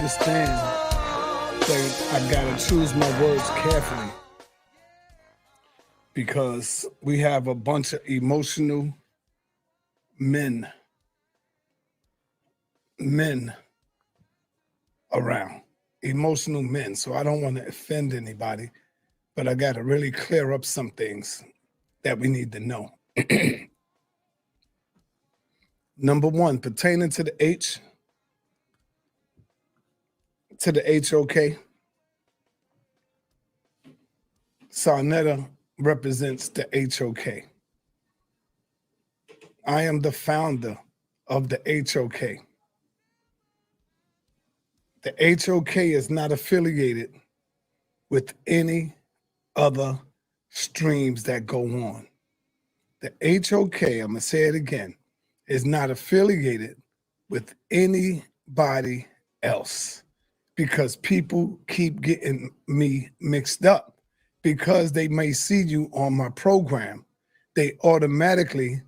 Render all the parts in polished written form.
understand that I gotta choose my words carefully because we have a bunch of emotional men around, emotional men. So I don't want to offend anybody, but I got to really clear up some things that we need to know. Number one, pertaining to the HOK, Saneter represents the HOK. I am the founder of the HOK. The HOK is not affiliated with any other streams that go on. The HOK, I'm going to say it again, is not affiliated with anybody else because people keep getting me mixed up. Because they may see you on my program, they automatically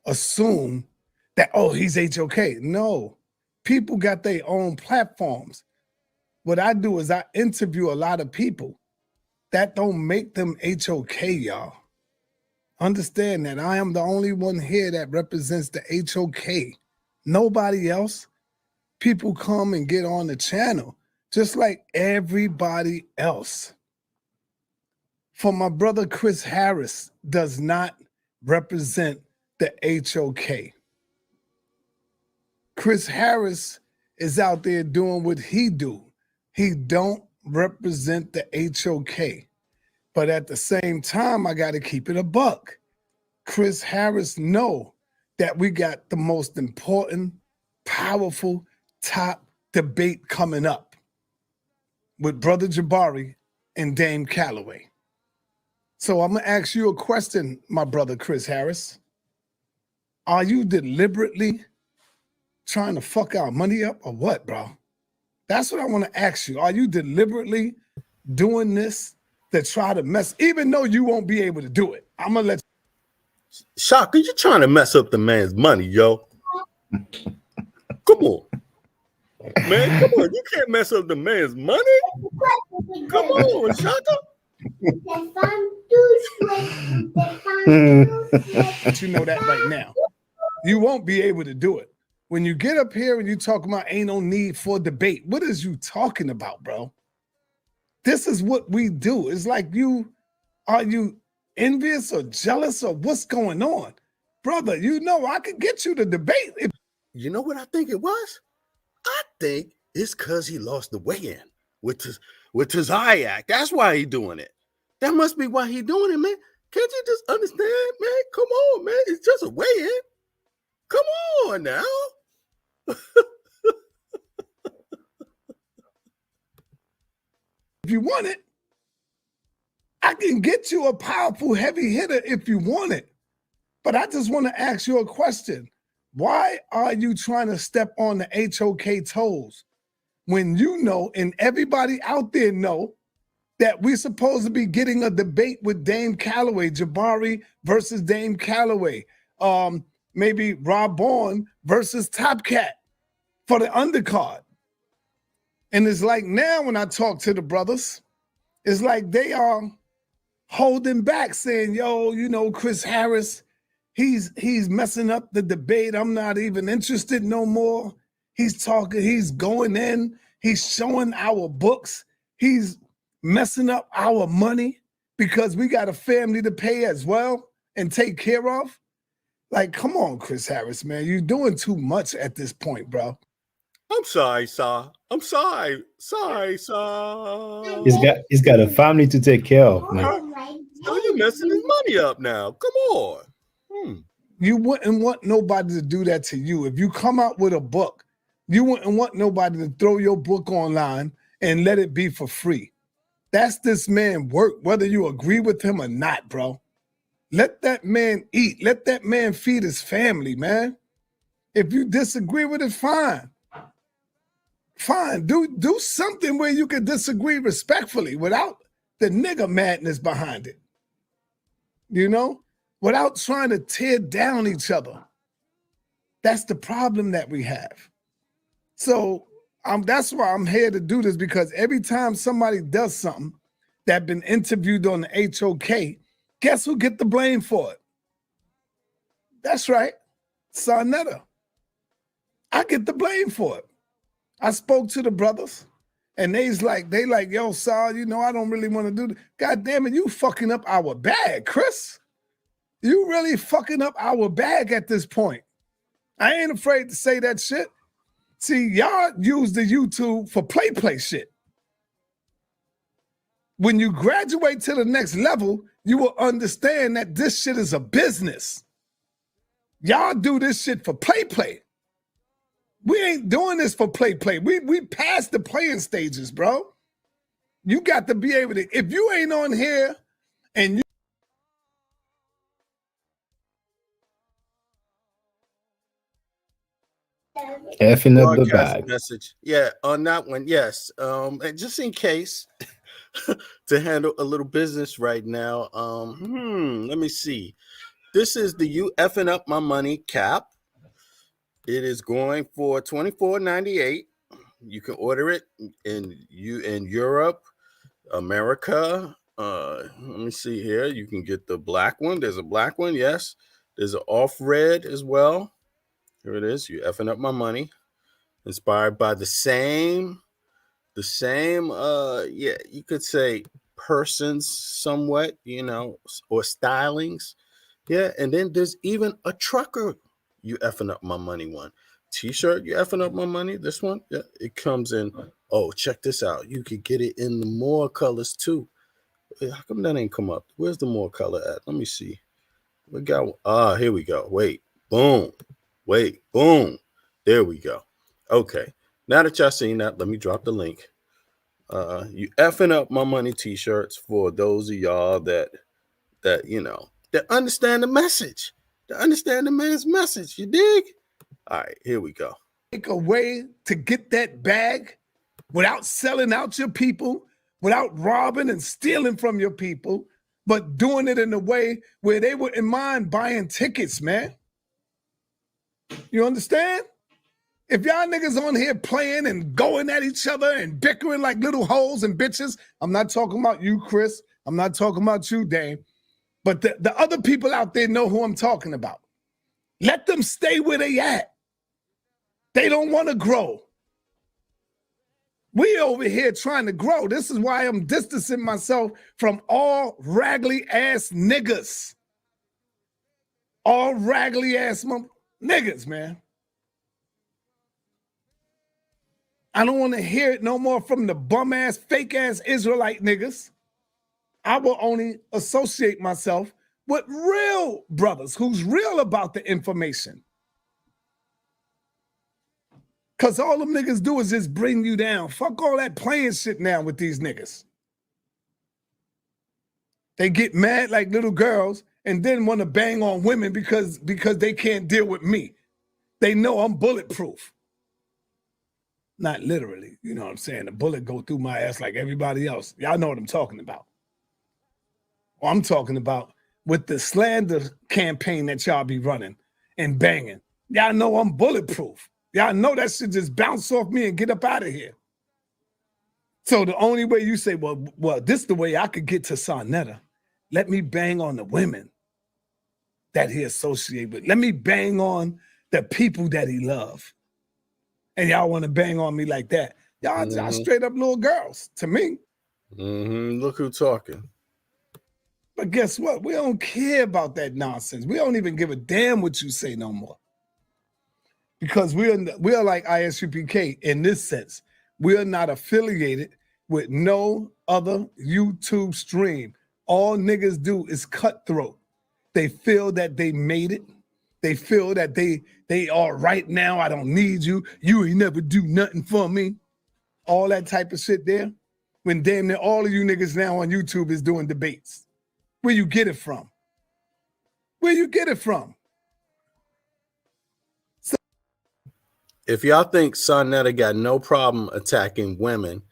assume that, oh, he's HOK. No, people got their own platforms. What I do is I interview a lot of people. That don't make them HOK, y'all. Understand that I am the only one here that represents the HOK. Nobody else. People come and get on the channel just like everybody else. For my brother Chris Harris does not represent the HOK. Chris Harris is out there doing what he do. He don't represent the HOK. But at the same time, I got to keep it a buck. Chris Harris know that we got the most important, powerful, top debate coming up with Brother Jabari and Dane Callaway. So I'm going to ask you a question, my brother Chris Harris. Are you deliberately trying to fuck our money up or what, bro? That's what I want to ask you. Are you deliberately doing this to try to mess, even though you won't be able to do it? I'm going to let you. Shaka, you trying to mess up the man's money, yo. Come on. Man, come on. You can't mess up the man's money. Come on, Shaka. But you know that right now. You won't be able to do it. When you get up here and you talk about ain't no need for debate, what is you talking about, bro? This is what we do. It's like are you envious or jealous or what's going on? Brother, you know I could get you to debate. You know what I think it was? I think it's because he lost the weigh-in with his eye act. That's why he doing it. That must be why he doing it, man. Can't you just understand, man? Come on, man. It's just a weigh-in. Come on now. If you want it, I can get you a powerful heavy hitter if you want it. But I just want to ask you a question. Why are you trying to step on the HOK toes when you know and everybody out there know that we're supposed to be getting a debate with Dane Callaway, Jabari versus Dane Callaway, maybe Rob Bourne versus Top Cat for the undercard. And it's like now when I talk to the brothers, it's like they are holding back saying, yo, you know, Chris Harris, he's messing up the debate. I'm not even interested no more. He's talking, he's going in, he's showing our books. He's messing up our money because we got a family to pay as well and take care of. Like, come on, Chris Harris, man. You're doing too much at this point, bro. I'm sorry, Sa. I'm sorry. Sorry, Sa. He's got a family to take care of, man. So you're messing his money up now. Come on. You wouldn't want nobody to do that to you. If you come out with a book, you wouldn't want nobody to throw your book online and let it be for free. That's this man work, whether you agree with him or not, bro. Let that man eat. Let that man feed his family, man. If you disagree with it, fine. Fine. Do something where you can disagree respectfully without the nigga madness behind it. You know? Without trying to tear down each other. That's the problem that we have. So That's why I'm here to do this, because every time somebody does something that been interviewed on the HOK, guess who get the blame for it? That's right, Saneter. I get the blame for it. I spoke to the brothers, and they like, yo, Sal, you know, I don't really want to do this. God damn it, you fucking up our bag, Chris. You really fucking up our bag at this point. I ain't afraid to say that shit. See, y'all use the YouTube for play shit. When you graduate to the next level, you will understand that this shit is a business. Y'all do this shit for play. We ain't doing this for play. We passed the playing stages, bro. You got to be able to, if you ain't on here and you Effing up the broadcast bag. message. Yeah, on that one, yes. And just in case to handle a little business right now. Let me see. This is the You Effing Up My Money cap. It is going for $24.98. You can order it in Europe, America. Let me see here. You can get the black one. There's a black one, yes. There's an off red as well. Here it is. You Effing Up My Money. Inspired by the same, you could say persons somewhat, you know, or stylings. Yeah, and then there's even a trucker, You Effing Up My Money one. T-shirt, You Effing Up My Money, this one, yeah, it comes in, oh, check this out. You could get it in the more colors too. How come that ain't come up? Where's the more color at? Let me see. We got, here we go. Wait, boom. There we go. Okay, now that y'all seen that, let me drop the link. You Effing Up My Money t-shirts for those of y'all that you know, that understand the message, that understand the man's message. You dig? All right, here we go. take a way to get that bag without selling out your people, without robbing and stealing from your people, but doing it in a way where they wouldn't mind buying tickets, man. You understand? If y'all niggas on here playing and going at each other and bickering like little hoes and bitches, I'm not talking about you, Chris. I'm not talking about you, Dane. But the other people out there know who I'm talking about. Let them stay where they at. They don't want to grow. We over here trying to grow. This is why I'm distancing myself from all raggedy ass niggas. All raggedy ass niggas, man. I don't want to hear it no more from the bum ass, fake ass Israelite niggas. I will only associate myself with real brothers who's real about the information. Because all them niggas do is just bring you down. Fuck all that playing shit now with these niggas. They get mad like little girls and then want to bang on women because they can't deal with me. They know I'm bulletproof. Not literally, you know what I'm saying? The bullet go through my ass like everybody else. Y'all know what I'm talking about. Or I'm talking about with the slander campaign that y'all be running and banging. Y'all know I'm bulletproof. Y'all know that shit just bounce off me and get up out of here. So the only way you say, well, this is the way I could get to Saneter. Let me bang on the women that he associate with. Let me bang on the people that he love. And y'all want to bang on me like that. Y'all straight up little girls to me. Look who talking. But guess what? We don't care about that nonsense. We don't even give a damn what you say no more. Because we are like ISUPK in this sense. We are not affiliated with no other YouTube stream. All niggas do is cutthroat. They feel that they made it. They feel that they are right now. I don't need you. You ain't never do nothing for me. All that type of shit there. When damn near all of you niggas now on YouTube is doing debates. Where you get it from? Where you get it from? If y'all think Saneter got no problem attacking women,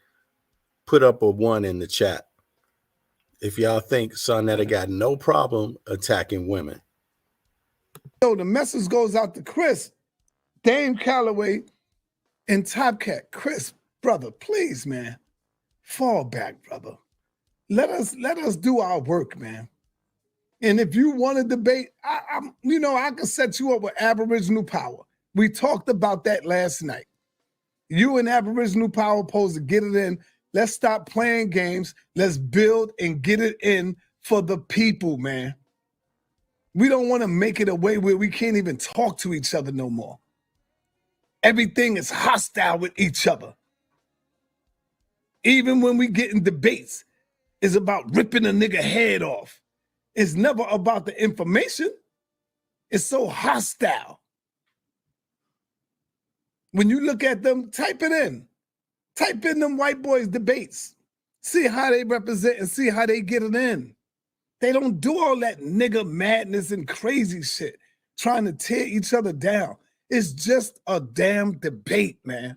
put up a 1 in the chat. If y'all think Saneter got no problem attacking women. So the message goes out to Chris. Dane Callaway And Top Cat, Chris, brother, please, man, fall back, brother. Let us do our work, man. And if you want to debate, I can set you up with Aboriginal Power. We talked about that last night. You and Aboriginal Power supposed to get it in. Let's stop playing games. Let's build and get it in for the people, man. We don't want to make it a way where we can't even talk to each other no more. Everything is hostile with each other. Even when we get in debates, it's about ripping a nigga head off. It's never about the information. It's so hostile. When you look at them, type it in. Type in them white boys debates. See how they represent and see how they get it in. They don't do all that nigga madness and crazy shit, trying to tear each other down. It's just a damn debate, man.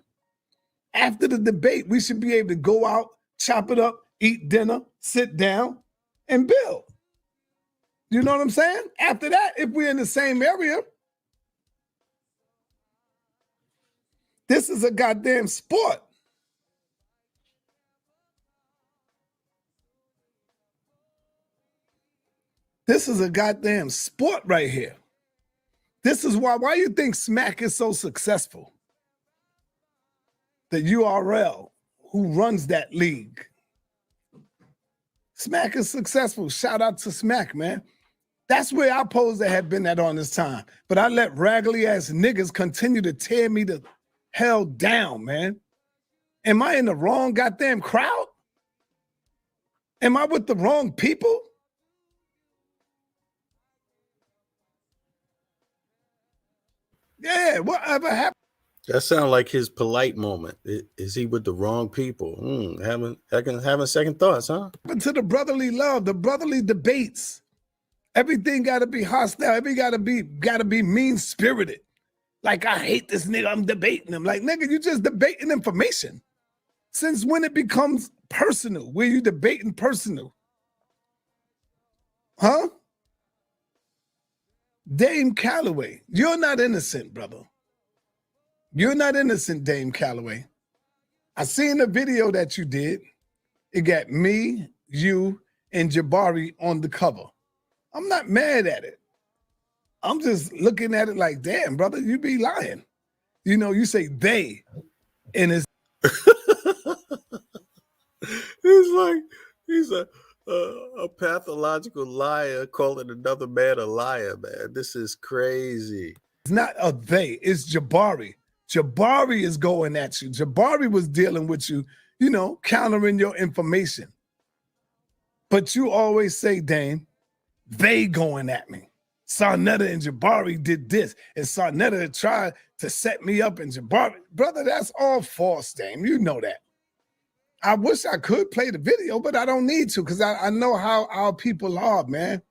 After the debate, we should be able to go out, chop it up, eat dinner, sit down, and build. You know what I'm saying? After that, if we're in the same area, this is a goddamn sport. This is a goddamn sport right here. This is why you think Smack is so successful? The URL who runs that league. Smack is successful. Shout out to Smack, man. That's where I supposed to have been at on this time. But I let raggedy ass niggas continue to tear me the hell down, man. Am I in the wrong goddamn crowd? Am I with the wrong people? Yeah, whatever happened? That sounds like his Polight moment. Is he with the wrong people? Having second thoughts, huh? To the brotherly love, the brotherly debates. Everything got to be hostile. Everything got to be mean-spirited. Like, I hate this nigga, I'm debating him. Like, nigga, you just debating information. Since when it becomes personal? Where you debating personal? Huh? Dane Callaway, you're not innocent, brother. You're not innocent, Dane Callaway. I seen the video that you did. It got me, you, and Jabari on the cover. I'm not mad at it. I'm just looking at it like, damn, brother, you be lying. You know, you say they, and it's he's a pathological liar calling another man a liar, man. This is crazy. It's not a they, it's Jabari. Jabari is going at you. Jabari was dealing with you, you know, countering your information. But you always say, Dane, they going at me. Saneter and Jabari did this, and Saneter tried to set me up, and Jabari, brother, that's all false, Dane. You know that. I wish I could play the video, but I don't need to because I know how our people are, man.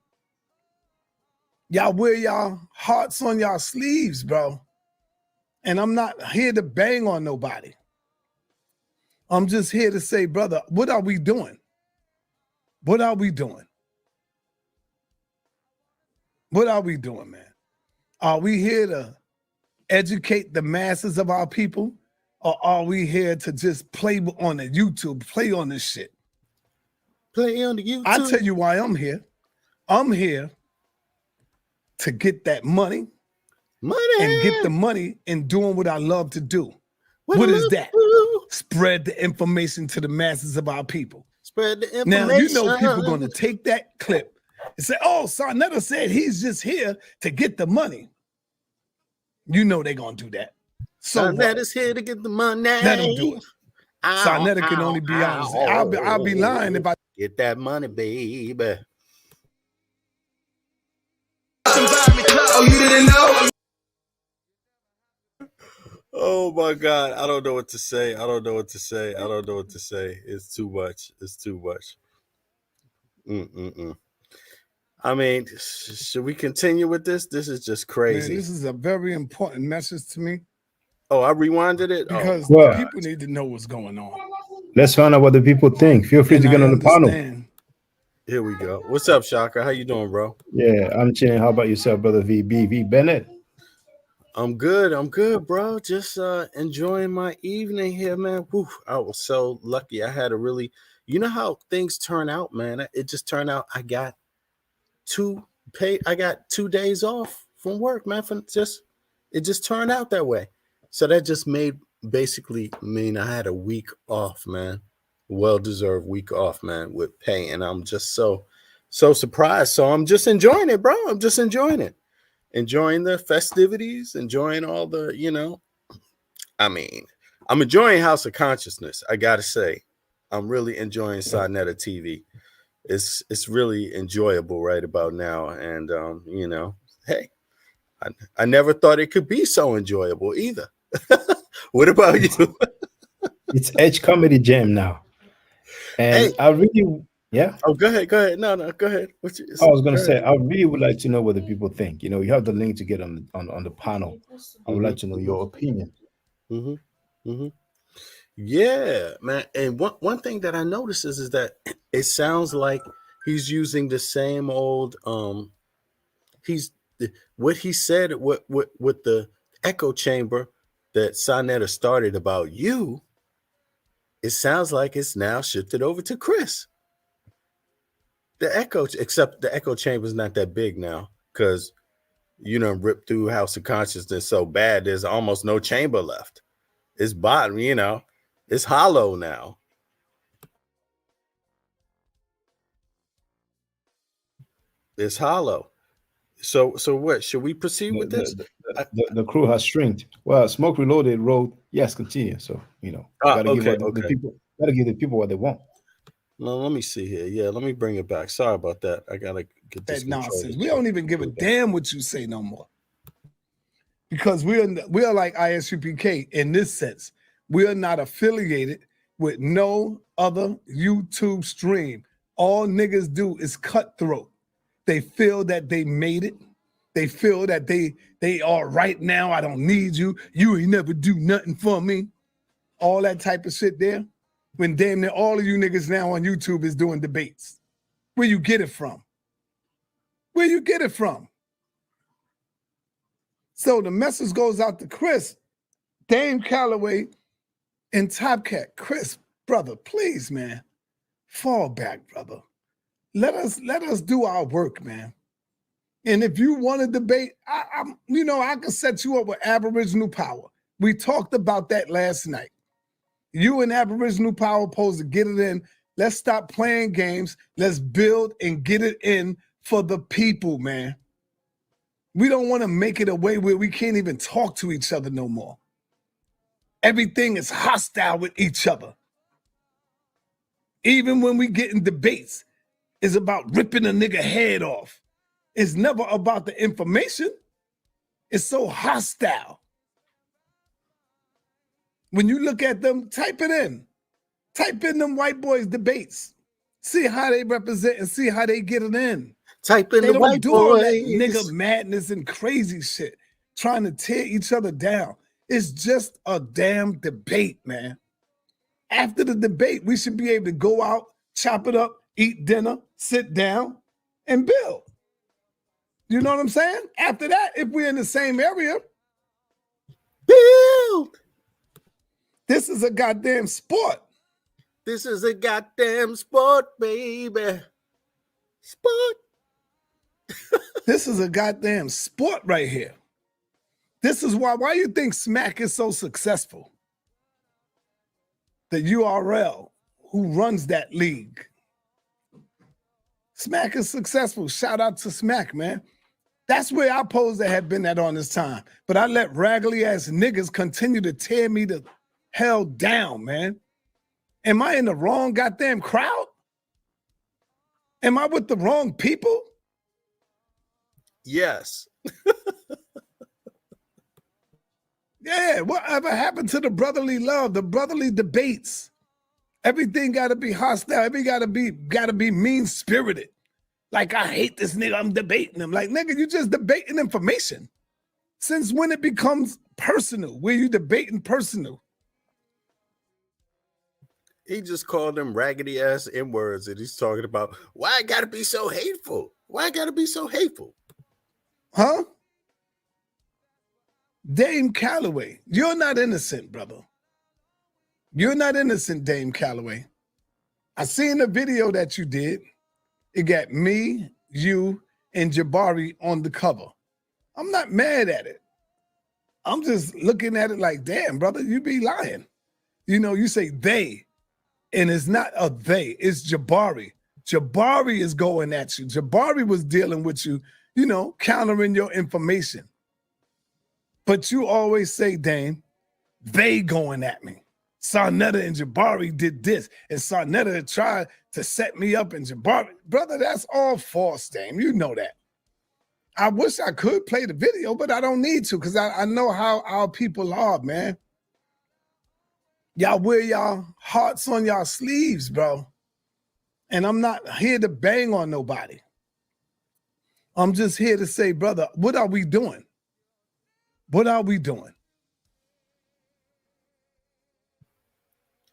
Y'all wear y'all hearts on y'all sleeves, bro. And I'm not here to bang on nobody. I'm just here to say, brother, what are we doing? What are we doing? What are we doing, man? Are we here to educate the masses of our people? Or are we here to just play on the YouTube, play on this shit? Play on the YouTube. I'll tell you why I'm here. I'm here to get that money. And get the money in doing what I love to do. What is that? Spread the information to the masses of our people. Spread the information. Now, you know people going to take that clip and say, oh, Saneter said he's just here to get the money. You know they're going to do that. So Saneter's here to get the money. Let them do it. Saneter can only be honest. I'll be lying if I get that money, baby. Oh, you didn't know? Oh my God. I don't know what to say. It's too much. I mean, should we continue with this? This is just crazy. Man, this is a very important message to me. Oh, I rewinded it? Because the people need to know what's going on. Let's find out what the people think. Feel free to get on the panel. Here we go. What's up, Shaka? How you doing, bro? Yeah, I'm chilling. How about yourself, brother VB? V Bennett? I'm good. I'm good, bro. Just enjoying my evening here, man. Whew, I was so lucky. I had a really, you know how things turn out, man. It just turned out I got 2 days off from work, man. It just turned out that way. So that just made basically mean I had a week off, man. Well deserved week off, man, with pay. And I'm just so surprised. So I'm just enjoying it, bro. I'm just enjoying it. Enjoying the festivities, enjoying all the, I mean, I'm enjoying House of Consciousness. I gotta say, I'm really enjoying Saneter TV. It's really enjoyable right about now, and hey, I never thought it could be so enjoyable either. What about you? It's Edge Comedy Jam now. And Hey, I really, yeah, oh, go ahead. No, go ahead. I was going Go to say, ahead. I really would like to know what the people think. You have the link to get on the panel. I would Mm-hmm, like to know your opinion. mm-hmm, mm-hmm. Yeah, man. And one thing that I noticed is that it sounds like he's using the same old he's what he said with the echo chamber that Sonetta started about you. It sounds like it's now shifted over to Chris. The echo, except the echo chamber is not that big now because you know ripped through House of Consciousness so bad. There's almost no chamber left. It's bottom, it's hollow now. It's hollow. So what? Should we proceed The with this? the, the crew has shrinked. Well, Smoke Reloaded wrote, yes, continue. So, got to give Okay, the okay. people, got to give the people what they want. No, let me see here. Yeah, let me bring it back. Sorry about that. I gotta get this That control. nonsense. We don't even give a Put it back. damn what you say no more. Because we are like ISUPK in this sense. We are not affiliated with no other YouTube stream. All niggas do is cutthroat. They feel that they made it. They feel that they are right now. I don't need you. You ain't never do nothing for me. All that type of shit there. When damn near all of you niggas now on YouTube is doing debates. Where you get it from? Where you get it from? So the message goes out to Chris, Dane Callaway, and Top Cat. Chris, brother, please, man, fall back, brother. Let us do our work, man. And if you want to debate, I can set you up with Aboriginal Power. We talked about that last night. You and Aboriginal Power supposed to get it in. Let's stop playing games. Let's build and get it in for the people, man. We don't want to make it a way where we can't even talk to each other no more. Everything is hostile with each other. Even when we get in debates, it's about ripping a nigga head off. It's never about the information. It's so hostile. When you look at them, type it in. Type in them white boys debates. See how they represent and see how they get it in. Type in They the don't white do all that boys. nigga madness and crazy shit, trying to tear each other down. It's just a damn debate, man. After the debate, we should be able to go out, chop it up, eat dinner, sit down, and build. You know what I'm saying? After that, if we're in the same area, Build. this is a goddamn sport. This is a goddamn sport, baby. Sport. This is a goddamn sport right here. This is why you think Smack is so successful? The URL who runs that league. Smack is successful. Shout out to Smack, man. That's where I supposed to have been at on this time. But I let raggedy ass niggas continue to tear me the hell down, man. Am I in the wrong goddamn crowd? Am I with the wrong people? Yes. Yeah, whatever happened to the brotherly love, the brotherly debates? Everything gotta be hostile. Everything gotta be mean-spirited. Like, I hate this nigga, I'm debating him. Like, nigga, you just debating information. Since when it becomes personal? Where you debating personal? He just called them raggedy ass N-words and he's talking about why I gotta be so hateful. Why I gotta be so hateful? Huh? Dane Callaway, you're not innocent, brother. You're not innocent, Dane Callaway. I seen the video that you did. It got me, you, and Jabari on the cover. I'm not mad at it. I'm just looking at it like, damn, brother, you be lying. You know, you say they, and it's not a they, it's Jabari. Jabari is going at you. Jabari was dealing with you, you know, countering your information. But you always say, Dane, they going at me. Saneter and Jabari did this, and Saneter tried to set me up, and Jabari, brother, that's all false, Dane. You know that. I wish I could play the video, but I don't need to because I know how our people are, man. Y'all wear y'all hearts on y'all sleeves, bro. And I'm not here to bang on nobody. I'm just here to say, brother, what are we doing? What are we doing?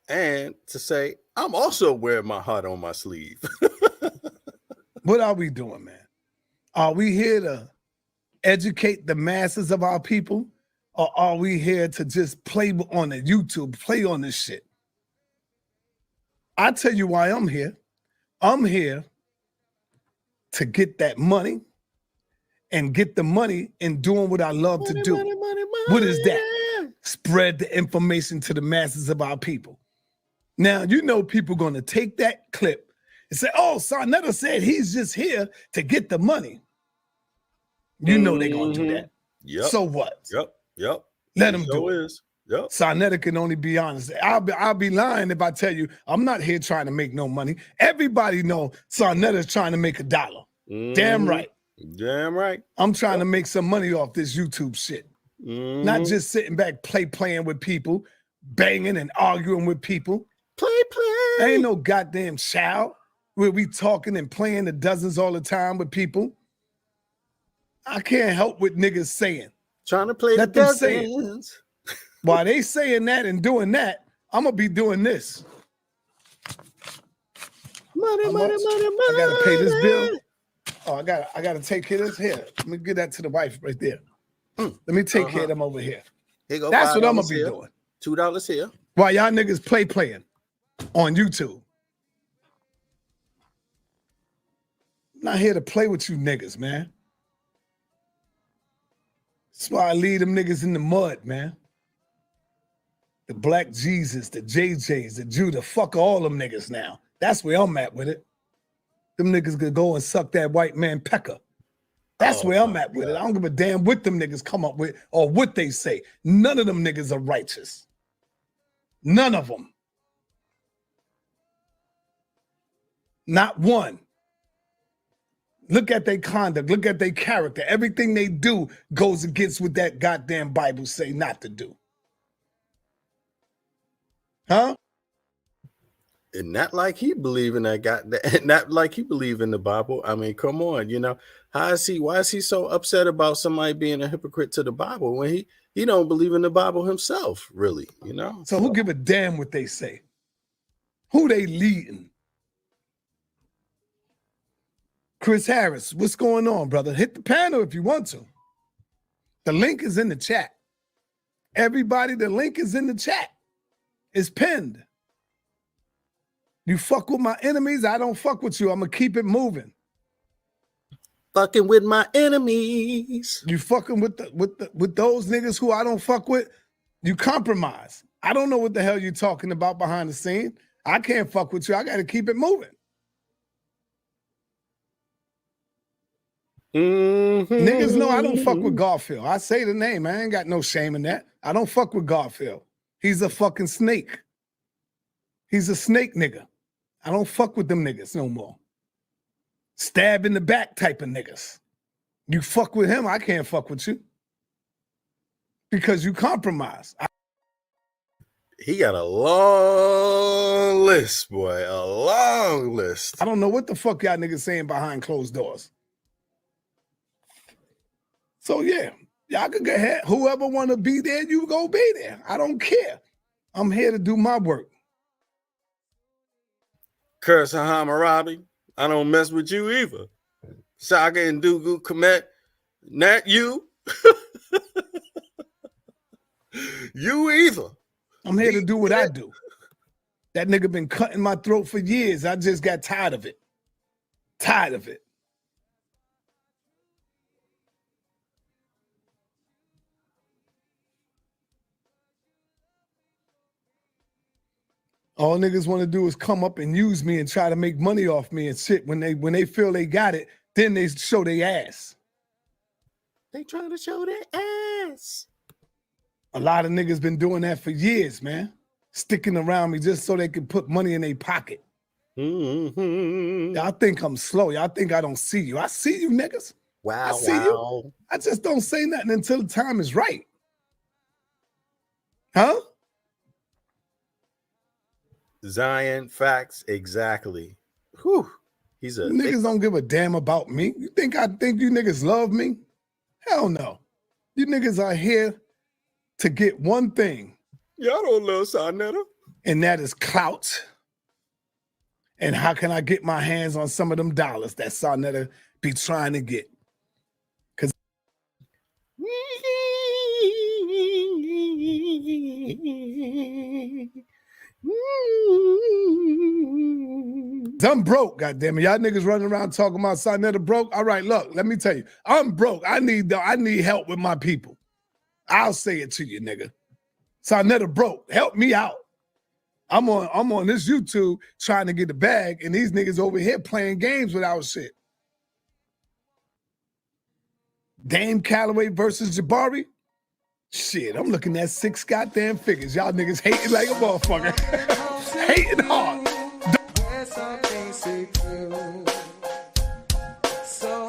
And to say, I'm also wearing my heart on my sleeve. What are we doing, man? Are we here to educate the masses of our people? Or are we here to just play on the YouTube, play on this shit? I tell you why I'm here. I'm here to get that money and get the money in doing what I love to do. Money, What is that? Spread the information to the masses of our people. Now, you know people going to take that clip and say, oh, Saneter said he's just here to get the money. You know they're going to do that. Yep. So what? Yep. Let them do it. Yep. Saneter can only be honest. I'll be lying if I tell you I'm not here trying to make no money. Everybody know Saneter's trying to make $1. Damn right. Damn right. I'm trying to make some money off this YouTube shit. Not just sitting back playing with people, banging and arguing with people. Play. I ain't no goddamn child where we talking and playing the dozens all the time with people. I can't help what niggas saying. Trying to play Let the them say it. dozens. While they saying that and doing that, I'm gonna be doing this. Money. I gotta pay this bill. Oh, I gotta take care of this here. Let me get that to the wife right there. Let me take care of them over here. Here go That's what I'm gonna $5 be here, doing. $2 here. While y'all niggas playing on YouTube. I'm not here to play with you niggas, man. That's why I leave them niggas in the mud, man. The Black Jesus, the JJs, the Judah, fuck all them niggas now. That's where I'm at with it. Them niggas could go and suck that white man pecker. That's where I'm at with it. I don't give a damn what them niggas come up with or what they say. None of them niggas are righteous. None of them. Not one. Look at their conduct. Look at their character. Everything they do goes against what that goddamn Bible say not to do. Huh? And not like he believe in that not like he believe in the Bible. I mean, come on, you know. Why is he so upset about somebody being a hypocrite to the Bible when he don't believe in the Bible himself, really, you know? So who give a damn what they say? Who they leading? Chris Harris, what's going on, brother? Hit the panel if you want to. The link is in the chat. Everybody, the link is in the chat. It's pinned. You fuck with my enemies, I don't fuck with you. I'm gonna keep it moving. Fucking with my enemies. You fucking with those niggas who I don't fuck with, you compromise. I don't know what the hell you talking about behind the scene. I can't fuck with you. I gotta keep it moving. Niggas know I don't fuck with Garfield. I say the name. I ain't got no shame in that. I don't fuck with Garfield. He's a fucking snake. He's a snake nigga. I don't fuck with them niggas no more. Stab in the back type of niggas. You fuck with him, I can't fuck with you. Because you compromise. He got a long list, boy. A long list. I don't know what the fuck y'all niggas saying behind closed doors. So yeah, y'all can go ahead. Whoever want to be there, you go be there. I don't care. I'm here to do my work. Curse Hammurabi. I don't mess with you either. Saga and Dugu Komet. Not you. You either. I'm here to do what I do. That nigga been cutting my throat for years. I just got tired of it. Tired of it. All niggas want to do is come up and use me and try to make money off me and shit. When they feel they got it, then they show their ass. They trying to show their ass. A lot of niggas been doing that for years, man. Sticking around me just so they can put money in their pocket. Mm-hmm. Y'all think I'm slow. Y'all think I don't see you. I see you, niggas. Wow, I see you. I just don't say nothing until the time is right. Huh? Zion, facts, exactly. Whew. He's a niggas don't give a damn about me. You think I think you niggas love me? Hell no. You niggas are here to get one thing. Y'all don't love Saneter. And that is clout. And how can I get my hands on some of them dollars that Saneter be trying to get? Because I'm broke, goddammit. Y'all niggas running around talking about Saneter broke. All right, look, let me tell you. I'm broke. I need help with my people. I'll say it to you, nigga. Saneter broke. Help me out. I'm on this YouTube trying to get the bag, and these niggas over here playing games with our shit. Dane Callaway versus Jabari. Shit, I'm looking at 6 goddamn figures. Y'all niggas hating like a motherfucker. Hating hard.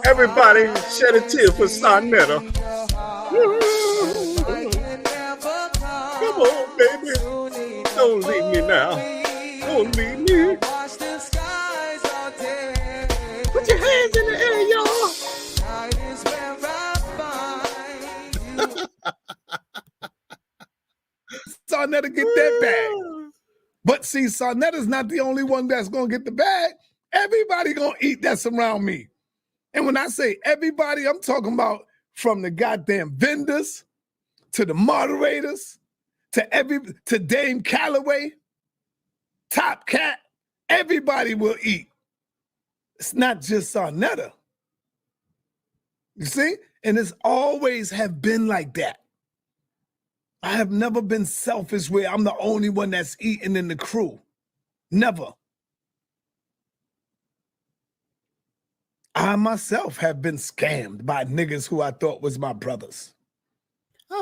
Everybody shed a tear for Saneter. Come on, baby. Don't leave me now. Don't leave me. Put your hands in the air, y'all. Saneter get that bag. But see, Saneter's not the only one that's going to get the bag. Everybody going to eat that's around me. And when I say everybody, I'm talking about from the goddamn vendors to the moderators to Dane Callaway, Top Cat. Everybody will eat. It's not just Saneter. You see? And it's always have been like that. I have never been selfish where I'm the only one that's eating in the crew. Never. I myself have been scammed by niggas who I thought was my brothers.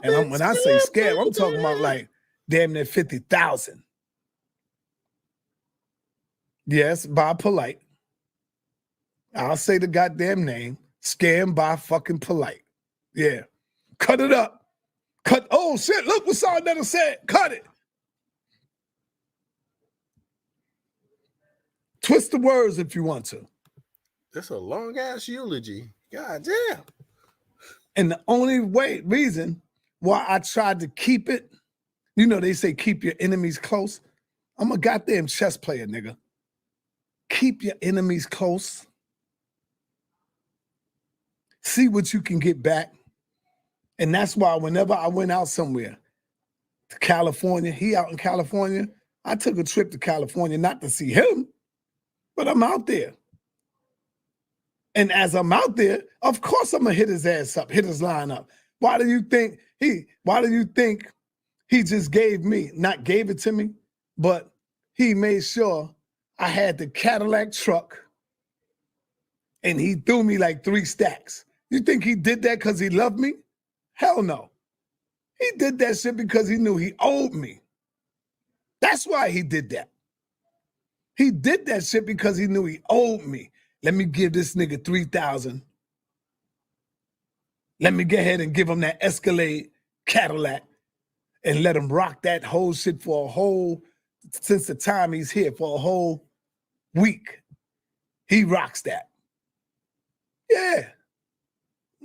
And when I say scam, I'm talking about like damn near 50,000. Yes, by Polight. I'll say the goddamn name. Scammed by fucking Polight. Yeah. Cut it up. Cut. Oh shit, look what Saneter said. Cut it. Twist the words if you want to. That's a long ass eulogy. God damn. And the only reason why I tried to keep it, you know, they say keep your enemies close. I'm a goddamn chess player, nigga. Keep your enemies close. See what you can get back. And that's why whenever I went out somewhere, to California, he out in California, I took a trip to California not to see him, but I'm out there. And as I'm out there, of course I'm gonna hit his ass up, hit his line up. Why do you think he just not gave it to me, but he made sure I had the Cadillac truck and he threw me like 3 stacks. You think he did that because he loved me? Hell no. He did that shit because he knew he owed me. That's why he did that. He did that shit because he knew he owed me. Let me give this nigga 3,000. Let me go ahead and give him that Escalade Cadillac and let him rock that whole shit since the time he's here, for a whole week. He rocks that. Yeah.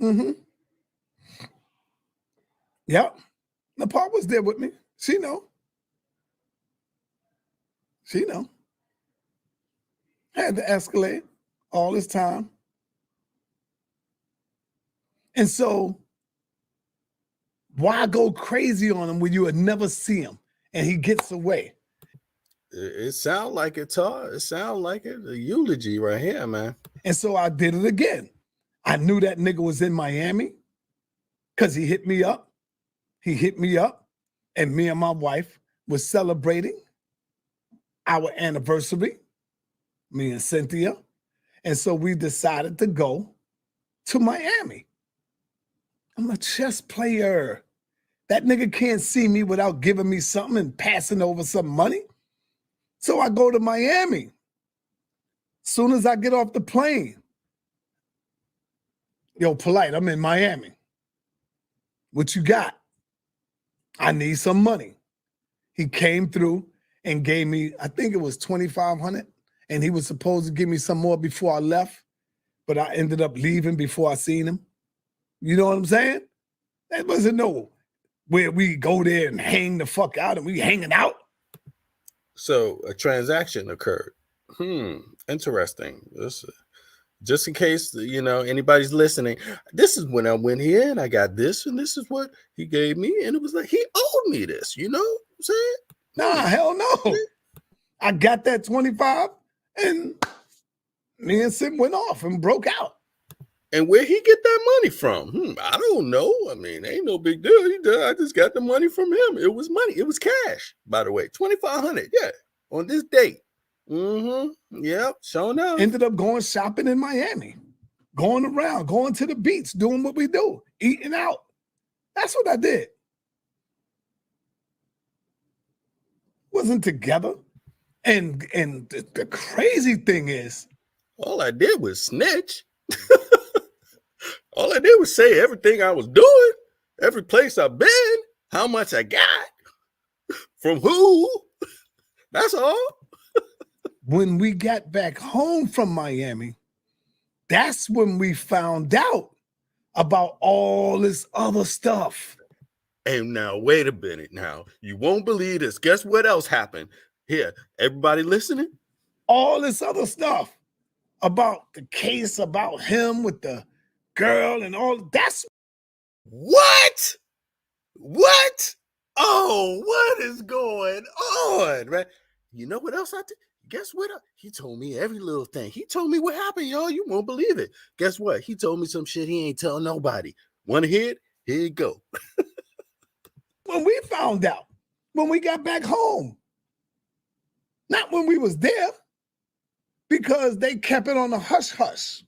Mm-hmm. Yep. The Paul was there with me. She know. She know. Had the Escalade all this time. And so Why go crazy on him when you would never see him and he gets away? It sounds like it, Todd. It sounds like it. A eulogy right here, man. And so I did it again. I knew that nigga was in Miami because he hit me up. He hit me up, and me and my wife was celebrating our anniversary, me and Cynthia. And so we decided to go to Miami. I'm a chess player. That nigga can't see me without giving me something and passing over some money. So I go to Miami. Soon as I get off the plane, yo, Polight, I'm in Miami. What you got? I need some money. He came through and gave me, I think it was $2,500, and he was supposed to give me some more before I left, but I ended up leaving before I seen him. You know what I'm saying? That wasn't no where we go there and hang the fuck out and we hanging out. So a transaction occurred. Interesting. Just in case, anybody's listening, this is when I went here and I got this, and this is what he gave me. And it was like, he owed me this, you know what I'm saying? Nah, hell no. I got that 25 and me and Sim went off and broke out. And where he get that money from? I don't know. I mean, ain't no big deal. I just got the money from him. It was money. It was cash, by the way. $2,500. Yeah. On this date. Yep. Sure enough. Ended up going shopping in Miami, going around, going to the beach, doing what we do, eating out. That's what I did. Wasn't together. And the crazy thing is, all I did was snitch. All I did was say everything I was doing, every place I've been, how much I got, from who. That's all. When we got back home from Miami, that's when we found out about all this other stuff. And now, wait a minute now. You won't believe this. Guess what else happened? Here, everybody listening? All this other stuff about the case, about him with the girl and all. That's what? Oh, what is going on, man? You know what else I did? Guess what? He told me every little thing. He told me what happened, y'all. You won't believe it. Guess what? He told me some shit he ain't tell nobody. Want to hear it? Here you go. When we found out, when we got back home. Not when we was there, because they kept it on the hush-hush.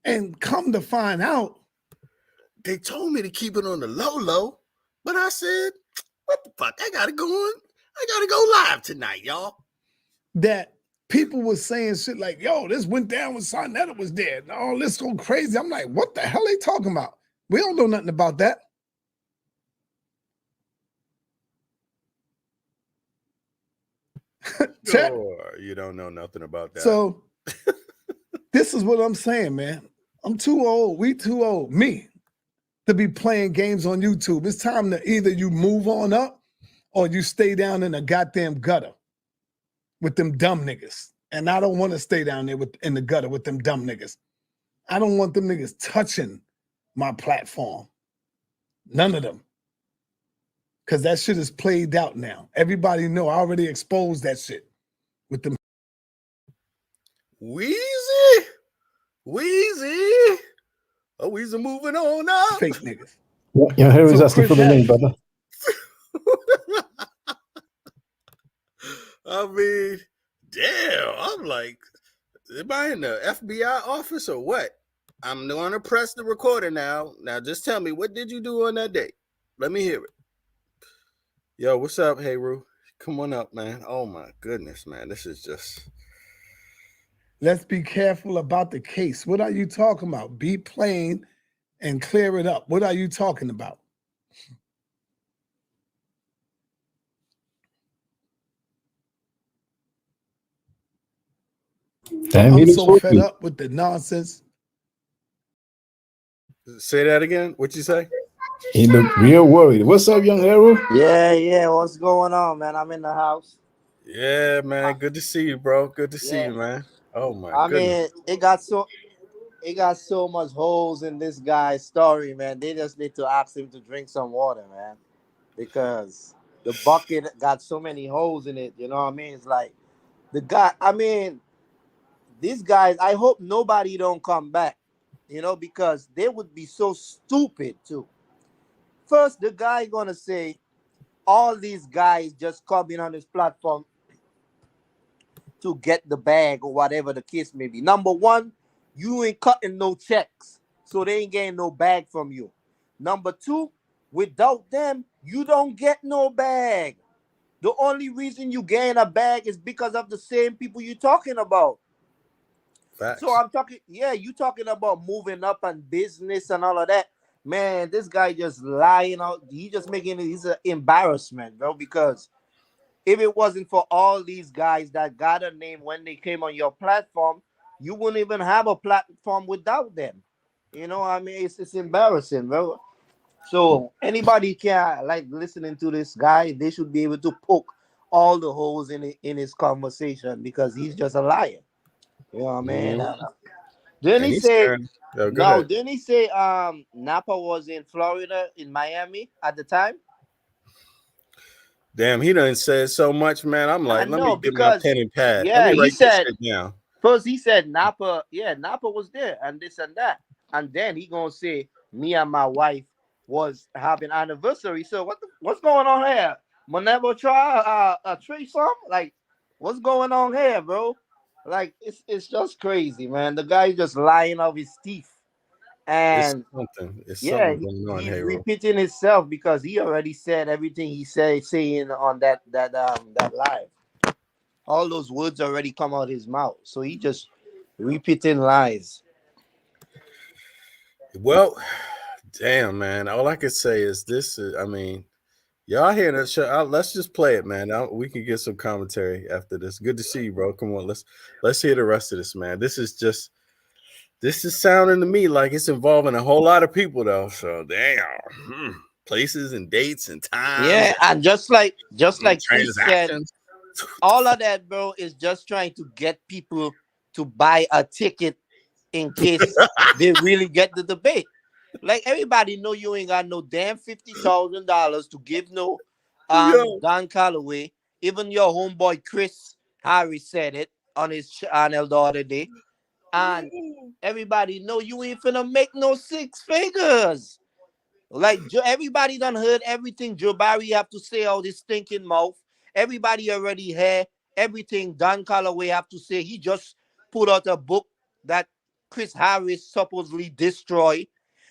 And come to find out, they told me to keep it on the low, but I said, what the fuck? I gotta go live tonight, y'all. That people were saying shit like, yo, this went down when Saneter was dead. And all this go crazy. I'm like, what the hell are they talking about? We don't know nothing about that. Sure, you don't know nothing about that. So this is what I'm saying, man. I'm too old. We too old. Me to be playing games on YouTube. It's time to either you move on up or you stay down in the goddamn gutter with them dumb niggas. And I don't want to stay down there in the gutter with them dumb niggas. I don't want them niggas touching my platform. None of them. Because that shit is played out now. Everybody know I already exposed that shit with them. Weezy. Oh, Weezy moving on up. Fake niggas. Yeah, Harry's asking for the name, brother. I mean, damn. I'm like, am I in the FBI office or what? I'm going to press the recorder now. Now, just tell me, what did you do on that date? Let me hear it. Yo, what's up, Heru? Come on up, man. Oh, my goodness, man. This is just... Let's be careful about the case. What are you talking about? Be plain and clear it up. What are you talking about? Damn, I'm so fed up with the nonsense. Say that again. What you say? He looked real worried. What's up, young Harold? Yeah. What's going on, man? I'm in the house. Yeah, man. Good to see you, bro. Good to see you, man. Oh my goodness. I mean, it got so He got so much holes in this guy's story, man. They just need to ask him to drink some water, man, because the bucket got so many holes in it. You know what I mean? It's like the guy. I mean, these guys. I hope nobody don't come back. You know, because they would be so stupid too. First, the guy gonna say all these guys just coming on this platform to get the bag or whatever the case may be. Number one, you ain't cutting no checks, so they ain't getting no bag from you. Number two, without them, you don't get no bag. The only reason you gain a bag is because of the same people you're talking about. Facts. So I'm talking, yeah, you talking about moving up and business and all of that. Man, this guy just lying out. He just making it. He's an embarrassment, bro. Because if it wasn't for all these guys that got a name when they came on your platform, you wouldn't even have a platform without them. You know, I mean, it's embarrassing, bro. So anybody can like listening to this guy, they should be able to poke all the holes in his conversation because he's just a liar. You know what I mean? Mhm. Didn't And he he's say staring. Oh, go no? ahead. Didn't he say Napa was in Florida in Miami at the time? Damn, he done said so much, man. I'm I like, let me know get my because pen and pad. Let yeah, me he write this said shit down. first he said Napa, yeah, Napa was there and this and that. And then he gonna say me and my wife was having anniversary. So what's going on here? Monevo try a threesome? Like what's going on here, bro? Like it's just crazy, man. The guy just lying off his teeth. It's And something. It's yeah, something going on, he's Hero. repeating himself because he already said everything he saying on that live. All those words already come out his mouth. So he just repeating lies. Well, damn, man. All I could say is this. I mean, y'all hearing that show? Let's just play it, man. We can get some commentary after this. Good to see you, bro. Come on, let's hear the rest of this, man. This is sounding to me like it's involving a whole lot of people, though. So damn, places and dates and times Yeah, and just like Chris said, transactions. all of that, bro, is just trying to get people to buy a ticket in case they really get the debate. Like everybody know you ain't got no damn $50,000 to give no Yo, Dan Callaway. Even your homeboy Chris Harris said it on his channel the other day. And everybody know you ain't finna make no six figures. Like everybody done heard everything Joe Barry have to say out his stinking mouth. Everybody already heard everything Dan Callaway have to say. He just put out a book that Chris Harris supposedly destroyed.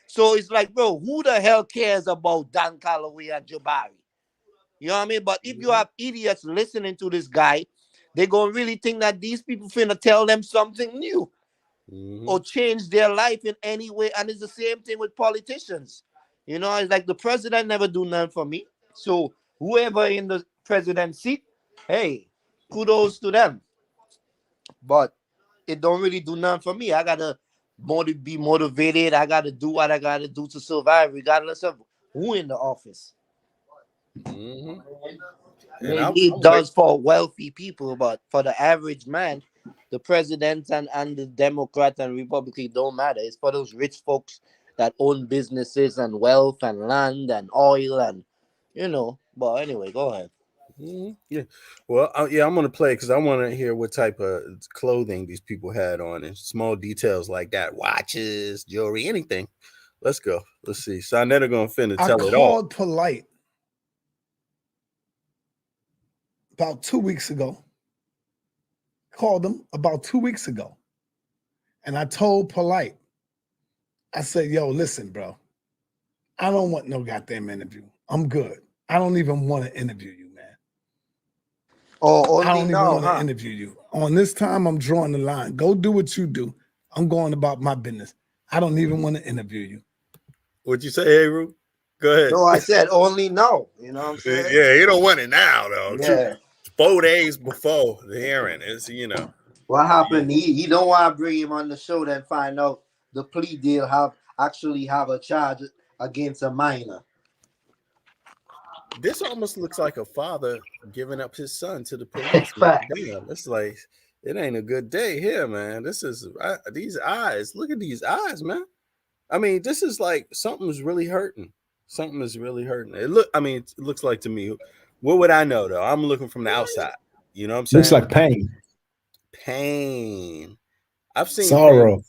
So it's like, bro, who the hell cares about Dan Callaway and Jabari? You know what I mean? But if you have idiots listening to this guy, they gonna really think that these people finna tell them something new or change their life in any way. And it's the same thing with politicians. You know, it's like the president never do nothing for me. So whoever in the president seat, hey, kudos to them. But it don't really do nothing for me. I gotta be motivated. I gotta do what I gotta do to survive, regardless of who in the office. and Maybe I'm it waiting. does for wealthy people, but for the average man, the president and the Democrat and Republican don't matter. It's for those rich folks that own businesses and wealth and land and oil and But anyway, go ahead. Yeah. Well, yeah, I'm gonna play because I want to hear what type of clothing these people had on and small details like that, watches, jewelry, anything. Let's go. Let's see. Saneter gonna finna I tell it all. called Polight about 2 weeks ago. Called them about 2 weeks ago. And I told Polight, I said, yo, listen, bro. I don't want no goddamn interview. I'm good. I don't even want to interview you, man. Oh, I only don't even now, want to huh? interview you. On this time, I'm drawing the line. Go do what you do. I'm going about my business. I don't even want to interview you. What'd you say, hey, Ru? Go ahead. No, I said only now. You know what I'm saying? Yeah, you don't want it now though. Yeah. 4 days before the hearing is, What yeah. happened? He don't want to bring him on the show, then find out the plea deal actually have a charge against a minor. This almost looks like a father giving up his son to the police. Fact. Damn, it's like it ain't a good day here, man. This is these eyes. Look at these eyes, man. I mean, this is like something's really hurting. Something is really hurting. It looks like to me. What would I know though? I'm looking from the outside. You know what I'm saying? Looks like pain, pain. I've seen sorrow. pain.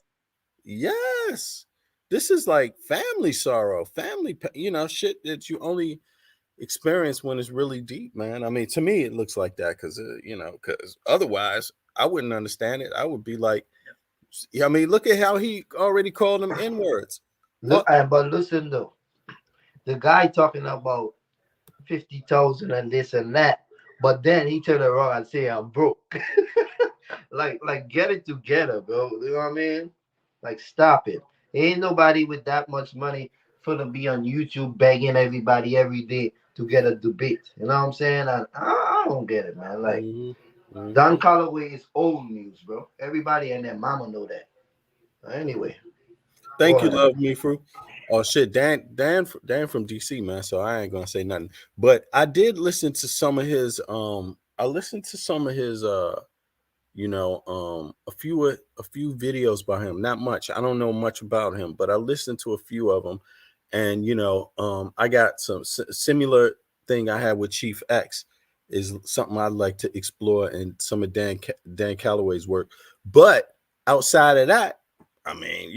Yes. This is like family sorrow, shit that you only experience when it's really deep, man. I mean, to me, it looks like that because otherwise I wouldn't understand it. I would be like, I mean, look at how he already called them N-words. But listen though, the guy talking about 50,000 and this and that, but then he turned around and say I'm broke. like get it together, bro. You know what I mean? Like stop it. Ain't nobody with that much money for to be on YouTube begging everybody every day to get a debate. You know what I'm saying? I don't get it, man. Like Dan Callaway is old news, bro. Everybody and their mama know that. Anyway. Thank you, love me, Fru. Oh shit, Dan from DC, man. So I ain't gonna say nothing. But I did listen to some of his a few videos by him. Not much. I don't know much about him, but I listened to a few of them. And I got some similar thing I had with Chief X is something I'd like to explore in some of Dan Callaway's work. But outside of that, I mean,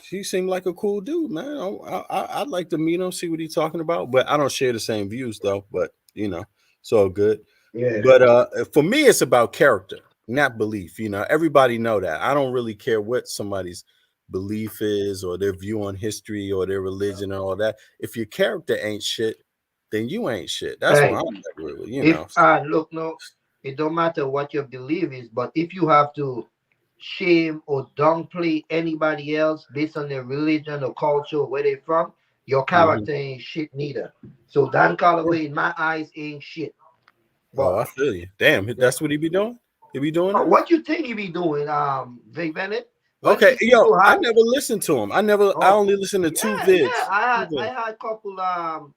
he seemed like a cool dude, man. I'd like to meet him, see what he's talking about. But I don't share the same views though. But it's all good. Yeah. But for me, it's about character, not belief. Everybody know that. I don't really care what somebody's belief is or their view on history or their religion and all that. If your character ain't shit, then you ain't shit. That's what I'm like, really. Look, no, it don't matter what your belief is, but if you have to shame or downplay anybody else based on their religion or culture or where they from, your character ain't shit neither. So Dan Callaway, in my eyes, ain't shit. But, I feel you. Damn, that's what he be doing? He be doing that? What you think he be doing, Vic Bennett? Okay, I never listened to him. I only listened to two vids. Yeah, I had a couple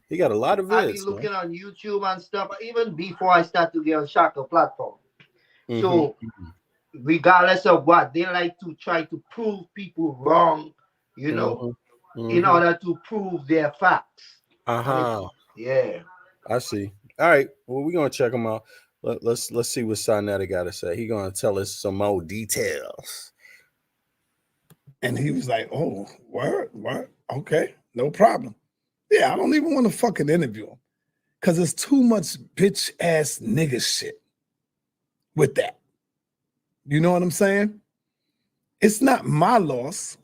he got a lot of vids. I be looking on YouTube and stuff, even before I start to get on Shaka platform. So regardless of what, they like to try to prove people wrong, in order to prove their facts. Yeah. I see. All right. Well, we're gonna check him out. Let's see what Saneter got to say. He's gonna tell us some more details. And he was like, "Oh, word, okay, no problem." Yeah, I don't even want to fucking interview him because there's too much bitch ass nigga shit with that. You know what I'm saying? It's not my loss.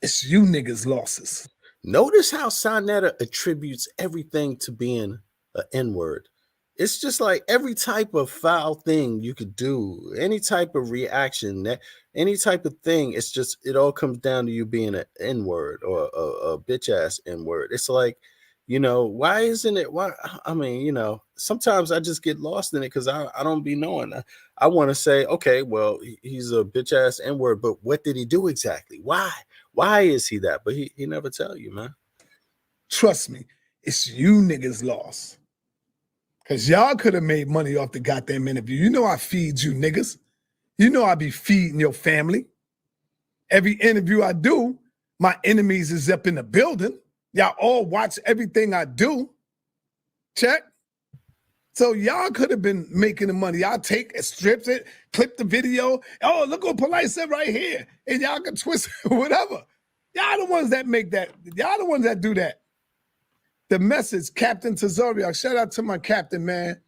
It's you niggas' losses. Notice how Saneter attributes everything to being an N-word. It's just like every type of foul thing you could do, any type of reaction, any type of thing, it all comes down to you being an N-word or a bitch ass N-word. It's like, why isn't it? Why? I mean, sometimes I just get lost in it because I don't be knowing. I want to say, okay, well, he's a bitch ass N-word, but what did he do exactly? Why? Why is he that? But he never tell you, man. Trust me, it's you niggas' loss. Because y'all could have made money off the goddamn interview. I feed you niggas. I be feeding your family. Every interview I do, my enemies is up in the building. Y'all all watch everything I do. Check. So y'all could have been making the money. Y'all take it, strips it, clip the video. Oh, look what Polight said right here. And y'all can twist whatever. Y'all the ones that make that. Y'all the ones that do that. The message, Captain Tesorio. Shout out to my captain, man.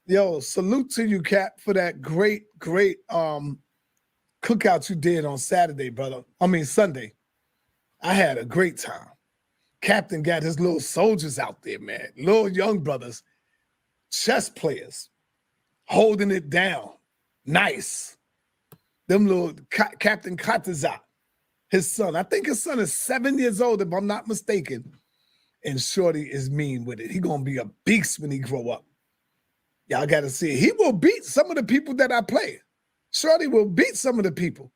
Yo, salute to you, Cap, for that great cookout you did on Saturday, brother. Sunday. I had a great time. Captain got his little soldiers out there, man. Little young brothers, chess players, holding it down. Nice. Them little Captain Katazat, his son. I think his son is 7 years old, if I'm not mistaken. And Shorty is mean with it. He gonna be a beast when he grow up. Y'all gotta see it. He will beat some of the people that I play. Shorty will beat some of the people.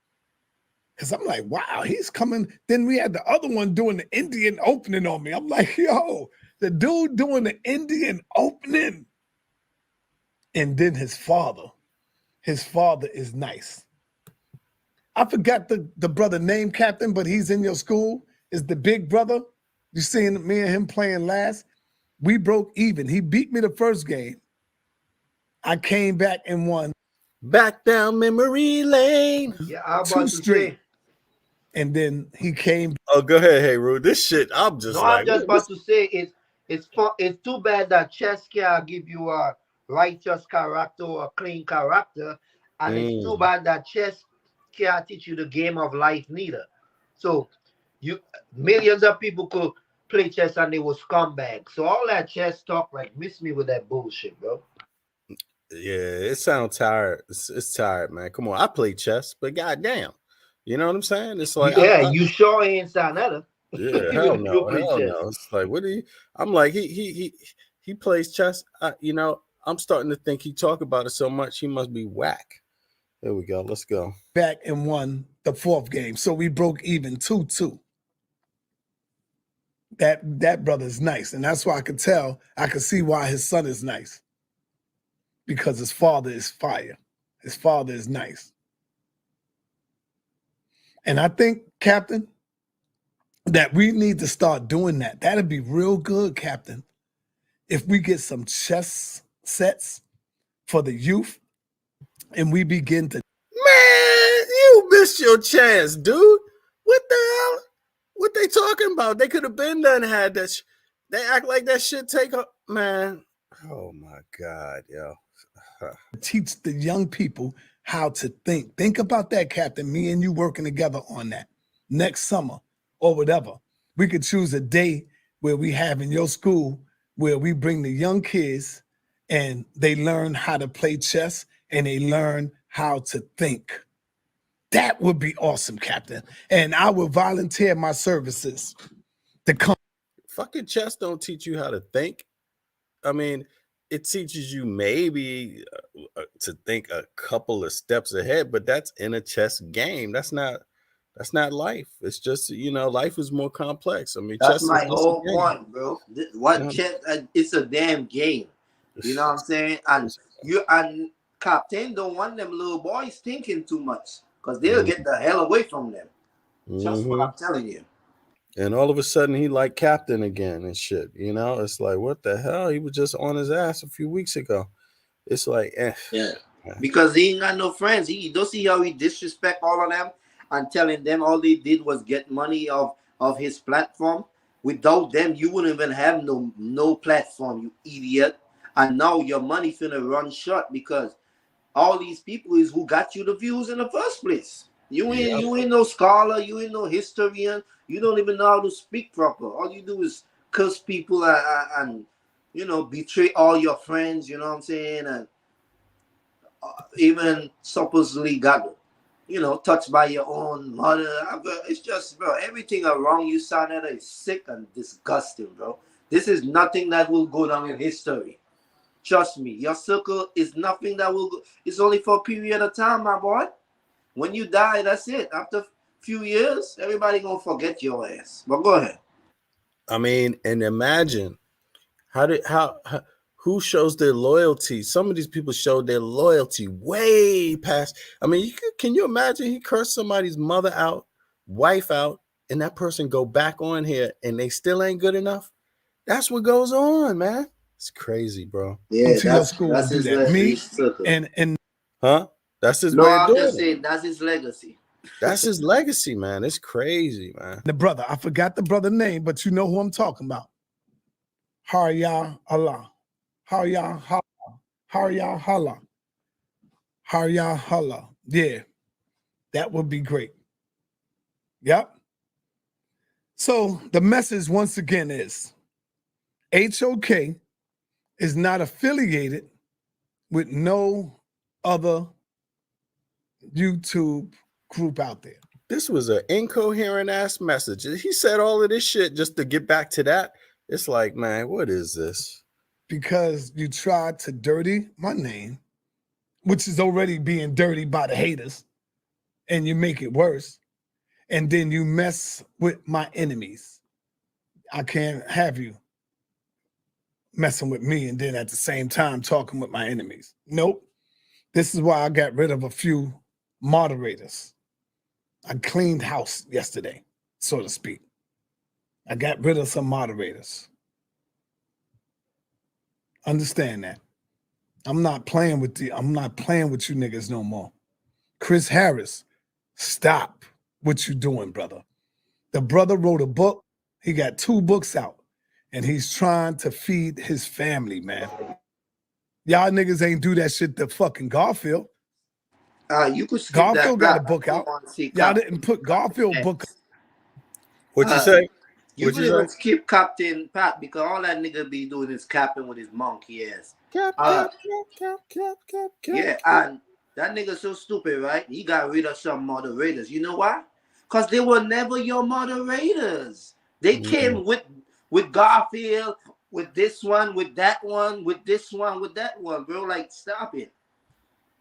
Cause I'm like, wow, he's coming. Then we had the other one doing the Indian opening on me. I'm like, yo, the dude doing the Indian opening. And then his father his father is nice. I forgot the brother name, Captain, but he's in your school. Is the big brother. You seen me and him playing last? We broke even. He beat me the first game. I came back and won. Back down memory lane. Yeah, I'm 2 about to straight. say. And then he came. Oh, go ahead, hey Rude. This shit, I'm just No, like, I'm just about to say it's fun. It's too bad that chess can't give you a righteous character or a clean character, and it's too bad that chess can't teach you the game of life neither. So you millions of people could play chess and they were scumbags. So all that chess talk, like, miss me with that bullshit, bro. yeah, it sounds tired. It's tired, man. Come on, I play chess, but goddamn, you know what I'm saying? It's like, Yeah, you sure ain't Saneter. yeah, hell Even if you no, play hell chess. no. It's like, what do you? I'm like, he plays chess. You know, I'm starting to think he talk about it so much, he must be whack. There we go. Let's go. Back and won the 4th game. So we broke even 2-2. That brother's nice. And that's why I could see why his son is nice. Because his father is fire. His father is nice. And I think, Captain, that we need to start doing that. That'd be real good, Captain. If we get some chess sets for the youth and we begin to. Man, you missed your chance, dude. What the hell? What they talking about? They could have been done had that. They act like that shit take up, man. Oh my God, yo. Teach the young people how to think. Think about that, Captain. Me and you working together on that next summer or whatever. We could choose a day where we have in your school where we bring the young kids and they learn how to play chess and they learn how to think. That would be awesome, Captain. And I will volunteer my services to come. Fucking chess don't teach you how to think. I mean, it teaches you maybe to think a couple of steps ahead, but that's in a chess game. That's not life. It's just, you know, life is more complex. I mean, That's chess is my just a whole game. point, bro. What chess? It's a damn game. You know what I'm saying? And Captain don't want them little boys thinking too much because they'll get the hell away from them. Just what I'm telling you. And all of a sudden he like captain again and shit. You know, it's like, what the hell? He was just on his ass a few weeks ago. It's like, yeah, because he ain't got no friends. He don't see how he disrespect all of them and telling them all they did was get money of his platform. Without them, you wouldn't even have no platform, you idiot. And now your money finna run short because all these people is who got you the views in the first place. You ain't no scholar, you ain't no historian, you don't even know how to speak proper. All you do is curse people and you know, betray all your friends, you know what I'm saying? And even supposedly got, you know, touched by your own mother. It's just, bro, everything around you, Saneter, is sick and disgusting, bro. This is nothing that will go down in history. Trust me, your circle is nothing that will go. It's only for a period of time, my boy. When you die, that's it. After a few years, everybody gonna forget your ass. But go ahead. I mean, and imagine who shows their loyalty? Some of these people showed their loyalty way past. I mean, can you imagine he cursed somebody's mother out, wife out, and that person go back on here and they still ain't good enough? That's what goes on, man. It's crazy, bro. Yeah, to your school and do that. Me and huh? That's his no, way of I'm doing just it. saying that's his legacy. That's his legacy, man. It's crazy, man. the brother. I forgot the brother name, but you know who I'm talking about. Harya Allah. Harya Allah. Harya Allah. Harya Allah. Yeah, that would be great. Yep. So the message once again is HOK is not affiliated with no other YouTube group out there. This was an incoherent ass message. He said all of this shit just to get back to that. It's like, man, what is this? Because you tried to dirty my name, which is already being dirty by the haters, and you make it worse. And then you mess with my enemies. I can't have you messing with me and then at the same time talking with my enemies. Nope. This is why I got rid of a few moderators. I cleaned house yesterday, so to speak. I got rid of some moderators. Understand that. I'm not playing with you niggas no more. Chris Harris, stop what you doing, brother. The brother wrote a book. He got 2 books out, and he's trying to feed his family, man. Y'all niggas ain't do that shit to fucking Garfield. You could skip Garfield that. got a book out. Y'all didn't put Garfield book out. What you say? You could even skip Captain Pat because all that nigga be doing is capping with his monkey ass. Yeah, and that nigga so stupid, right? He got rid of some moderators. You know why? Because they were never your moderators. They came with Garfield, with this one, with that one, with this one, with that one, bro. Like, stop it.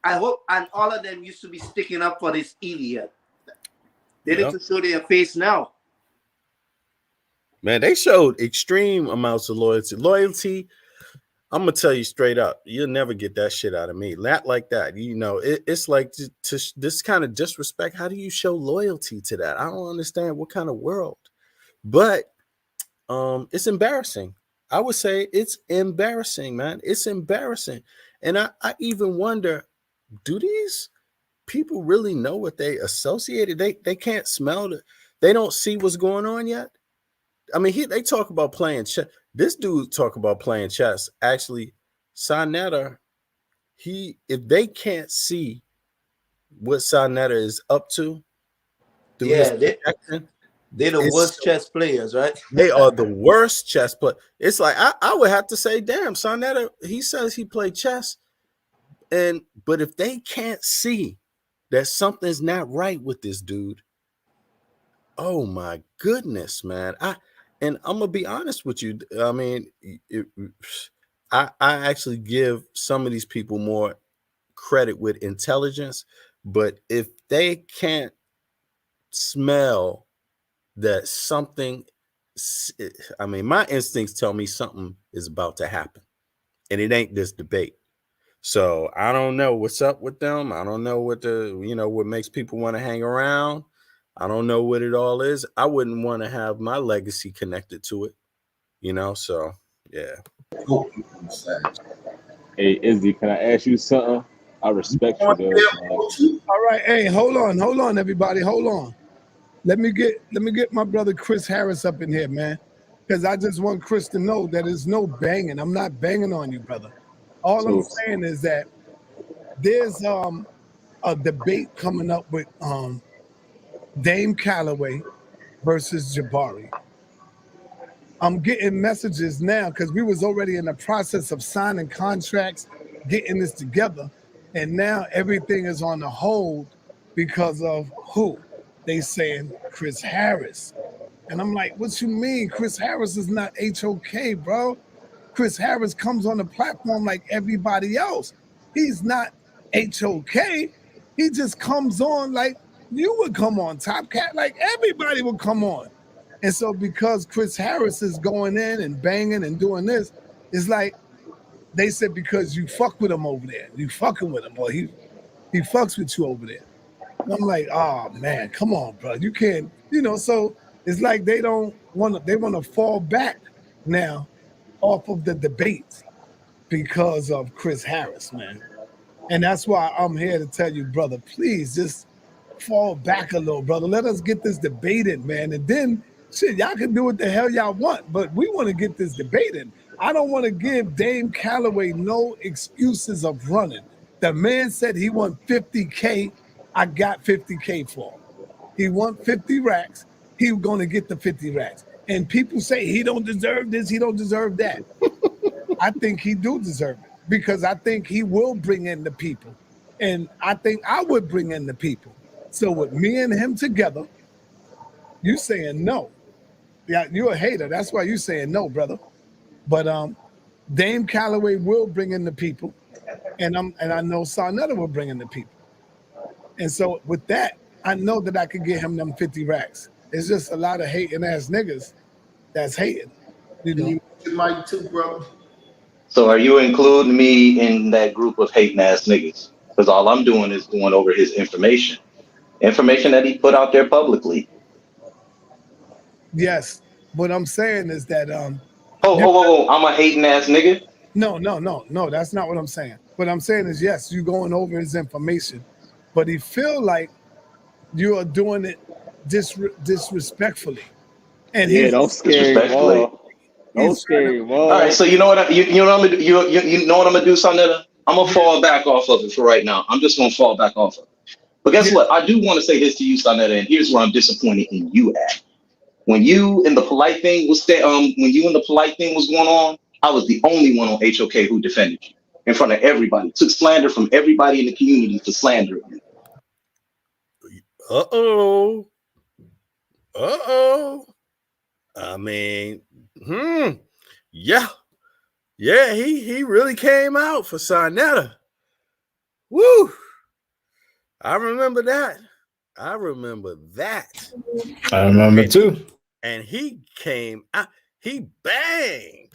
I hope, and all of them used to be sticking up for this idiot. They need to show their face now. Man, they showed extreme amounts of loyalty. Loyalty, I'm gonna tell you straight up, you'll never get that shit out of me. Not like that. You know, it's like to this kind of disrespect. How do you show loyalty to that? I don't understand what kind of world. But it's embarrassing. I would say it's embarrassing, man. It's embarrassing. And I even wonder, do these people really know what they associated? They can't smell it. They don't see what's going on yet. I mean, they talk about playing chess. This dude talk about playing chess. Actually, Saneter, if they can't see what Saneter is up to, they're the worst chess players, right? They are the worst chess players. It's like I would have to say, damn, Saneter, he says he played chess, but if they can't see that something's not right with this dude, oh my goodness, man. And I'm gonna be honest with you. I mean, I actually give some of these people more credit with intelligence, but if they can't smell that something, I mean, my instincts tell me something is about to happen, and it ain't this debate. So I don't know what's up with them. I don't know what what makes people want to hang around. I don't know what it all is. I wouldn't want to have my legacy connected to it, so yeah. Hey, Izzy, can I ask you something? I respect you, though. All right, hey, hold on, everybody, hold on. Let me get my brother Chris Harris up in here, man, because I just want Chris to know that there's no banging. I'm not banging on you, brother. All I'm saying is that there's a debate coming up with Dane Callaway versus Jabari. I'm getting messages now because we was already in the process of signing contracts, getting this together, and now everything is on the hold because of who? They saying Chris Harris. And I'm like, what you mean? Chris Harris is not HOK, bro. Chris Harris comes on the platform like everybody else. He's not HOK. He just comes on like you would come on, Top Cat, like everybody would come on. And so because Chris Harris is going in and banging and doing this, it's like they said because you fuck with him over there. You fucking with him, or he fucks with you over there. And I'm like, oh man, come on, bro. You can't, so it's like they want to fall back now off of the debates because of Chris Harris, man. And that's why I'm here to tell you, brother, please just fall back a little, brother. Let us get this debated, man. And then, shit, y'all can do what the hell y'all want, but we want to get this debated. I don't want to give Dane Callaway no excuses of running. The man said he won 50K. I got 50K for him. He won 50 racks. He was going to get the 50 racks. And people say he don't deserve this, he don't deserve that. I think he do deserve it because I think he will bring in the people. And I think I would bring in the people. So with me and him together, you saying no. Yeah, you're a hater. That's why you saying no, brother. But Dane Callaway will bring in the people. And I know Saneter will bring in the people. And so with that, I know that I could get him them 50 racks. It's just a lot of hating ass niggas that's hating. You might too, bro. So are you including me in that group of hating ass niggas? because all I'm doing is going over his information that he put out there publicly. Yes. What I'm saying is that Oh, I'm a hating ass nigga. No, that's not what I'm saying. What I'm saying is, yes, you going over his information, but he feel like you are doing it disrespectfully. And Yeah, don't scare him off. Don't scare him off. All right, so you know what? You know what I'm gonna do? You know what I'm gonna do, Saneter? I'm gonna fall back off of it for right now. I'm just gonna fall back off of it. But guess what? I do want to say this to you, Saneter, and here's where I'm disappointed in you at. When you and the Polight thing was going on, I was the only one on HOK who defended you in front of everybody. Took slander from everybody in the community for slandering you. I mean, yeah, he really came out for Saneter. Woo! I remember that. I remember too. And he came out, he banged.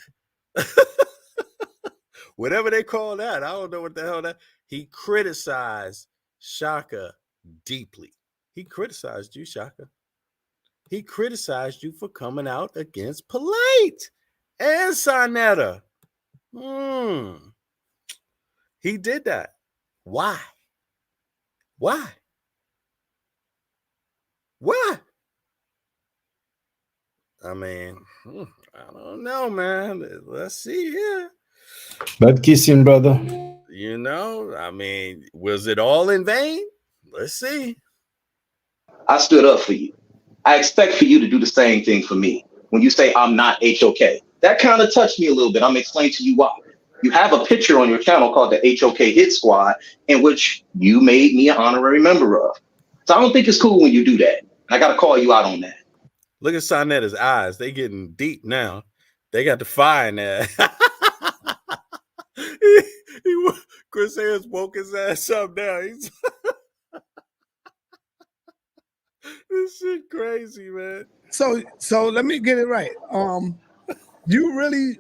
Whatever they call that. I don't know what the hell that. He criticized Shaka deeply. He criticized you, Shaka. He criticized you for coming out against Polight and Saneter. He did that. Why? I mean, I don't know, man. Let's see here. Bad kissing, brother. You know, I mean, was it all in vain? Let's see. I stood up for you. I expect for you to do the same thing for me. When you say I'm not HOK, that kind of touched me a little bit. I'm explaining to you why. You have a picture on your channel called the HOK Hit Squad, in which you made me an honorary member of. So I don't think it's cool when you do that. I got to call you out on that. Look at Saneter's eyes. They getting deep now. They got the fire in there. Chris Harris woke his ass up now. This shit crazy, man. So let me get it right. You really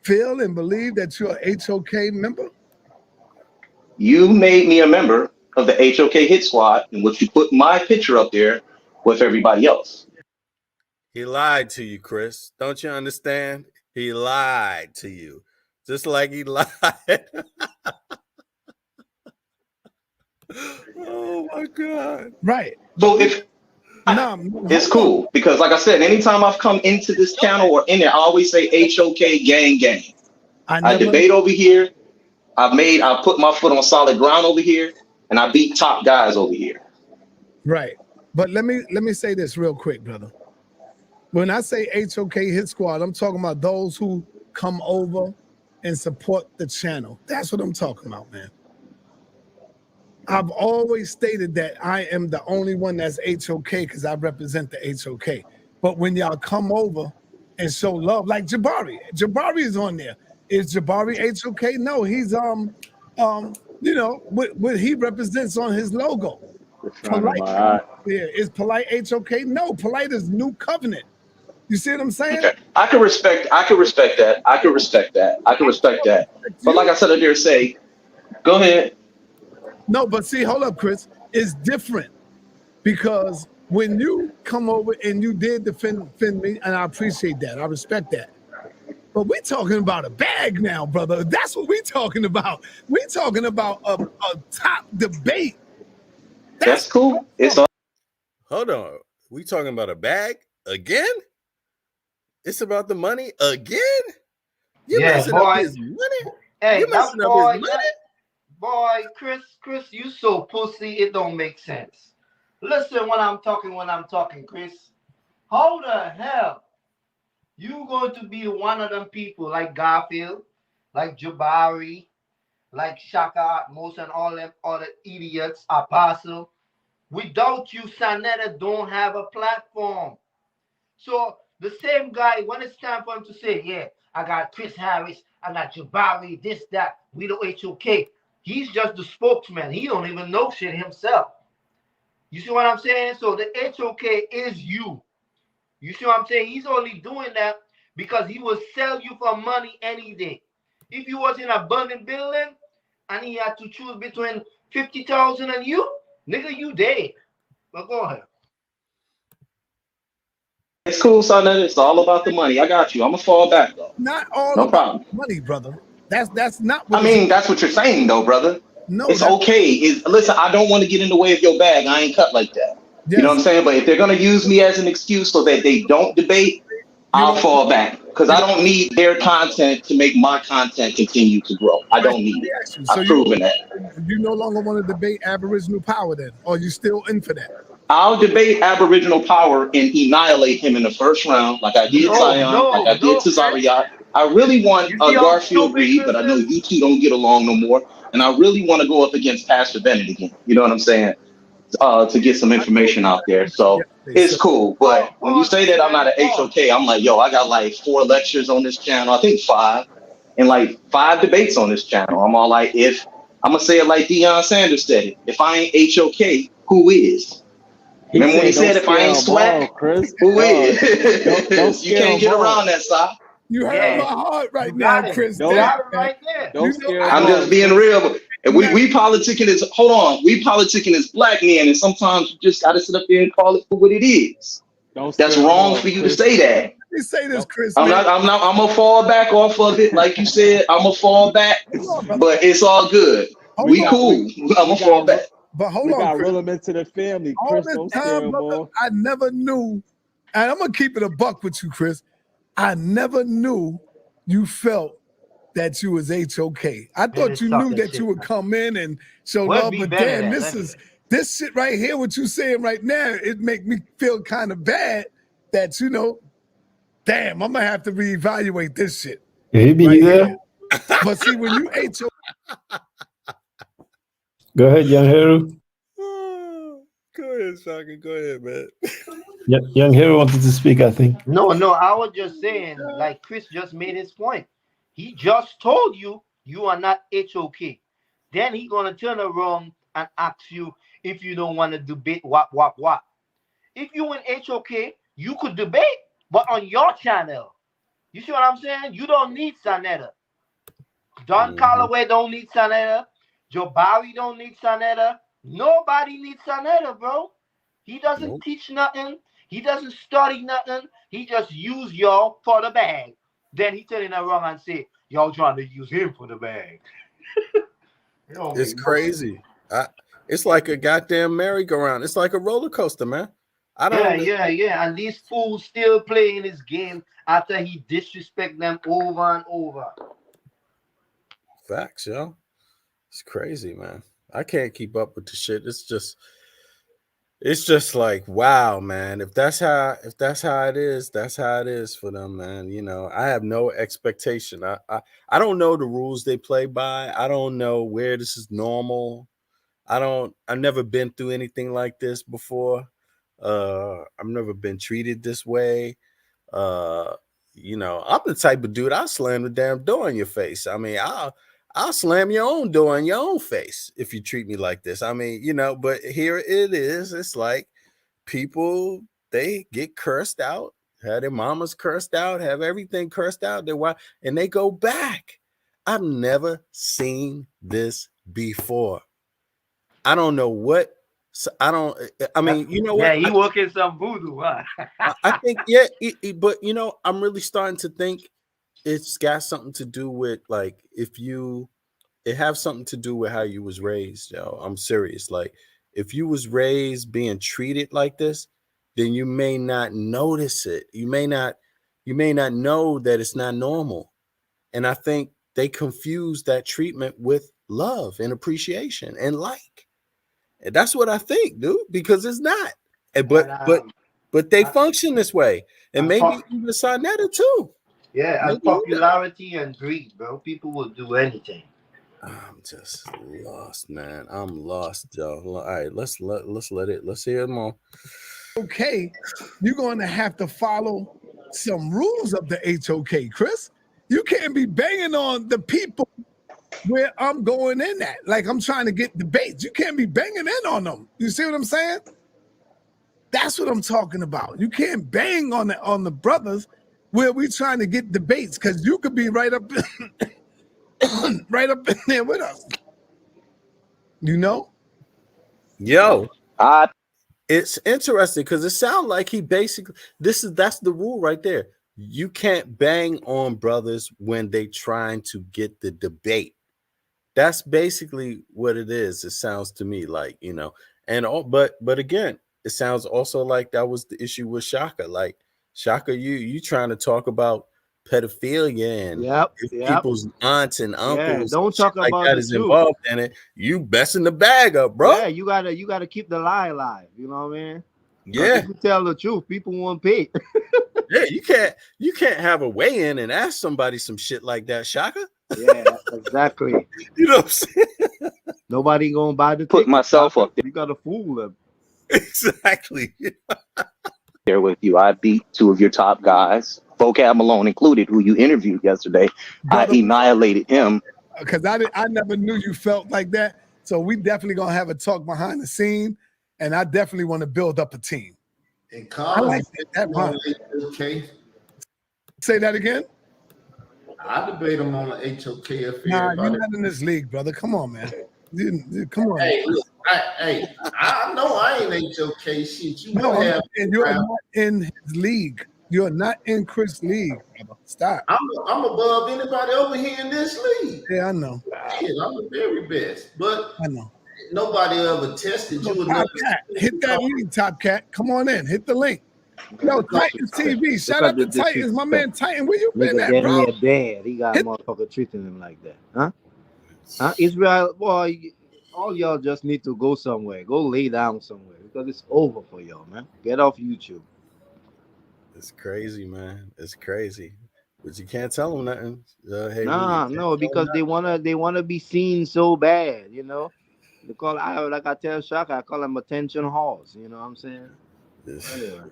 feel and believe that you're a HOK member? You made me a member of the HOK Hit Squad, in which you put my picture up there with everybody else. He lied to you, Chris. Don't you understand? He lied to you. Just like he lied. Oh my God. Right. So it's cool, because like I said, anytime I've come into this channel or in there, I always say HOK gang. I debate over here. I put my foot on solid ground over here, and I beat top guys over here. Right. But let me say this real quick, brother. When I say HOK Hit Squad, I'm talking about those who come over and support the channel. That's what I'm talking about, man. I've always stated that I am the only one that's HOK because I represent the HOK. But when y'all come over and show love, like Jabari is on there. Is Jabari HOK? No, he's you know what he represents on his logo. Polight, is Polight HOK? No, Polight is New Covenant. You see what I'm saying? Okay. I can respect that. But like I said, I dare say, go ahead. No, but see, hold up, Chris. It's different because when you come over and you did defend me, and I appreciate that. I respect that. But we're talking about a bag now, brother. That's what we're talking about. We're talking about a top debate. That's cool. It's all. Hold on. We talking about a bag again? It's about the money again? You messing up his money? Hey, you messing up his money? Boy, Chris, you so pussy, it don't make sense. Listen when I'm talking, Chris. How the hell you going to be one of them people like Garfield, like Jabari, like Shaka, Atmos, and all them other idiots, Apostle? Without you, Saneter don't have a platform. So the same guy, when it's time for him to say, yeah, I got Chris Harris, I got Jabari, this, that, we the HOK. He's just the spokesman. He don't even know shit himself. You see what I'm saying? So the HOK is you. You see what I'm saying? He's only doing that because he will sell you for money any day. If you was in a burning building, and he had to choose between 50,000 and you, nigga, you dead. But go ahead. It's cool, son. It's all about the money. I got you. I'm gonna fall back though. Not all No about problem. money, brother. That's not what I mean, that's what you're saying, though, brother. No, it's okay. Listen, I don't want to get in the way of your bag. I ain't cut like that. Yes. You know what I'm saying? But if they're gonna use me as an excuse so that they don't debate, I'll fall back because I don't need their content to make my content continue to grow. I don't need it. I've proven that. You no longer want to debate Aboriginal power, then, or you still in for that? I'll debate Aboriginal power and annihilate him in the first round, like I did Zion, like I did Tazariot. I really want Garfield Reed, but I know you two don't get along no more. And I really want to go up against Pastor Bennett again. You know what I'm saying? To get some information out there. So it's cool. But when you say that I'm not an HOK, I'm like, yo, I got like 4 lectures on this channel. I think 5. And like 5 debates on this channel. I'm all like, I'm going to say it like Deion Sanders said it. If I ain't HOK, who is? Remember when he said, if I ain't swag, who is? You can't get around that, Si. You heard my heart right now, Chris. Right there. I'm just being real. And we politicking is, hold on, we politicking as black men, and sometimes you just got to sit up there and call it for what it is. That's wrong for you to say that. Let me say this, Chris. I'm gonna fall back off of it, like you said. I'm gonna fall back, but it's all good. We cool. I'm gonna fall back. But hold on, Chris. Roll them into the family. Chris, all this time, brother, I never knew, and I'm gonna keep it a buck with you, Chris. I never knew you felt that you was HOK. I thought you knew that you would come in and show love, but damn, this shit right here, what you saying right now, it make me feel kind of bad that, you know, damn, I'm gonna have to reevaluate this shit. He be right there. Here. But see, when you HOK. Go ahead, Young Hero. Go ahead, Shaka. Go ahead, man. Young Hero wanted to speak, I think. No, I was just saying, like Chris just made his point. He just told you you are not HOK. Then he gonna turn around and ask you if you don't want to debate what. If you in HOK, you could debate, but on your channel. You see what I'm saying? You don't need Saneter. Dan Callaway don't need Saneter. Jabari don't need Saneter. Nobody needs Saneter, bro. He doesn't teach nothing. He doesn't study nothing. He just use y'all for the bag. Then he turning around and say, y'all trying to use him for the bag. It's crazy. It's like a goddamn merry-go-round. It's like a roller coaster, man. Yeah. And these fools still playing his game after he disrespect them over and over. Facts, yo. It's crazy, man. I can't keep up with the shit. It's just like, wow, man. If that's how it is, that's how it is for them, man. You know, I have no expectation. I don't know the rules they play by. I don't know where this is normal. I've never been through anything like this before. I've never been treated this way. You know, I'm the type of dude, I'll slam the damn door in your face. I mean, I'll slam your own door in your own face if you treat me like this. I mean, you know, but here it is. It's like people, they get cursed out, have their mamas cursed out, have everything cursed out, their wife, and they go back. I've never seen this before. I don't know what. I mean, you know what? Yeah, he working some voodoo, huh? I think, yeah, but you know, I'm really starting to think it's got something to do with, like, it have something to do with how you was raised, yo. I'm serious. Like, if you was raised being treated like this, then you may not notice it. You may not know that it's not normal. And I think they confuse that treatment with love and appreciation and like. And that's what I think, dude, because it's not. But they function this way. And maybe even Saneter too. Yeah, and popularity and greed, bro. People will do anything. I'm just lost, man. I'm lost, yo. All right, let's hear it more. Okay, you're going to have to follow some rules of the HOK, Chris. You can't be banging on the people where I'm going in at. Like, I'm trying to get debates. You can't be banging in on them. You see what I'm saying? That's what I'm talking about. You can't bang on the brothers where we trying to get debates, because you could be right up right up in there with us. You know? Yo, I it's interesting because it sounds like he basically that's the rule right there. You can't bang on brothers when they trying to get the debate. That's basically what it is. It sounds to me like, and all, but again, it sounds also like that was the issue with Shaka. Like Shaka, you trying to talk about pedophilia and if people's aunts and uncles, don't talk like about that the is truth. involved in it. You messing the bag up, bro. Yeah, you gotta keep the lie alive. You know what I mean? Yeah. If you tell the truth, people won't pay. Yeah, you can't have a weigh-in and ask somebody some shit like that, Shaka. Yeah, exactly. You know what I'm saying? Nobody gonna buy the put ticket, myself Shaka. up You gotta fool them. Exactly. there with you. I beat two of your top guys, Vocab Malone included, who you interviewed yesterday. Brother, I annihilated him. Because I never knew you felt like that. So we definitely gonna have a talk behind the scene, and I definitely want to build up a team. And I Colin, like that run. HOK. Say that again. I debate him on the HOK if Nah, everybody. you're not in this league, brother. Come on, man. Come on. Hey, look, I know I ain't HOK shit. You No, would have. you're not in his league. You're not in Chris' league, brother. Stop. I'm above anybody over here in this league. Yeah, I know. Shit, I'm the very best. But I know. nobody ever tested you enough. Top Cat, hit that link, Top Cat. Come on in. Hit the link. Yo, Titans TV. Shout out to Titans. My man Titan, where you been at, bro? Bad. He got a motherfucker treating him like that. Huh? Israel, boy, all y'all just need to go somewhere. Go lay down somewhere because it's over for y'all, man. Get off YouTube. It's crazy, man. It's crazy. But you can't tell them nothing. Hey, No, because they wanna be seen so bad, you know. They call like I tell Shaka, I call them attention whores. You know what I'm saying? Anyway.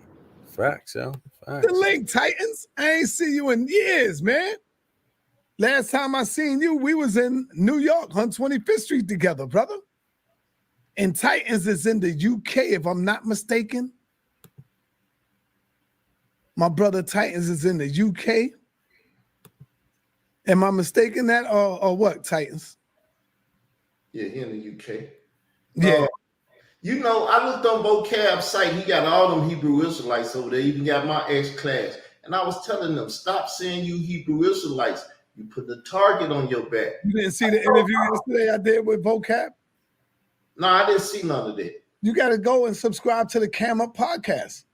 Facts, yo. Facts. The link, Titans. I ain't seen you in years, man. Last time I seen you, we was in New York on 25th Street together, brother. And Titans is in the UK, if I'm not mistaken. My brother Titans is in the UK. Am I mistaken that or what, Titans? Yeah, here in the UK. Yeah. I looked on Vocab's site. He got all them Hebrew Israelites over there. Even got my ex-class. And I was telling them, stop saying you Hebrew Israelites. You put the target on your back. You didn't see the interview yesterday I did with Vocab? No, I didn't see none of that. You got to go and subscribe to the Cam Up podcast.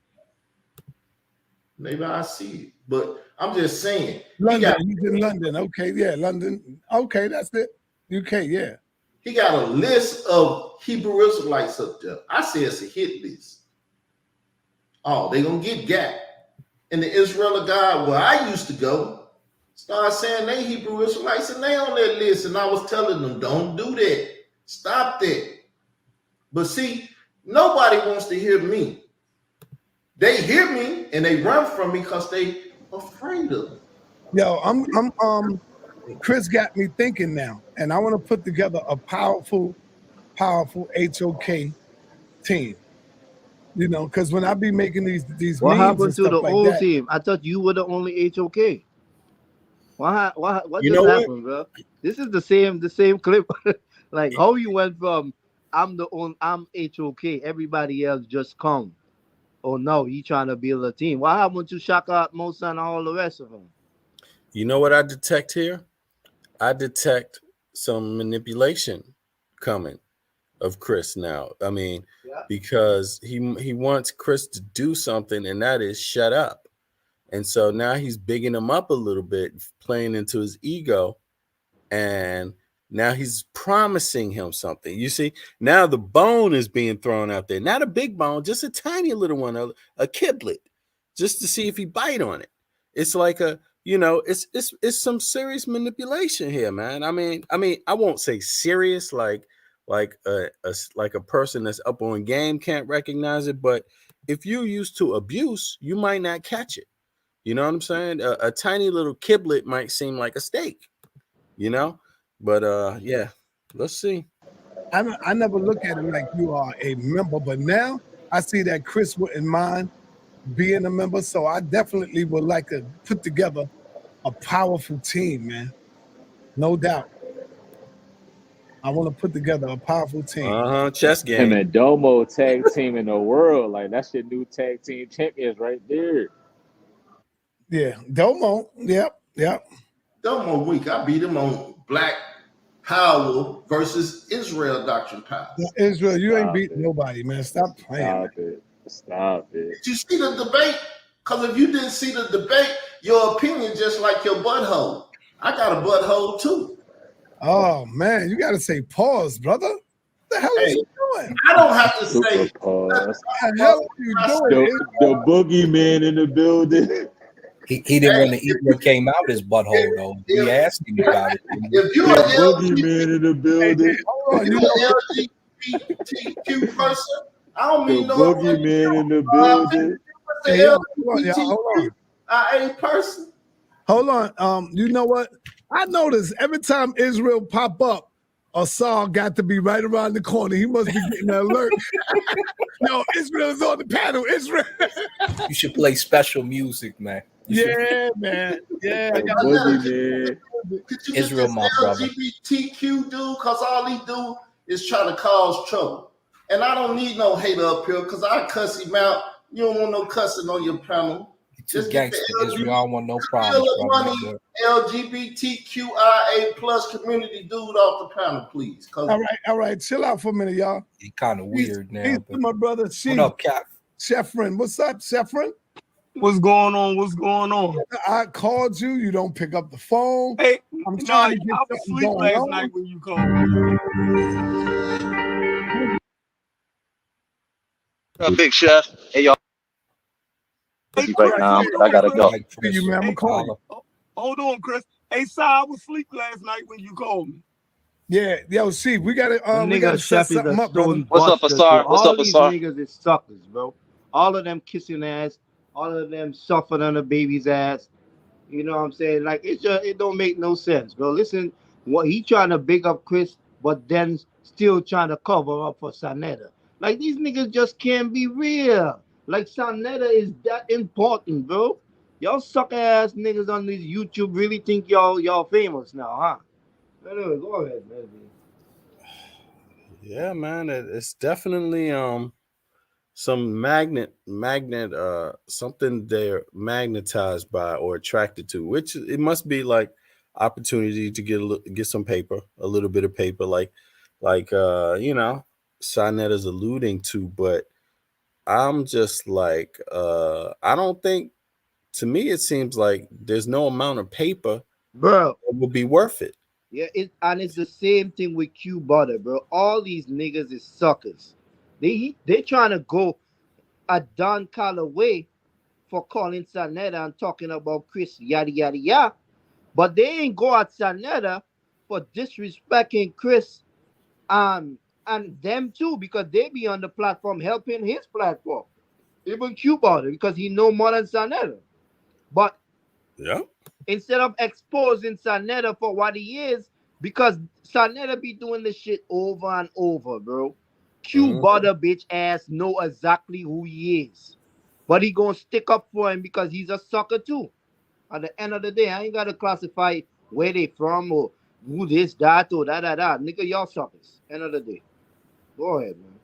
Maybe I see it. But I'm just saying. London. He's in London. Okay, yeah, London. Okay, that's it. UK, yeah. He got a list of Hebrew Israelites up there. I say it's a hit list. Oh, they gonna get Gap. And the Israel of God, where I used to go, start saying they Hebrew Israelites and they on that list. And I was telling them, don't do that. Stop that. But see, nobody wants to hear me. They hear me and they run from me because they afraid of me. Yo, I'm Chris got me thinking now, and I want to put together a powerful HOK team. You know, because when I be making these what memes happened to the like old that, team? I thought you were the only HOK. What You just know happened, bro? This is the same clip. Like how you went from I'm HOK, everybody else just come. Oh no, you trying to build a team. What happened to Shaka, Mosa, and all the rest of them? You know what I detect here? I detect some manipulation coming of Chris now. I mean, because he wants Chris to do something, and that is shut up. And so now he's bigging him up a little bit, playing into his ego, and now he's promising him something. You see, now the bone is being thrown out there, not a big bone, just a tiny little one, a kiblet, just to see if he bite on it. It's like it's some serious manipulation here, man. I mean, I won't say serious, like a person that's up on game can't recognize it, but if you're used to abuse, you might not catch it. You know what I'm saying? A tiny little kiblet might seem like a steak, but yeah, let's see. I never look at it like you are a member, but now I see that Chris wouldn't mind being a member, so I definitely would like to put together a powerful team, man. No doubt. I want to put together a powerful team. Chess Him game. and Domo tag team in the world. Like, that's your new tag team champions right there. Yeah, Domo. Yep. Domo weak. I beat him on Black Power versus Israel Doctrine Power. Israel, you ain't Stop beat it. nobody, man. Stop playing. Stop it. Did you see the debate? Because if you didn't see the debate, your opinion just like your butthole. I got a butthole too. Oh man, you got to say pause, brother. What the hell are you doing? I don't have to Super say. pause. What the hell are you doing? The boogeyman in the building. He didn't want to eat what came out his butthole though. We asked him about it. If you're The an boogeyman in the building. LGBTQ person, I don't The mean no boogeyman in the building. The LGBTQIA person. Hold on. You know what? I noticed every time Israel pop up, Asar got to be right around the corner. He must be getting an alert. Yo, Israel is on the panel. Israel. You should play special music, man. Yeah, man. Yeah. Could you Israel, get my this brother. LGBTQ dude? Because all he do is try to cause trouble. And I don't need no hater up here because I cuss him out. You don't want no cussing on your panel. Just gangster, Israel. I don't want no problems. Money, LGBTQIA plus community dude off the panel, please. All right. Chill out for a minute, y'all. He kind of weird now. He's my brother. What up, Cap? Sheffrin. What's up, Sheffrin? What's going on? I called you. You don't pick up the phone. Hey, I'm trying to get I was asleep going last on. night when you called me. Big Chef. Hey, y'all. Hey, Right now, but I gotta go. You, man, I'm calling. Hold on, Chris. Hey, Si, I was asleep last night when you called me. Yeah, yo, see, we gotta set something up, brother. What's up, Asar? What's up, Asar? All these niggas is suckers, bro. All of them kissing ass, all of them suffering on the baby's ass. You know what I'm saying? Like it don't make no sense, bro. Listen, what he trying to big up Chris, but then still trying to cover up for Saneter. Like these niggas just can't be real. Like Saneter is that important, bro. Y'all sucker ass niggas on this YouTube really think y'all famous now, huh? Anyway, go ahead, man. Yeah, man. It's definitely some magnet something they're magnetized by or attracted to, which it must be like opportunity to get some paper, a little bit of paper, like Saneter's alluding to. But I'm just like I don't think, to me it seems like there's no amount of paper, bro, that will be worth it. Yeah, it's the same thing with Q Butter, bro. All these niggas is suckers. They trying to go at Dan Callaway for calling Saneter and talking about Chris, yada yada yada. But they ain't go at Saneter for disrespecting Chris and them too, because they be on the platform helping his platform. Even Q Butter, because he know more than Saneter. But yeah, instead of exposing Saneter for what he is, because Saneter be doing this shit over and over, bro. Q Butter bitch ass know exactly who he is. But he gonna stick up for him because he's a sucker too. At the end of the day, I ain't gotta classify where they from or who this, that, or that. Nigga, y'all suckers. End of the day. Go ahead, man.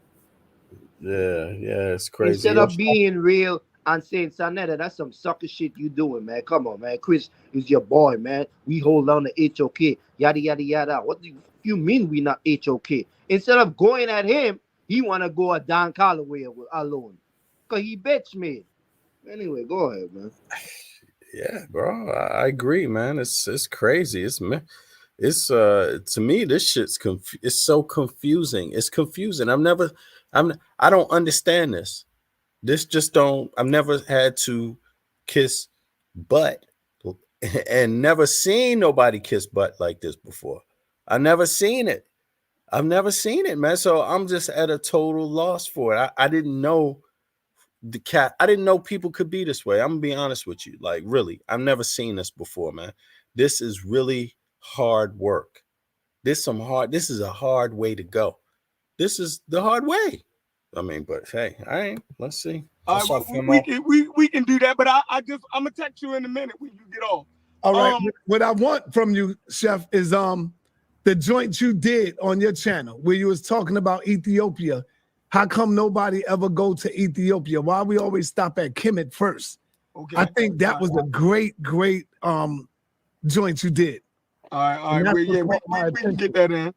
Yeah, it's crazy. Instead of being real and saying, Saneter, that's some sucker shit you doing, man. Come on, man. Chris is your boy, man. We hold on to HOK. Yada, yada, yada. What do you mean we not HOK? Instead of going at him, he want to go at Dan Callaway alone. Because he bitch me. Anyway, go ahead, man. Yeah, bro. I agree, man. It's crazy. It's to me, this shit's it's so confusing. It's confusing. I don't understand this. This just don't. I've never had to kiss butt and never seen nobody kiss butt like this before. I've never seen it, man. So I'm just at a total loss for it. I didn't know I didn't know people could be this way. I'm gonna be honest with you. Like, really, I've never seen this before, man. This is really hard work. This is a hard way to go. This is the hard way. I mean, but hey, let's see. We can do that, but I'm gonna text you in a minute when you get off. All right. What I want from you, Chef, is the joint you did on your channel where you was talking about Ethiopia. How come nobody ever go to Ethiopia? Why we always stop at Kemet first? Okay. I think that was a great joint you did. All right. We can get that in.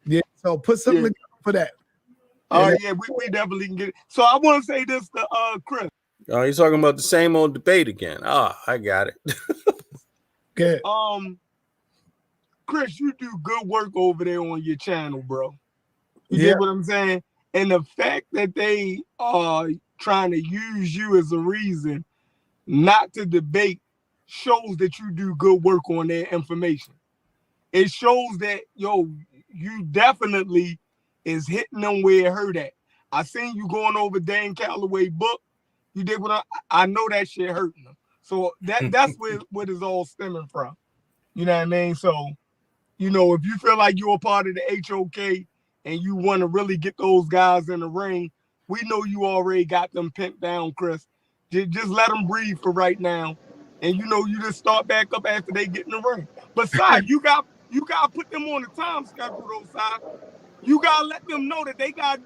Yeah, so put something together for that. Oh, yeah, we definitely can get it. So I want to say this to Chris. Oh, you're talking about the same old debate again. I got it. Good. Chris, you do good work over there on your channel, bro. You Yeah. get what I'm saying? And the fact that they are trying to use you as a reason not to debate shows that you do good work on their information. It shows that, you definitely is hitting them where it hurt at. I seen you going over Dane Callaway book. You did what I know that shit hurting them. So that's what is all stemming from. You know what I mean? So, if you feel like you're a part of the HOK and you want to really get those guys in the ring, we know you already got them pinned down, Chris. Just let them breathe for right now. And you just start back up after they get in the ring. But Si, you got to put them on the time schedule though, Si. You gotta let them know that they gotta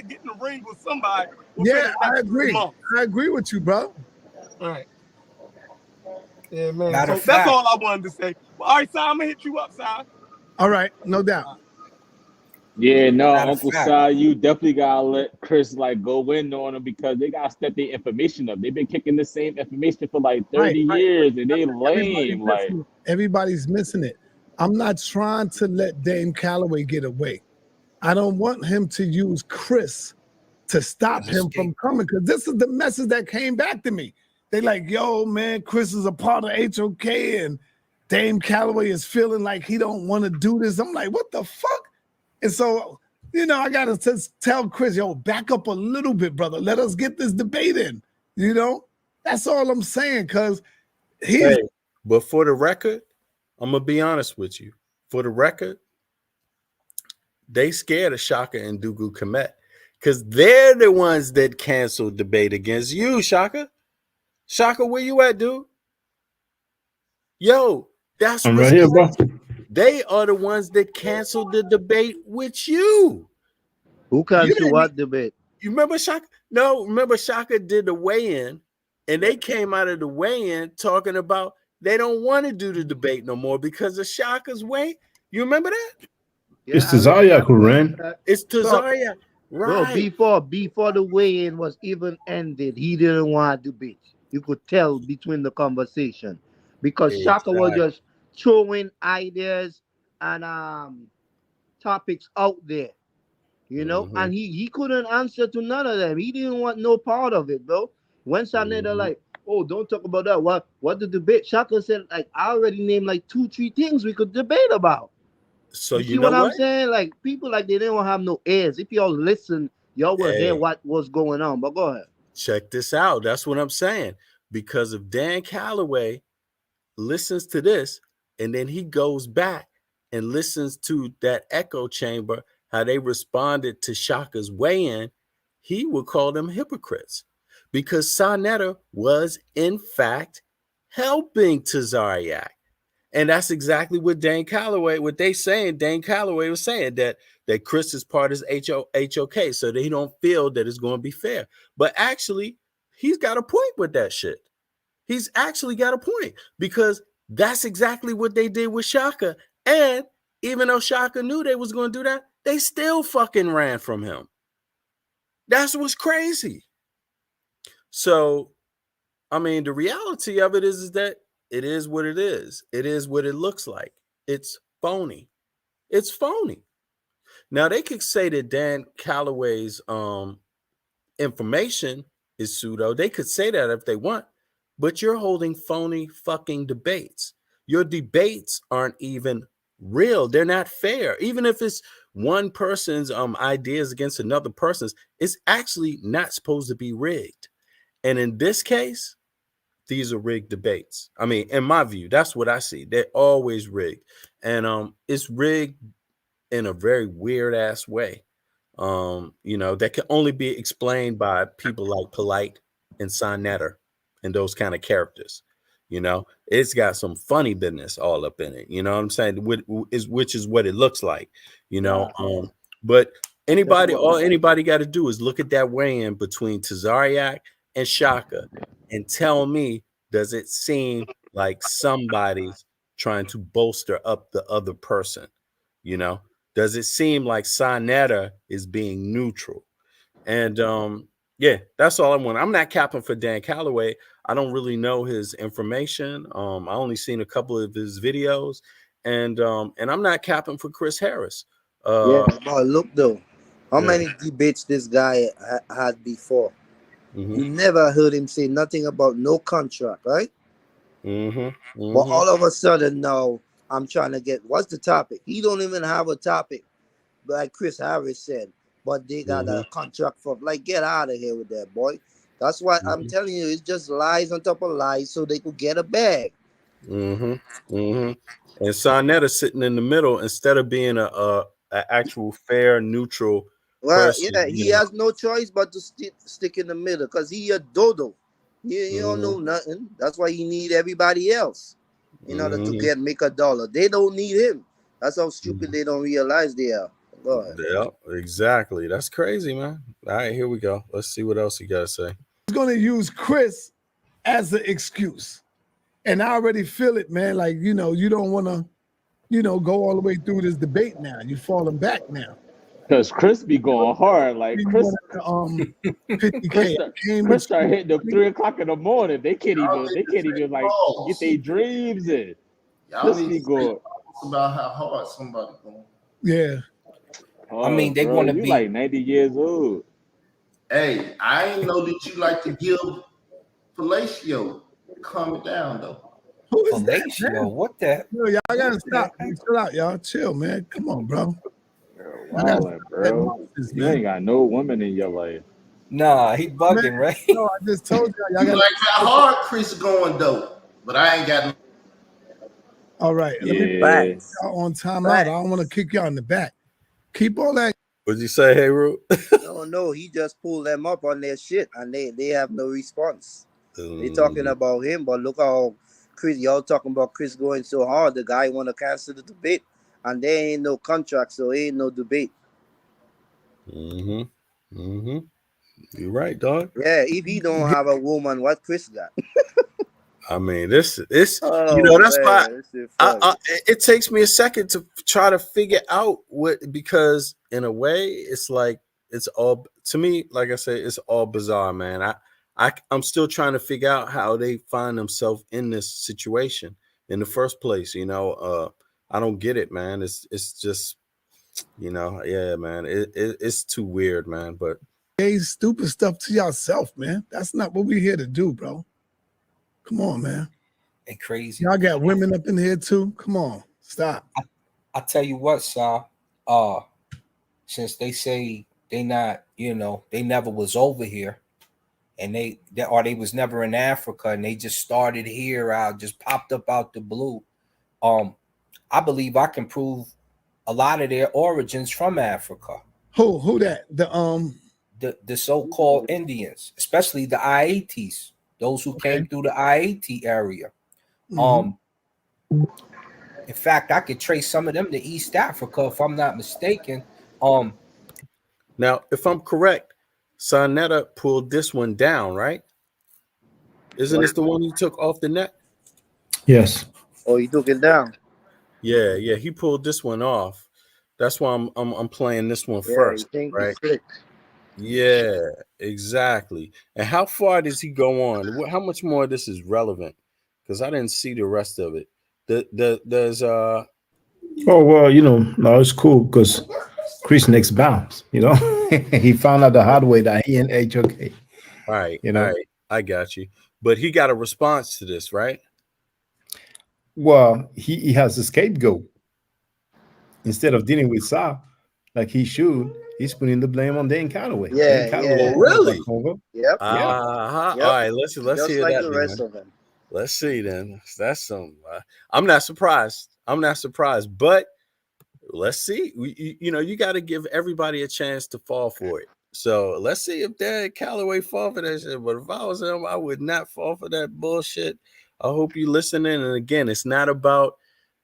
get in the ring with somebody. Yeah, I agree. I agree with you, bro. All right. Yeah, man. So that's all I wanted to say. Well, all right, Si, I'm gonna hit you up, Si. All right, no doubt. Yeah, no, Uncle Si, you definitely gotta let Chris go in on them because they gotta step their information up. They've been kicking the same information for 30 years, and they lame. Everybody's missing it. I'm not trying to let Dane Callaway get away. I don't want him to use Chris to stop him from coming, because this is the message that came back to me. They like, yo, man, Chris is a part of HOK and Dane Callaway is feeling like he don't want to do this. I'm like, what the fuck? And so, I got to tell Chris, yo, back up a little bit, brother. Let us get this debate in. That's all I'm saying, because but for the record, I'm going to be honest with you. For the record, they scared of Shaka and Dugu Kemet because they're the ones that canceled debate against you, Shaka. Shaka, where you at, dude? Yo, that's I'm right here, bro. They are the ones that canceled the debate with you. Who canceled what debate? You remember Shaka? No, remember Shaka did the weigh-in, and they came out of the weigh-in talking about they don't want to do the debate no more because of Shaka's weight. You remember that? Yeah, it's Tazaria who ran. It's Tazaria, right? Bro, before the weigh-in was even ended, he didn't want to debate. You could tell between the conversation because Shaka was just throwing ideas and topics out there, and he couldn't answer to none of them. He didn't want no part of it, bro. When Saneter like, oh, don't talk about that. What the debate? Shaka said, I already named 2-3 things we could debate about. So you see what I'm saying? People they didn't have no ears. If y'all listen, y'all will hear what was going on. But go ahead. Check this out. That's what I'm saying. Because if Dan Callaway listens to this and then he goes back and listens to that echo chamber, how they responded to Shaka's weigh-in, he would call them hypocrites. Because Saneter was, in fact, helping Tazariak. And that's exactly what Dane Callaway, what they saying, Dane Callaway was saying, that Chris is part of HOK, so they don't feel that it's going to be fair. But actually, he's got a point with that shit. He's actually got a point, because that's exactly what they did with Shaka. And even though Shaka knew they was going to do that, they still fucking ran from him. That's what's crazy. So, I mean, the reality of it is that it is what it is. It is what it looks like. It's phony. It's phony. Now, they could say that Dan Callaway's information is pseudo. They could say that if they want, but you're holding phony fucking debates. Your debates aren't even real. They're not fair. Even if it's one person's ideas against another person's, it's actually not supposed to be rigged. And in this case, these are rigged debates. I mean, in my view, that's what I see. They're always rigged. And it's rigged in a very weird ass way. That can only be explained by people like Polight and Saneter and those kind of characters. You know, it's got some funny business all up in it. You know what I'm saying? Which is what it looks like. You know, but all anybody got to do is look at that weigh-in between Tazariak and Shaka and tell me, does it seem like somebody's trying to bolster up the other person? You know, does it seem like Saneter is being neutral? And yeah, that's all I want. I'm not capping for Dan Callaway. I don't really know his information. I only seen a couple of his videos, and I'm not capping for Chris Harris. Yeah, but look though, how many debates this guy had before? You never heard him say nothing about no contract, right? But all of a sudden now, I'm trying to get, what's the topic? He don't even have a topic, like Chris Harris said. But they got a contract for, like, get out of here with that, boy. That's why I'm telling you, it's just lies on top of lies so they could get a bag. And Saneter sitting in the middle instead of being a actual fair, neutral person. Yeah, he has no choice but to stick in the middle because he a dodo. He don't know nothing. That's why he need everybody else in order to make a dollar. They don't need him. That's how stupid they don't realize they are. Go ahead. Yeah, exactly. That's crazy, man. All right, here we go. Let's see what else you got to say. He's going to use Chris as an excuse. And I already feel it, man. Like, you know, you don't want to, you know, go all the way through this debate now. You're falling back now. Because Chris be going hard. Like, Chris, 50K. Chris start hitting them 3 o'clock in the morning. They can't even like get their dreams in. Y'all need to about how hard somebody going. Yeah. I mean, they want to be like 90 years old. Hey, I ain't know that you like to give fellatio. Calm it down, though. Who is fellatio? That, what the? Yo, y'all gotta stop. Chill out, y'all. Chill, man. Come on, bro. Bro. You ain't got no woman in your life. Nah, he bugging, man, right? No, I just told y'all. You like how hard Chris going, though. But I ain't got no. All right. Let me back y'all on timeout. I don't want to kick y'all in the back. Keep all that. What'd you say, hey, Root? No, he just pulled them up on their shit and they have no response. They talking about him, but look how Chris, y'all talking about Chris going so hard. The guy want to cancel the debate and there ain't no contract, so ain't no debate. You're right, dog. Yeah, if he don't have a woman, what Chris got? I mean, this you know, that's man, why it takes me a second to try to figure out what, because in a way it's like it's all, to me, like I said, it's all bizarre, man. I'm still trying to figure out how they find themselves in this situation in the first place. You know, I don't get it, man. It's just, you know, yeah, man. It's too weird, man. But hey, stupid stuff to yourself, man. That's not what we're here to do, bro. Come on, man. And crazy. Y'all got women up in here too. Come on, stop. I tell you what, Sa. Since they say they not, you know, they never was over here, and they was never in Africa, and they just started here out, just popped up out the blue. I believe I can prove a lot of their origins from Africa. Who that? The so-called Indians, especially the Aitis. Those who came through the IAT area. In fact, I could trace some of them to East Africa, if I'm not mistaken. Now, if I'm correct, Saneter pulled this one down, right? Isn't this the one you took off the net? Yes. Oh, you took it down. Yeah, he pulled this one off. That's why I'm playing this one first, right? Yeah, exactly. And how far does he go on? How much more of this is relevant? Because I didn't see the rest of it. There's Oh well, you know, no, it's cool because Chris next bounce. You know, he found out the hard way that he and HOK. Right. You know, right. I got you. But he got a response to this, right? Well, he has a scapegoat. Instead of dealing with Sa like he should, he's putting the blame on Dane Callaway. Yeah, Dane Callaway really? Yep. All right, let's hear like that. The rest of them. Let's see then. That's some. I'm not surprised. But let's see. You know, you got to give everybody a chance to fall for it. So let's see if Dan Callaway fall for that shit. But if I was him, I would not fall for that bullshit. I hope you listening. And again, it's not about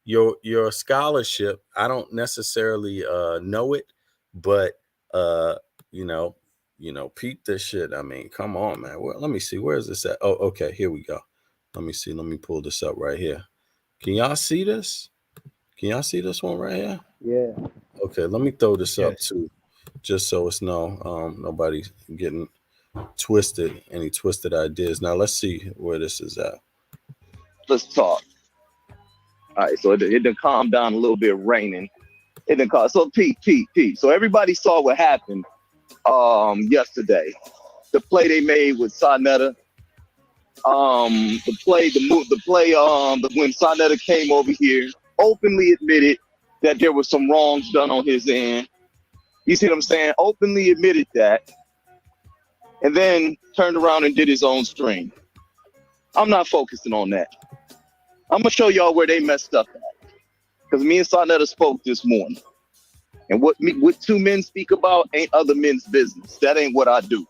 your scholarship. I don't necessarily know it, but peep this shit. I mean, come on, man. Well, let me see. Where is this at? Oh, okay, here we go. Let me see. Let me pull this up right here. Can y'all see this? Can y'all see this one right here? Yeah. Okay, let me throw this up too, just so it's nobody getting twisted, any twisted ideas. Now let's see where this is at. Let's talk. All right, so it done calmed down a little bit, raining. It done calm. So Pete. So everybody saw what happened yesterday. The play they made with Saneter. When Saneter came over here, openly admitted that there was some wrongs done on his end. You see what I'm saying? Openly admitted that, and then turned around and did his own stream. I'm not focusing on that. I'm gonna show y'all where they messed up at, because me and Saneter spoke this morning, and what two men speak about ain't other men's business. That ain't what I do.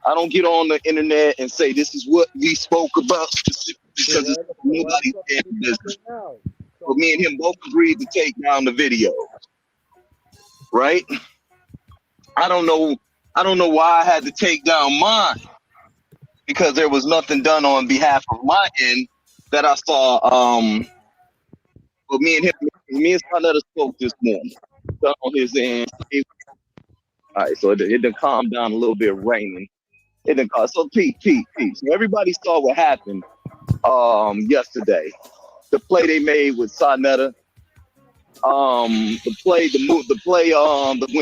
I don't get on the internet and say this is what we spoke about because it's nobody's damn business. But me and him both agreed to take down the video, right? I don't know why I had to take down mine, because there was nothing done on behalf of my end that I saw. But me and Saneter spoke this morning. Done on his end. All right, so it done calmed down a little bit, raining. It done calm. So Pete. So everybody saw what happened yesterday. The play they made with Saneter. When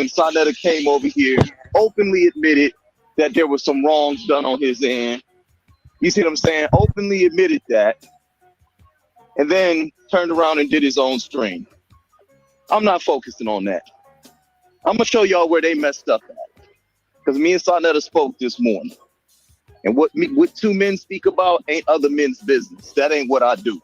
Saneter came over here, openly admitted that there was some wrongs done on his end. You see what I'm saying? Openly admitted that, and then turned around and did his own stream. I'm not focusing on that. I'm gonna show y'all where they messed up at, because me and Saneter spoke this morning, and what two men speak about ain't other men's business. That ain't what I do.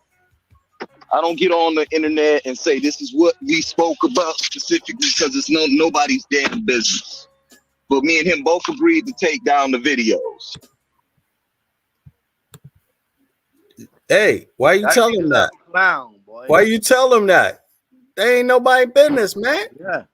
I don't get on the internet and say this is what we spoke about specifically, because it's nobody's damn business. But me and him both agreed to take down the videos. Hey, why you tell him that? Clown, boy. Why you tell him that? That ain't nobody business, man. Yeah.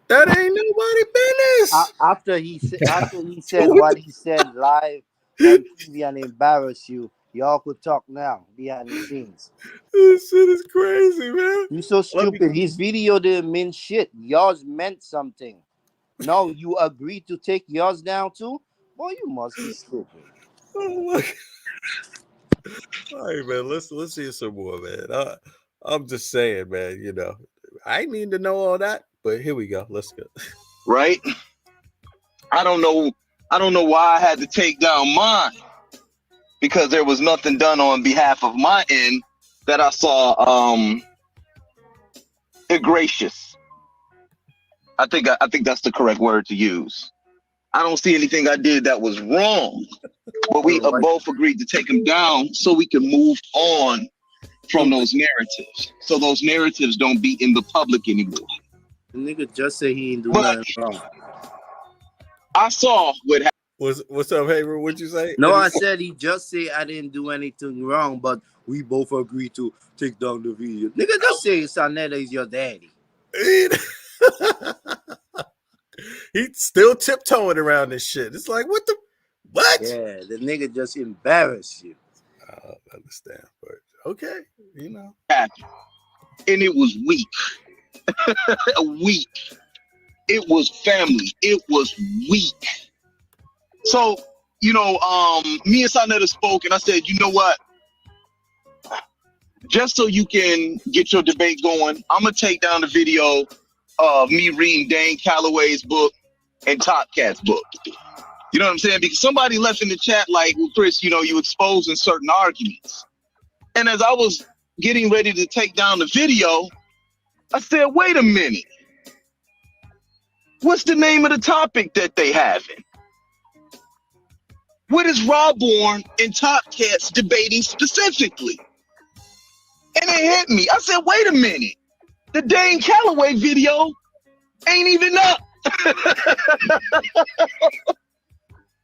That ain't nobody business. After he said what he said live on TV and embarrass you, y'all could talk now behind the scenes. This shit is crazy, man. You're so stupid. His video didn't mean shit. Yours meant something. No, you agreed to take yours down too? Boy, you must be stupid. Oh my God. All right, man. Let's hear some more, man. I'm just saying, man. I need to know all that, but here we go. Let's go. Right? I don't know why I had to take down mine, because there was nothing done on behalf of my end that I saw egregious. I think that's the correct word to use. I don't see anything I did that was wrong, but we both agreed to take them down so we can move on from those narratives, so those narratives don't be in the public anymore. The nigga just said he ain't doing nothing wrong. I saw what happened. What's up, Haver? What'd you say? No, I said he just said I didn't do anything wrong, but we both agreed to take down the video. Nigga, just say Saneter is your daddy. He's still tiptoeing around this shit. It's like, what? Yeah, the nigga just embarrassed you. I don't understand, but okay, And it was weak. Weak. It was family. It was weak. So, me and Saneter spoke, and I said, you know what? Just so you can get your debate going, I'm going to take down the video of me reading Dane Callaway's book and Top Cat's book. You know what I'm saying? Because somebody left in the chat like, well, Chris, you exposing certain arguments. And as I was getting ready to take down the video, I said, wait a minute. What's the name of the topic that they having? What is Rawborn and Top Cats debating specifically? And it hit me. I said, wait a minute. The Dane Callaway video ain't even up.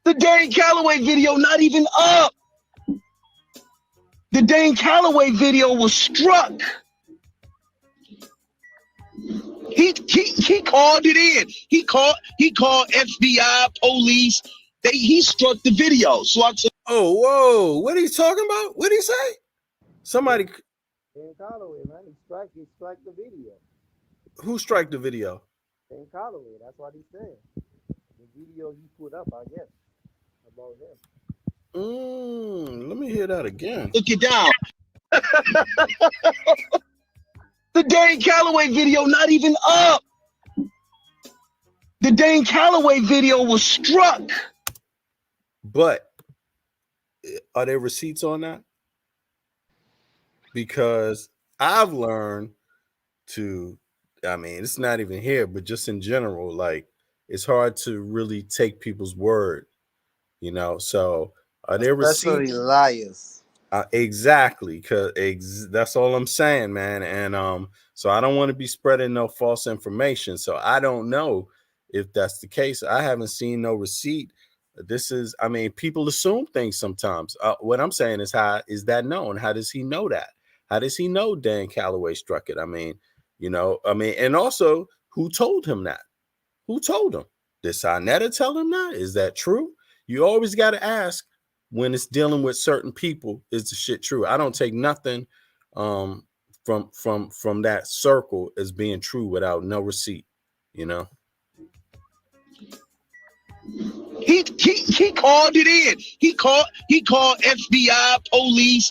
The Dane Callaway video not even up. The Dane Callaway video was struck. He called it in. He called FBI, police. He struck the video. So I took. Oh, whoa! What are you talking about? What did he say? Somebody. Dan Callaway, man, he strike the video. Who strike the video? Dan Callaway, that's what he's saying. The video he put up, I guess, about him. Let me hear that again. Look it down. The Dane Callaway video not even up. The Dane Callaway video was struck. But are there receipts on that? Because I've learned to, I mean, it's not even here, but just in general, like, it's hard to really take people's word, you know? So are there Especially receipts? liars. Exactly, because that's all I'm saying, man. And so I don't want to be spreading no false information. So I don't know if that's the case. I haven't seen no receipt. This is, I mean, people assume things sometimes. What I'm saying is, how is that known? How does he know that? How does he know Dan Callaway struck it? I mean, you know, I mean, and also, who told him that? Who told him? Did Saneter tell him that? Is that true? You always got to ask when it's dealing with certain people, is the shit true? I don't take nothing from that circle as being true without no receipt, you know? He called it in. He called FBI, police.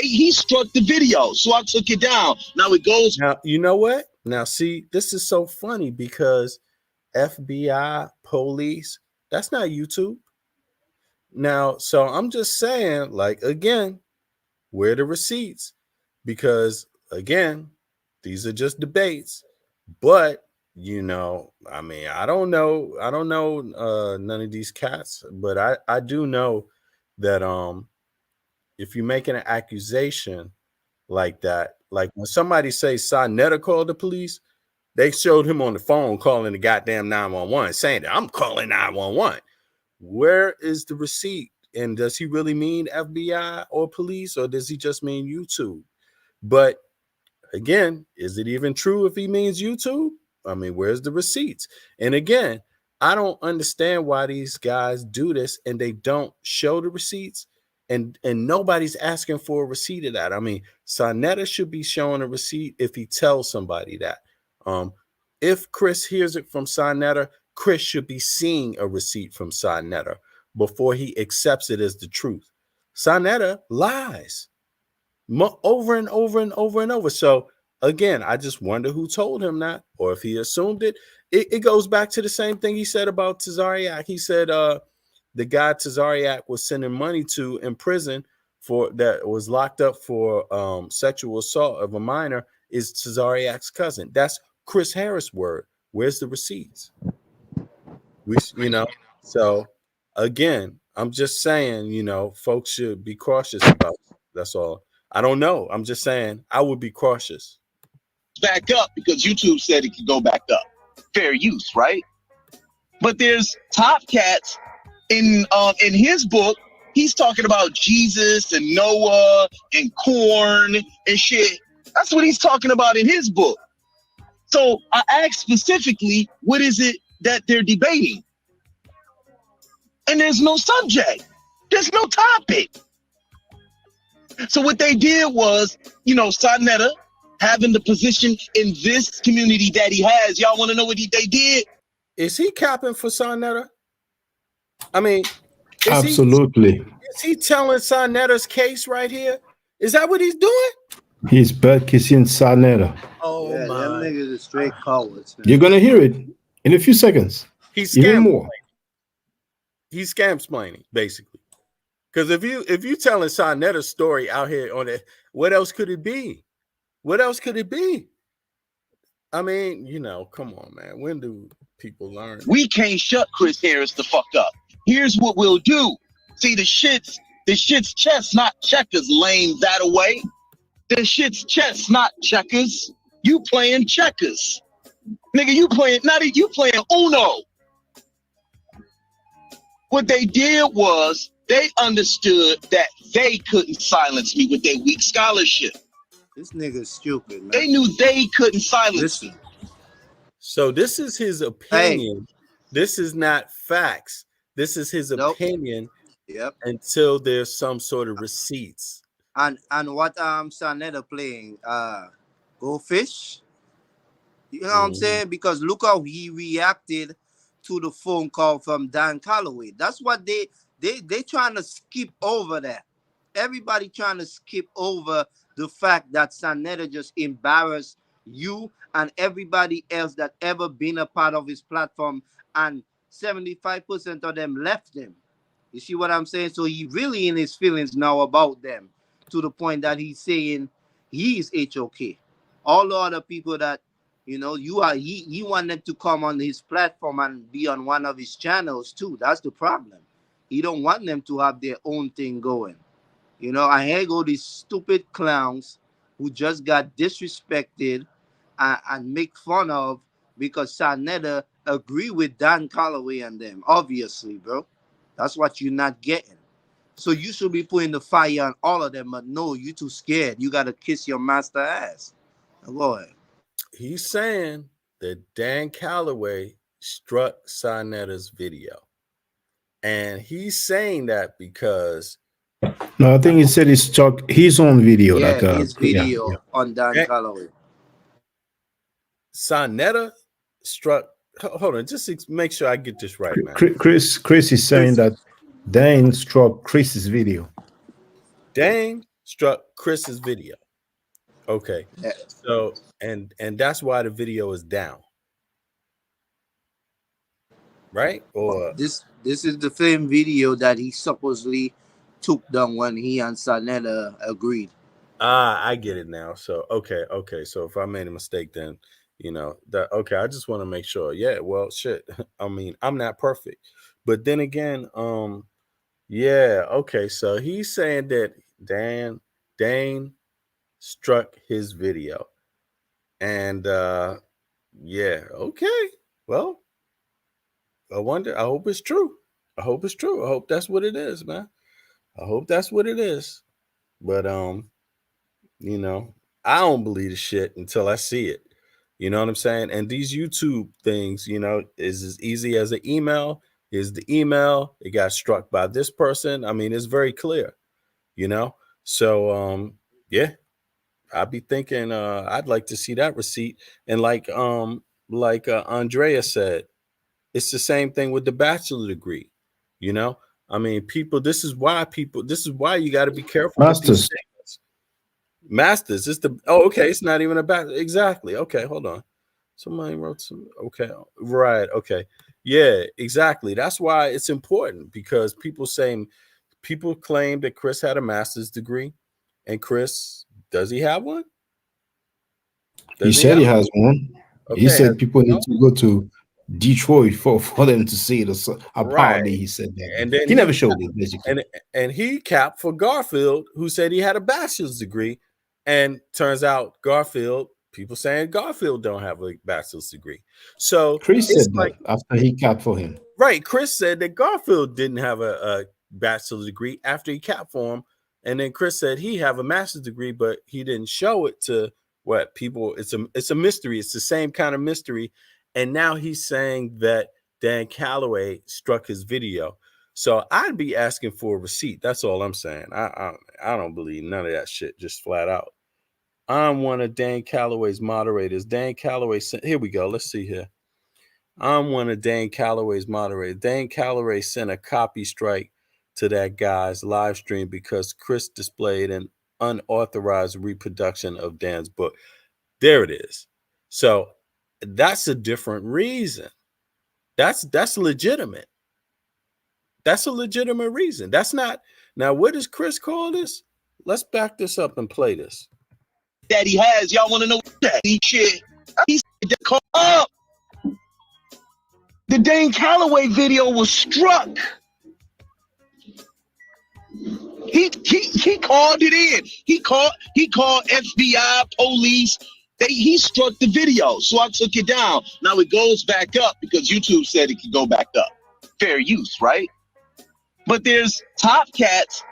He struck the video, so I took it down. Now it goes. Now, you know what? Now, see, this is so funny because FBI, police, that's not YouTube. Now, so I'm just saying, like, again, where are the receipts? Because, again, these are just debates. But, you know, I mean, I don't know none of these cats, but I do know that if you're making an accusation like that, like when somebody says Saneter called the police, they showed him on the phone calling the goddamn 911, saying that I'm calling 911. Where is the receipt? And does he really mean FBI or police, or does he just mean YouTube? But again, is it even true if he means YouTube? I mean, where's the receipts? And again, I don't understand why these guys do this and they don't show the receipts, and nobody's asking for a receipt of that. I mean, Saneter should be showing a receipt if he tells somebody that. If Chris hears it from Saneter, Chris should be seeing a receipt from Saneter before he accepts it as the truth. Saneter lies over and over and over and over. So again, I just wonder who told him that, or if he assumed it. It goes back to the same thing he said about Tazariak. He said the guy Tazariak was sending money to in prison for that was locked up for sexual assault of a minor is Tazariak's cousin. That's Chris Harris' word. Where's the receipts? You know, so again, I'm just saying, you know, folks should be cautious about it. That's all. I don't know. I'm just saying I would be cautious. Back up because YouTube said it could go back up. Fair use, right? But there's top cats in his book. He's talking about Jesus and Noah and corn and shit. That's what he's talking about in his book. So I asked specifically, what is it that they're debating? And there's no subject. There's no topic. So what they did was, you know, Saneter having the position in this community that he has. Y'all want to know what they did? Is he capping for Saneter? I mean, absolutely. Is he telling Saneter's case right here? Is that what he's doing? He's back kissing Saneter. Oh yeah, my! Them niggas are straight cowards. Man. You're gonna hear it in a few seconds. He's even more. He's scam-splaining, basically. Because if you telling Saneter's story out here on it, what else could it be? What else could it be? I mean, you know, come on, man. When do people learn? We can't shut Chris Harris the fuck up. Here's what we'll do. See, the shit's chess, not checkers, lame that away. The shit's chess, not checkers. You playing checkers. Nigga, you playing Uno. What they did was They understood that they couldn't silence me with their weak scholarship. This nigga's stupid, man. They knew they couldn't silence me. So this is his opinion. This is not facts. This is his opinion. Yep. Until there's some sort of receipts. And what Saneter playing? Go fish. You know what I'm saying? Because look how he reacted to the phone call from Dan Callaway. That's what they trying to skip over that. Everybody trying to skip over the fact that Saneter just embarrassed you and everybody else that ever been a part of his platform, and 75% of them left him. You see what I'm saying? So he really in his feelings now about them, to the point that he's saying he's HOK. All the other people that, you know, he wanted to come on his platform and be on one of his channels too. That's the problem. He don't want them to have their own thing going. You know, and here go these stupid clowns who just got disrespected and make fun of because Saneter agree with Dan Callaway and them. Obviously, bro. That's what you're not getting. So you should be putting the fire on all of them, but no, you too scared. You got to kiss your master ass. Go ahead. He's saying that Dan Callaway struck Saneter's video. And he's saying that because... No, I think he said he struck his own video. Yeah, like, his video on Dan Callaway. Saneter struck... Hold on, just make sure I get this right, man. Chris is saying that Dane struck Chris's video. Dane struck Chris's video. Okay. Yeah. So and that's why the video is down. Right? Or this is the same video that he supposedly took down when he and Saneter agreed. I get it now. So okay. So if I made a mistake, then you know that okay. I just want to make sure. Yeah, well, shit. I mean, I'm not perfect. But then again, yeah, okay. So he's saying that Dane struck his video. And yeah, okay. Well, I hope it's true. I hope that's what it is, man. I hope that's what it is. But you know, I don't believe the shit until I see it. You know what I'm saying? And these YouTube things, you know, is as easy as an email. Is the email, it got struck by this person. I mean, it's very clear, you know? So yeah, I'd be thinking I'd like to see that receipt. And like Andrea said, it's the same thing with the bachelor degree, you know? I mean, this is why you got to be careful. Masters. Masters. It's not even about exactly. Okay, hold on. Somebody wrote some. Okay, right. Okay, yeah, exactly. That's why it's important, because people claim that Chris had a master's degree, and Chris, does he have one? He said he has one. Okay. He said people need to go to Detroit for them to see it. Apparently, he said that, and then he never showed it. Basically, and he capped for Garfield, who said he had a bachelor's degree, and turns out people saying Garfield don't have a bachelor's degree. So Chris said that after he capped for him. Right, Chris said that Garfield didn't have a bachelor's degree after he capped for him, and then Chris said he have a master's degree, but he didn't show it to what people. It's a mystery. It's the same kind of mystery. And now he's saying that Dan Callaway struck his video. So I'd be asking for a receipt. That's all I'm saying. I don't believe none of that shit, just flat out. I'm one of Dan Callaway's moderators. Dan Callaway sent, here we go. Let's see here. I'm one of Dan Callaway's moderators. Dan Callaway sent a copy strike to that guy's live stream because Chris displayed an unauthorized reproduction of Dan's book. There it is. So that's a different reason. That's legitimate. That's a legitimate reason. That's not. Now, what does Chris call this? Let's back this up and play this. That he has. Y'all want to know that shit? He said that call up. The Dane Callaway video was struck. He called it in. He called FBI, police. He struck the video, so I took it down. Now it goes back up because YouTube said it could go back up. Fair use, right? But there's top cats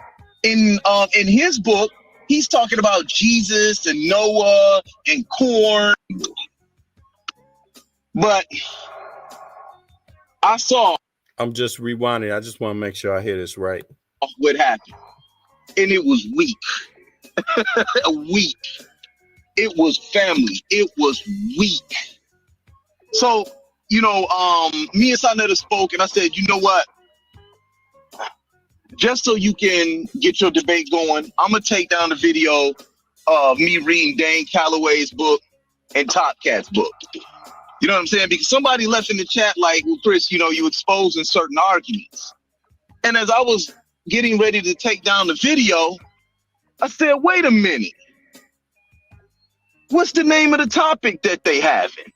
in his book. He's talking about Jesus and Noah and corn. But I saw. I'm just rewinding. I just want to make sure I hear this right. What happened? And it was weak. Weak. It was family. It was weak. So, me and Saneter spoke, and I said, you know what? Just so you can get your debate going, I'm going to take down the video of me reading Dane Callaway's book and Top Cat's book. You know what I'm saying? Because somebody left in the chat like, well, Chris, you exposing certain arguments. And as I was getting ready to take down the video, I said, wait a minute. What's the name of the topic that they having?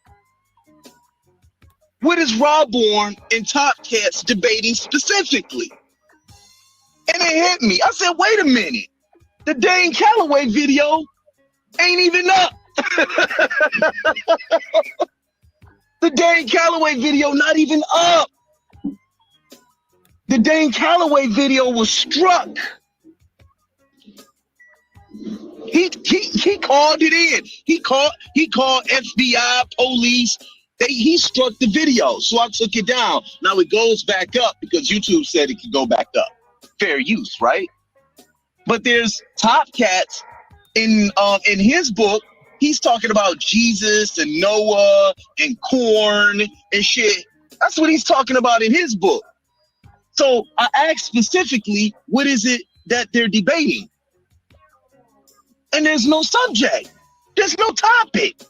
What is Rawborn and Top Cats debating specifically? And it hit me. I said, wait a minute. The Dane Callaway video ain't even up. The Dane Callaway video not even up. The Dane Callaway video was struck. He called it in. He called FBI, police. He struck the video, so I took it down. Now it goes back up because YouTube said it could go back up. Fair use, right? But there's top cats in his book. He's talking about Jesus and Noah and corn and shit. That's what he's talking about in his book. So I asked specifically, what is it that they're debating? And there's no subject. There's no topic.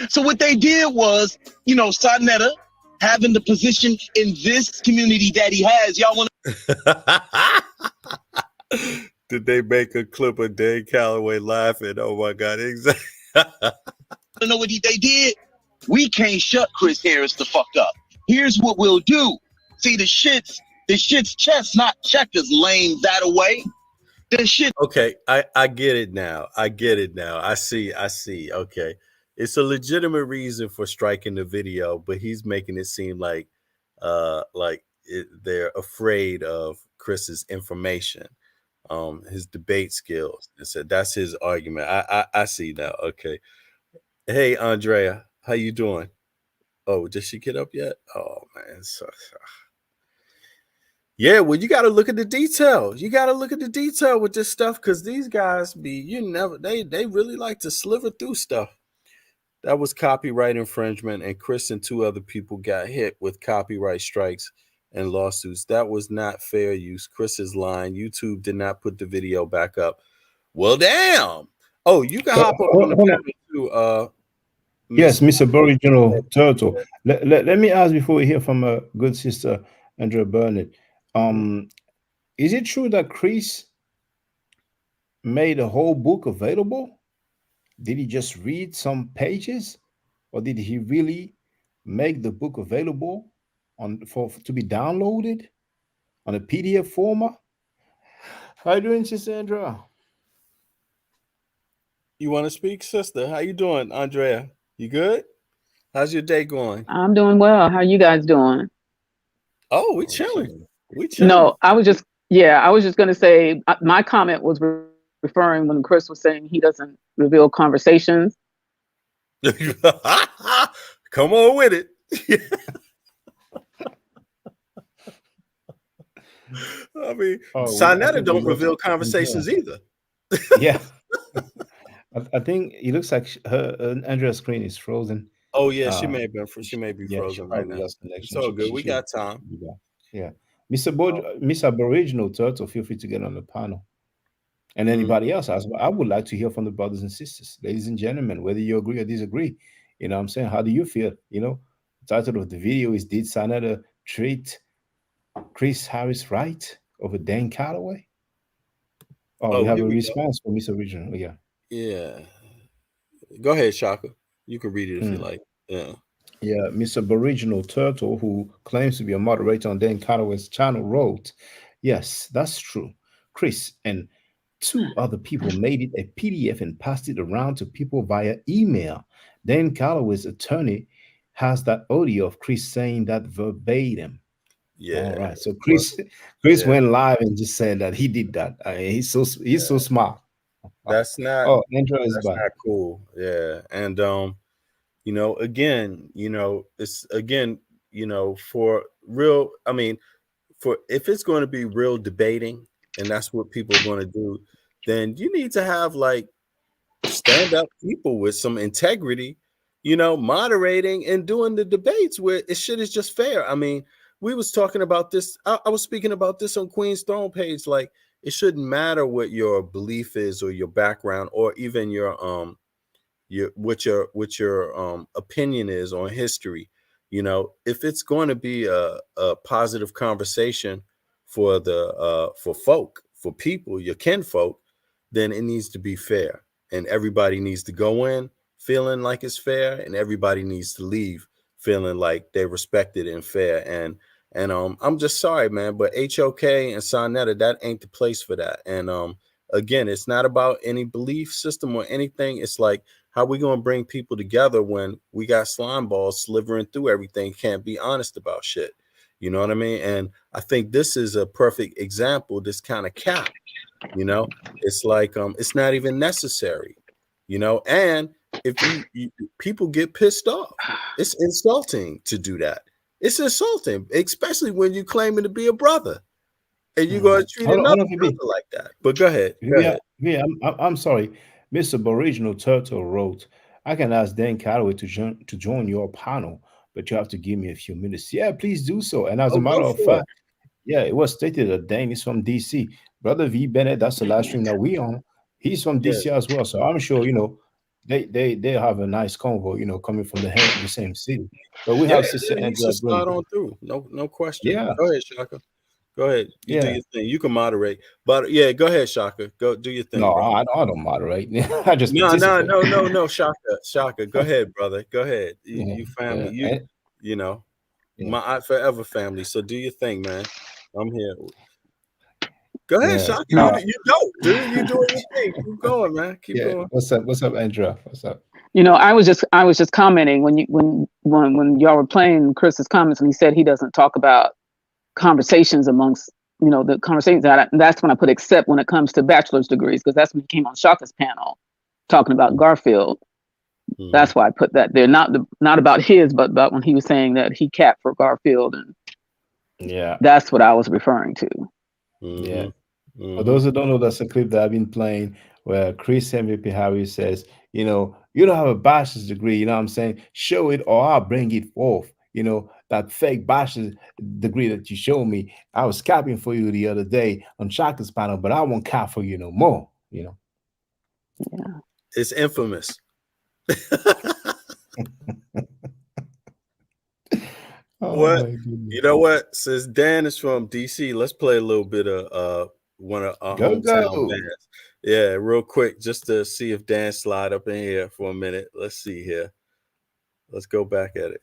So what they did was, Saneter having the position in this community that he has. Y'all want to... Did they make a clip of Dane Callaway laughing? Oh my God! Exactly. You know what they did? We can't shut Chris Harris the fuck up. Here's what we'll do. See, the shit's chess, not checkers. Lame that away. The shit. Okay, I get it now. I see. Okay, it's a legitimate reason for striking the video, but he's making it seem like they're afraid of Chris's information. His debate skills. And so that's his argument. I see now. Okay. Hey, Andrea, how you doing? Oh, did she get up yet? Oh man. Yeah, well, you got to look at the detail. You got to look at the detail with this stuff because these guys they really like to sliver through stuff. That was copyright infringement, and Chris and two other people got hit with copyright strikes and lawsuits. That was not fair use. Chris is lying. YouTube did not put the video back up. Well, damn. Oh, you can hop up on the panel too. Yes, Mr. Aboriginal Turtle. Let me ask before we hear from a good sister, Andrea Burnett. Is it true that Chris made a whole book available? Did he just read some pages, or did he really make the book available to be downloaded on a PDF format? How you doing, Sister Andrea? You want to speak, sister? How you doing, Andrea? You good? How's your day going? I'm doing well. How you guys doing? Oh, we chilling. No, I was just going to say my comment was referring when Chris was saying he doesn't reveal conversations. Come on with it. I mean, Saneter don't reveal conversations either. Yeah. I think it looks like Andrea's screen is frozen. Oh yeah, she may be frozen right now. It's all good. We got time. Yeah. Miss Aboriginal Turtle, feel free to get on the panel. And anybody else, I would like to hear from the brothers and sisters, ladies and gentlemen, whether you agree or disagree. You know what I'm saying? How do you feel? The title of the video is, did Saneter treat Chris Harris right over Dan Callaway? Oh, we have a response from Miss Original. Yeah. Yeah. Go ahead, Shaka. You can read it if you like. Yeah. Yeah, Mr. Aboriginal Turtle, who claims to be a moderator on Dan Callaway's channel, wrote, yes, that's true. Chris and two other people made it a PDF and passed it around to people via email. Dan Callaway's attorney has that audio of Chris saying that verbatim. Yeah. All right. So Chris went live and just said that he did that. He's so smart. That's not Oh, Andrew is that's back. not cool. Yeah. And again, it's again, for real, I mean, for if it's going to be real debating and that's what people are going to do, then you need to have like stand up people with some integrity, moderating and doing the debates where it shit is just fair. I mean, we was talking about this. I was speaking about this on Queen's Throne page. Like, it shouldn't matter what your belief is or your background or even your what your opinion is on history. If it's going to be a positive conversation for the for people, your kinfolk, then it needs to be fair, and everybody needs to go in feeling like it's fair, and everybody needs to leave feeling like they're respected and fair. And I'm just sorry, man, but HOK and Saneter, that ain't the place for that. And again, it's not about any belief system or anything. It's like, how we going to bring people together when we got slime balls slithering through everything, can't be honest about shit. You know what I mean? And I think this is a perfect example, this kind of cap. It's like it's not even necessary. And if you people get pissed off, it's insulting to do that. It's insulting, especially when you're claiming to be a brother and you're going to treat another brother like that. But go ahead. Yeah, I'm sorry. Mr. Aboriginal Turtle wrote, I can ask Dan Callaway to join your panel, but you have to give me a few minutes. Yeah, please do so. And as a matter of fact, yeah, it was stated that Dan is from DC. Brother V Bennett, that's the last stream that we on. He's from DC as well. So I'm sure, they have a nice convo, coming from the same city. But we have Sister Angela. Start on through. No question. Yeah. Go ahead, Shaka. Go ahead. You do your thing. You can moderate. But yeah, go ahead, Shaka. Go do your thing. No, bro. I don't moderate. I just no. Shaka. Go ahead, brother. Go ahead. You family. My Aunt Forever family. So do your thing, man. I'm here. Go ahead, Shaka. No. You dope, dude. You doing your thing. Keep going, man. Keep going. What's up, Andrea? What's up? I was just commenting when y'all were playing Chris's comments, and he said he doesn't talk about conversations amongst the conversations that's when I put except when it comes to bachelor's degrees, because that's when he came on Shaka's panel talking about Garfield. That's why I put that there, not about his, but about when he was saying that he capped for Garfield, and that's what I was referring to. Yeah. For those who don't know, that's a clip that I've been playing where Chris MVP Harris says, you don't have a bachelor's degree, you know what I'm saying? Show it or I'll bring it forth. That fake bachelor's degree that you showed me, I was capping for you the other day on Shaka's panel, but I won't cap for you no more, Yeah. It's infamous. What? You know what? Since Dan is from DC, let's play a little bit of one of our hometown bands. Yeah, real quick, just to see if Dan slide up in here for a minute. Let's see here. Let's go back at it.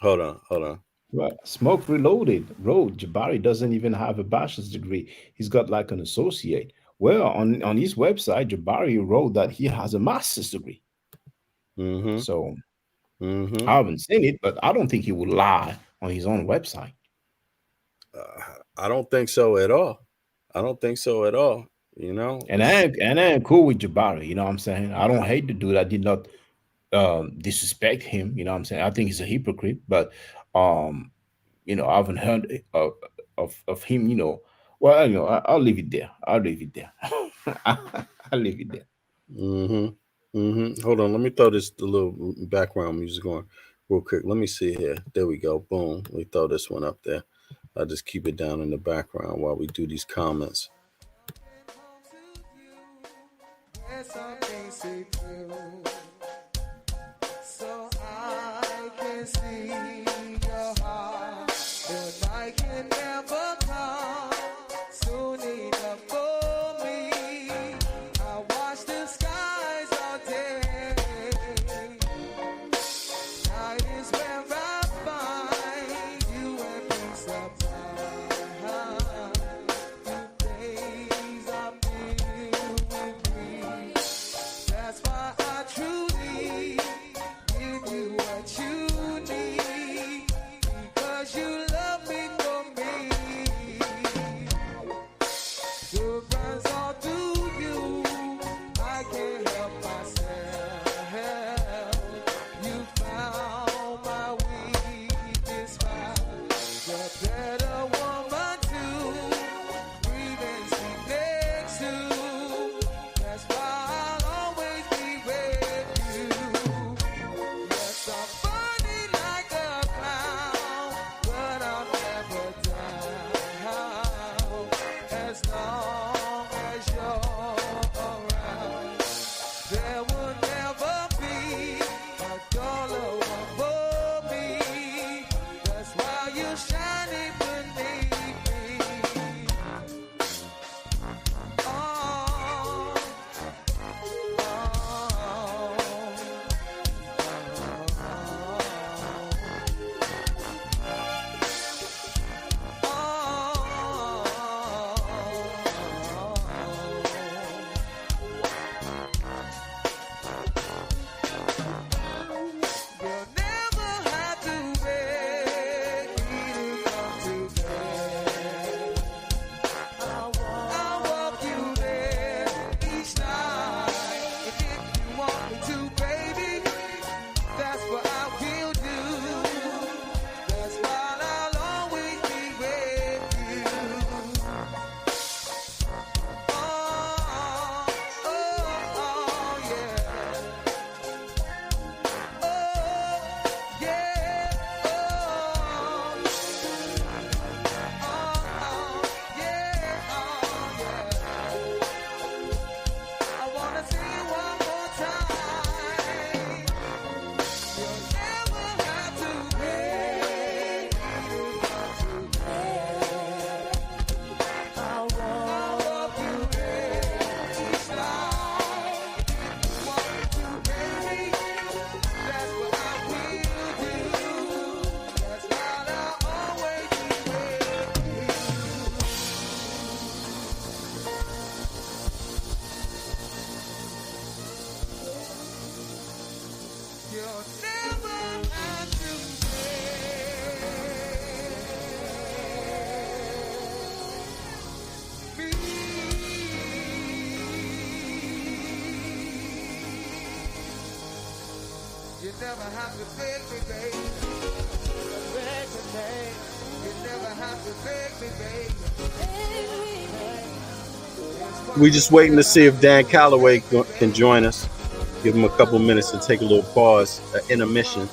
Hold on. Right. Smoke Reloaded wrote Jabari doesn't even have a bachelor's degree. He's got like an associate. Well, on his website, Jabari wrote that he has a master's degree. So I haven't seen it, but I don't think he would lie on his own website. I don't think so at all. And I am cool with Jabari. You know what I'm saying? I don't hate the dude. I did not disrespect him. You know what I'm saying? I think he's a hypocrite, but I haven't heard of him. Well, I'll leave it there. I'll leave it there. Hold on, let me throw this little background music on real quick. Let me see here. There we go. Boom. We throw this one up there. I'll just keep it down in the background while we do these comments. So I can see your heart, but I can never come soon enough for me. I watch the skies all day. Night is where I find you and peace of mind. The days are filled with grief. That's why I truly give you what you need, because you love me There will never be a dollar for me. That's why you're shining beneath me. Oh, you'll never have to beg me to come to bed. I'll walk you there each night. And if you want me to, baby, that's what I will do. That's why I'll always be with you. Oh, oh, yeah. Oh, yeah. I wanna see you one more time. You'll never have to beg me to come to bed. I'll walk you there each night. If you want me to, baby, that's what I will do. That's why I'll always be with you. You'll never have to beg me. You never have to beg me, baby. Beg me, baby. You never have to beg me, baby. We just waiting to see if Dan Callaway can join us. Give him a couple minutes to take a little pause, intermission.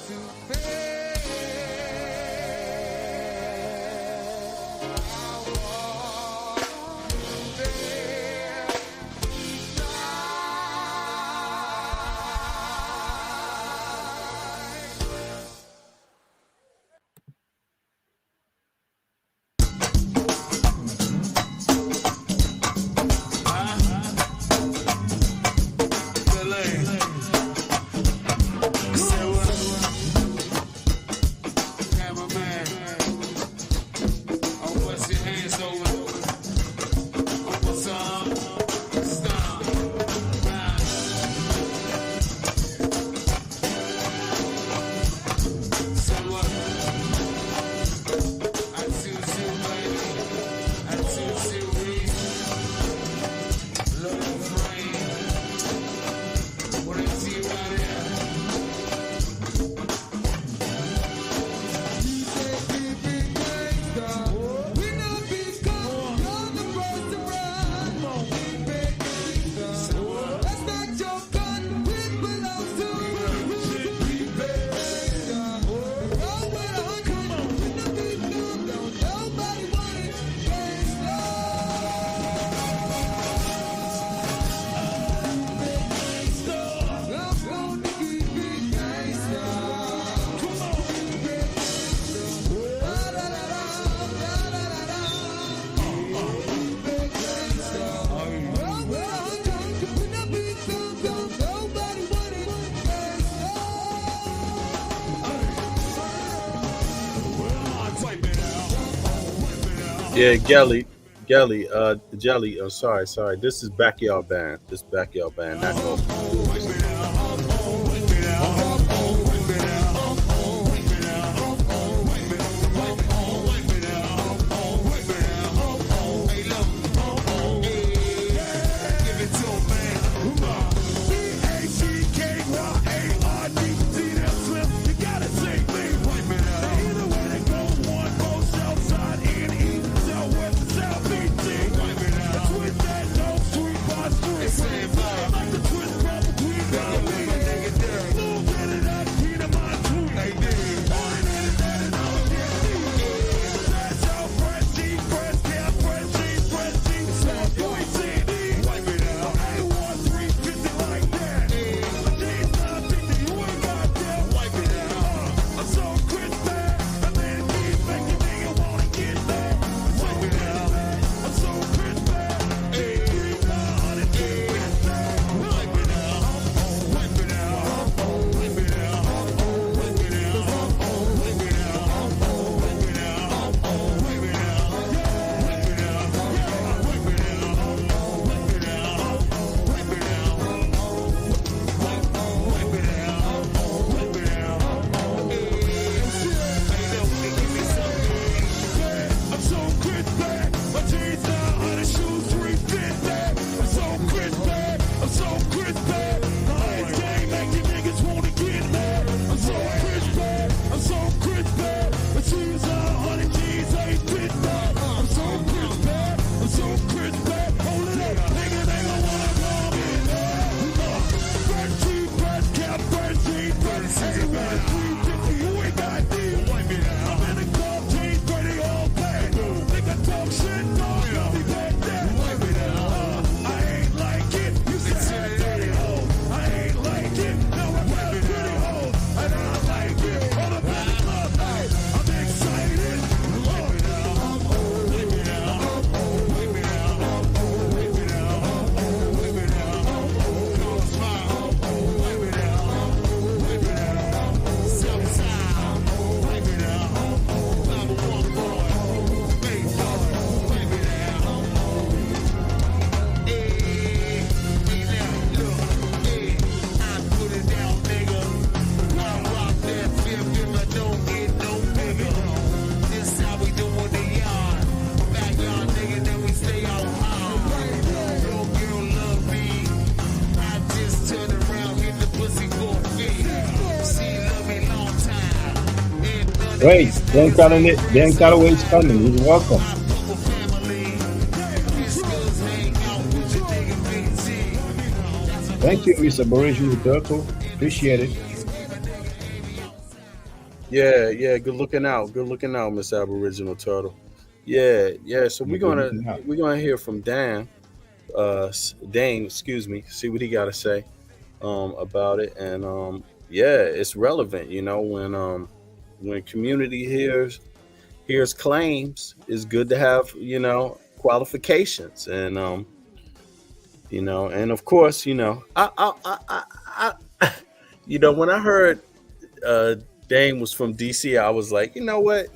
Yeah, Jelly. Sorry. This is Backyard Band. Not no. Wait, Dan Callaway is coming. He's welcome. Thank you, Mr. Aboriginal Turtle. Appreciate it. Yeah. Good looking out, Miss Aboriginal Turtle. Yeah. So we're gonna hear from Dane, excuse me, see what he got to say about it, and it's relevant. When community hears claims, it's good to have qualifications, and and of course, I when I heard Dane was from DC, I was like, you know what?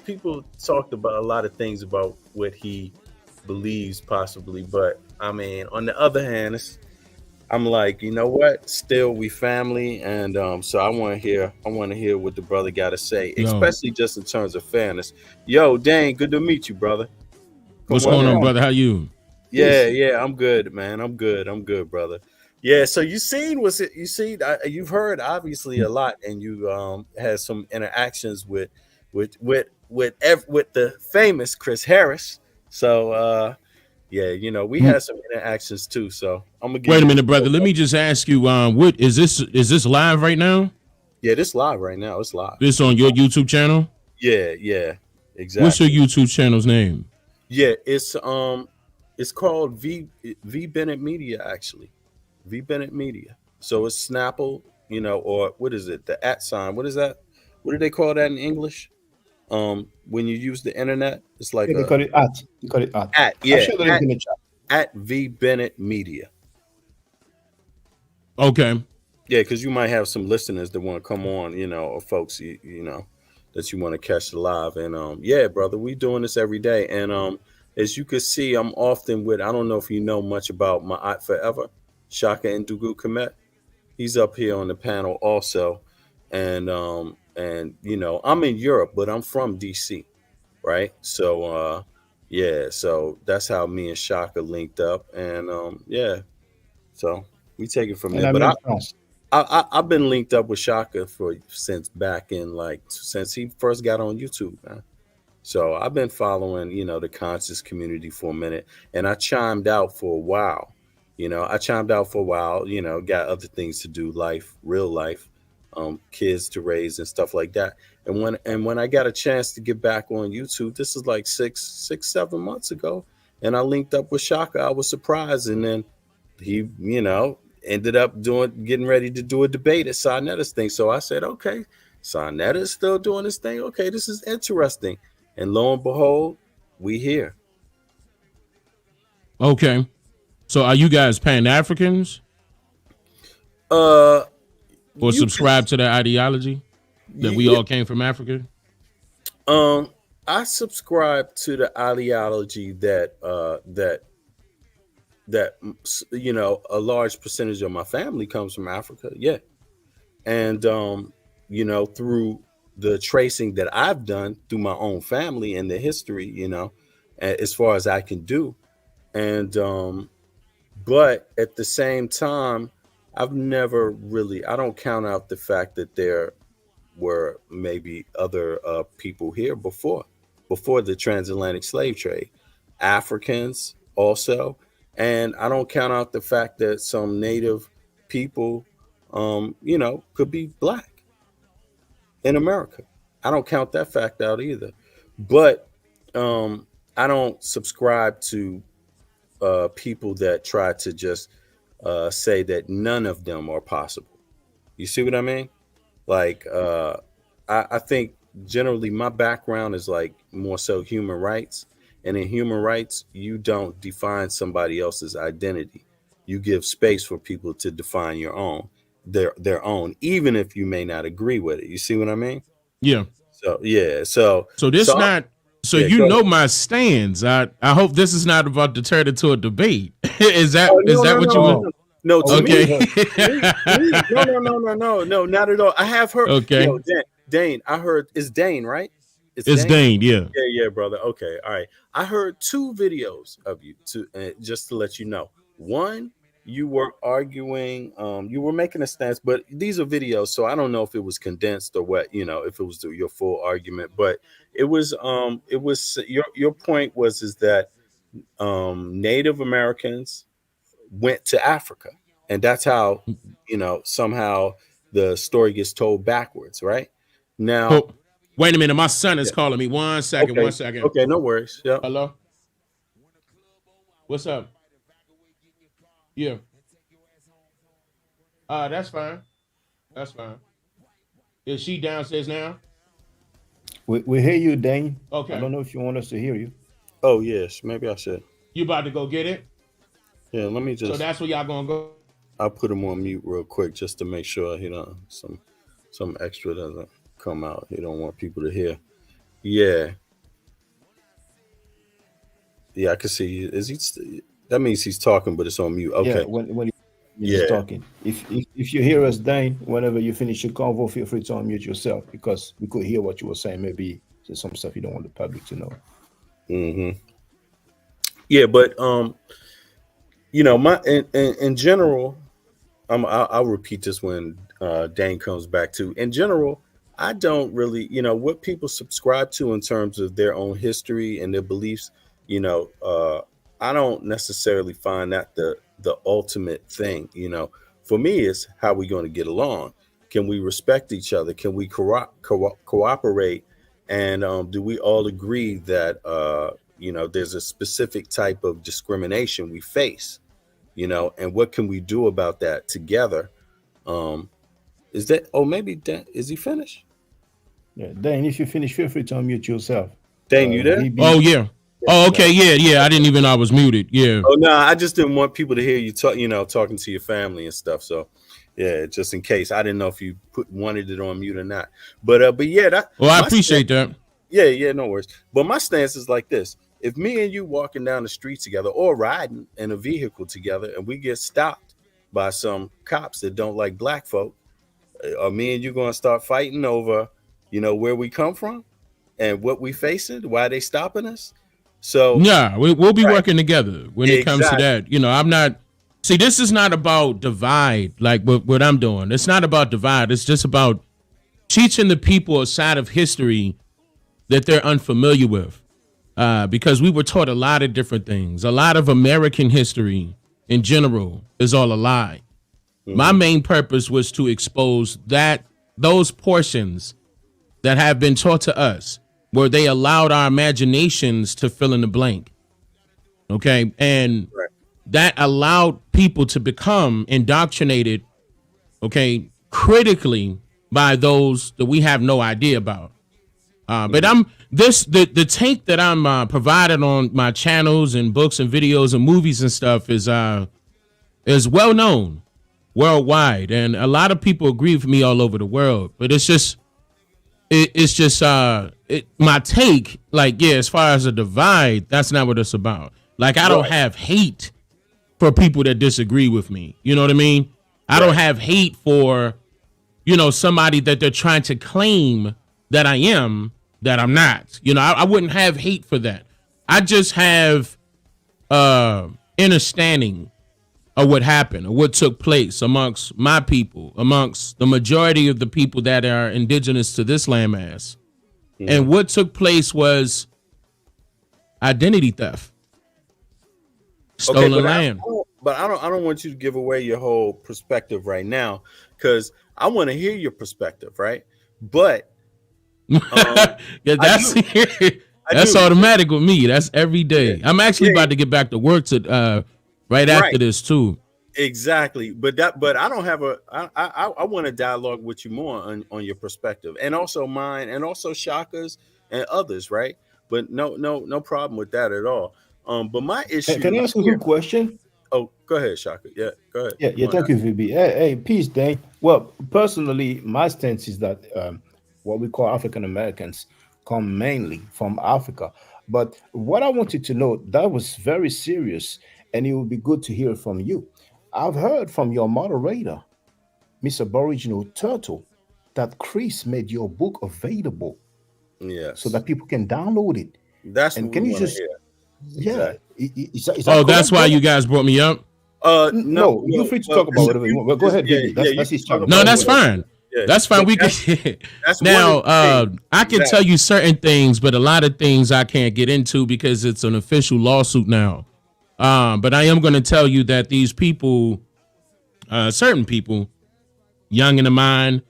People talked about a lot of things about what he believes possibly, but I mean, on the other hand, I'm like, you know what? Still, we family, and so I want to hear what the brother got to say, especially just in terms of fairness. Yo, Dane, good to meet you, brother. What's going on, brother? How you? Yeah, I'm good, man. I'm good, brother. Yeah, so you've heard obviously a lot, and you had some interactions with the famous Chris Harris. So we had some interactions too. So I'm gonna wait a minute, brother. Let me just ask you, what is this? Is this live right now? Yeah, this live right now. It's live. This on your YouTube channel? Yeah, exactly. What's your YouTube channel's name? Yeah, it's called V Bennett Media, actually. V Bennett Media. So it's Snapple, or what is it? The @ sign. What is that? What do they call that in English? When you use the internet, it's like they call it @ They call it @ At V Bennett Media. Okay. Yeah, because you might have some listeners that want to come on, or folks, that you want to catch live. And yeah, brother, we doing this every day. And as you can see, I'm often with, I don't know if you know much about Ma'at Forever, Shaka Ndugu Kemet. He's up here on the panel also. And I'm in Europe, but I'm from DC, right? So so that's how me and Shaka linked up. And so we take it from there. But I've been linked up with Shaka since he first got on YouTube, man. So I've been following, the conscious community for a minute, and I chimed out for a while. Got other things to do, real life, kids to raise and stuff like that. And when I got a chance to get back on YouTube, this is like 7 months ago, and I linked up with Shaka. I was surprised, and then he, ended up getting ready to do a debate at Saneta's thing. So I said, okay, Saneta's still doing this thing. Okay, this is interesting. And lo and behold, we here. Okay. So are you guys Pan-Africans? Or subscribe to the ideology that we all came from Africa? I subscribe to the ideology that a large percentage of my family comes from Africa. Yeah. And through the tracing that I've done through my own family and the history, as far as I can do. And but at the same time, I don't count out the fact that there were maybe other people here before the transatlantic slave trade, Africans also. And I don't count out the fact that some native people, could be black in America. I don't count that fact out either. But I don't subscribe to people that try to just say that none of them are possible. You see what I mean? Like, I think generally my background is like more so human rights. And in human rights, you don't define somebody else's identity. You give space for people to define their own, even if you may not agree with it. You see what I mean? Yeah. So yeah. So my stands. I hope this is not about to turn into a debate. Is that what you want? No, to okay. No, not at all. I have heard. Okay. Dane, I heard it's Dane, right? It's Dane, yeah. Yeah, brother. Okay, all right. I heard 2 videos of you, just to let you know. One you were arguing, you were making a stance, but these are videos, so I don't know if it was condensed or what, if it was your full argument, but it was your point was is that Native Americans went to Africa, and that's how somehow the story gets told backwards, right? Now, Oh, wait a minute, my son is calling me. One second. Okay, no worries. Yeah. Hello. What's up? Yeah. That's fine. That's fine. Is she downstairs now? We hear you, Dane. Okay. I don't know if you want us to hear you. Oh yes, maybe I should. You about to go get it? Yeah, let me just. So that's where y'all gonna go. I'll put him on mute real quick just to make sure some extra doesn't come out. He don't want people to hear. Yeah. Yeah, I can see. That means he's talking, but it's on mute. Okay. Yeah, when he's talking. If you hear us, Dane, whenever you finish your convo, feel free to unmute yourself because we could hear what you were saying. Maybe there's some stuff you don't want the public to know. Mm-hmm. Yeah, but my in general, I'll repeat this when Dane comes back too. In general, I don't really, what people subscribe to in terms of their own history and their beliefs. I don't necessarily find that the ultimate thing. For me, it's how we going to get along. Can we respect each other? Can we cooperate? And do we all agree that there's a specific type of discrimination we face? And what can we do about that together? Is that? Oh, maybe Dan, is he finished? Yeah, Dane, if you finish, feel free to unmute yourself. Dane, you there? Oh yeah. Oh, okay, yeah. I didn't even know I was muted. Yeah. Oh no, I just didn't want people to hear you talking to your family and stuff. So, yeah, just in case. I didn't know if you wanted it on mute or not. But yeah, that. Well, I appreciate that. Yeah, no worries. But my stance is like this: if me and you walking down the street together or riding in a vehicle together, and we get stopped by some cops that don't like black folk, are me and you going to start fighting over, where we come from and what we facing, why they stopping us? So yeah, we'll be working together when it comes to that. I'm not. See, this is not about divide like what I'm doing. It's not about divide. It's just about teaching the people a side of history that they're unfamiliar with, because we were taught a lot of different things. A lot of American history in general is all a lie. Mm-hmm. My main purpose was to expose those portions that have been taught to us, where they allowed our imaginations to fill in the blank. Okay. And that allowed people to become indoctrinated, okay, critically by those that we have no idea about. But the take that I'm providing on my channels and books and videos and movies and stuff is well known worldwide. And a lot of people agree with me all over the world, but it's just my take, like, yeah, as far as a divide, that's not what it's about. Like, I don't have hate for people that disagree with me. You know what I mean? I don't have hate for, somebody that they're trying to claim that I am, that I'm not. I wouldn't have hate for that. I just have understanding of what happened, or what took place amongst my people, amongst the majority of the people that are indigenous to this landmass. Mm-hmm. And what took place was identity theft, stolen land. I don't want you to give away your whole perspective right now, because I want to hear your perspective, right? But yeah, that's automatic with me. That's every day. I'm actually about to get back to work right after this too. Exactly. But I don't have I want to dialogue with you more on your perspective, and also mine, and also Shaka's and others, right? But no problem with that at all. But my issue. Can I ask you a question? Oh, go ahead, Shaka. Yeah, go ahead. Yeah, thank you, VB. Hey, peace, Dane. Well, personally, my stance is that what we call African Americans come mainly from Africa. But what I wanted to know, that was very serious, and it would be good to hear from you. I've heard from your moderator, Miss Aboriginal Turtle, that Chris made your book available, so that people can download it. That's and what can we you just hear. Yeah. Exactly. Is that that's correct, why brother? you guys brought me up. No, you're free to talk about whatever you want. But go ahead, Yeah, Vivi. yeah, That's you his can talk channel. No, about that's whatever. fine. Yeah. That's fine. But We that's can one now. of the things I can that- tell you certain things, but a lot of things I can't get into because it's an official lawsuit now. But I am going to tell you that these people, certain people, young in the mind,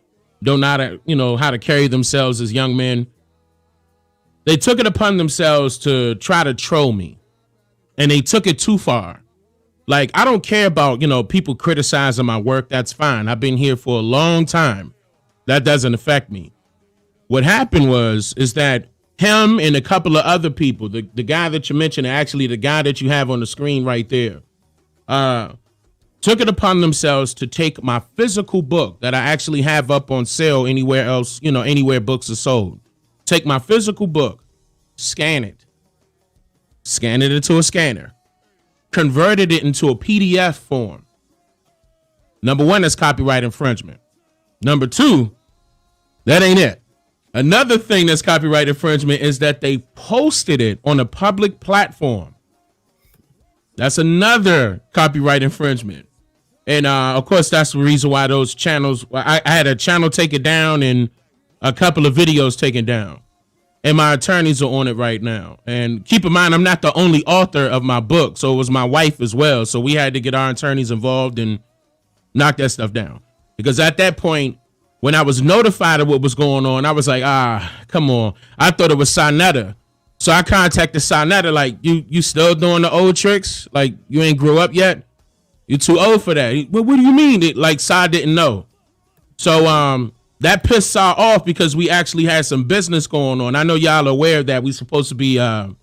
don't know how to, how to carry themselves as young men. They took it upon themselves to try to troll me, and they took it too far. Like, I don't care about, people criticizing my work. That's fine. I've been here for a long time. That doesn't affect me. What happened is that him and a couple of other people, the guy that you mentioned, actually the guy that you have on the screen right there, took it upon themselves to take my physical book that I actually have up on sale anywhere else, anywhere books are sold. Take my physical book, scan it into a scanner, converted it into a PDF form. Number one, that's copyright infringement. Number two, that ain't it. Another thing that's copyright infringement is that they posted it on a public platform. That's another copyright infringement. And of course, that's the reason why those channels, I had a channel taken down and a couple of videos taken down. And my attorneys are on it right now. And keep in mind, I'm not the only author of my book. So it was my wife as well. So we had to get our attorneys involved and knock that stuff down. Because at that point, when I was notified of what was going on, I was like, come on. I thought it was Saneter. So I contacted Saneter, like, you still doing the old tricks? Like, you ain't grew up yet? You're too old for that. Well, what do you mean? Like, Sa didn't know. So that pissed Sa off because we actually had some business going on. I know y'all are aware of that. We supposed to be what's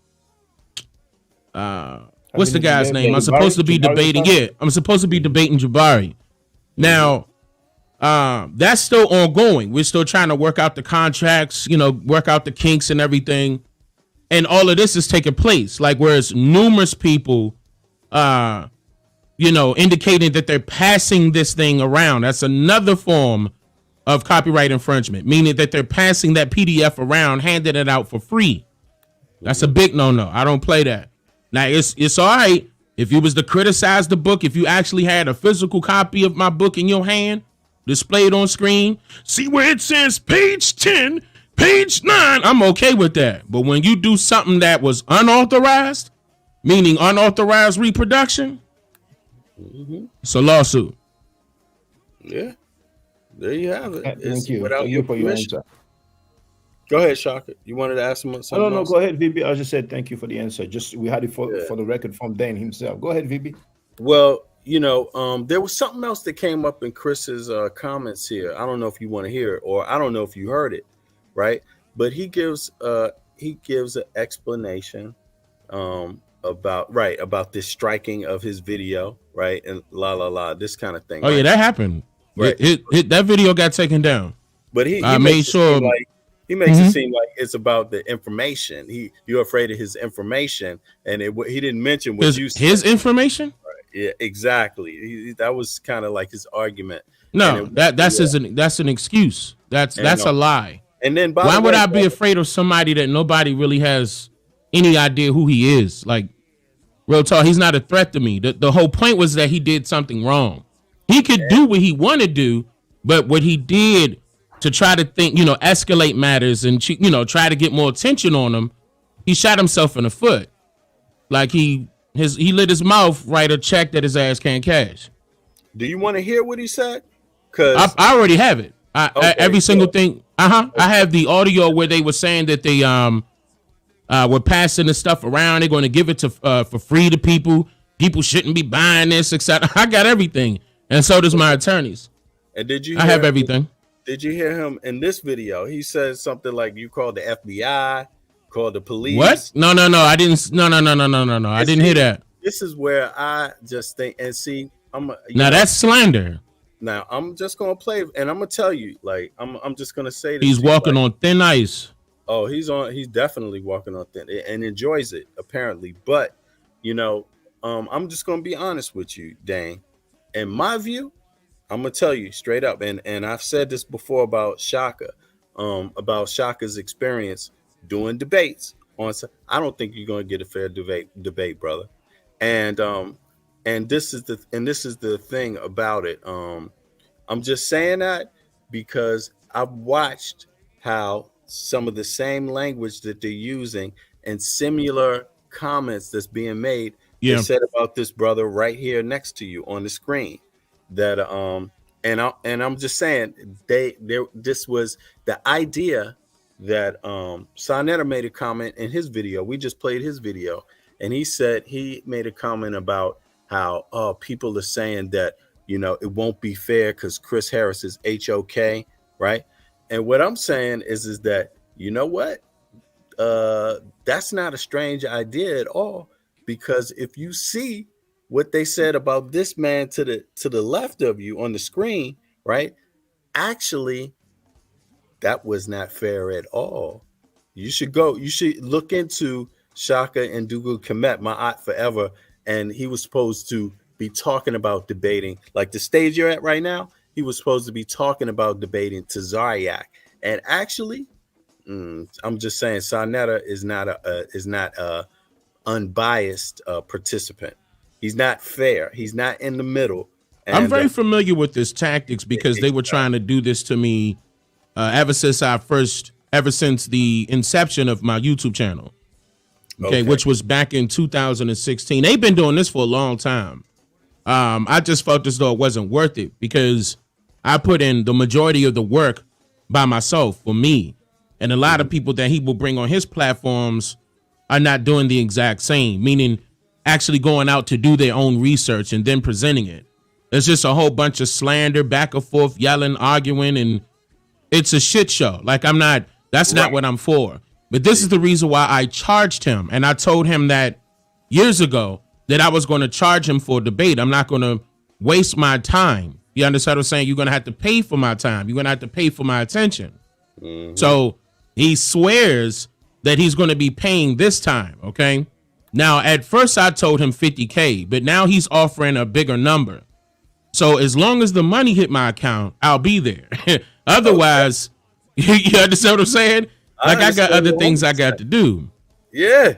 the guy's name? I'm supposed to be debating. Yeah, I'm supposed to be debating Jabari. Now, that's still ongoing. We're still trying to work out the contracts, work out the kinks and everything. And all of this is taking place. Like, whereas numerous people, indicating that they're passing this thing around. That's another form of copyright infringement, meaning that they're passing that PDF around, handing it out for free. That's a big no-no. I don't play that. Now, it's all right if you was to criticize the book, if you actually had a physical copy of my book in your hand, displayed on screen, see where it says page 10, page 9, I'm okay with that. But when you do something that was unauthorized, meaning unauthorized reproduction, it's a lawsuit. Yeah. There you have it. Thank you. Without Thank your you for your permission. answer. Go ahead, Shaka. You wanted to ask him something? No, else? go ahead, Vibi. I just said thank you for the answer. Just we had it for the record from Dane himself. Go ahead, Vibi. Well, there was something else that came up in Chris's comments here. I don't know if you want to hear it, or I don't know if you heard it, right? But he gives an explanation about this striking of his video, right? And this kind of thing. Oh, right? Yeah, that happened. Right. That video got taken down. But he made sure he makes it seem like it's about the information. You're afraid of his information, and he didn't mention what you said. His information. Right. Yeah, exactly. That was kind of like his argument. No, that's an excuse. That's a lie. And then why would I be afraid of somebody that nobody really has any idea who he is? Like, real talk, he's not a threat to me. The whole point was that he did something wrong. He could do what he wanted to do, but what he did to try to escalate matters and, try to get more attention on him, he shot himself in the foot. Like he lit his mouth, write a check that his ass can't cash. Do you want to hear what he said? Because I already have it. Every single thing. I have the audio where they were saying that they were passing the stuff around. They're going to give it to for free to people. People shouldn't be buying this, etc. I got everything. And so does my attorneys. And I have everything. Did you hear him in this video? He says something like, "You called the FBI, called the police." What? No. I didn't. No. I didn't hear that. This is where I just think and see. That's slander. Now I'm just gonna play, and I'm gonna tell you, like I'm just gonna say this. He's walking on thin ice. Oh, he's definitely walking on thin and enjoys it apparently. But I'm just gonna be honest with you, Dane. In my view, I'm gonna tell you straight up, and I've said this before about Shaka, about Shaka's experience doing debates on. I don't think you're gonna get a fair debate, brother. And And this is the thing about it. I'm just saying that because I've watched how some of the same language that they're using and similar comments that's being made Yeah. is said about this brother right here next to you on the screen. That and I'm just saying this was the idea that Saneter made a comment in his video. We just played his video, and he said he made a comment about how people are saying that, you know, it won't be fair because Chris Harris is HOK, right? And what I'm saying is that, you know what? That's not a strange idea at all, because if you see what they said about this man to the left of you on the screen, right? Actually, that was not fair at all. You should look into Shaka and Dougal Kemet, my aunt forever, and he was supposed to be talking about debating, like the stage you're at right now. He was supposed to be talking about debating to Zaryak, and actually, I'm just saying, Saneter is not a unbiased participant. He's not fair. He's not in the middle. And I'm very familiar with his tactics because they were trying to do this to me ever since the inception of my YouTube channel. Okay, which was back in 2016. They've been doing this for a long time. I just felt as though it wasn't worth it because I put in the majority of the work by myself for me. And a lot of people that he will bring on his platforms are not doing the exact same, meaning actually going out to do their own research and then presenting it. It's just a whole bunch of slander, back and forth, yelling, arguing, and it's a shit show. Like, that's not what I'm for. But this is the reason why I charged him. And I told him that years ago that I was going to charge him for a debate. I'm not going to waste my time. You understand what I'm saying? You're going to have to pay for my time. You're going to have to pay for my attention. So he swears that he's going to be paying this time. Okay. Now, at first I told him 50K, but now he's offering a bigger number. So as long as the money hit my account, I'll be there. Otherwise, you understand what I'm saying? Like, I got other things I got to do. Yeah,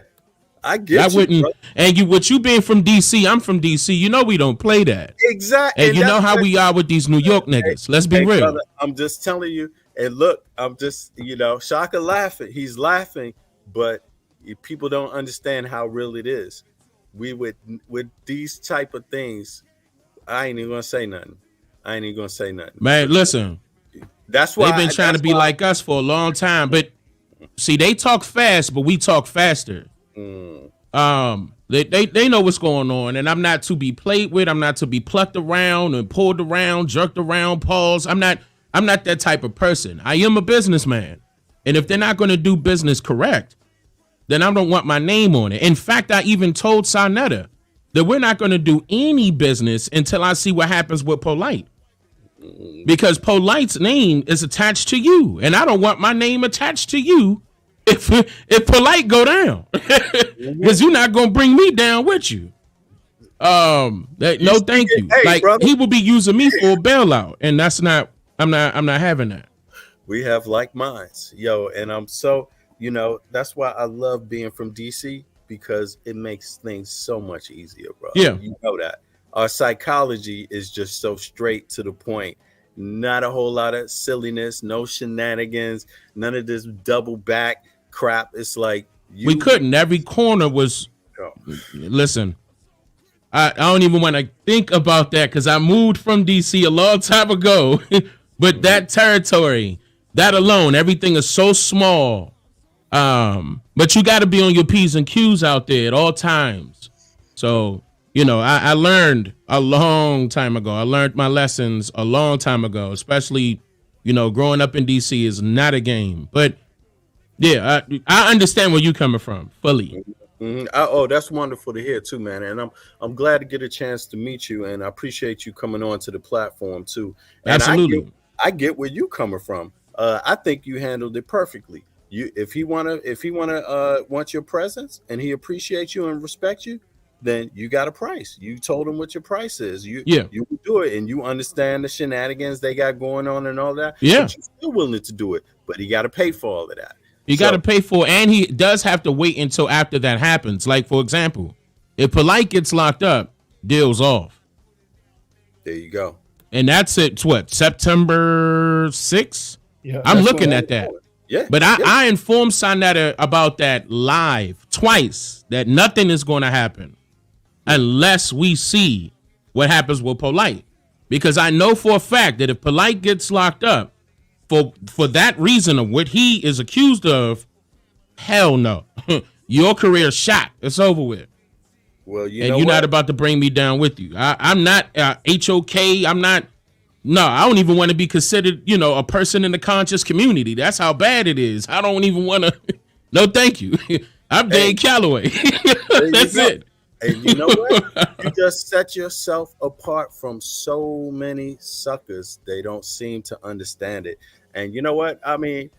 I get I you. wouldn't. Bro. And with you being from DC, I'm from DC. You know we don't play that. Exactly. And you know how we are with these New York niggas. Let's be real. Brother, I'm just telling you. And look, I'm just, Shaka laughing. He's laughing, but people don't understand how real it is. With these type of things, I ain't even gonna say nothing. Man, listen. That's why they've been trying to be like us for a long time. But see, they talk fast, but we talk faster. They know what's going on, and I'm not to be played with. I'm not to be plucked around and pulled around, jerked around, paused. I'm not that type of person. I am a businessman, and if they're not going to do business correct, then I don't want my name on it. In fact, I even told Saneter that we're not going to do any business until I see what happens with Polight. Because Polight's name is attached to you, and I don't want my name attached to you if Polight go down, because you're not gonna bring me down with you. No, thank you. Hey, like, brother. he will be using me for a bailout, and that's not. I'm not having that. We have like minds, and I'm so, that's why I love being from DC, because it makes things so much easier, bro. Yeah, you know that. Our psychology is just so straight to the point. Not a whole lot of silliness, no shenanigans, none of this double back crap. It's like we couldn't. Every corner was. Listen, I don't even want to think about that because I moved from DC a long time ago. But that territory, that alone, everything is so small. But you got to be on your P's and Q's out there at all times. So. I learned a long time ago. I learned my lessons a long time ago, especially, growing up in DC is not a game. But, yeah, I understand where you're coming from fully. Oh, that's wonderful to hear, too, man. And I'm glad to get a chance to meet you, and I appreciate you coming on to the platform, too. And absolutely. I get where you coming from. I think you handled it perfectly. If he want your presence and he appreciates you and respect you, then you got a price. You told him what your price is. You do it, and you understand the shenanigans they got going on and all that. Yeah, but you're still willing to do it, but he got to pay for all of that. You got to pay for, and he does have to wait until after that happens. Like, for example, if Polight gets locked up, deals off. There you go. And that's it. It's what, September 6th? Yeah, I'm that's looking what at that. Yeah. But I informed Saneter about that live twice, that nothing is going to happen unless we see what happens with Polight. Because I know for a fact that if Polight gets locked up for that reason of what he is accused of, hell no. Your career shot. It's over with. Well, you and know you're what? not about to bring me down with you. I'm not HOK. I'm not. No, I don't even want to be considered, a person in the conscious community. That's how bad it is. I don't even want to. No, thank you. I'm Dane Callaway. That's it. And you know what? You just set yourself apart from so many suckers. They don't seem to understand it. And you know what? I mean,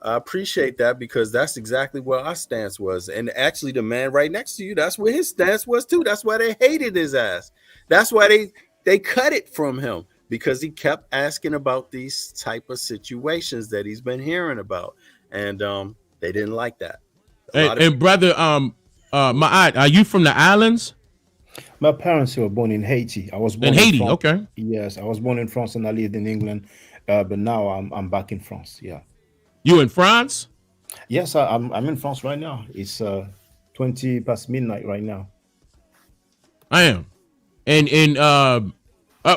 I appreciate that because that's exactly where our stance was. And actually, the man right next to you, that's where his stance was too. That's why they hated his ass. That's why they cut it from him, because he kept asking about these type of situations that he's been hearing about. And they didn't like that. And brother, Ma'at, are you from the islands? My parents were born in Haiti. I was born in Haiti. France. Okay. Yes, I was born in France and I lived in England, but now I'm back in France. Yeah. You in France? Yes, I'm in France right now. It's 20 past midnight right now. I am. And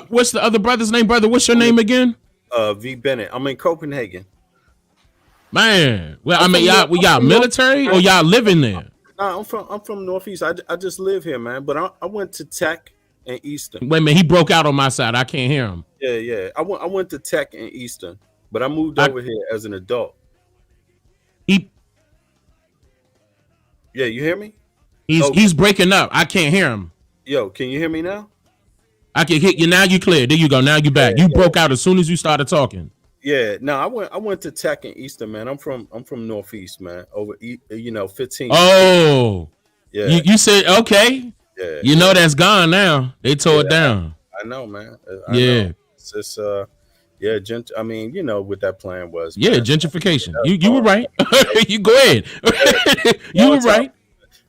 what's the other brother's name, brother? What's your name again? V. Bennett. I'm in Copenhagen. Man, well, y'all military or y'all living there? No, I'm from Northeast. I just live here, man. But I went to Tech and Eastern. Wait a minute, he broke out on my side. I can't hear him. Yeah. I went to Tech and Eastern, but I moved over here as an adult. Yeah, you hear me? He's breaking up. I can't hear him. Yo, can you hear me now? I can hit you now. You clear. There you go. Now you back. You broke out as soon as you started talking. Yeah, no, I went to Tech and Eastern, man. I'm from Northeast, man. Over 15. Oh, yeah. You said okay. Yeah, you know that's gone now. They tore it down. I know, man. I know. It's just I mean, what that plan was. Yeah, man. gentrification. You were right. You go ahead. You were right.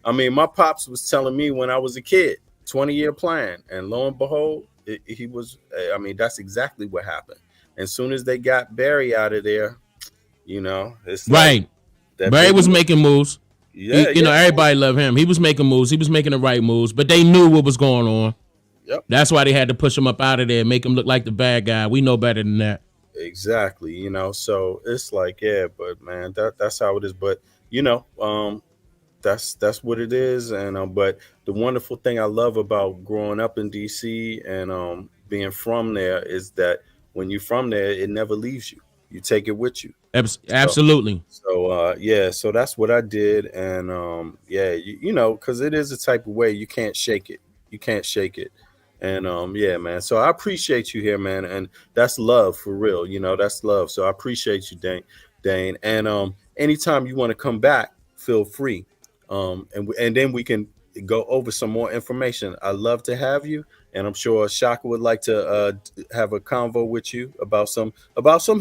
I mean, my pops was telling me when I was a kid, 20-year plan, and lo and behold, he was. I mean, that's exactly what happened. As soon as they got Barry out of there, it's right. Barry was making moves. Yeah, everybody loved him. He was making moves. He was making the right moves, but they knew what was going on. Yep. That's why they had to push him up out of there and make him look like the bad guy. We know better than that. Exactly. So it's like, yeah, but man, that's how it is. But that's what it is. And but the wonderful thing I love about growing up in DC and being from there is that when you're from there, it never leaves you. You take it with you. Absolutely. So that's what I did. And because it is a type of way you can't shake it. You can't shake it. And man. So I appreciate you here, man. And that's love for real. That's love. So I appreciate you, Dane. And anytime you want to come back, feel free. And then we can go over some more information. I love to have you. And I'm sure Shaka would like to have a convo with you about some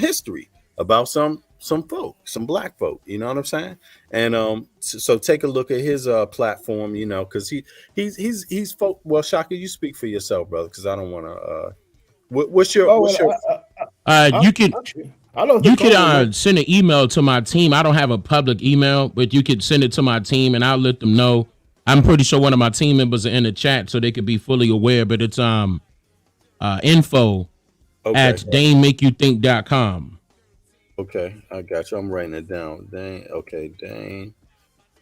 history, about some folk, some black folk. You know what I'm saying? And so take a look at his platform. Because he's folk. Well, Shaka, you speak for yourself, brother. Because I don't want to. What's your? You could send an email to my team. I don't have a public email, but you could send it to my team, and I'll let them know. I'm pretty sure one of my team members are in the chat, so they could be fully aware. But it's info at DaneMakeYouThink.com. Okay, I got you. I'm writing it down. Dane. Okay, Dane.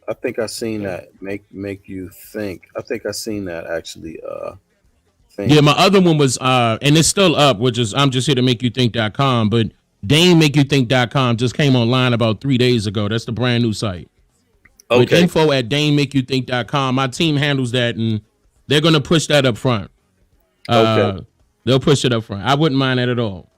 I think I seen that. Make you think. I think I seen that actually. Yeah, my other one was and it's still up, which is I'm just here to make you think.com, but DaneMakeYouThink.com just came online about 3 days ago. That's the brand new site. Okay. With info at DaneMakeYouThink.com. My team handles that, and they're gonna push that up front. Okay. They'll push it up front. I wouldn't mind that at all.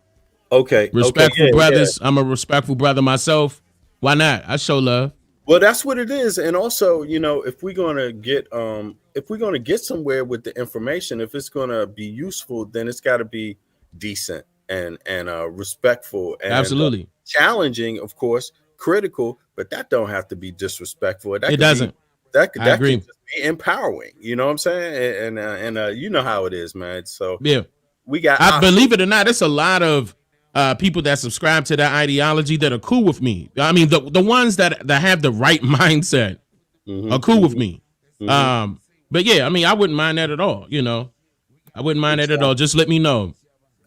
Okay. Respectful brothers. Yeah. I'm a respectful brother myself. Why not? I show love. Well, that's what it is. And also, if we're gonna get somewhere with the information, if it's gonna be useful, then it's got to be decent and respectful and absolutely challenging, of course, critical, but that don't have to be disrespectful. It doesn't. That can just empowering. You know what I'm saying? And you know how it is, man. So Yeah. we got. I believe it or not, it's a lot of people that subscribe to that ideology that are cool with me. I mean, the ones that have the right mindset are cool with me. But yeah, I mean, I wouldn't mind that at all. You know, I wouldn't mind that at all. Just let me know.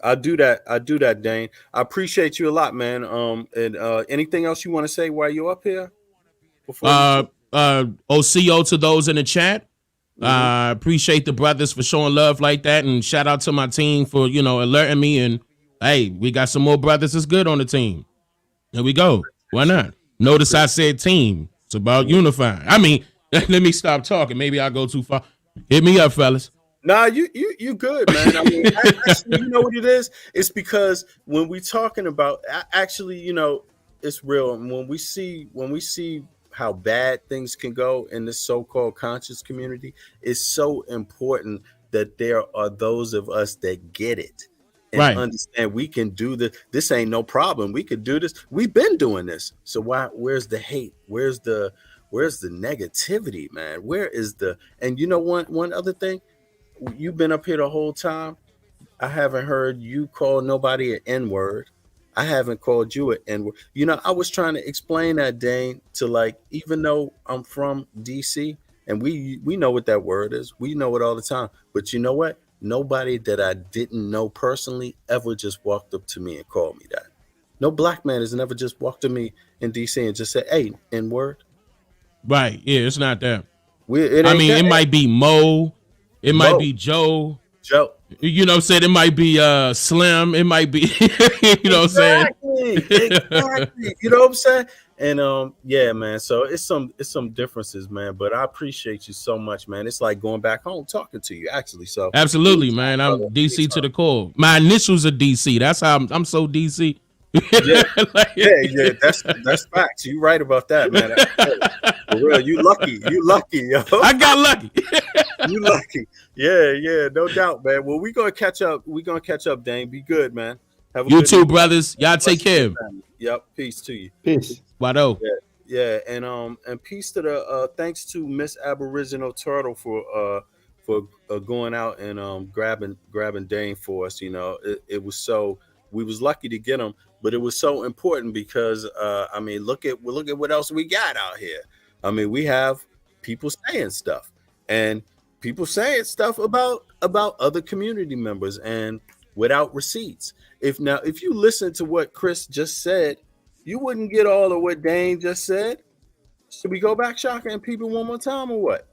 I do that, Dane. I appreciate you a lot, man. And anything else you want to say while you're up here? OCO to those in the chat. Appreciate the brothers for showing love like that, and shout out to my team for alerting me. And hey, we got some more brothers that's good on the team. There we go. Why not? Notice I said team. It's about unifying. I mean, let me stop talking. Maybe I go too far. Hit me up, fellas. Nah, you good, man. I mean, actually, you know what it is? It's because when we talking about actually, it's real. And when we see how bad things can go in this so-called conscious community, it's so important that there are those of us that get it and understand we can do this ain't no problem. We could do this. We've been doing this. So where's the hate? Where's the negativity, man? Where is and you know one other thing? You've been up here the whole time. I haven't heard you call nobody an N-word. I haven't called you an N-word. I was trying to explain that, Dane, to even though I'm from DC and we know what that word is. We know it all the time. But you know what? Nobody that I didn't know personally ever just walked up to me and called me that. No black man has never just walked to me in DC and just said, hey, N-word. Right. Yeah, it's not that. It might be Mo. It might be Joe. You know what I'm saying? It might be Slim. It might be, you know what I'm saying? Exactly. You know what I'm saying? And yeah, man. So it's some differences, man. But I appreciate you so much, man. It's like going back home talking to you, actually. So absolutely, man. I'm DC to the core. My initials are DC. That's how I'm so DC. Yeah. That's facts. You right about that, man. For real, you lucky, yo. I got lucky. You lucky. Yeah, no doubt, man. Well, we're gonna catch up. Dane. Be good, man. Have a you good too, evening. brothers. Y'all take care. Yep. Peace to you. Peace. Wado. Yeah, and peace to the thanks to Miss Aboriginal Turtle for going out and grabbing Dane for us. It was so, we was lucky to get him, but it was so important because I mean, look at what else we got out here. I mean, we have people saying stuff and people saying stuff about other community members and without receipts. If you listen to what Chris just said, you wouldn't get all of what Dane just said. Should we go back, Shaka, and people one more time or what?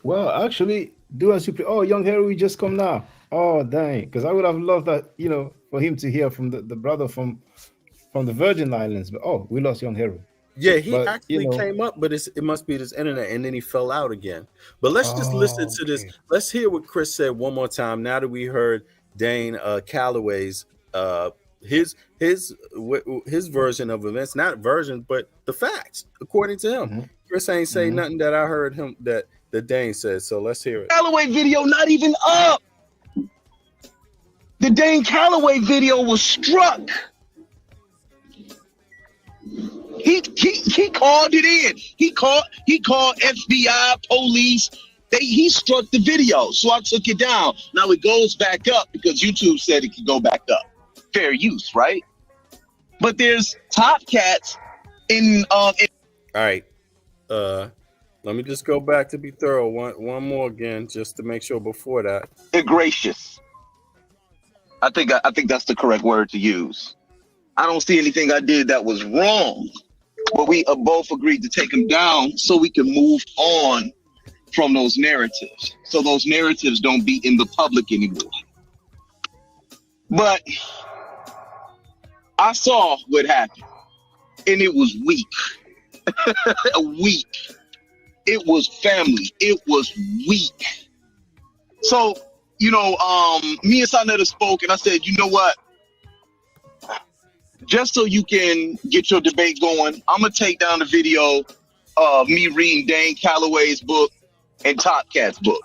Well, actually, do as you play. Oh, Young Harry just come now. Oh, dang. Because I would have loved that, for him to hear from the brother from the Virgin Islands. But we lost Young Harry. Yeah, he actually came up, but it must be this internet, and then he fell out again. But let's just listen to this. Let's hear what Chris said one more time. Now that we heard Dane Callaway's his version of events, not version, but the facts according to him. Mm-hmm. Chris ain't say nothing that I heard him that Dane said. So let's hear it. Callaway video not even up. The Dane Callaway video was struck. He called it in. He called FBI, police. He struck the video, so I took it down. Now it goes back up because YouTube said it could go back up. Fair use, right? But there's top cats in. All right. Let me just go back to be thorough. One more again, just to make sure before that. They're gracious. I think that's the correct word to use. I don't see anything I did that was wrong, but we both agreed to take them down so we can move on from those narratives. So those narratives don't be in the public anymore. But I saw what happened, and it was weak. Weak. It was family. It was weak. So, me and Saneter spoke, and I said, you know what? Just so you can get your debate going, I'm going to take down the video of me reading Dane Callaway's book and Top Cat's book.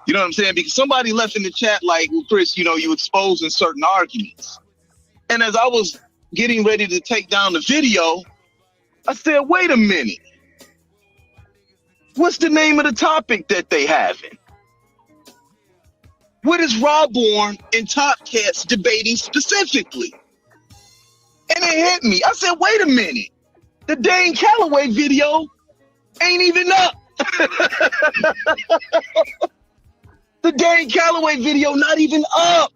You know what I'm saying? Because somebody left in the chat like, well, Chris, you exposing certain arguments. And as I was getting ready to take down the video, I said, wait a minute. What's the name of the topic that they having? What is Rawborn and Top Cats debating specifically? And it hit me. I said, wait a minute. The Dane Callaway video ain't even up. The Dane Callaway video not even up.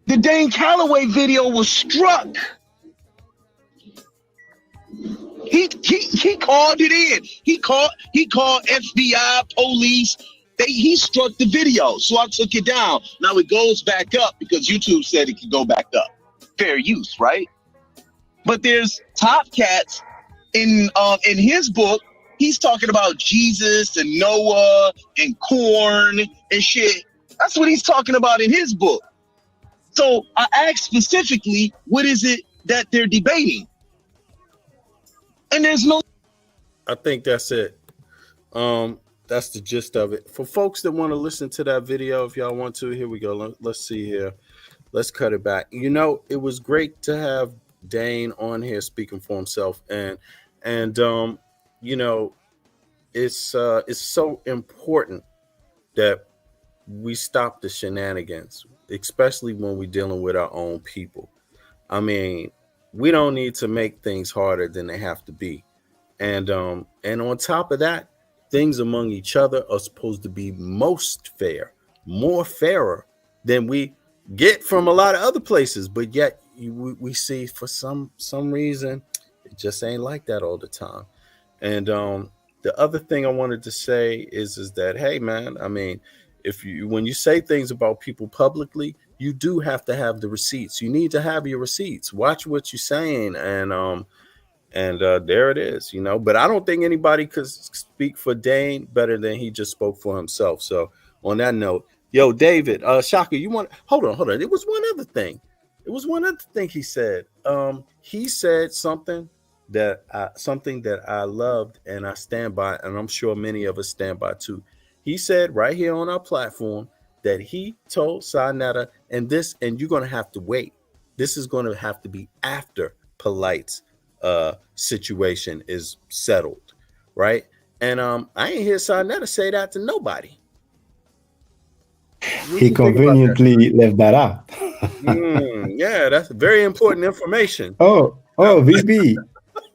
The Dane Callaway video was struck. He called it in. He called FBI, police. He struck the video, so I took it down. Now it goes back up because YouTube said it could go back up. Fair use, right? But there's Top Cats in his book. He's talking about Jesus and Noah and corn and shit. That's what he's talking about in his book. So I asked specifically, what is it that they're debating? And there's no. I think that's it. That's the gist of it. For folks that want to listen to that video, if y'all want to, here we go. Let's see here. Let's cut it back. You know, it was great to have Dane on here speaking for himself, and you know, it's so important that we stop the shenanigans, especially when we're dealing with our own people. I mean, we don't need to make things harder than they have to be, and on top of that, things among each other are supposed to be most fair, more fairer than we get from a lot of other places. But yet we see for some reason it just ain't like that all the time. And the other thing I wanted to say is that, hey man, I mean, when you say things about people publicly, you do have to have the receipts. You need to have your receipts. Watch what you're saying, and there it is, you know. But I don't think anybody could speak for Dane better than he just spoke for himself. So on that note, yo, David, Shaka, you want? Hold on. It was one other thing. He said. He said something that I loved and I stand by, and I'm sure many of us stand by too. He said right here on our platform that he told Saneter, and you're going to have to wait. This is going to have to be after Polight's situation is settled, right? And I ain't hear Saneter say that to nobody. He conveniently left that out. Yeah, that's very important information. Oh, VB.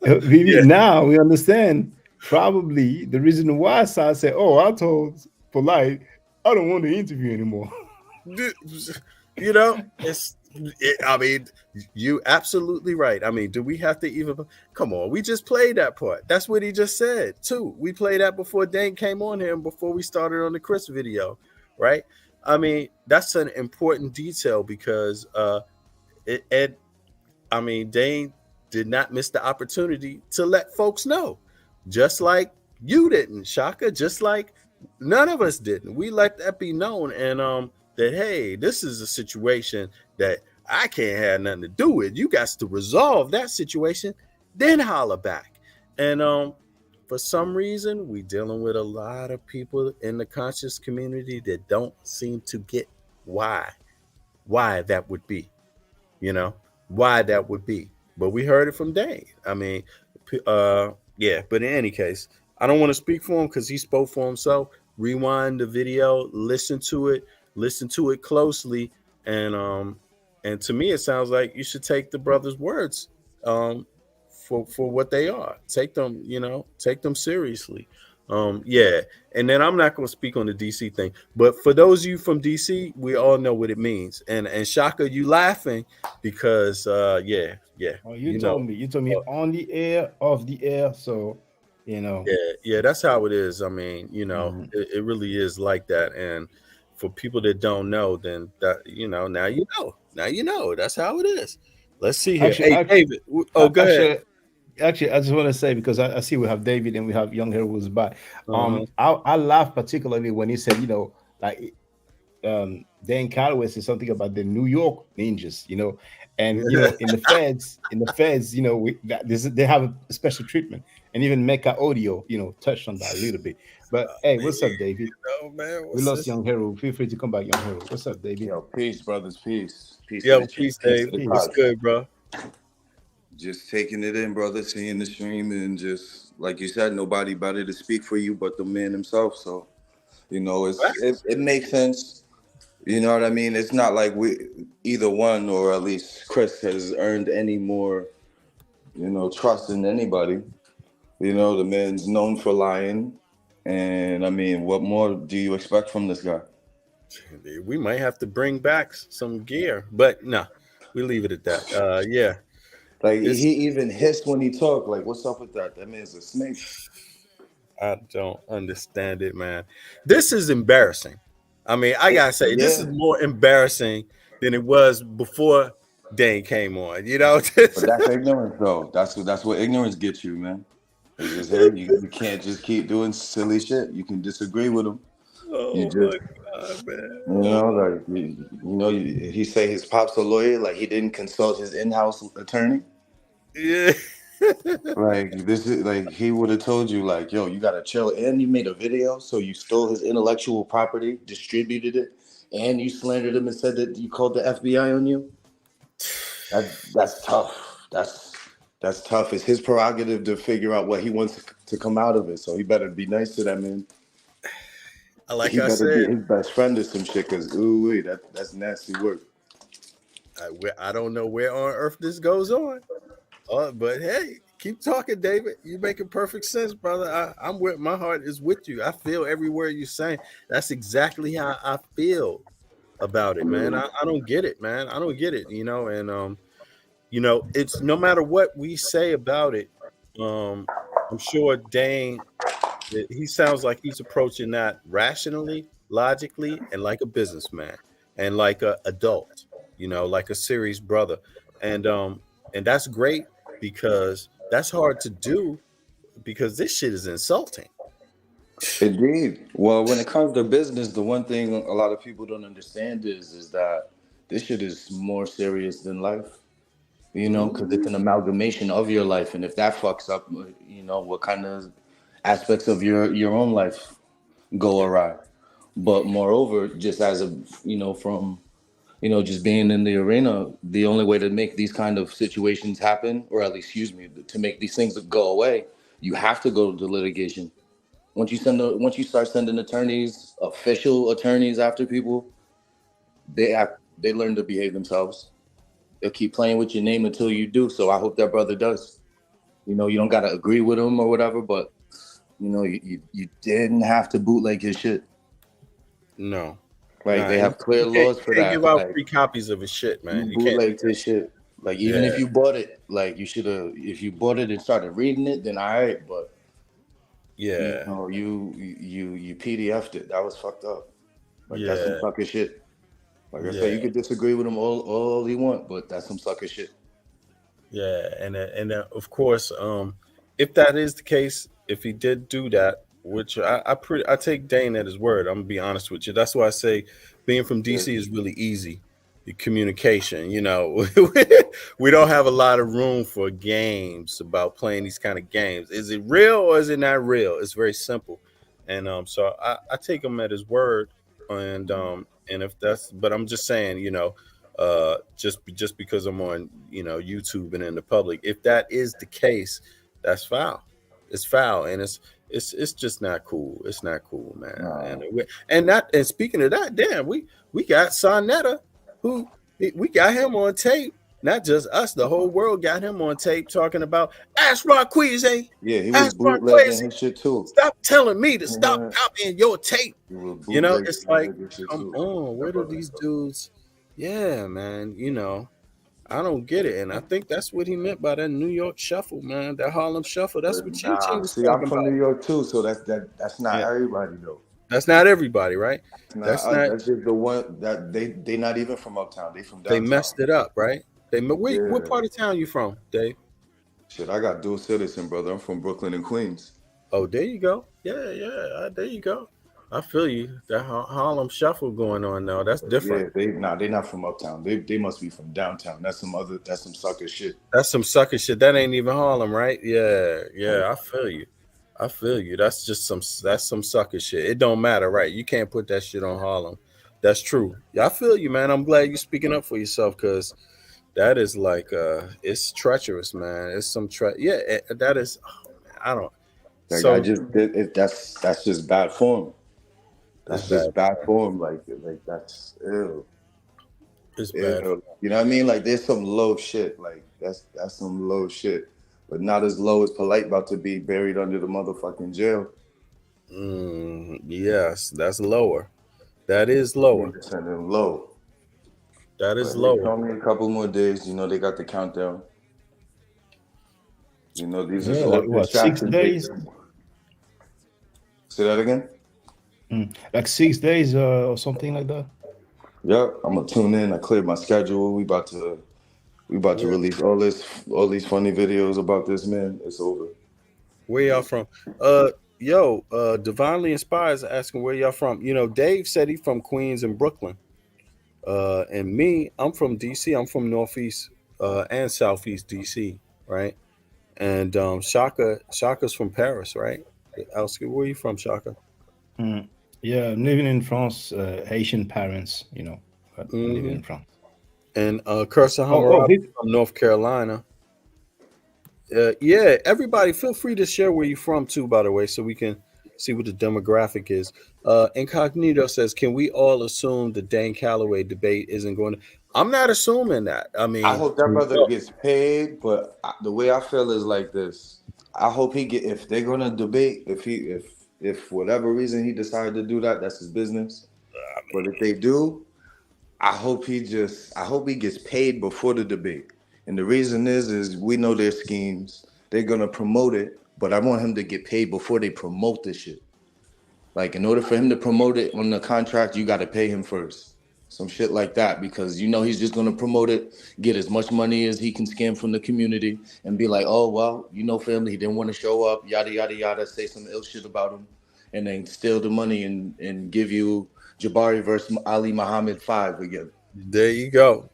Yeah. Now we understand probably the reason why Sa said, I told Polight I don't want to interview anymore. You know, I mean, you absolutely right. I mean, do we have to even come on? We just played that part. That's what he just said too. We played that before Dane came on here and before we started on the Chris video, right? I mean, that's an important detail because Dane did not miss the opportunity to let folks know, just like you didn't, Shaka, just like none of us didn't. We let that be known, and that, hey, this is a situation that I can't have nothing to do with. You got to resolve that situation, then holler back. And for some reason, we dealing with a lot of people in the conscious community that don't seem to get why that would be, you know, why that would be. But we heard it from Dane. I mean, yeah, but in any case, I don't want to speak for him because he spoke for himself. Rewind the video, listen to it closely, and to me, it sounds like you should take the brother's words for what they are. Take them seriously. Yeah, and then I'm not going to speak on the DC thing, but for those of you from DC, we all know what it means. And Shaka, you laughing because yeah. Oh, you told me on the air, off the air, so you know. Yeah, that's how it is. I mean, you know, it really is like that. And for people that don't know, then that, you know, now you know. That's how it is. Let's see here. Hey, David. Oh, go ahead. Actually, I just want to say, because I see we have David and we have Young Hero who's by. I laughed particularly when he said, you know, like Dan Callaway said something about the New York ninjas, you know, and you know, in the feds, you know, they have a special treatment, and even Mecca Audio, you know, touched on that a little bit. But hey, what's up, David? Oh man, we lost Young Hero. Feel free to come back, Young Hero. What's up, David? Yo, peace, brothers, peace. Yo, peace, Dave. What's good, bro? just taking it in, brother, seeing the stream, and just like you said, nobody better to speak for you but the man himself. So, it makes sense. You know what I mean? It's not like we either one, or at least Chris, has earned any more, trust than anybody. The man's known for lying, and I mean, what more do you expect from this guy? We might have to bring back some gear, but no, we leave it at that. Yeah. Like he even hissed when he talked. Like, what's up with that? That man's a snake. I don't understand it, man. This is embarrassing. I mean, I gotta say, this is more embarrassing than it was before Dane came on. But that's ignorance, though. That's what ignorance gets you, man. It's just, hey, you can't just keep doing silly shit. You can disagree with him. Oh my God, man. He say his pop's a lawyer, like he didn't consult his in-house attorney. Yeah. Like this is like he would have told you, like, yo, you gotta chill. And you made a video, so you stole his intellectual property, distributed it, and you slandered him and said that you called the FBI on you. That's tough. That's tough. It's his prerogative to figure out what he wants to come out of it. So he better be nice to that man. Like he I better said, be his best friend or some shit. Cause that's nasty work. I don't know where on earth this goes on. But hey, keep talking, David. You're making perfect sense, brother. I'm with my heart is with you. I feel every word you're saying. That's exactly how I feel about it, man. I don't get it, man. I don't get it, and it's no matter what we say about it. I'm sure Dane, he sounds like he's approaching that rationally, logically, and like a businessman, and like a adult, like a serious brother, and that's great. Because that's hard to do because this shit is insulting. Indeed. Well, when it comes to business, the one thing a lot of people don't understand is that this shit is more serious than life, because it's an amalgamation of your life. And if that fucks up, what kind of aspects of your own life go awry. But moreover, just as from just being in the arena, the only way to make these kind of situations happen, or at least, to make these things go away, you have to go to litigation. Once you start sending attorneys, official attorneys after people, they learn to behave themselves. They'll keep playing with your name until you do. So I hope that brother does. You don't got to agree with him or whatever, but you didn't have to bootleg his shit. No. Like they have clear laws for that. Give out free copies of his shit, man. You bootleg his shit. Like even if you bought it, like you should have. If you bought it and started reading it, then all right. But you PDF'd it. That was fucked up. Like that's some sucker shit. Like I said, you could disagree with him all you want, but that's some sucker shit. Yeah, and of course, if that is the case, if he did do that. Which I take Dane at his word. I'm gonna be honest with you. That's why I say being from DC is really easy. The communication, we don't have a lot of room for games about playing these kind of games. Is it real or is it not real? It's very simple, and so I take him at his word, and if that's, but I'm just saying, just because I'm on YouTube and in the public, if that is the case, that's foul. It's foul, and it's just not cool. It's not cool, man. No. And speaking of that, damn, we got Saneter, who we got him on tape. Not just us, the whole world got him on tape talking about Ask Rockwheezy. Yeah, he was bootlegging his shit too. Stop telling me to stop copying your tape. It's like, come on, where do these dudes? Yeah, man, I don't get it, and I think that's what he meant by that New York shuffle, man. That Harlem shuffle. That's what Ching Ching was talking about. I'm from New York too, so that's not everybody though. That's not everybody, right? That's just the one that they not even from uptown. They from downtown. They messed it up, right? What part of town you from, Dave? Shit, I got dual citizen, brother. I'm from Brooklyn and Queens. Oh, there you go. Yeah. There you go. I feel you. That Harlem shuffle going on now. That's different. Yeah, they not from uptown. They must be from downtown. That's some sucker shit. That's some sucker shit. That ain't even Harlem, right? Yeah. I feel you. That's some sucker shit. It don't matter, right? You can't put that shit on Harlem. That's true. Yeah, I feel you, man. I'm glad you're speaking up for yourself, because That is like it's treacherous, man. It's some that is. Oh, man, I don't. Like So that's just bad form. it's That's bad. just bad form. Like that's ew. It's bad. Ew. You know what I mean? Like there's some low shit. Like that's some low shit. But not as low as Polight about to be buried under the motherfucking jail. Yes, that's lower. That is lower. Sending low. That is But lower. they told me a couple more days. You know, they got the countdown. You know, these are all like what, 6 distractions. days? Say that again? Like 6 days or something like that. Yep, I'm gonna tune in. I cleared my schedule. We about to release all these funny videos about this, man. It's over. Where y'all from? Divinely Inspired is asking where y'all from. You know, Dave said he from Queens and Brooklyn. And me, I'm from DC. I'm from Northeast and Southeast DC, right? And Shaka's from Paris, right? Elski, where you from, Shaka? Yeah, I'm living in France. Haitian parents, you know, but living in France. And Cursor Hammurabi from North Carolina. Yeah, everybody, feel free to share where you're from too, by the way, so we can see what the demographic is. Incognito says, can we all assume the Dane Callaway debate isn't going to... I'm not assuming that. I mean, I hope that brother gets paid, but the way I feel is like this. I hope if they're gonna debate, if for whatever reason he decided to do that, that's his business. But if they do, I hope he gets paid before the debate. And the reason is we know their schemes. They're gonna promote it, but I want him to get paid before they promote this shit. Like, in order for him to promote it on the contract, you got to pay him first. Some shit like that, because you know he's just gonna promote it, get as much money as he can scam from the community, and be like, oh well, you know, family, he didn't want to show up, yada yada yada, say some ill shit about him, and then steal the money and give you Jabari versus Ali Muhammad 5 again. There you go.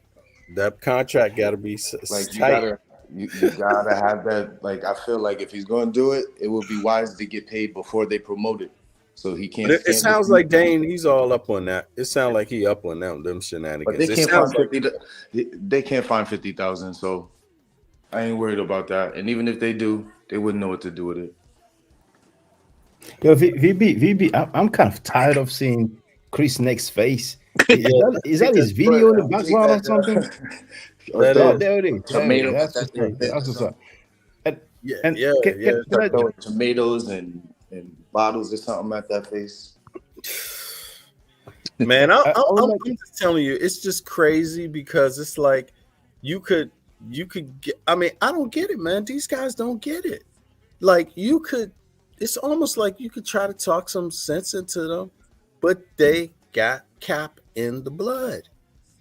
That contract got to be Like tight. you gotta have that. Like, I feel like if he's gonna do it, it would be wise to get paid before they promote it, so he can't. But it sounds like Dane, he's all up on that. It sounds like he up on them shenanigans. But they can't find 50. They can't find 50,000. So I ain't worried about that. And even if they do, they wouldn't know what to do with it. Yo, VB, I'm kind of tired of seeing Chris Neck's face. Is that his video in the background or something? There it is. Tomato. That's what's up. Tomatoes and bottles or something at that face. Man, I'm just telling you, it's just crazy because it's like you could get. I mean, I don't get it, man. These guys don't get it. Like it's almost like you could try to talk some sense into them, but they got cap in the blood,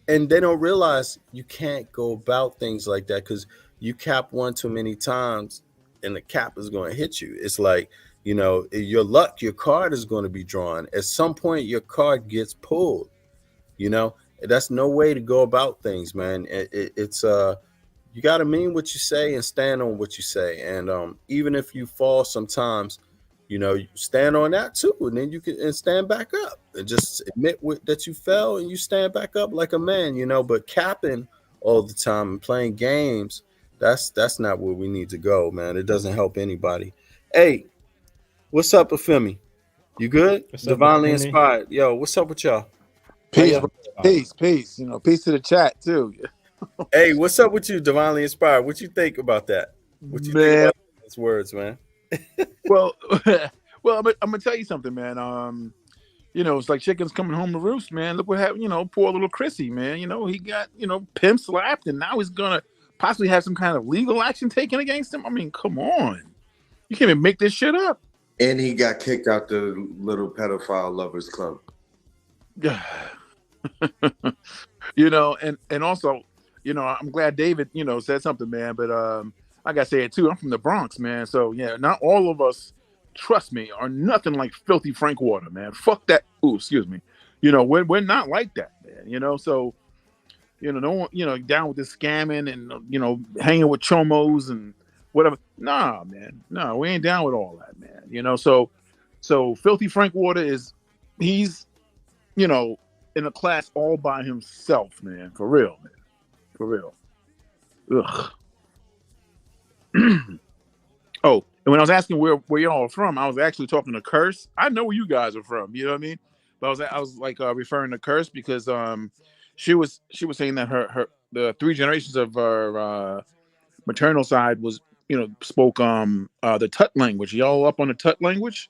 and they don't realize you can't go about things like that because you cap one too many times, and the cap is going to hit you. It's like, you know, your luck, your card is going to be drawn. At some point, your card gets pulled. You know, that's no way to go about things, man. It's you got to mean what you say and stand on what you say. And even if you fall sometimes, you know, you stand on that too, and then you can stand back up and just admit that you fell and you stand back up like a man, you know. But capping all the time and playing games, that's not where we need to go, man. It doesn't help anybody. Hey, what's up, Afemi? You good? Divinely Inspired. Yo, what's up with y'all? Peace. You know, peace to the chat too. Hey, what's up with you, Divinely Inspired? What you think about that? What you think about those words, man? well, I'm gonna tell you something, man. You know, it's like chickens coming home to roost, man. Look what happened. You know, poor little Chrissy, man. You know, he got pimp slapped, and now he's gonna possibly have some kind of legal action taken against him. I mean, come on, you can't even make this shit up. And he got kicked out the little pedophile lovers club. You know, and also, you know, I'm glad David, said something, man. But I gotta say it too. I'm from the Bronx, man. So yeah, not all of us, trust me, are nothing like filthy Frank Water, man. Fuck that. Ooh, excuse me. You know, we're not like that, man. You know, so no one, down with this scamming and hanging with chomos and whatever. Nah, man. No, we ain't down with all that, man. You know, so filthy Frank Water he's in a class all by himself, man. For real, man. For real. Ugh. Oh, and when I was asking where y'all are from, I was actually talking to Curse. I know where you guys are from. You know what I mean? But I was like referring to Curse because she was saying that her the 3 generations of her maternal side was spoke the Tut language. Y'all up on the Tut language?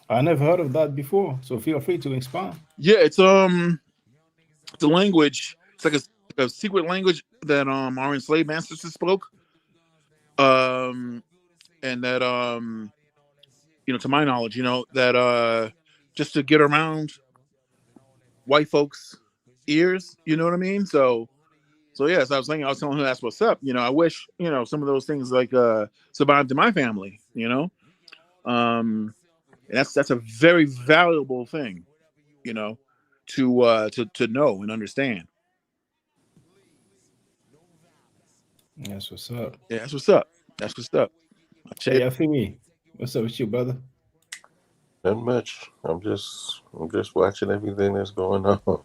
I never heard of that before, so feel free to expound. Yeah, it's a language. It's like a secret language that our enslaved ancestors spoke. And that to my knowledge, that just to get around white folks' ears, you know what I mean? So yes, I was telling her that's what's up. I wish, some of those things like survived in my family, and that's a very valuable thing, to know and understand. That's what's up. Yeah, that's what's up. That's what's up. Hey, Afimi, what's up with you, brother? Not much. I'm just watching everything that's going on.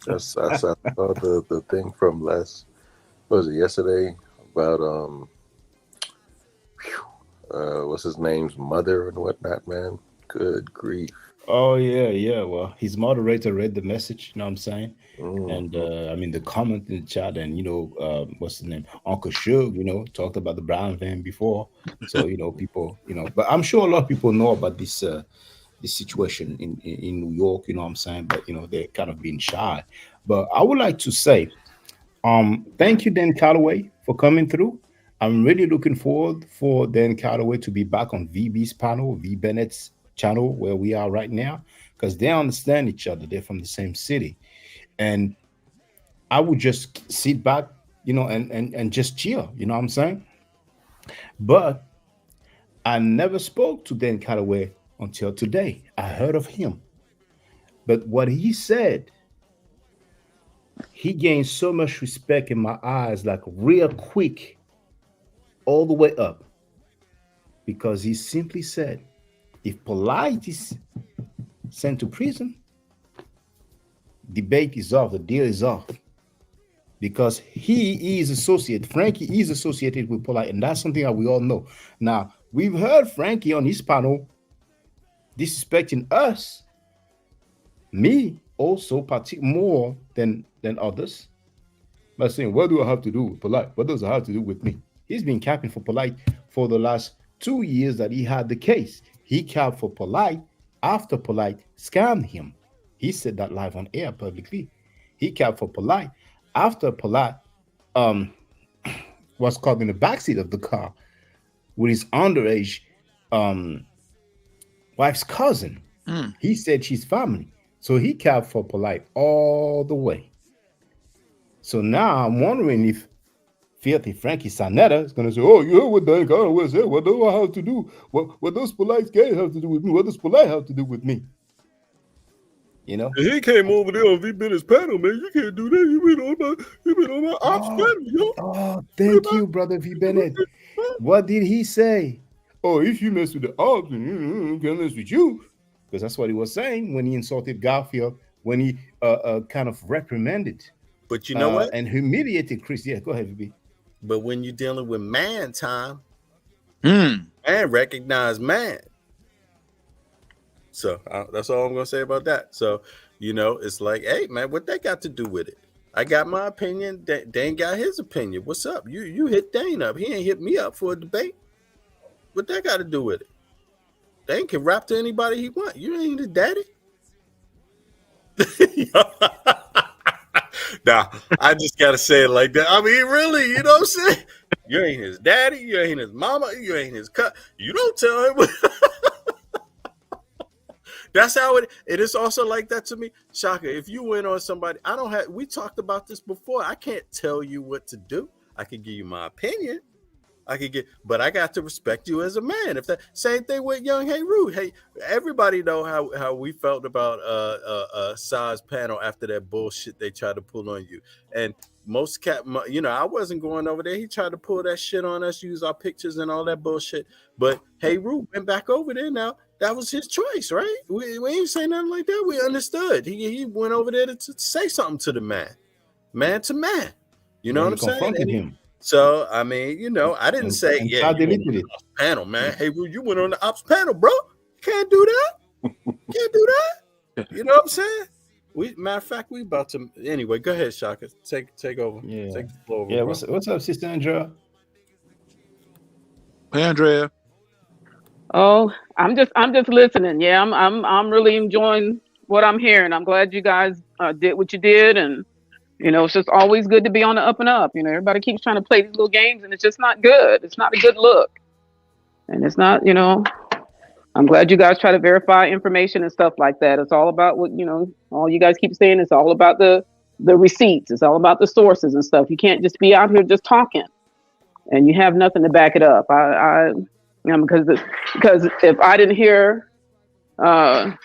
I saw the thing from yesterday about what's his name's mother and whatnot, man. Good grief. Oh yeah. Well, his moderator read the message, you know what I'm saying? And I mean the comment in the chat, and what's his name? Uncle Suge, talked about the Brown van before. So people, but I'm sure a lot of people know about this situation in New York, you know what I'm saying? But they're kind of being shy. But I would like to say, thank you, Dan Callaway, for coming through. I'm really looking forward for Dan Callaway to be back on VB's panel, V Bennett's channel, where we are right now, because they understand each other. They're from the same city. And I would just sit back, and just chill, you know what I'm saying? But I never spoke to Dan Callaway until today. I heard of him. But what he said, he gained so much respect in my eyes, like real quick, all the way up. Because he simply said, if Polight is sent to prison, debate is off, the deal is off. Because he is Frankie is associated with Polight, and that's something that we all know. Now, we've heard Frankie on his panel disrespecting us, me also, more than others, by saying, what do I have to do with Polight? What does it have to do with me? He's been capping for Polight for the last 2 years that he had the case. He capped for Polight after Polight scammed him. He said that live on air publicly. He capped for Polight after Polight was caught in the backseat of the car with his underage wife's cousin. He said she's family. So he capped for Polight all the way. So now I'm wondering if filthy Frankie Saneter is going to say, oh, you heard what Dan Callaway said. What do I have to do? What does Polight guys have to do with me? What does Polight have to do with me? He came over there on V Bennett's panel, man. You can't do that. You been on my ops panel, yo. Oh, thank you, brother V Bennett. What did he say? Oh, if you mess with the ops, I'm gonna mess with you. Because that's what he was saying when he insulted Garfield, when he kind of reprimanded. But you know what? And humiliated Chris. Yeah, go ahead, VB. But when you're dealing with man time, man recognize man. So that's all I'm gonna say about that. So it's like, hey man, what that got to do with it? I got my opinion. Dane got his opinion. What's up? You hit Dane up. He ain't hit me up for a debate. What that got to do with it? Dane can rap to anybody he want. You ain't his daddy. Nah, I just gotta say it like that. I mean, really, you know what I'm saying? You ain't his daddy. You ain't his mama. You ain't his cut. You don't tell him. That's how it is. Also like that to me, Shaka. If you went on somebody, we talked about this before. I can't tell you what to do. I can give you my opinion. But I got to respect you as a man. If that same thing with young Hey Rude. Hey, everybody know how we felt about Sa's panel after that bullshit they tried to pull on you. And most I wasn't going over there. He tried to pull that shit on us, use our pictures and all that bullshit. But Hey Rude went back over there now. That was his choice, right? We ain't saying nothing like that. We understood. He went over there to say something to the man to man. You know Yeah, what he I'm saying? confronted him. So I mean, you know, I didn't say, and yeah, Todd you went on deleted the it. ops panel, man. Hey, Ru, you went on the ops panel, bro. Can't do that. Can't do that. You know what I'm saying? Matter of fact, we about to anyway. Go ahead, Shaka. Take over. Yeah. Take the floor over, Yeah, bro. what's up, Sister Andrea? Hey, Andrea. Oh, I'm just listening. Yeah, I'm really enjoying what I'm hearing. I'm glad you guys did what you did, and it's just always good to be on the up and up. Everybody keeps trying to play these little games, and it's just not good. It's not a good look, and it's not. I'm glad you guys try to verify information and stuff like that. It's all about what all you guys keep saying. It's all about the receipts. It's all about the sources and stuff. You can't just be out here just talking, and you have nothing to back it up. Because if I didn't hear, I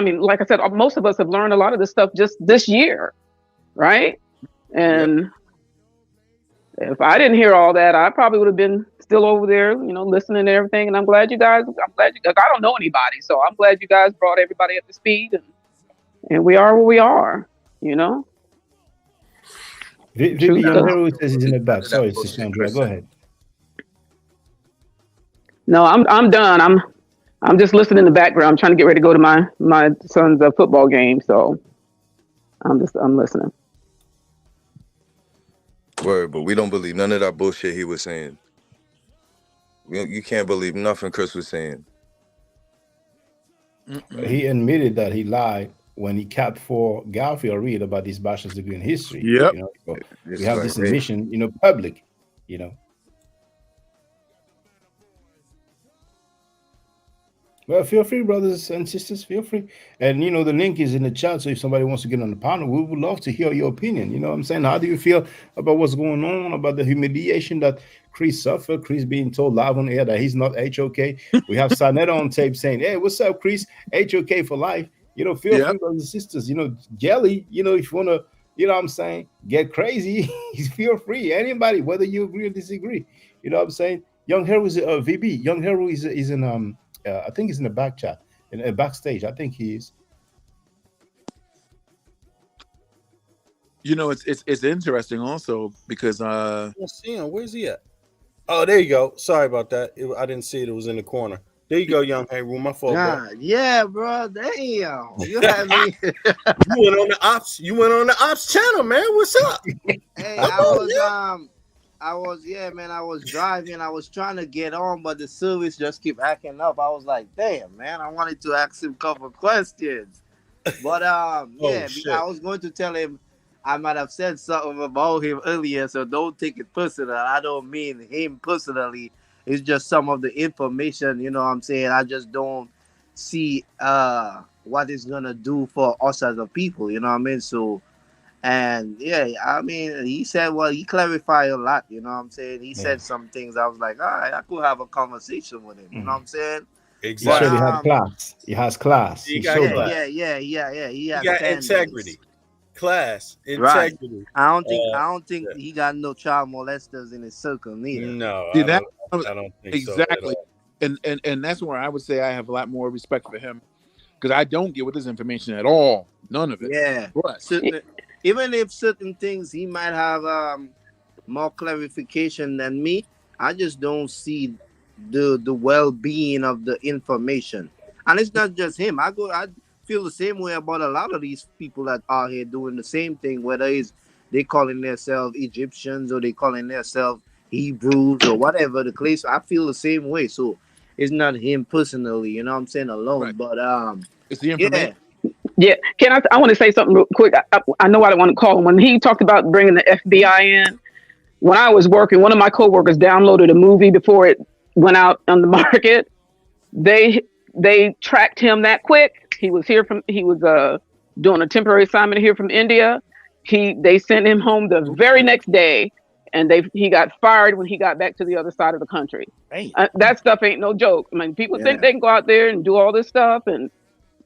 mean, like I said, most of us have learned a lot of this stuff just this year, right? And if I didn't hear all that, I probably would have been still over there, listening to everything. And I'm glad you guys. I don't know anybody, so I'm glad you guys brought everybody up to speed, and we are where we are. Vivi Young Hero says he's in the back. Sorry, Sister Andrea. Go ahead. No, I'm done. I'm just listening in the background. I'm trying to get ready to go to my son's football game, so I'm listening. Word, but we don't believe none of that bullshit he was saying. You can't believe nothing Chris was saying. He admitted that he lied when he capped for Garfield Reed about his bachelor's degree in history. Yep. So we have this admission, public, Well, feel free, brothers and sisters, feel free. And, the link is in the chat, so if somebody wants to get on the panel, we would love to hear your opinion. You know what I'm saying? How do you feel about what's going on, about the humiliation that Chris suffered, Chris being told live on air that he's not HOK? We have Saneter on tape saying, hey, what's up, Chris? HOK for life. Feel free, brothers and sisters. Jelly, if you want to, what I'm saying, get crazy, feel free. Anybody, whether you agree or disagree. You know what I'm saying? Young Hero is VB. Young Hero is in I think he's in the back chat, in backstage. I think he is. It's interesting also because I don't see him. Where's he at? Oh, there you go. Sorry about that. I didn't see it. It was in the corner. There you go, Young Hey Room. My fault, bro. Yeah, bro. Damn. You had me. You went on the ops. You went on the ops channel, man. What's up? Hey, I was driving. I was trying to get on, but the service just keep acting up. I was like, damn, man. I wanted to ask him a couple questions. But I was going to tell him I might have said something about him earlier, so don't take it personal. I don't mean him personally. It's just some of the information, you know what I'm saying? I just don't see what it's gonna do for us as a people, you know what I mean? So, and he said, he clarified a lot, you know what I'm saying? He said some things. I was like, all right, I could have a conversation with him, you know what I'm saying? Exactly. He has class. He has class. He got class. He has got standards. integrity. Class, Right. integrity. I don't think he got no child molesters in his circle neither. No, See, I don't think exactly. so. And that's where I would say I have a lot more respect for him because I don't get with this information at all. None of it. Yeah. But Even if certain things he might have more clarification than me, I just don't see the well-being of the information. And it's not just him. I feel the same way about a lot of these people that are here doing the same thing, whether it's they calling themselves Egyptians or they calling themselves Hebrews or whatever the case. I feel the same way. So it's not him personally, you know what I'm saying, alone. Right. But it's the information. Yeah. Can I want to say something real quick. I know I don't want to call him. When he talked about bringing the FBI in, when I was working, one of my coworkers downloaded a movie before it went out on the market. They tracked him that quick. He was doing a temporary assignment here from India. They sent him home the very next day, and he got fired when he got back to the other side of the country. That stuff ain't no joke. I mean, people think they can go out there and do all this stuff, and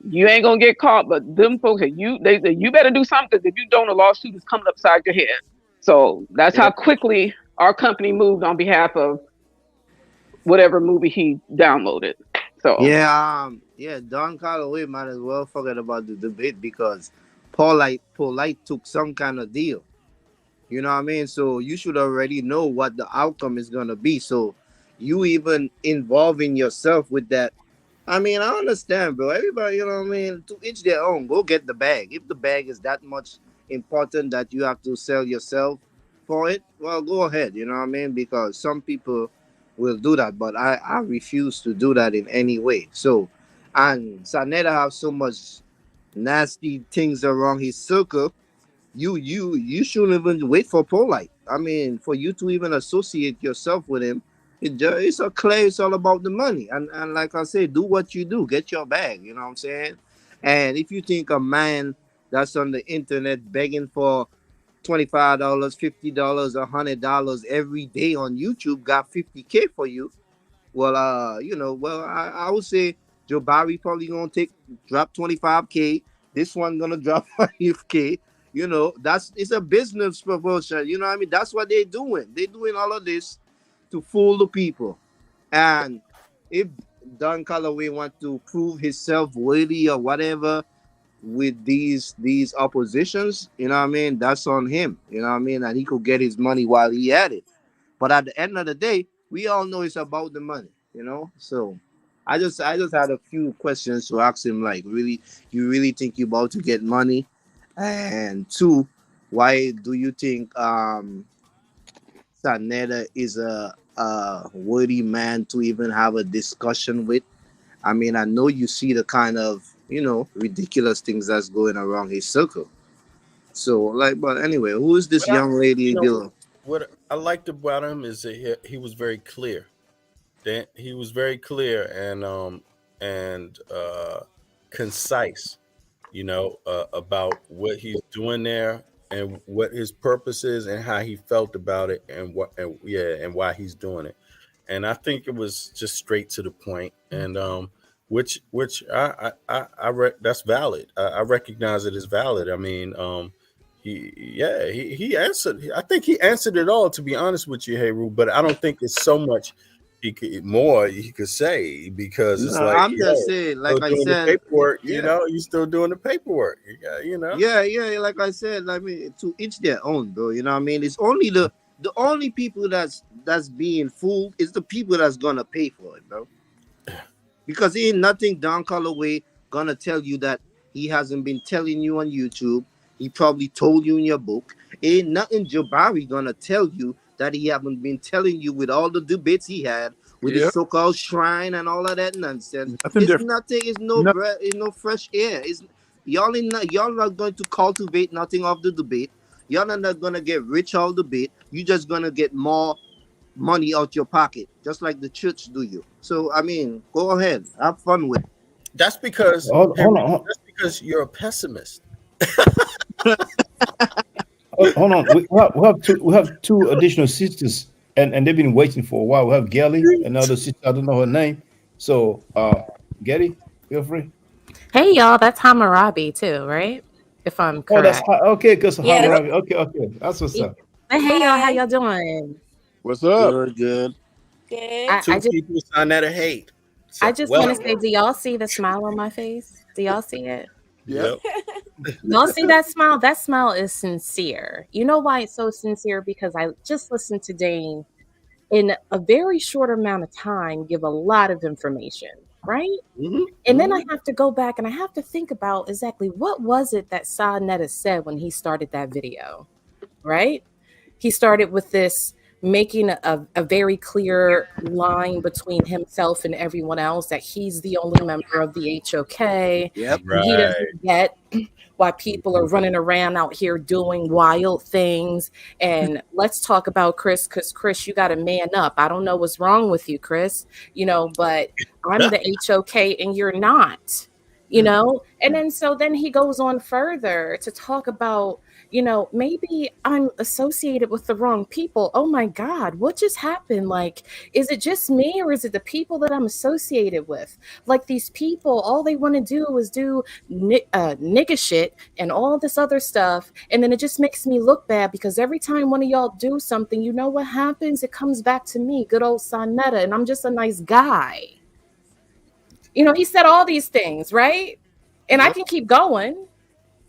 you ain't gonna get caught. But them folks say you better do something, because if you don't, a lawsuit is coming upside your head. So that's how quickly our company moved on behalf of whatever movie he downloaded. So Dan Callaway might as well forget about the debate because Polight took some kind of deal. You know what I mean? So you should already know what the outcome is gonna be. So you even involving yourself with that. I mean, I understand, bro. Everybody, you know what I mean? To each their own. Go get the bag. If the bag is that much important that you have to sell yourself for it, well, go ahead. You know what I mean? Because some people will do that, but I refuse to do that in any way. So, and Saneda have so much nasty things around his circle. You shouldn't even wait for Polight. I mean, for you to even associate yourself with him, it's a clear. It's all about the money. And like I said, do what you do, get your bag. You know what I'm saying? And if you think a man that's on the internet begging for $25, $50, $100 every day on YouTube got 50K for you, well, I would say Joe Barry probably gonna drop 25K. This one gonna drop 5K. You know, it's a business promotion. You know what I mean? That's what they're doing. They're doing all of this to fool the people. And if Dan Callaway want to prove himself worthy or whatever with these oppositions, you know what I mean? That's on him. You know what I mean? And he could get his money while he at it. But at the end of the day, we all know it's about the money, you know. So I just had a few questions to ask him. Like, really, you really think you're about to get money? And two, why do you think Saneda is a worthy man to even have a discussion with? I mean, I know you see the kind of ridiculous things that's going around his circle. So, like, but anyway, who is this But young lady? what I liked about him is that he was very clear. He was very clear and concise, about what he's doing there and what his purpose is and how he felt about it and why he's doing it. And I think it was just straight to the point, and which that's valid. I recognize it as valid. I mean, he answered. I think he answered it all. To be honest with you, Heru, but I don't think it's so much he could say, because it's like, I'm just saying, like I doing the said, paperwork. yeah. You're still doing the paperwork. Yeah, like I said, I mean, to each their own, bro. You know what I mean? It's only the only people that's being fooled is the people that's gonna pay for it, bro. Because ain't nothing Dan Callaway gonna tell you that he hasn't been telling you on YouTube. He probably told you in your book. Ain't nothing Jabari gonna tell you that he haven't been telling you with all the debates he had with his so-called shrine and all of that nonsense. It's no fresh air. Y'all not going to cultivate nothing of the debate. Y'all are not gonna get rich out of the debate. You just gonna get more money out your pocket, just like the church do you. So I mean, go ahead, have fun with it. That's because Hold on. that's because you're a pessimist. Hold on. We have two additional sisters, and they've been waiting for a while. We have Gelly, another sister. I don't know her name. So, Getty, feel free. Hey y'all, that's Hammurabi too, right? If I'm Oh, that's correct. okay. Because Yeah. Hammurabi. Okay. That's what's up. Hey y'all, how y'all doing? What's up? Good. I Two just people sign that hate. I just want to say, do y'all see the smile on my face? Do y'all see it? Yep. Y'all see that smile? That smile is sincere. You know why it's so sincere? Because I just listened to Dane in a very short amount of time give a lot of information, right? And then I have to go back and I have to think about exactly what was it that Saneter said when he started that video, right? He started with this making a very clear line between himself and everyone else, that he's the only member of the HOK. Yep. And he doesn't get why people are running around out here doing wild things. And let's talk about Chris, because Chris, you got to man up. I don't know what's wrong with you, Chris, but I'm the HOK and you're not, And then he goes on further to talk about, maybe I'm associated with the wrong people. Oh my God, what just happened? Like, is it just me or is it the people that I'm associated with? Like, these people, all they want to do is do nigga shit and all this other stuff. And then it just makes me look bad, because every time one of y'all do something, you know what happens? It comes back to me, good old Saneter, and I'm just a nice guy. He said all these things, right? And I can keep going.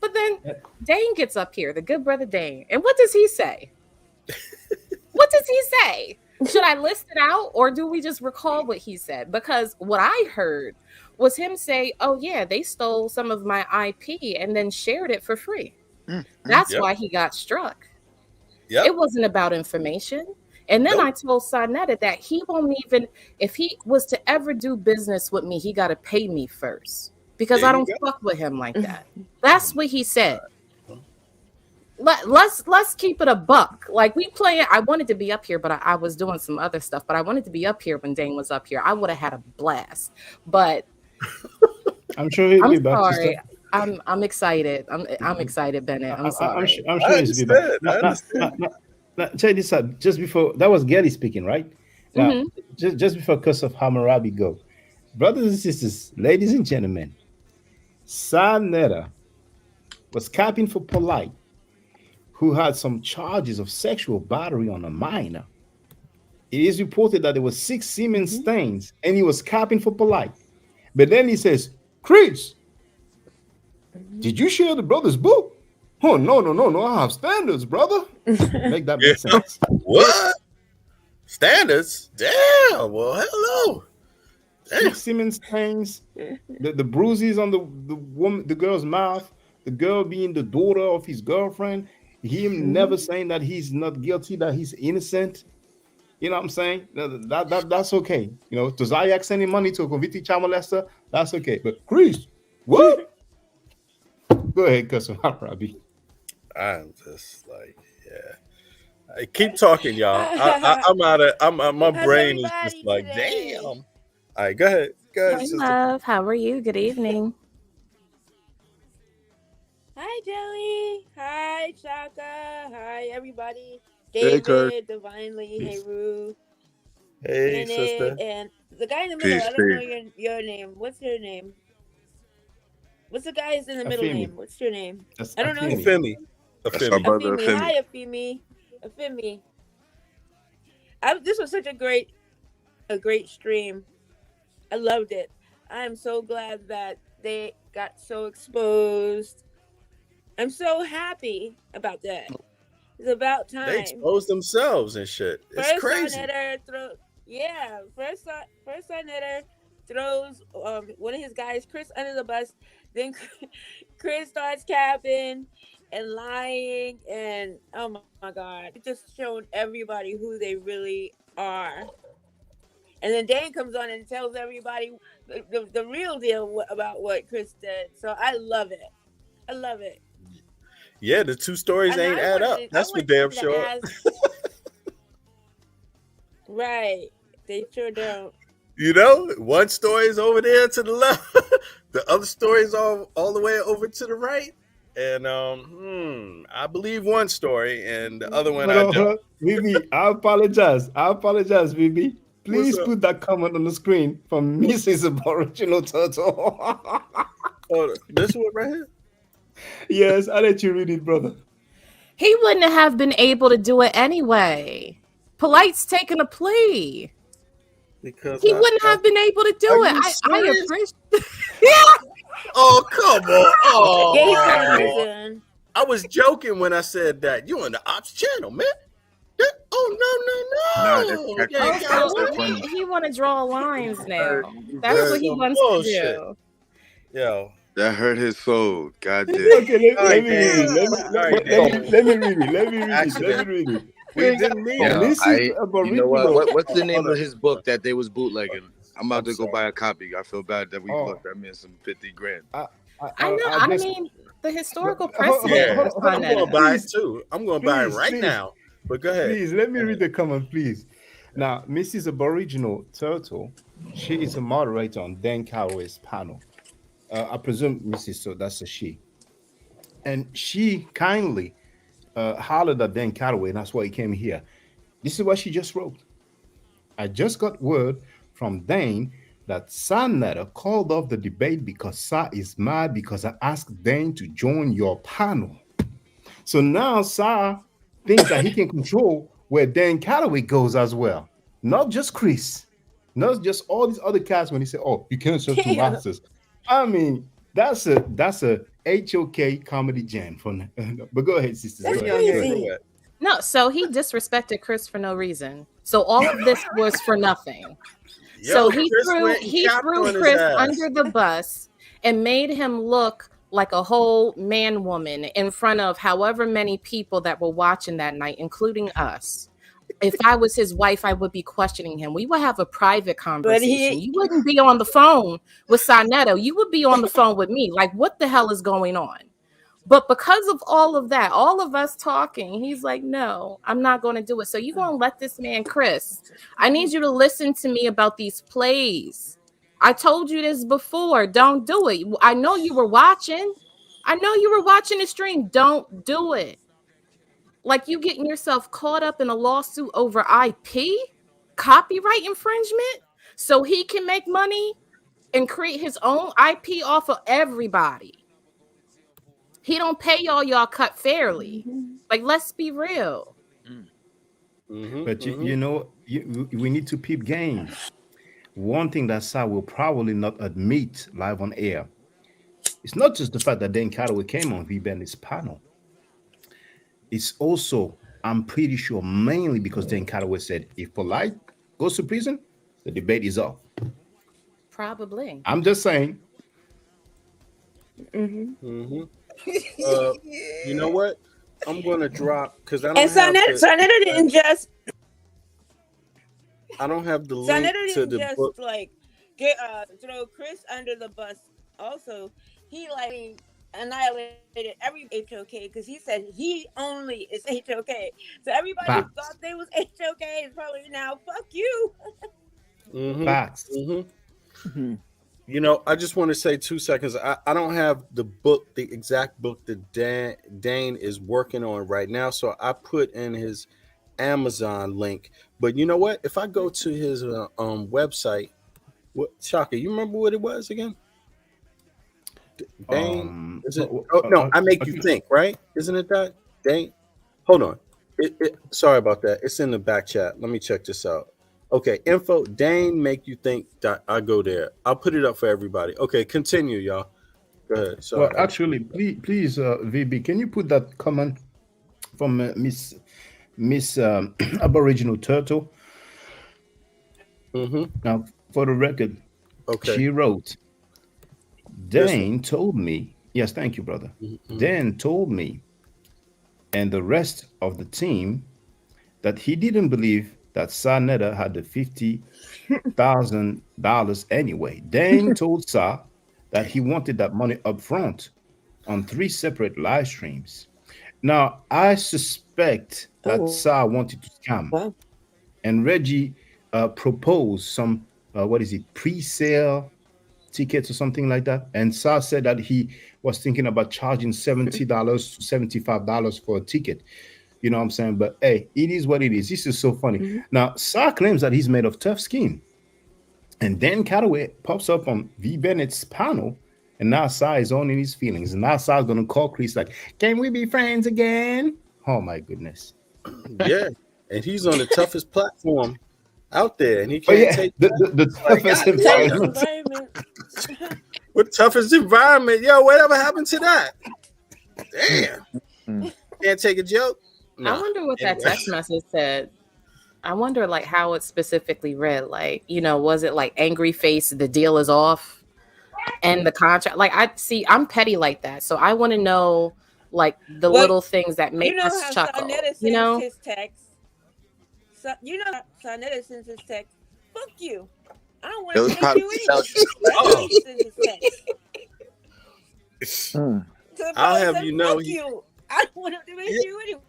But then Dane gets up here, the good brother Dane. And what does he say? What does he say? Should I list it out or do we just recall what he said? Because what I heard was him say, oh, yeah, they stole some of my IP and then shared it for free. That's why he got struck. It wasn't about information. And then I told Saneter that he won't even, if he was to ever do business with me, he got to pay me first because I don't fuck with him like that. That's what he said. Let's keep it a buck. Like we play it. I wanted to be up here, but I was doing some other stuff. But I wanted to be up here when Dane was up here. I would have had a blast. But I'm sure he'll be back. Sorry. I'm excited. I'm excited, Bennett. I'm sorry. I'm sure he'll be back. Now, check this out. Just before that was Gelly speaking, right? Now, just before Curse of Hammurabi go, brothers and sisters, ladies and gentlemen, Saneter was capping for Polight, who had some charges of sexual battery on a minor. It is reported that there were 6 semen stains, and he was capping for Polight. But then he says, Chris, did you share the brother's book? Oh, no. I have standards, brother. Make that make sense. What? Standards? Damn. Well, hello. 6 semen stains, the bruises on the girl's mouth, the girl being the daughter of his girlfriend, him never saying that he's not guilty, that he's innocent. You know what I'm saying? That's okay. You know, to Zayak sending money to a convicted child molester, that's okay. But Chris, what? Go ahead, Cousin Robbie. I'm just like, Hey, keep talking, y'all. I'm out of. My brain is just like, today? damn. All right, go ahead. Hi, love. How are you? Good evening. Hi, Jelly. Hi, Chaka. Hi, everybody. Hey, David, Kurt. Divinely, hey, Rue. Hey, Bennett, sister. And the guy in the middle, Peace, I don't know your name. What's your name? What's the guy's in the middle Afemi. name? What's your name? That's I don't know. Afemi. That's my brother, Afemi. Hi, Afemi. Afemi. This was such a great stream. I loved it. I'm so glad that they got so exposed. I'm so happy about that. It's about time. They expose themselves and shit. It's First crazy. Saneter First Saneter throws one of his guys, Chris, under the bus. Then Chris starts capping and lying, and oh my God, it just showed everybody who they really are. And then Dane comes on and tells everybody the real deal about what Chris did. So I love it. I love it. Yeah, the two stories And ain't I add up. wanted- I That's for wanted damn to sure. ask- Right. They sure don't. You know, one story is over there to the left, the other story is all the way over to the right. And I believe one story, and the other one I don't. Bibi, I apologize, Bibi. Please put that comment on the screen from Mrs. Aboriginal Turtle. Oh, this one right here? Yes, I'll let you read it, brother. He wouldn't have been able to do it anyway. Polight's taking a plea. Because He wouldn't have been able to do Are it. you I serious? appreciate. Oh, come on. Yeah, he's Oh, going to prison. I was joking when I said that. You on the Ops channel, man. Oh, no. Yeah, you got Also, one. he want to draw lines now. That's That's what he some wants bullshit. to do. Yo. That hurt his soul. God damn. Okay, All let right, me Dan. read it. Let me read it. We didn't mean Yo, Mrs. you know Aboriginal. what's the name of his book that they was bootlegging? I'm about to go buy a copy. I feel bad that we looked that man some 50 grand. I know. I mean, the historical precedent. Yeah, was I'm on going to that. buy it too. I'm going to buy it Please, right please. now. But go ahead. Please, let me read the comment, please. Now, Mrs. Aboriginal Turtle, she is a moderator on Dan Callaway's panel. I presume Mrs. So that's a she. And she kindly hollered at Dan Callaway, and that's why he came here. This is what she just wrote. I just got word from Dane that Saneter called off the debate because Sa is mad because I asked Dane to join your panel. So now Sa thinks that he can control where Dan Callaway goes as well. Not just Chris, not just all these other cats when he said, oh, you can't serve two masters. I mean, That's a HOK comedy jam for but go ahead, sisters. That's Go ahead. crazy. No, so he disrespected Chris for no reason. So all of this was for nothing. So he threw Chris under the bus and made him look like a whole man woman in front of however many people that were watching that night, including us. If I was his wife, I would be questioning him. We would have a private conversation. You wouldn't be on the phone with Saneter. You would be on the phone with me. Like, what the hell is going on? But because of all of that, all of us talking, he's like, no, I'm not going to do it. So you're going to let this man, Chris, I need you to listen to me about these plays. I told you this before. Don't do it. I know you were watching. I know you were watching the stream. Don't do it. Like, you getting yourself caught up in a lawsuit over IP, copyright infringement, so he can make money and create his own IP off of everybody. He don't pay y'all cut fairly. Like, let's be real. But you know, we need to peep game. One thing that Sai will probably not admit live on air, it's not just the fact that Dan Callaway came on V-Bandit's panel. It's also, I'm pretty sure, mainly because Dan Callaway said, if Polight goes to prison, the debate is off. Probably. I'm just saying. You know what? I'm gonna drop because I don't And Saneter didn't just. I don't have the link Saneter to didn't the just book. like get throw Chris under the bus. Also, he like annihilated every HOK because he said he only is HOK. So everybody who thought they was HOK is probably now fuck you. Facts. You know, I just want to say 2 seconds. I don't have the book, the exact book that Dane is working on right now. So I put in his Amazon link. But you know what? If I go to his website, what Shaka, you remember what it was again? Dane? Is it? Oh no, I Make You Think, right? Isn't it that? Dane? Hold on. Sorry about that. It's in the back chat. Let me check this out. Okay, info, Dane Make You Think. I go there. I'll put it up for everybody. Okay, continue, y'all. Go ahead. Sorry. Well, actually, please, VB, can you put that comment from Miss Aboriginal Turtle? Now, for the record, she wrote, Dane told me, yes, thank you, brother. Dan told me and the rest of the team that he didn't believe that Saneter had the $50,000 anyway. Dane told Sa that he wanted that money up front on 3 separate live streams. Now, I suspect that Sa wanted to scam. And Reggie proposed some, pre-sale tickets or something like that. And Sa said that he was thinking about charging $70 to $75 for a ticket. You know what I'm saying? But hey, it is what it is. This is so funny. Now, Sa claims that he's made of tough skin. And Dan Callaway pops up on V. Bennett's panel, and now Sa is owning his feelings. And now Sa's going to call Chris like, can we be friends again? Oh, my goodness. Yeah, and he's on the toughest platform out there, and he can't take the toughest environment. What toughest environment? Yo, whatever happened to that? Damn. Can't take a joke? No. I wonder what that text message said. I wonder like how it specifically read. Like, you know, was it like angry face, the deal is off, and the contract? Like, I'm petty like that, so I want to know like the little things that make us chuckle. You know, his text. So, you know, Saneter sends his text. Fuck you. I don't want to make you anyway. I'll have you know. I don't want to make you anyway.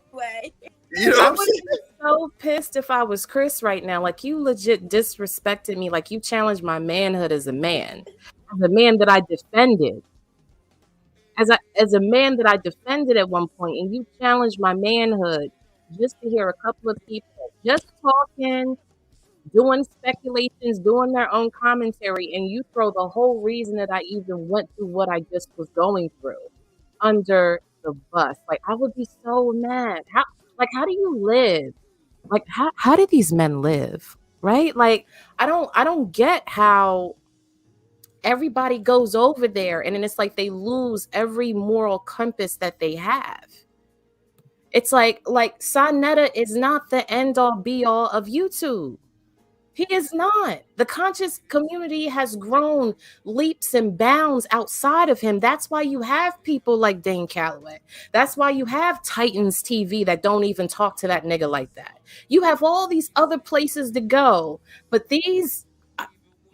You know, I would be so pissed if I was Chris right now. Like, you legit disrespected me. Like, you challenged my manhood as a man that I defended. As a man that I defended at one point, and you challenged my manhood just to hear a couple of people just talking, doing speculations, doing their own commentary, and you throw the whole reason that I even went through what I just was going through under the bus. Like, I would be so mad. How do you live? Like, how do these men live? Right? Like, I don't get how everybody goes over there, and then it's like they lose every moral compass that they have. It's like Saneter is not the end all be all of YouTube. He is not. The conscious community has grown leaps and bounds outside of him. That's why you have people like Dane Callaway. That's why you have Titans TV that don't even talk to that nigga like that. You have all these other places to go, but these,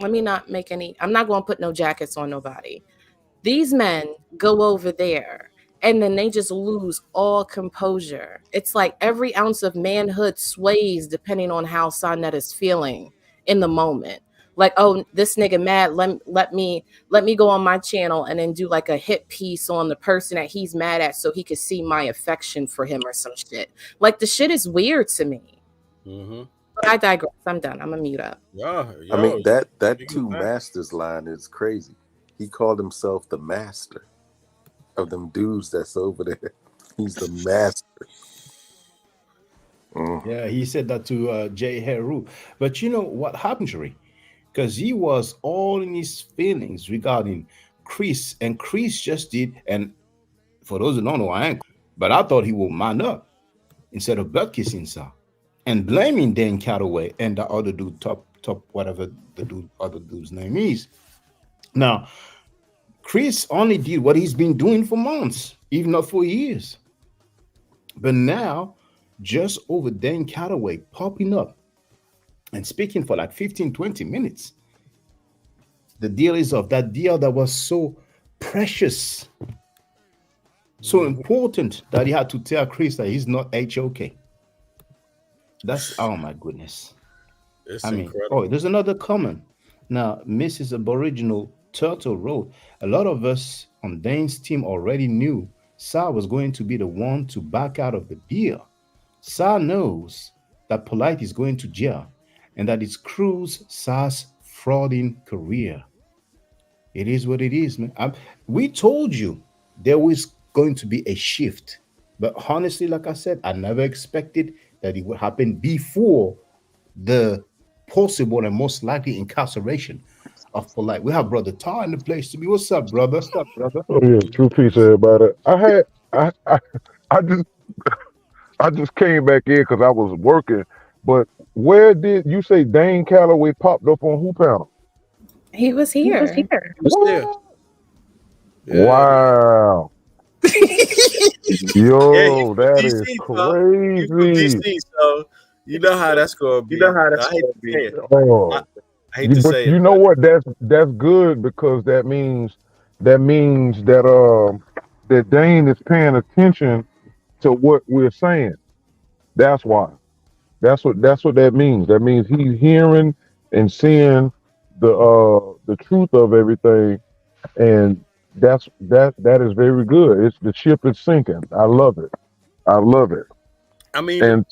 let me not make any, I'm not going to put no jackets on nobody. These men go over there and then they just lose all composure. It's like every ounce of manhood sways depending on how Saneter is feeling in the moment. Like, oh, this nigga mad. Let me go on my channel and then do like a hit piece on the person that he's mad at so he could see my affection for him or some shit. Like, the shit is weird to me. Mm-hmm. But I digress. I'm done. I'm gonna mute up. I mean, that two masters line is crazy. He called himself the master of them dudes that's over there. He's the master. Yeah, he said that to Jay Heru. But you know what happened, Jerry? Because he was all in his feelings regarding Chris, and Chris just did. And for those who don't know, I ain't, but I thought he would man up instead of butt kissing Sa and blaming Dan Callaway and the other dude, top whatever the other dude's name is. Now, Chris only did what he's been doing for months, even not for years. But now, just over Dan Callaway popping up and speaking for like 15, 20 minutes. The deal is of that deal that was so precious, so important that he had to tell Chris that he's not HOK. That's, oh my goodness. It's incredible. Oh, there's another comment. Now, Mrs. Aboriginal Turtle wrote, a lot of us on Dane's team already knew Sa was going to be the one to back out of the deal. Sa knows that Polight is going to jail and that it screws Sa's frauding career. It is what it is, man. We told you there was going to be a shift. But honestly, like I said, I never expected that it would happen before the possible and most likely incarceration of Polight. We have Brother Tar in the place to be. What's up, brother? What's up, brother? Oh yeah, true peace, everybody. I just came back in because I was working. But where did you say Dane Callaway popped up on who panel? He was here. What? Wow. Yo, that is crazy. DC, so you know how that's gonna be. I hate to say it. Oh. I hate to But say you it. know what? That's good because that means that that Dane is paying attention to what we're saying. That's why. That's what that means. That means he's hearing and seeing the truth of everything, and that is very good. It's the ship is sinking. I love it. I love it. I mean, And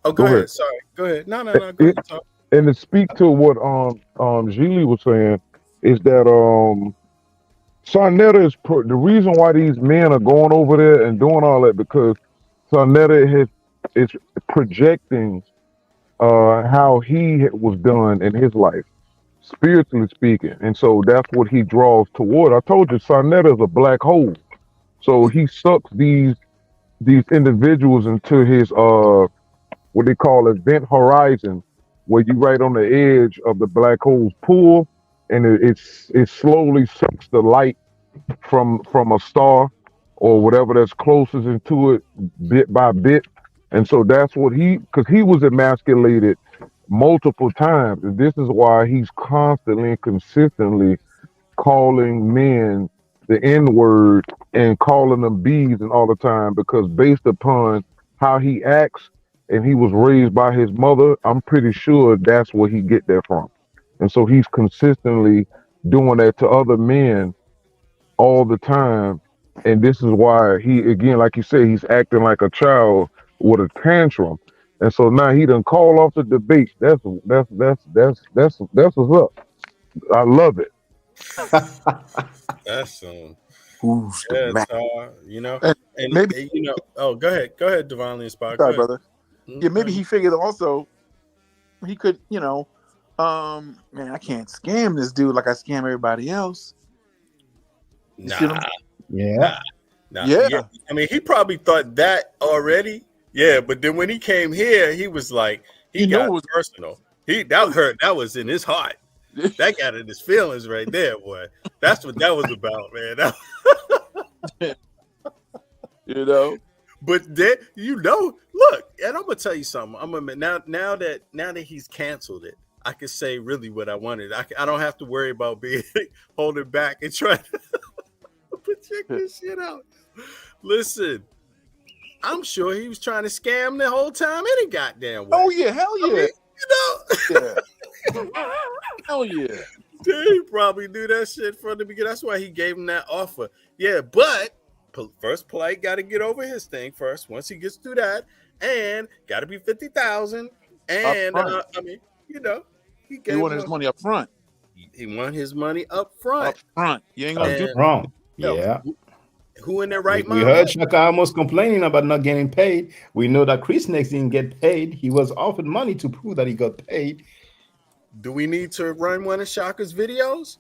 go ahead. Sorry, go ahead. No, go ahead. Talk. And to speak to what Gili was saying is that Saneter is the reason why these men are going over there and doing all that, because Saneter is projecting how he was done in his life, spiritually speaking, and so that's what he draws toward. I told you, Saneter is a black hole, so he sucks these individuals into his what they call event horizon, where you right on the edge of the black hole's pool, and it slowly sucks the light from a star or whatever that's closest into it bit by bit. And so that's what because he was emasculated multiple times, and this is why he's constantly and consistently calling men the Nword and calling them bees and all the time, because based upon how he acts and he was raised by his mother, I'm pretty sure that's where he get that from. And so he's consistently doing that to other men all the time. And this is why he, again, like you said, he's acting like a child with a tantrum. And so now he done call off the debate. That's what's up. I love it. That's Who's the man? you know, And and maybe you know. Oh, go ahead, Divinely Inspired. sorry, Go ahead. brother. Yeah, maybe he figured also he could, man, I can't scam this dude like I scam everybody else. You see what I'm saying? Yeah. Yeah. I mean, he probably thought that already. Yeah, but then when he came here, he was like, he got it was personal. That hurt. That was in his heart. That got in his feelings right there, boy. That's what that was about, man. You know. But then, look, and I'm gonna tell you something. Now that he's canceled it, I can say really what I wanted. I don't have to worry about being holding back and trying to project this shit out. Listen, I'm sure he was trying to scam the whole time any goddamn way. Oh yeah, hell yeah. I mean, Yeah. Hell yeah. He probably knew that shit from the beginning. That's why he gave him that offer. Yeah, but first Polight got to get over his thing first. Once he gets through that, and got to be 50,000. And he wanted his money up front. He wanted his money up front. Up front. You ain't gonna do wrong. Yeah. Who in their right mind? We heard Shaka almost complaining about not getting paid. We know that Chris Next didn't get paid. He was offered money to prove that he got paid. Do we need to run one of Shaka's videos?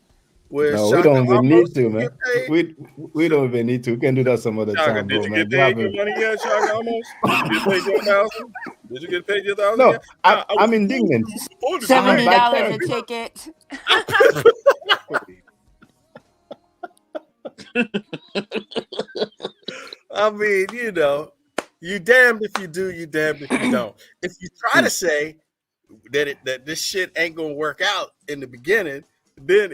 Where No, Shaka we don't even need to, man. get paid? We don't even need to. We can do that some other Shaka, time, did bro, you man. get paid your money yet, Shaka? Almost? Did you get paid your 1,000? Did you get paid your 1,000 No, yet? I'm indignant. $70 a ticket. I mean, you damned if you do, you damned if you don't. If you try to say that this shit ain't gonna work out in the beginning, then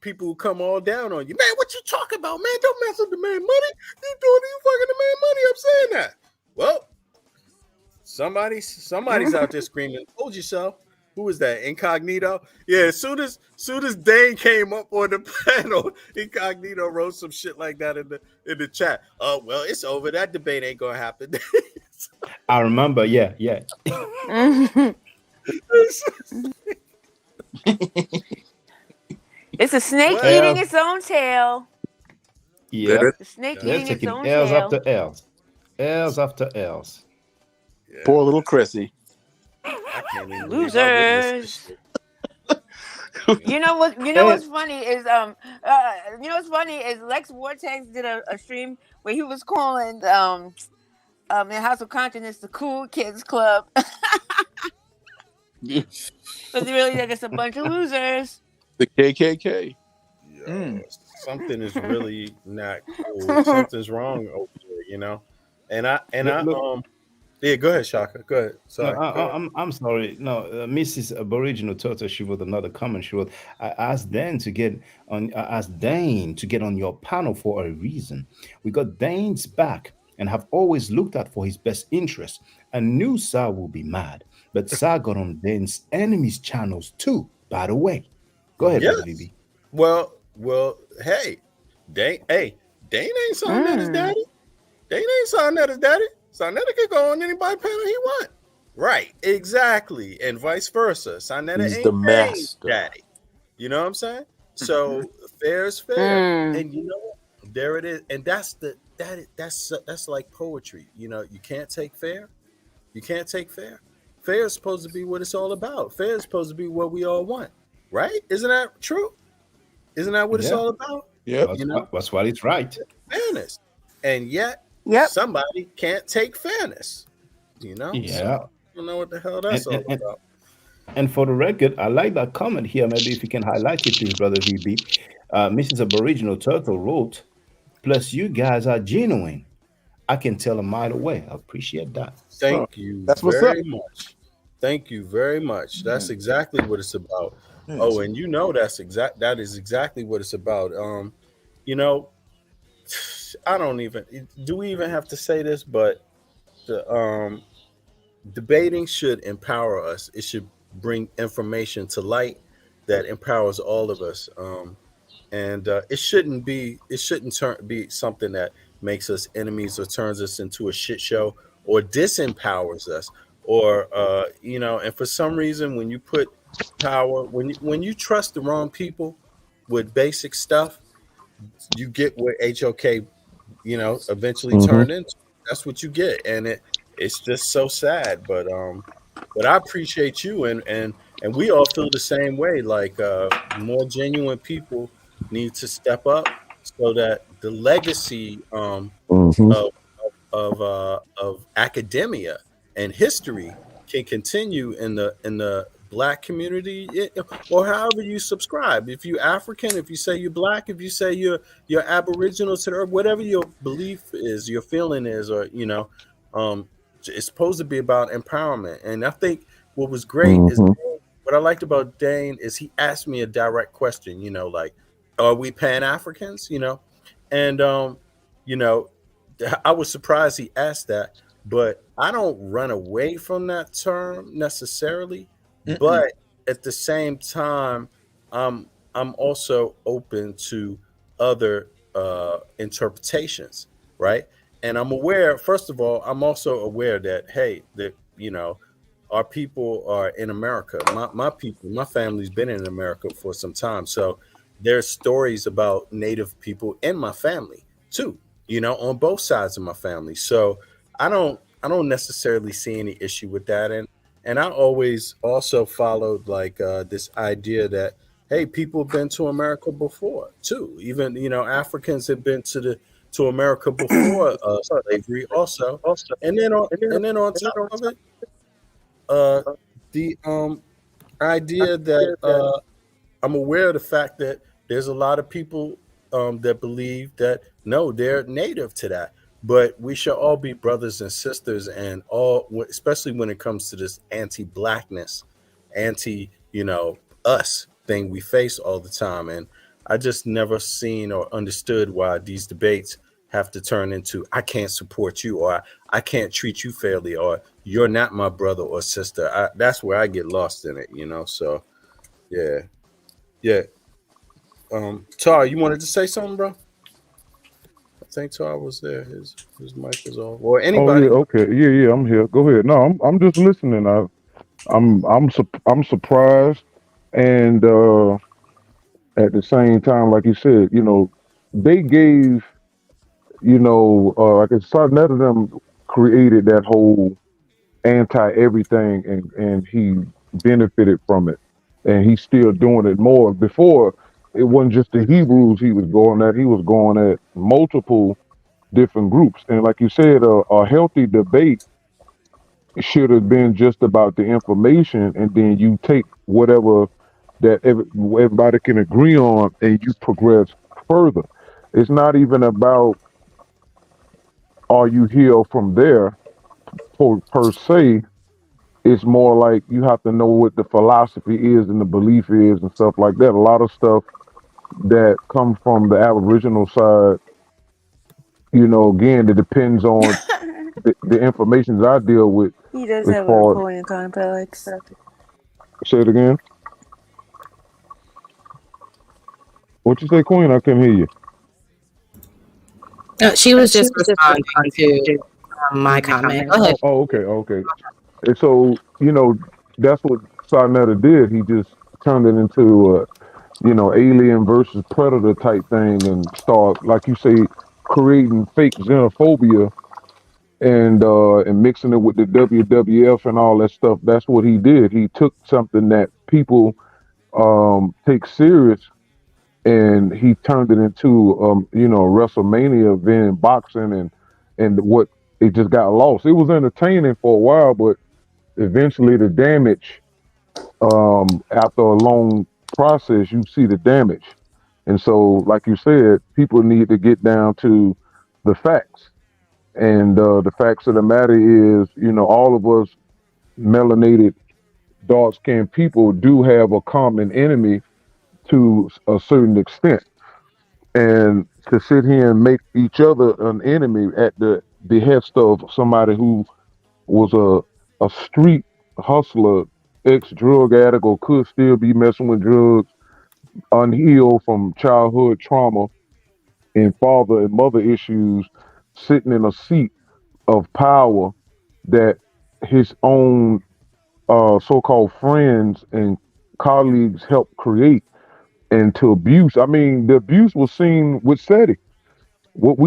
people will come all down on you. Man, what you talking about, man? Don't mess with the man money. You fucking the man money. I'm saying that. Well, somebody's out there screaming, "Told you so." Who was that? Incognito? Yeah, as soon as Dane came up on the panel, Incognito wrote some shit like that in the chat. Oh, well, it's over. That debate ain't gonna happen. I remember, yeah. It's a snake eating its own tail. Yeah. The snake They're eating its taking own L's tail. after L's. L's after L's. Yeah. Poor little Chrissy. I can't even Losers. You know what's funny is Lex Vortex did a stream where he was calling the House of Consciousness the Cool Kids Club. But really they're just a bunch of losers. The KKK. Something is really not cool. Something's wrong over there, Yeah, go ahead, Shaka. Go ahead. Sorry. No, I'm sorry. No, Mrs. Aboriginal Turtle, she wrote another comment. She wrote, I asked Dane to get on your panel for a reason. We got Dane's back and have always looked out for his best interest. I knew Sa will be mad, but Sa got on Dane's enemies' channels too, by the way. Go ahead, Yes. Brother VB. Well, hey, Dane ain't signing at his daddy. Dane ain't signing at his daddy. Saneter can go on anybody panel he want. Right, exactly. And vice versa. Saneter He's ain't the Dane's master. daddy. You know what I'm saying? So fair is fair. And you know what? There it is. And that's like poetry. You can't take fair. You can't take fair. Fair is supposed to be what it's all about. Fair is supposed to be what we all want. Right? Isn't that true? Isn't that what it's all about? Yeah. That's why it's right. Fairness. And yet somebody can't take fairness. Yeah. So, I don't know what the hell that's all about. And for the record, I like that comment here. Maybe if you can highlight it, please, Brother VB. Mrs. Aboriginal Turtle wrote, plus you guys are genuine. I can tell a mile away. I appreciate that. Thank you very much. Thank you very much. That's exactly what it's about. Oh, and that is exactly what it's about. I don't even do we even have to say this, but the debating should empower us. It should bring information to light that empowers all of us. And it shouldn't be something that makes us enemies or turns us into a shit show or disempowers us. Or and for some reason when you put power, when you trust the wrong people with basic stuff, you get what HOK eventually turned into. That's what you get, and it's just so sad. But But I appreciate you, and we all feel the same way. Like more genuine people need to step up so that the legacy Hmm. of of academia and history can continue in the black community, or however you subscribe. If you're African, if you say you're black, if you say you're Aboriginal to the earth, whatever your belief is, your feeling is, or um, it's supposed to be about empowerment. And I think what was great is Hmm. what I liked about Dane is he asked me a direct question. Like, are we Pan Africans? And you know, I was surprised he asked that, but I don't run away from that term necessarily. Mm-mm. But at the same time, I'm also open to other interpretations, right? And I'm aware, first of all, I'm also aware that hey, that our people are in America. My people, my family's been in America for some time, so there's stories about Native people in my family too, on both sides of my family. So I don't necessarily see any issue with that. And I always also followed like this idea that hey, people have been to America before too. Even Africans have been to America before slavery also. And then on top of it, uh, the idea that I'm aware of the fact that there's a lot of people that believe that no, they're native to that. But we should all be brothers and sisters, and especially when it comes to this anti-blackness, us thing we face all the time. And I just never seen or understood why these debates have to turn into I can't support you, or I can't treat you fairly, or you're not my brother or sister. That's where I get lost in it. So yeah, yeah. Tar, you wanted to say something, bro? I think Tar was there. His mic was off. Or Oh yeah, anybody? okay, yeah, I'm here. Go ahead. No, I'm just listening. I'm surprised, and at the same time, like you said, they gave, I guess none of them created that whole anti everything, and he benefited from it, and he's still doing it more. Before, it wasn't just the Hebrews he was going at; he was going at multiple different groups. And like you said, a healthy debate should have been just about the information, and then you take whatever that everybody can agree on, and you progress further. It's not even about are you here or from there per se. It's more like you have to know what the philosophy is and the belief is and stuff like that. A lot of stuff that comes from the Aboriginal side, again, it depends on the information that I deal with He does as have a far. point in complex. Say it again. What you say, Queen? I couldn't hear you. She was just responding to my comment. Go ahead. Oh, okay. And so, that's what Saneter did. He just turned it into alien versus predator type thing, and start, like you say, creating fake xenophobia and mixing it with the WWF and all that stuff. That's what he did. He took something that people take serious, and he turned it into WrestleMania event in boxing, and what it just got lost. It was entertaining for a while, but eventually the damage, after a long process, you see the damage. And so, like you said, people need to get down to the facts. And the facts of the matter is, all of us melanated, dark skinned people do have a common enemy to a certain extent. And to sit here and make each other an enemy at the behest of somebody who was a street hustler, ex drug addict, or could still be messing with drugs, unhealed from childhood trauma and father and mother issues, sitting in a seat of power that his own so-called friends and colleagues helped create, and to abuse. I mean, the abuse was seen with SETI. What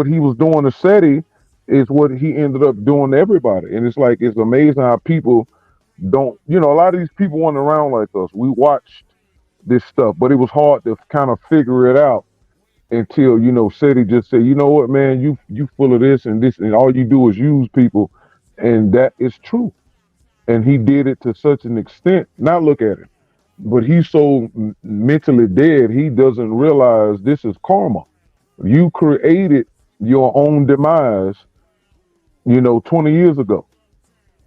he was doing to SETI is what he ended up doing to everybody. And it's like, it's amazing how people don't, a lot of these people weren't around like us. We watched this stuff, but it was hard to kind of figure it out until, Seti just said, you know what, man, you full of this and this, and all you do is use people. And that is true. And he did it to such an extent. Now look at him. But he's so mentally dead, he doesn't realize this is karma. You created your own demise, 20 years ago.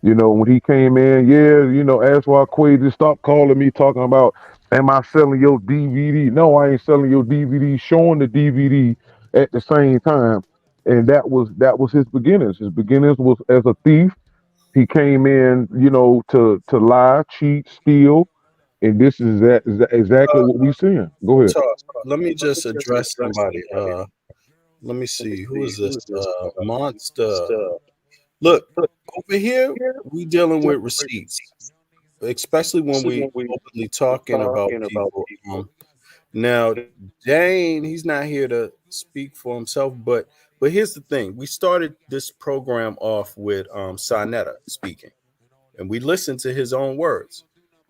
When he came in, asked why Quay just stop calling me talking about, am I selling your DVD? No, I ain't selling your DVD, showing the DVD at the same time. And that was his beginnings. His beginnings was as a thief. He came in, to lie, cheat, steal, and this is exactly what we seeing. Go ahead. So let me just address somebody. Let me see. Who is this? Monster. Look, over here, we dealing with receipts, especially when we openly talking about people. Now, Dane, he's not here to speak for himself, but here's the thing. We started this program off with Saneter speaking, and we listened to his own words.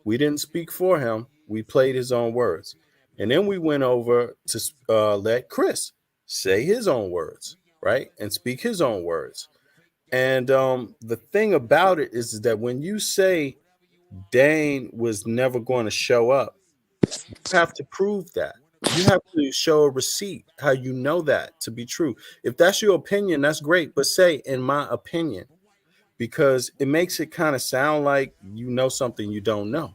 We didn't speak for him. We played his own words. And then we went over to let Chris say his own words, right? And speak his own words. And the thing about it is that when you say Dane was never going to show up, you have to prove that. You have to show a receipt how you know that to be true. If that's your opinion, that's great. But say, in my opinion, because it makes it kind of sound like you know something you don't know.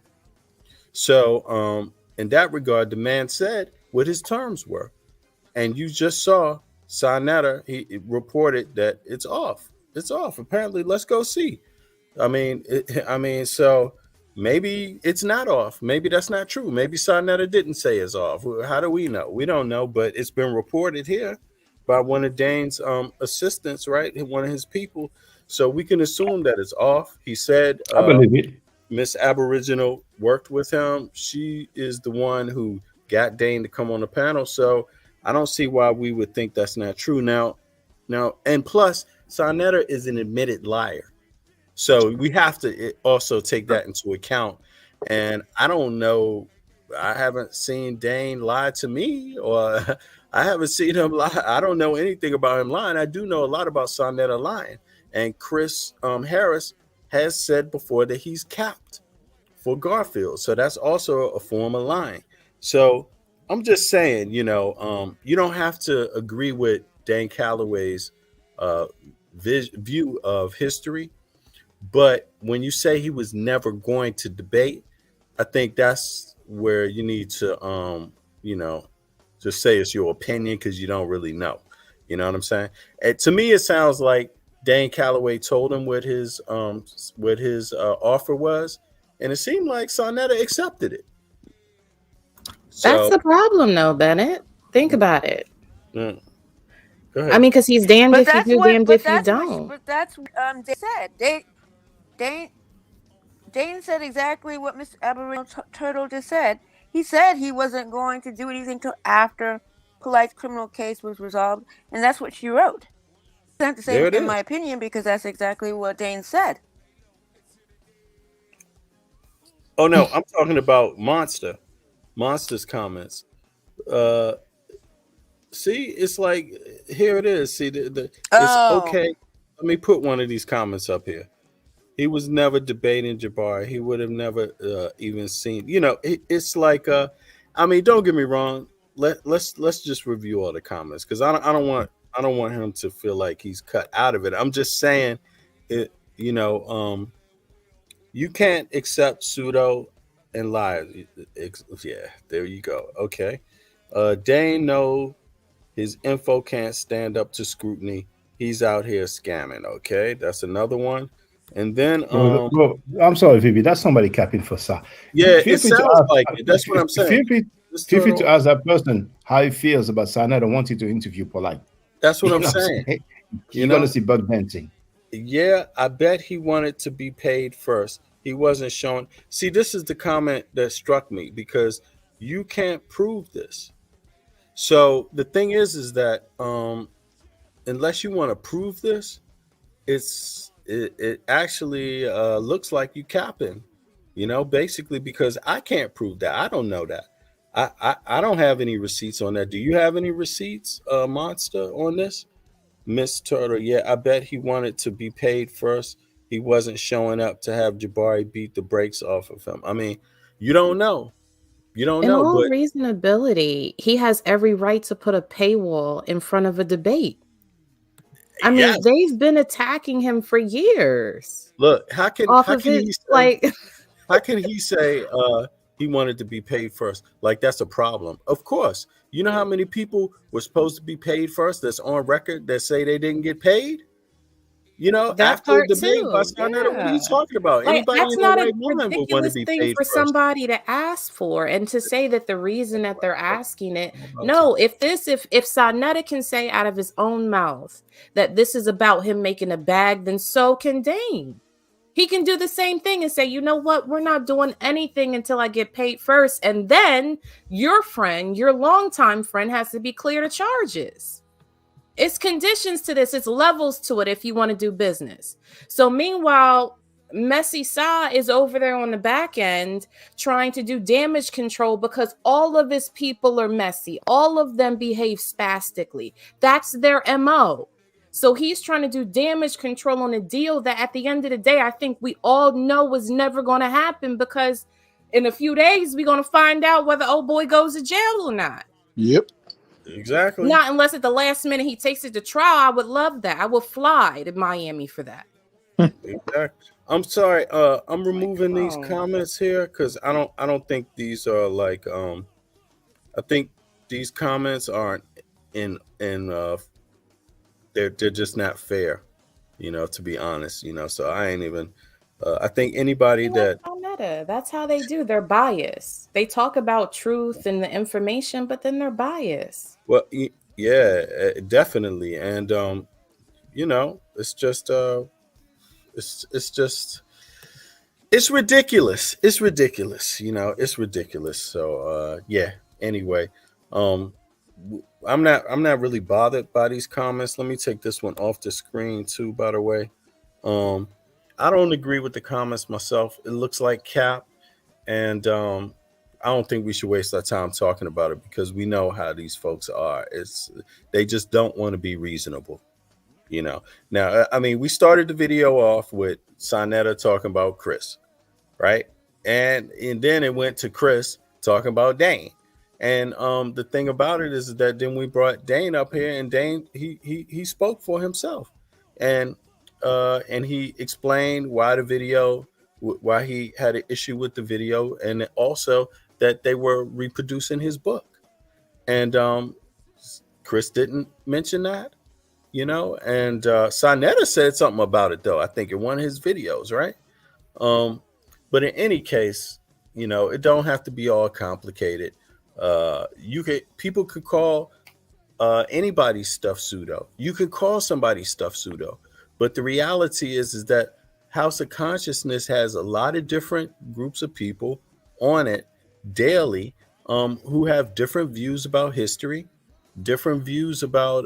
So in that regard, the man said what his terms were. And you just saw Saneter, he reported that it's off. It's off. Apparently, let's go see. So maybe it's not off. Maybe that's not true. Maybe Saneter didn't say it's off. How do we know? We don't know, but it's been reported here by one of Dane's assistants, right? One of his people. So we can assume that it's off. He said I believe it. Miss Aboriginal worked with him. She is the one who got Dane to come on the panel. So I don't see why we would think that's not true. Now, and plus, Saneter is an admitted liar. So we have to also take that into account. And I don't know. I haven't seen Dane lie to me, or I haven't seen him lie. I don't know anything about him lying. I do know a lot about Saneter lying. And Chris Harris has said before that he's capped for Garfield. So that's also a form of lying. So I'm just saying, you don't have to agree with Dan Callaway's view of history. But when you say he was never going to debate, I think that's where you need to, just say it's your opinion because you don't really know. You know what I'm saying? And to me, it sounds like Dane Callaway told him what his offer was, and it seemed like Saneter accepted it. So, That's the problem, though, Bennett. Think about it. Go ahead. I mean, because he's damned But if you that's do, what. damned But if you that's don't. what. But that's what they said. Dane said exactly what Mr. Aboriginal Turtle just said. He said he wasn't going to do anything until after Polight's criminal case was resolved, and that's what she wrote. I have to say, in my opinion, because that's exactly what Dane said. Oh no, I'm talking about Monster's comments. See, it's like here it is. See, it's okay. Let me put one of these comments up here. He was never debating Jabbar. He would have never even seen. It's like don't get me wrong. Let's just review all the comments because I don't want him to feel like he's cut out of it. I'm just saying it. You can't accept pseudo and lies. Yeah, there you go. Okay. Dane, no, his info can't stand up to scrutiny. He's out here scamming. Okay, that's another one. And then I'm sorry, Vivi. That's somebody capping for Sa. Yeah, it sounds like it. That's what I'm saying. Feel free to ask that person how he feels about Saneter wanting to interview Polight. That's what I'm saying. You're gonna see bug dancing. Yeah, I bet he wanted to be paid first. He wasn't showing. See, this is the comment that struck me because you can't prove this. So the thing is that unless you want to prove this, it's it actually looks like you capping, basically, because I can't prove that. I don't know that. I don't have any receipts on that. Do you have any receipts, Monster, on this? Miss Turtle, yeah, I bet he wanted to be paid first. He wasn't showing up to have Jabari beat the brakes off of him. I mean, you don't know. You don't In know, all but reasonability, he has every right to put a paywall in front of a debate. I mean, yes. they've been attacking him for years. Look, how can Off of he it, say like how can he say he wanted to be paid first? Like that's a problem. Of course. You know how many people were supposed to be paid first that's on record that say they didn't get paid? that After the part debate by too. Saneter, what are you Yeah. talking about? Like, Anybody that's in their not a right mind would want to ridiculous be thing paid for first. somebody to ask for, and to say that the reason that they're asking it. about No, if Saneter can say out of his own mouth that this is about him making a bag, then so can Dane. He can do the same thing and say, you know what, we're not doing anything until I get paid first. And then your friend, your longtime friend, has to be cleared of charges. It's conditions to this, it's levels to it if you want to do business. So meanwhile, Messy Sa is over there on the back end trying to do damage control because all of his people are messy. All of them behave spastically. That's their MO. So he's trying to do damage control on a deal that at the end of the day, I think we all know was never going to happen, because in a few days, we're going to find out whether old boy goes to jail or not. Yep. Exactly. Not unless at the last minute he takes it to trial. I would love that. I would fly to Miami for that. Exactly. I'm sorry. I'm removing these comments here because I don't think these are like I think these comments aren't in they're just not fair, to be honest, so I ain't even I think anybody that That's how they do. They're biased. They talk about truth and the information, but then they're biased. well yeah, definitely. And it's just it's just it's ridiculous. It's ridiculous. It's ridiculous. So yeah. Anyway, I'm not really bothered by these comments. Let me take this one off the screen too, by the way. I don't agree with the comments myself. It looks like cap, and I don't think we should waste our time talking about it because we know how these folks are. They just don't want to be reasonable. Now, I mean, we started the video off with Saneter talking about Chris, right? And then it went to Chris talking about Dane. And the thing about it is that then we brought Dane up here, and Dane he spoke for himself, and he explained why why he had an issue with the video, and also that they were reproducing his book. And Chris didn't mention that. And Saneter said something about it, though, I think in one of his videos, right? But in any case, it don't have to be all complicated. People could call anybody's stuff pseudo. You could call somebody's stuff pseudo. But the reality is that House of Consciousness has a lot of different groups of people on it daily who have different views about history, different views about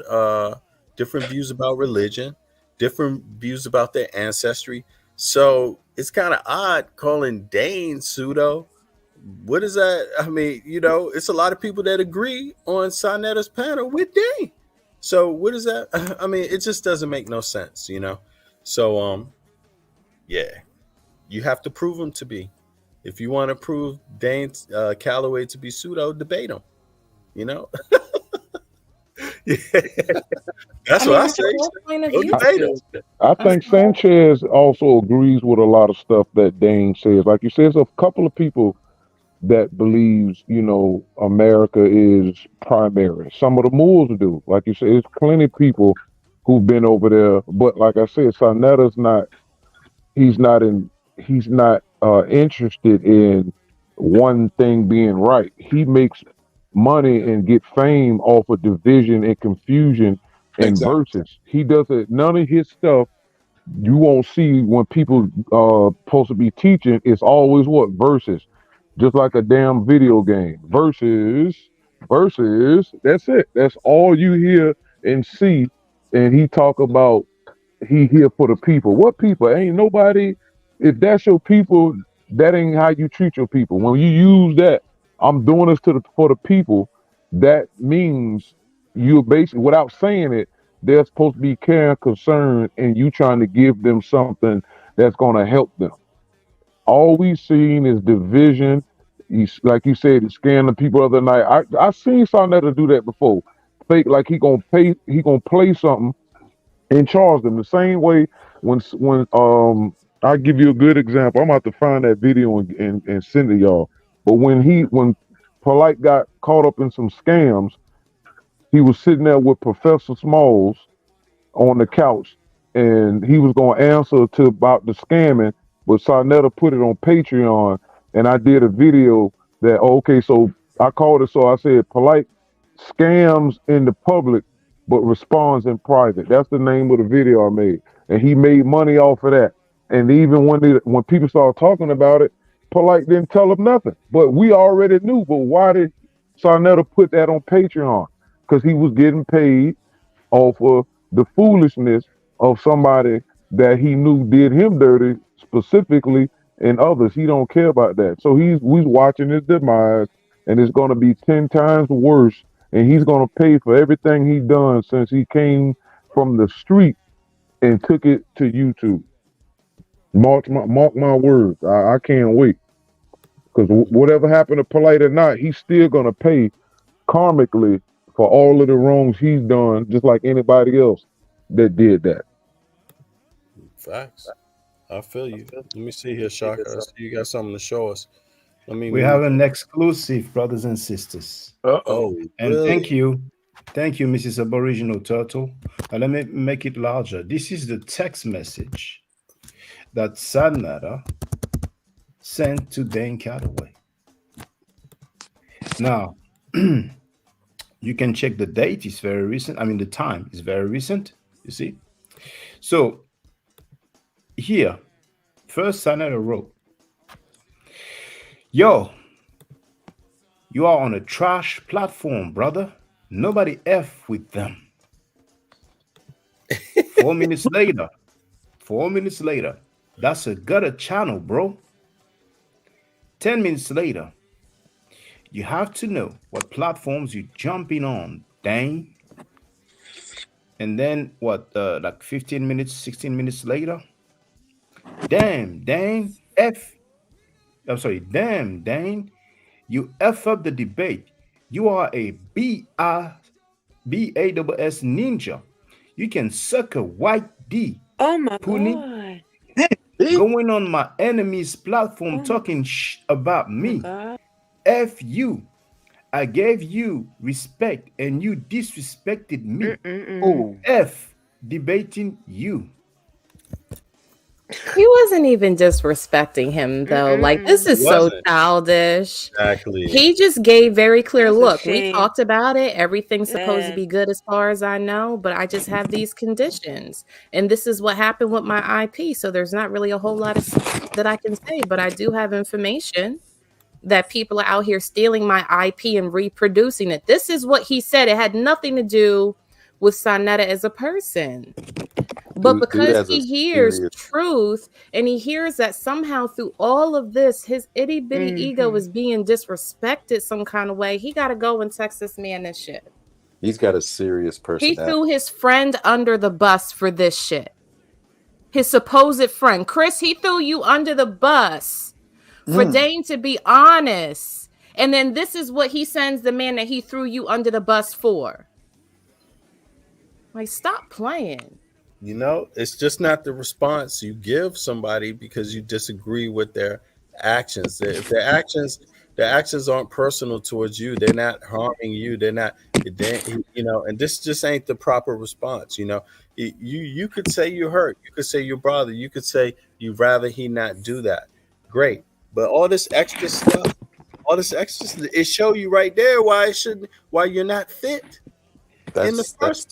religion, different views about their ancestry. So it's kind of odd calling Dane pseudo. What is that? I mean, it's a lot of people that agree on Saneter's panel with Dane. So what is that? I mean, it just doesn't make no sense, So yeah, you have to prove him to be. If you want to prove Dane Callaway to be pseudo, debate him. Yeah. That's what I say. I think Sanchez also agrees with a lot of stuff that Dane says. Like you said, there's a couple of people that believes, America is primary. Some of the Moors do. Like you said, there's plenty of people who've been over there. But like I said, Saneter's he's not interested in one thing being right. He makes money and get fame off of division and confusion and verses. He doesn't, none of his stuff you won't see when people supposed to be teaching. It's always what? Verses. Just like a damn video game. Verses. That's it. That's all you hear and see. And he talk about he here for the people. What people? Ain't nobody. If that's your people, that ain't how you treat your people. When you use that, I'm doing this for the people. That means you're basically, without saying it, they're supposed to be caring, concerned, and you trying to give them something that's going to help them. All we seen is division. Like you said, he scanned the people the other night. I seen Saneter do that before. Fake like he gonna play something and charge them the same way when I give you a good example. I'm about to find that video and send it y'all. But when Polight got caught up in some scams, he was sitting there with Professor Smalls on the couch, and he was going to answer to about the scamming, but Saneter put it on Patreon, and I did a video that, okay, so I called it, so I said, Polight scams in the public, but responds in private. That's the name of the video I made, and he made money off of that. And even when people started talking about it, Polight didn't tell them nothing, but we already knew. But why did Saneter put that on Patreon? Because he was getting paid off of the foolishness of somebody that he knew did him dirty specifically, and others. He don't care about that. So he's watching his demise, and it's going to be 10 times worse, and he's going to pay for everything he done since he came from the street and took it to YouTube. Mark my words. I can't wait. Because whatever happened to Polight or not, he's still going to pay karmically for all of the wrongs he's done, just like anybody else that did that. Facts. I feel you. Let me see here, Shaka. I see you got something to show us. We have an exclusive, brothers and sisters. Uh-oh. And Really? thank you, Mrs. Aboriginal Turtle. Let me make it larger. This is the text message that Saneter sent to Dane Callaway. Now, you can check the date. It's very recent. I mean, the time is very recent. You see? So here, first Saneter wrote, yo, you are on a trash platform, brother. Nobody F with them. 4 minutes later, that's a gutter channel, bro. 10 minutes later, you have to know what platforms you're jumping on, Dane. And then what, like 15 minutes, 16 minutes later? Damn, Dane, damn, Dane, you F up the debate. You are a BASS ninja. You can suck a white D. Oh my Puni. God. Going on my enemy's platform talking about me. F you. I gave you respect and you disrespected me. F debating you. He wasn't even disrespecting him though. Like, this is so childish. Exactly. He just gave very clear That's a look. We shame. talked about it. Everything's supposed to Yeah. be good as far as I know, but I just have these conditions. And this is what happened with my IP. So there's not really a whole lot of that I can say, but I do have information that people are out here stealing my IP and reproducing it. This is what he said. It had nothing to do with Saneter as a person. But Dude because has a he hears serious- truth and he hears that somehow through all of this, his itty bitty ego is being disrespected some kind of way, he got to go and text this man this shit. He's got a serious He personality. threw his friend under the bus for this shit. His supposed friend. Chris, he threw you under the bus for Dane to be honest. And then this is what he sends the man that he threw you under the bus for. Like, stop playing. You know, it's just not the response you give somebody because you disagree with their actions. If their actions aren't personal towards you, they're not harming you. They're not, you know, and this just ain't the proper response. You know, you could say you're hurt. You could say you're bothered. You could say you'd rather he not do that. Great. But all this extra stuff, it show you right there why you're not fit. That's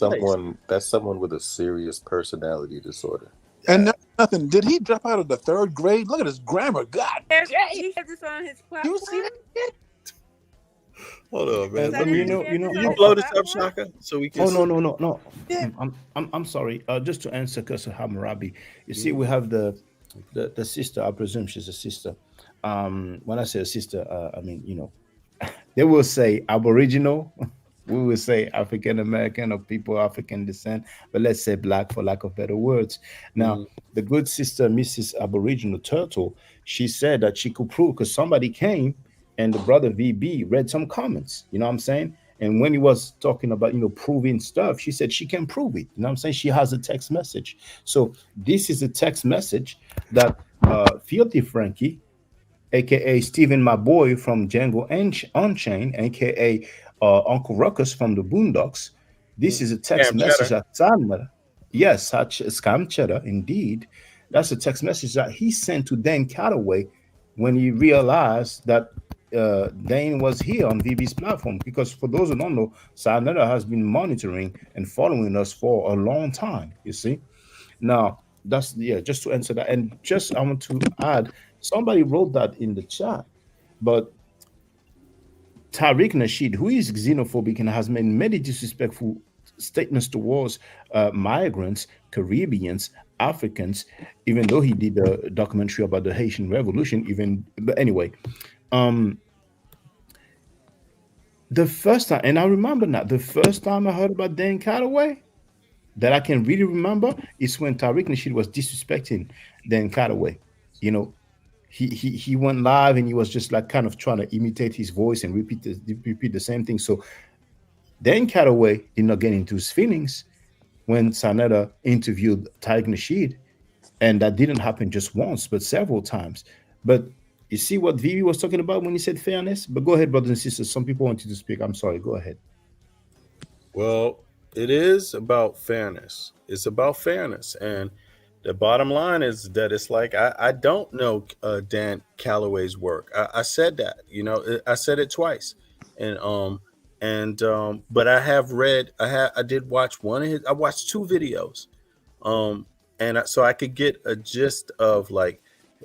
someone with a serious personality disorder. And nothing. Did he drop out of the 3rd grade? Look at his grammar. God. He has this on his platform. You see that? Hold on, man. And you know, Can you blow this up, Shaka, so we can. Oh no. I'm sorry. Just to answer Kasser Hammurabi, you see, we have the sister. I presume she's a sister. When I say a sister, I mean, they will say Aboriginal. We will say African American or people of African descent, but let's say black for lack of better words. Now, the good sister, Mrs. Aboriginal Turtle, she said that she could prove because somebody came and the brother VB read some comments. You know what I'm saying? And when he was talking about, proving stuff, she said she can prove it. You know what I'm saying? She has a text message. So this is a text message that Filthy Frankie, aka Stephen, my boy from Django Unchained, aka Uncle Ruckus from the Boondocks. This is a text Scam message Cheddar. that Sandler, yes, Scam Cheddar, indeed. That's a text message that he sent to Dan Callaway when he realized that Dane was here on VB's platform. Because for those who don't know, Saneter has been monitoring and following us for a long time, you see. Now, that's, just to answer that. And just, I want to add, somebody wrote that in the chat, but Tariq Nasheed, who is xenophobic and has made many disrespectful statements towards migrants, Caribbeans, Africans, even though he did a documentary about the Haitian Revolution, but anyway, the first time, and I remember now, the first time I heard about Dan Callaway that I can really remember is when Tariq Nasheed was disrespecting Dan Callaway. He went live and he was just like kind of trying to imitate his voice and repeat the same thing. So Dan Callaway did not get into his feelings when Saneter interviewed Tariq Nasheed, and that didn't happen just once, but several times. But you see what Vivi was talking about when he said fairness? But go ahead, brothers and sisters. Some people want you to speak. I'm sorry. Go ahead. Well, it is about fairness. It's about fairness. And the bottom line is that it's like, I don't know Dan Callaway's work. I said that, I said it twice. But I have read, I did watch one of his, I watched 2 videos. So I could get a gist of like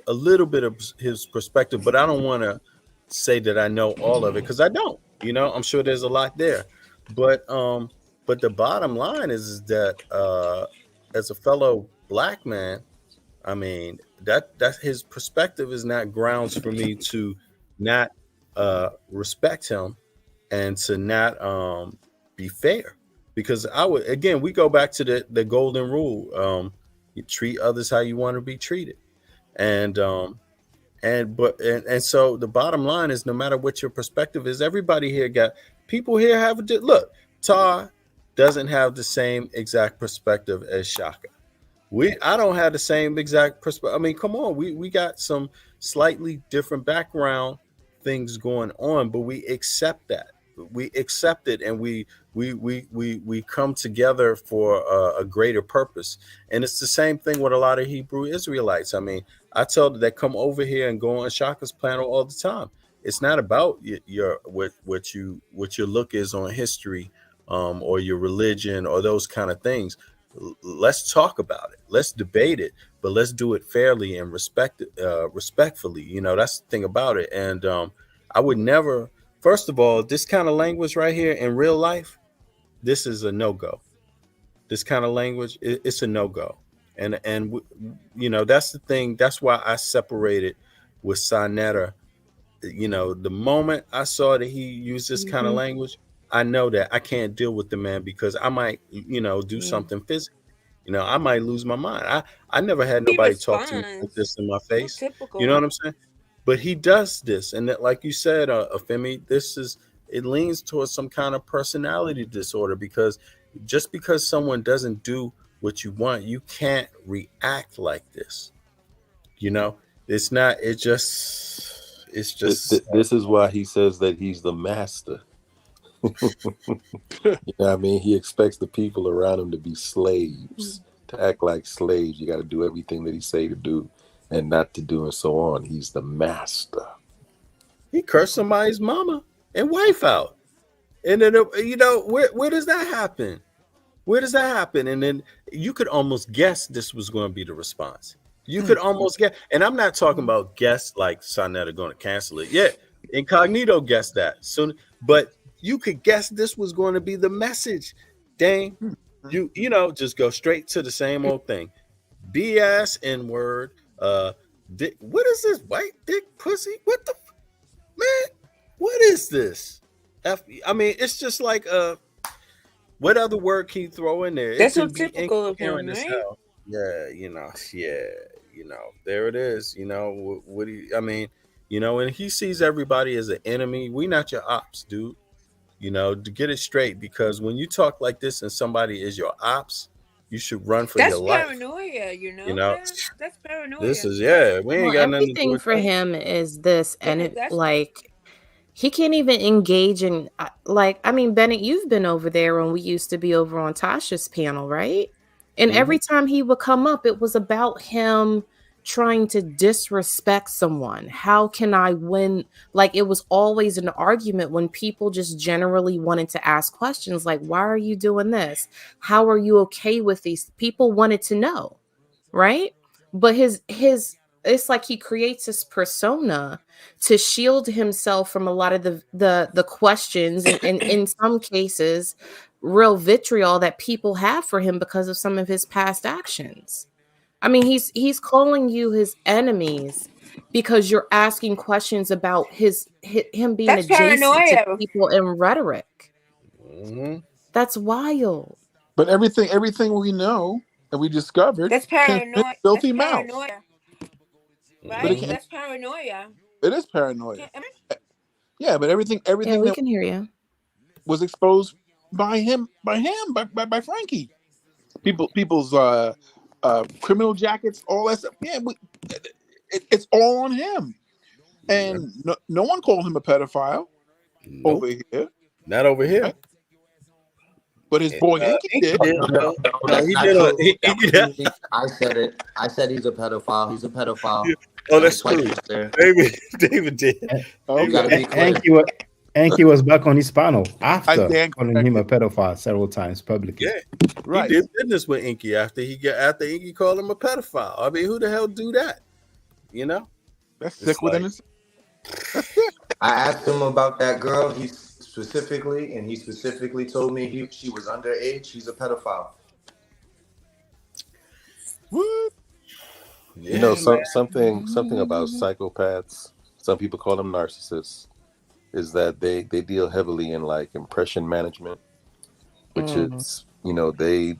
a little bit of his perspective, but I don't want to say that I know all of it because I don't. I'm sure there's a lot there, but the bottom line is that as a fellow Black man, I mean that his perspective is not grounds for me to not respect him and to not be fair, because I would, again, we go back to the golden rule: you treat others how you want to be treated. And so the bottom line is, no matter what your perspective is, everybody here people here have look. Tar doesn't have the same exact perspective as Shaka. I don't have the same exact perspective. I mean, come on, we got some slightly different background things going on, but we accept that. We accept it, and we come together for a greater purpose. And it's the same thing with a lot of Hebrew Israelites. I mean, I tell them that come over here and go on Shaka's panel all the time. It's not about what your look is on history, or your religion or those kind of things. Let's talk about it. Let's debate it, but let's do it fairly and respectfully. That's the thing about it. And I would never. First of all, this kind of language right here in real life, this is a no-go. This kind of language, it's a no-go. And that's the thing. That's why I separated with Saneter. The moment I saw that he used this kind of language, I know that I can't deal with the man, because I might, do something physical. I might lose my mind. I never had nobody talk to me like this in my face. You know what I'm saying? But he does this, and that, like you said, Femi, it leans towards some kind of personality disorder, because just because someone doesn't do what you want, you can't react like this. It's not. It's just. This is why he says that he's the master. I mean, he expects the people around him to be slaves, to act like slaves. You got to do everything that he say to do and not to do, and so on. He's the master. He cursed somebody's mama and wife out. And then, where does that happen? Where does that happen? And then you could almost guess this was going to be the response. You could almost guess. And I'm not talking about guess like Saneter going to cancel it. Yeah, Incognito guessed that. So, but you could guess this was going to be the message. Dang, you know, just go straight to the same old thing. BS Nword. Dick, what is this? White dick pussy? What the man? What is this? I mean, it's just like what other word can you throw in there? That's It so could be typical of him, incoherent as right? hell. Yeah, you know, there it is. You know, what do you? I mean, you know, and he sees everybody as an enemy. We not your ops, dude. You know, to get it straight, because when you talk like this and somebody is your ops, you should run for That's your life. paranoia, you know. You know, That's paranoia. this is we Well, ain't got nothing to do everything with for that. him is this, and it That's like he can't even engage in like I mean, Bennett, you've been over there when we used to be over on Tasha's panel, right? And every time he would come up, it was about him trying to disrespect someone. How can I win? Like it was always an argument when people just generally wanted to ask questions like, why are you doing this? How are you okay with these? People wanted to know, right? But his it's like he creates this persona to shield himself from a lot of the questions and in some cases real vitriol that people have for him because of some of his past actions. I mean, he's calling you his enemies because you're asking questions about him being That's adjacent to paranoia. people in rhetoric. Mm-hmm. That's wild. But everything we know and we discovered That's came from his paranoia. filthy That's mouth. paranoia, But right? it can't. That's paranoia. It is paranoia. Yeah, but everything Yeah, we that can hear you. was exposed by Frankie. People's criminal jackets, all that stuff. Yeah, it's all on him. And no one called him a pedophile over here. Not over here. Right? But his boy Inky did. did. No, No, he that's did. not true. That wasn't me. I said it. I said he's a pedophile. He's a pedophile. Oh, that's Twice true. there. David did. You gotta be clear. Enki was back on his panel after Dan calling him a pedophile several times publicly. Yeah, right. He did business with Inky after Inky called him a pedophile. I mean, who the hell do that? You know, that's sick within his. I asked him about that girl. He specifically told me she was underage. She's a pedophile. What? You know, something about psychopaths. Some people call them narcissists. Is that they deal heavily in like impression management, which is, you know, they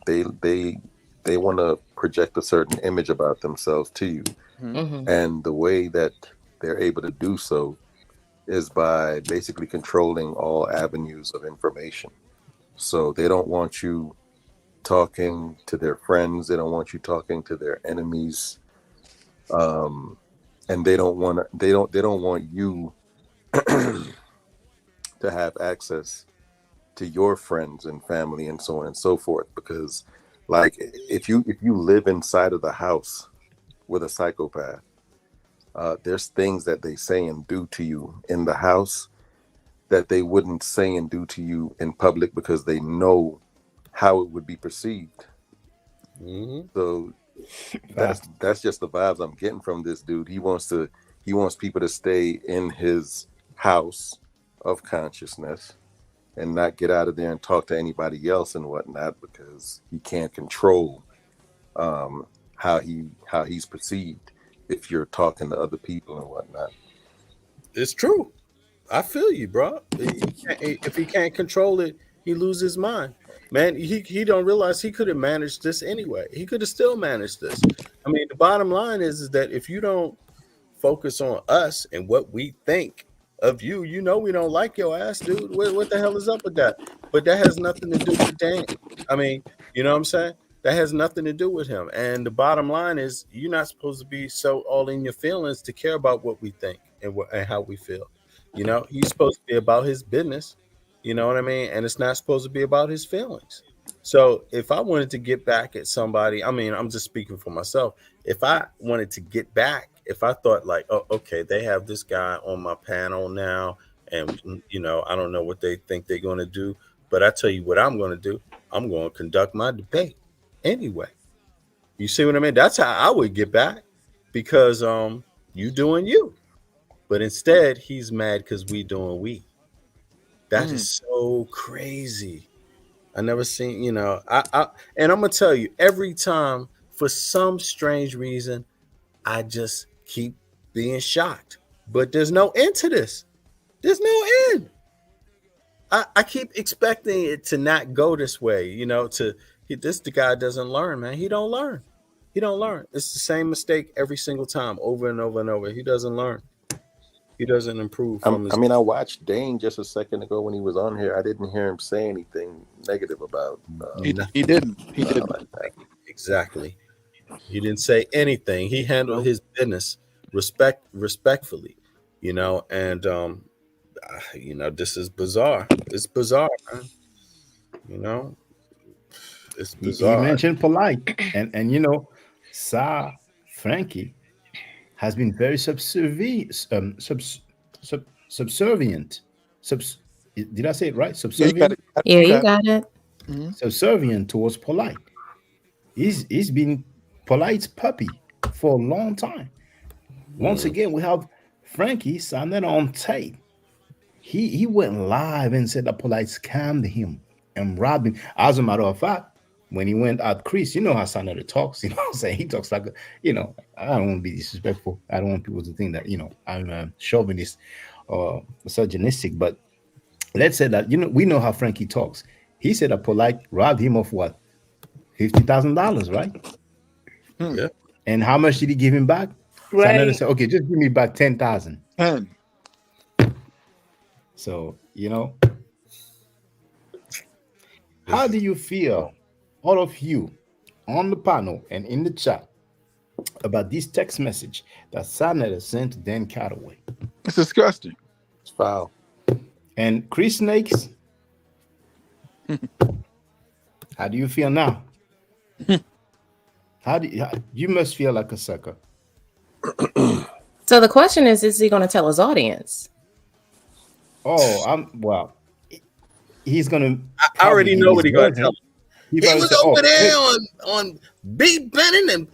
want to project a certain image about themselves to you, and the way that they're able to do so is by basically controlling all avenues of information. So they don't want you talking to their friends, they don't want you talking to their enemies, and they don't want you to have access to your friends and family and so on and so forth, because like if you live inside of the house with a psychopath, there's things that they say and do to you in the house that they wouldn't say and do to you in public because they know how it would be perceived. So that's just the vibes I'm getting from this dude. He wants people to stay in his house of consciousness and not get out of there and talk to anybody else and whatnot, because he can't control how he's perceived if you're talking to other people and whatnot. it's true. I feel you, bro. If he can't control it, he loses his mind. Man, he don't realize he could have managed this anyway. He could have still managed this. I mean, the bottom line is that if you don't focus on us and what we think of you, you know we don't like your ass, dude. What the hell is up with that? But that has nothing to do with Dan. I mean, you know what I'm saying? That has nothing to do with him. And the bottom line is you're not supposed to be so all in your feelings to care about what we think and how we feel. You know, he's supposed to be about his business. You know what I mean? And it's not supposed to be about his feelings. So if I wanted to get back at somebody, I mean, I'm just speaking for myself. If I wanted to get back, if I thought like, oh, okay, they have this guy on my panel now, and, you know, I don't know what they think they're going to do, but I tell you what I'm going to do. I'm going to conduct my debate anyway. You see what I mean? That's how I would get back, because you doing you. but instead he's mad because we doing we. That is so crazy. I never seen, you know, and I'm gonna tell you, every time for some strange reason, I just keep being shocked. But there's no end to this. There's no end. I keep expecting it to not go this way, you know, the guy doesn't learn, man. He don't learn. He don't learn. It's the same mistake every single time, over and over and over. He doesn't learn. He doesn't improve from his. I mean, I watched Dane just a second ago when he was on here. I didn't hear him say anything negative about. He didn't. He didn't. Exactly. He didn't say anything. He handled his business respectfully, you know. And you know, this is bizarre. It's bizarre, man. You know, it's bizarre. You mentioned Polight, and you know, Frankie has been very subservient. Did I say it right? Subservient. Yeah, you got it. Subservient towards Polight. He's been Polight's puppy for a long time. Once again, we have Frankie Saneter on tape. He went live and said that Polight scammed him and robbed him. As a matter of fact, when he went at Chris, you know how Saneter talks. You know what I'm saying? He talks like, you know, I don't want to be disrespectful. I don't want people to think that, you know, I'm chauvinist or misogynistic. But let's say that, you know, we know how Frankie talks. He said that Polight robbed him of what? $50,000, right? Yeah. And how much did he give him back? Right. Saneter said, okay, just give me back 10,000. 10. So, you know, how do you feel, all of you on the panel and in the chat, about this text message that Saneter sent to Dan Callaway? It's disgusting. It's foul. And Chris Snakes, how do you feel now? You must feel like a sucker. So the question is he going to tell his audience? Oh, he's gonna. I already know what he's gonna tell. He was over there on Beat Benning and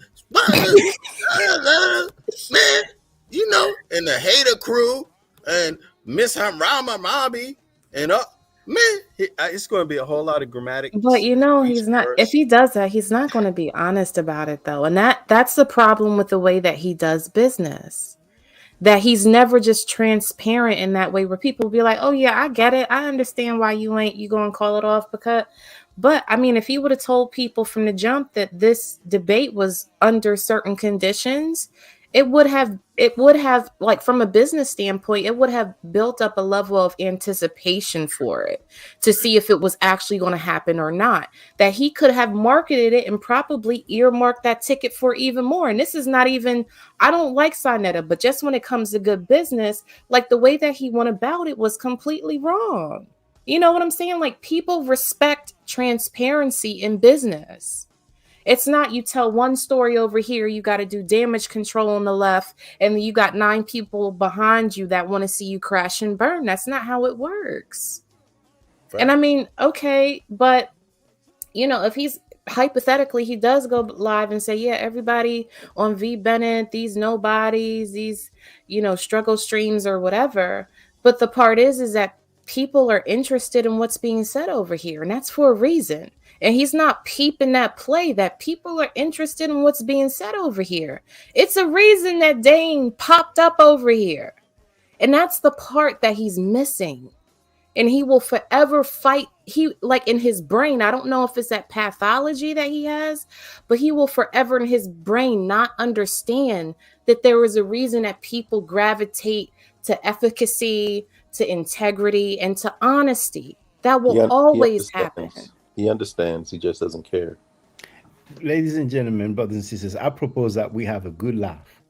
man, you know, and the Hater Crew and Miss Hamrama Mabi and man, it's going to be a whole lot of grammatic. But you know, he's not. If he does that, he's not going to be honest about it, though, and that's the problem with the way that he does business. That he's never just transparent in that way where people will be like, oh yeah, I get it. I understand why you go and call it off but I mean, if he would have told people from the jump that this debate was under certain conditions, it would have like from a business standpoint, it would have built up a level of anticipation for it to see if it was actually going to happen or not, that he could have marketed it and probably earmarked that ticket for even more. And this is not even, I don't like Saneter, but just when it comes to good business, like the way that he went about it was completely wrong. You know what I'm saying? Like, people respect transparency in business. It's not you tell one story over here, you got to do damage control on the left, and you got 9 people behind you that want to see you crash and burn. That's not how it works. Right. And I mean, okay, but, you know, if he's hypothetically, he does go live and say, yeah, everybody on V Bennett, these nobodies, these, you know, struggle streams or whatever. But the part is that people are interested in what's being said over here, and that's for a reason. And he's not peeping that play that people are interested in what's being said over here. It's a reason that Dane popped up over here. And that's the part that he's missing. And he will forever fight. He, like in his brain, I don't know if it's that pathology that he has, but he will forever in his brain not understand that there is a reason that people gravitate to efficacy, to integrity, and to honesty. That will always happen. He understands. He just doesn't care. Ladies and gentlemen, brothers and sisters, I propose that we have a good laugh.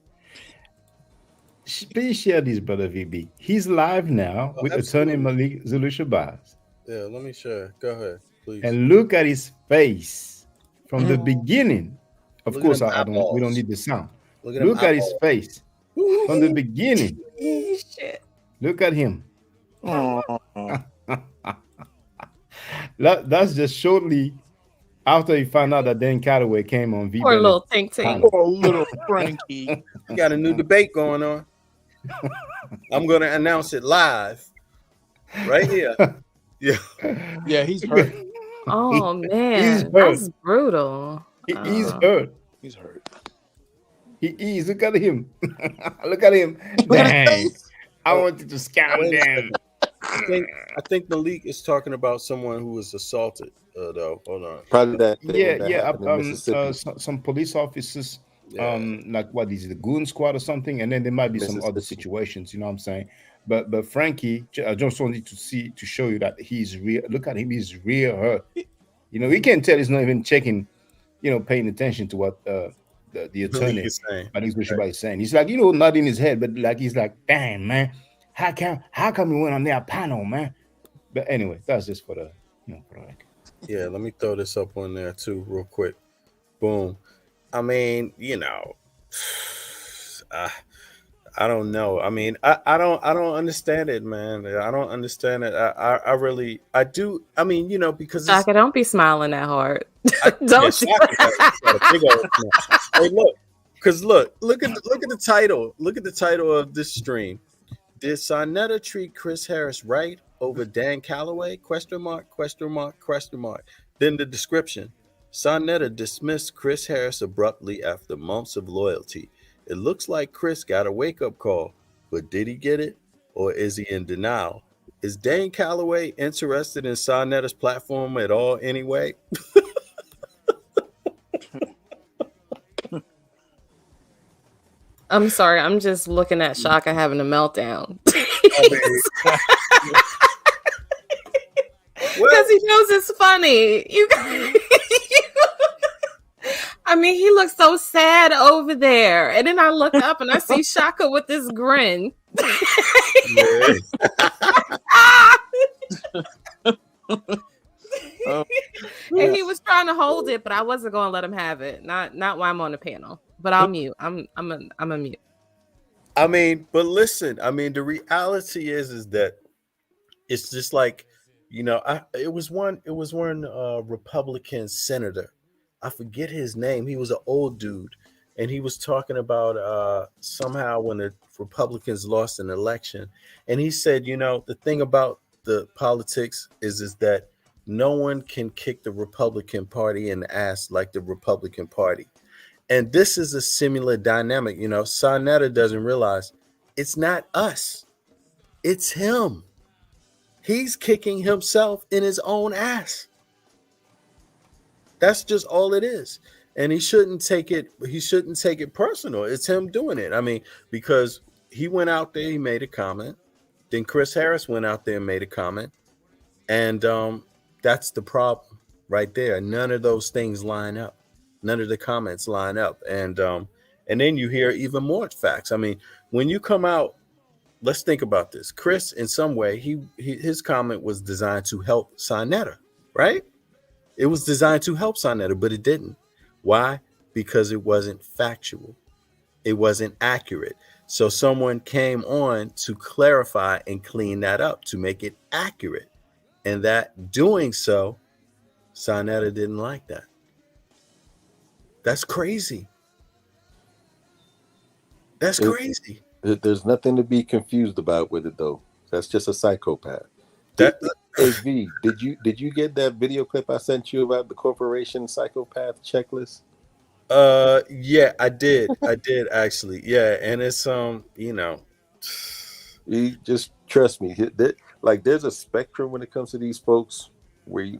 Please share this, Brother VB. He's live now with Attorney Malik Zulu Shabazz. Yeah, let me share. Go ahead, please. And look at his face from the beginning. Of course, we don't need the sound. Look at his face from the beginning. Shit. Look at him. That's just shortly after he found out that Dan Callaway came on V. Poor little tank. Poor little Frankie. Got a new debate going on. I'm going to announce it live right here. Yeah. Yeah, he's hurt. Oh He's man, hurt. that's brutal. He's hurt. He's hurt. He is. Look at him. Look at him. Look at his Dang. face. I wanted to scam Wait a them. second. I think Malik is talking about someone who was assaulted. Though, hold on. Probably that thing that Yeah. happened in Mississippi. Some police officers, like what is it, the goon squad or something, and then there might be some other Mississippi. situations. You know what I'm saying? But Frankie, I just wanted to show you that he's real. Look at him. He's real hurt. You know, we can tell he's not even checking. You know, paying attention to what the attorney is saying. Is saying. He's like, you know, not in his head, but like he's like, damn man, how come we went on their panel, man? But anyway, that's just for the for the record. Yeah, let me throw this up on there too, real quick. Boom. I mean, you know, I don't know. I mean, I don't understand it, man. I don't understand it. I really do. I mean, you know, because Shaka, don't be smiling that hard. Don't you? Hey, look, because look at the title. Look at the title of this stream. Did Saneter treat Chris Harris right over Dan Callaway? ? Then the description. Saneter dismissed Chris Harris abruptly after months of loyalty. It looks like Chris got a wake-up call, but did he get it, or is he in denial? Is Dane Callaway interested in Saneter's platform at all anyway? I'm sorry. I'm just looking at Shaka having a meltdown. Because he knows it's funny. I mean, he looks so sad over there. And then I look up and I see Shaka with this grin. And he was trying to hold it, but I wasn't going to let him have it. Not while I'm on the panel. But I'll mute. I'm a mute. I mean, but listen, I mean, the reality is that it's just like, you know, it was one Republican senator. I forget his name. He was an old dude, and he was talking about somehow when the Republicans lost an election, and he said, you know, the thing about the politics is that no one can kick the Republican Party in the ass like the Republican Party. And this is a similar dynamic. You know, Saneter doesn't realize it's not us. It's him. He's kicking himself in his own ass. That's just all it is. And he shouldn't take it personal. It's him doing it. I mean, because he went out there, he made a comment. Then Chris Harris went out there and made a comment. And that's the problem right there. None of those things line up. None of the comments line up. And then you hear even more facts. I mean, when you come out, let's think about this. Chris, in some way, his comment was designed to help Saneter, right? It was designed to help Saneter, but it didn't. Why? Because it wasn't factual. It wasn't accurate. So someone came on to clarify and clean that up, to make it accurate. And that doing so, Saneter didn't like that. That's crazy. That's crazy. There's nothing to be confused about with it, though. That's just a psychopath. Hey, V, did you get that video clip I sent you about the corporation psychopath checklist? Yeah, I did actually. Yeah, and it's you know, you just trust me. Like, there's a spectrum when it comes to these folks. Where you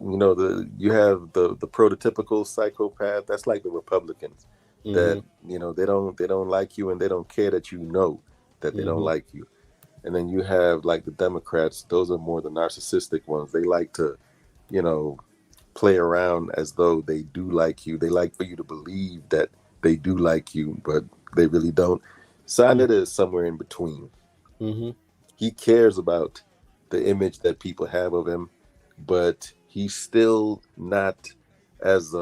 have the prototypical psychopath. That's like the Republicans that they don't like you and they don't care that you know that they don't like you. And then you have like the Democrats. Those are more the narcissistic ones. They like to, play around as though they do like you. They like for you to believe that they do like you, but they really don't. Saneter is somewhere in between. He cares about the image that people have of him, but he's still not as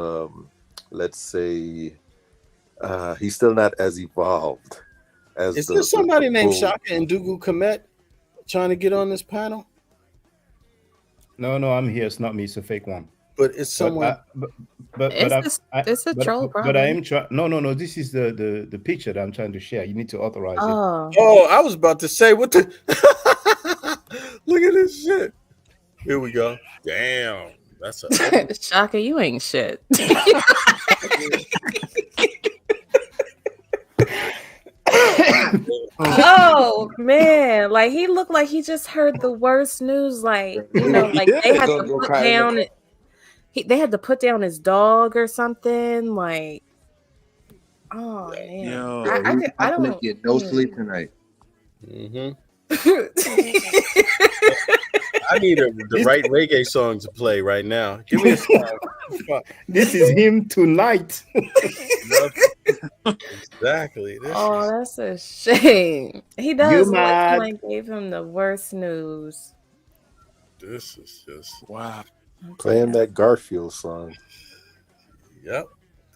let's say he's still not as evolved as is there somebody named Shaka and Dugu Komet trying to get on this panel? No, I'm here. It's not me. It's a fake one. but it's someone. But It's a troll, but I probably. am trying. No. This is the picture that I'm trying to share. You need to authorize it. Oh, I was about to say what the. Look at this shit. Here we go. Damn, that's a. Shaka, you ain't shit. Oh man, like he looked like he just heard the worst news. Like, you know, like they had to put down. They had to put down his dog or something. Like, oh man, I don't get no sleep tonight. Mm-hmm. I need the right reggae song to play right now. Give me a song. This is him tonight. Exactly. Oh, that's a shame. He does look like gave him the worst news. This is just wow. Playing that Garfield song. Yep.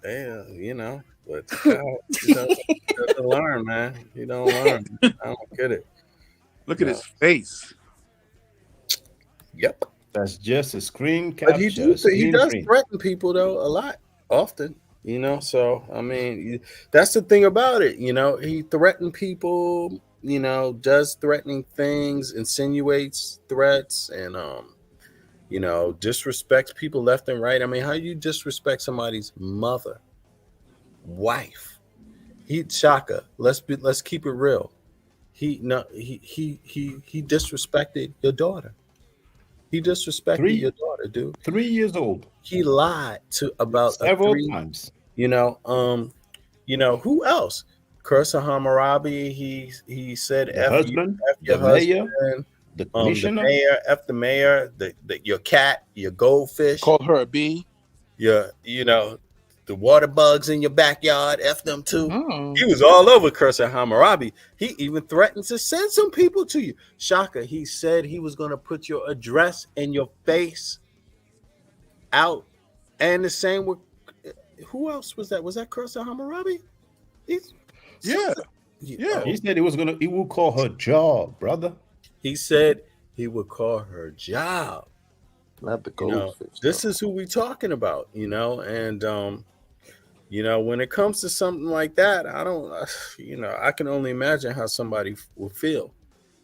Damn, you know, but you don't learn, man. You don't learn. I don't get it. Look at his face. Yep. That's just a screen capture. But he does threaten people though a lot, often. You know, so I mean, that's the thing about it. You know, he threatened people. You know, does threatening things, insinuates threats, and you know, disrespects people left and right. I mean, how you disrespect somebody's mother, wife? Shaka. Let's keep it real. He disrespected your daughter. He disrespected your daughter, dude. 3 years old. He lied about several times. You know, who else? Kursa Hammurabi. He said the husband, your the husband, mayor, the commissioner, the mayor, F the mayor, your cat, your goldfish. Called her a bee. The water bugs in your backyard, F them too. He was all over Kursa Hammurabi. He even threatened to send some people to you. Shaka, he said he was going to put your address and your face out. And the same with, who else was that? Was that Kursa Hammurabi? Yeah. He said he would call her job, brother. He said he would call her job. Not the goldfish. This is who we talking about, and when it comes to something like that, I can only imagine how somebody will feel.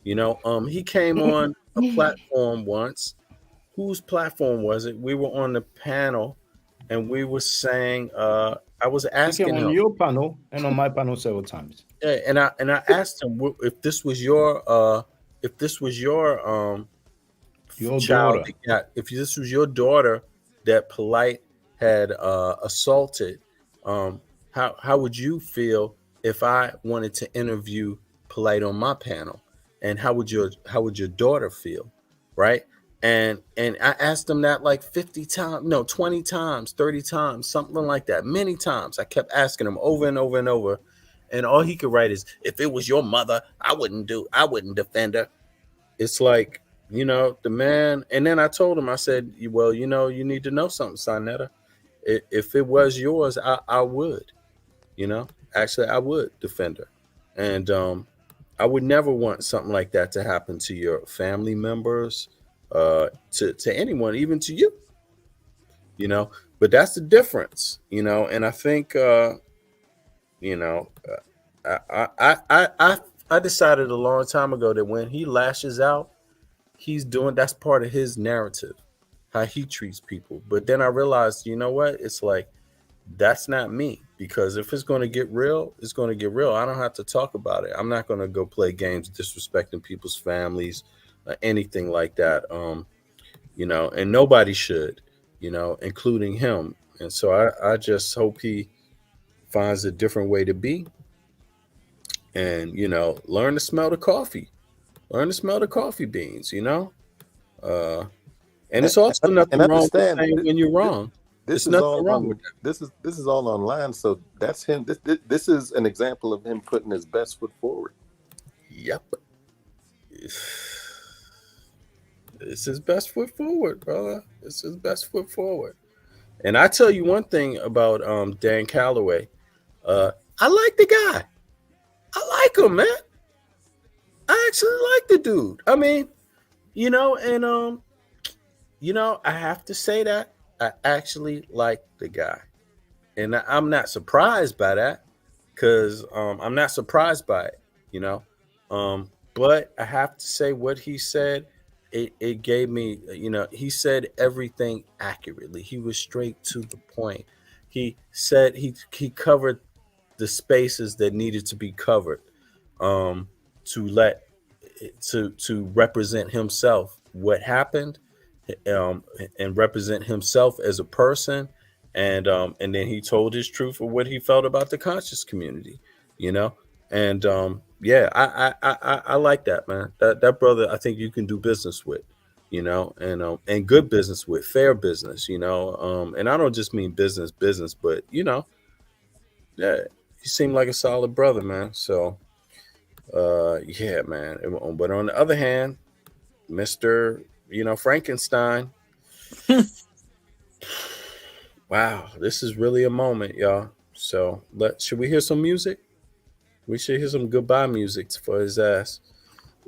He came on a platform once. Whose platform was it? We were on the panel and we were saying, I was asking him on your panel and on my panel several times. Yeah, and I asked him if this was your child, daughter. If this was your daughter that Polight had assaulted, how would you feel if I wanted to interview Polight on my panel, and how would your daughter feel, right? And I asked him that like 50 times, no, 20 times, 30 times, something like that. Many times I kept asking him over and over and over. And all he could write is, if it was your mother, I wouldn't defend her. It's like, the man. And then I told him, I said, well, you need to know something, Saneter. If it was yours, I would, actually I would defend her. And I would never want something like that to happen to your family members, to anyone, even to you, but that's the difference, and I think, I decided a long time ago that when he lashes out, that's part of his narrative, how he treats people. But then I realized, you know what? It's like, that's not me, because if it's going to get real, it's going to get real. I don't have to talk about it. I'm not going to go play games disrespecting people's families, anything like that. And nobody should, including him. And so I just hope he finds a different way to be. And, learn to smell the coffee. Learn to smell the coffee beans, and it's also nothing wrong with saying when you're wrong. This is all wrong with that. This is all online, so that's him. This is an example of him putting his best foot forward. Yep. It's his best foot forward, brother. It's his best foot forward. And I tell you one thing about Dan Callaway. I like the guy. I like him, man. I actually like the dude. I mean, I have to say that I actually like the guy, and I'm not surprised by that because I'm not surprised by it, you know. But I have to say, what he said, it gave me, you know, he said everything accurately. He was straight to the point. He said he covered the spaces that needed to be covered, to let to represent himself, what happened, and represent himself as a person, and then he told his truth of what he felt about the conscious community, you know. And yeah, I like that, man. That brother, I think you can do business with, you know, and good business with, fair business, you know. And I don't just mean business, but you know, yeah, he seemed like a solid brother, man. So yeah, man. But on the other hand, Mr. You know, Frankenstein. Wow, this is really a moment, y'all. So should we hear some music? We should hear some goodbye music for his ass.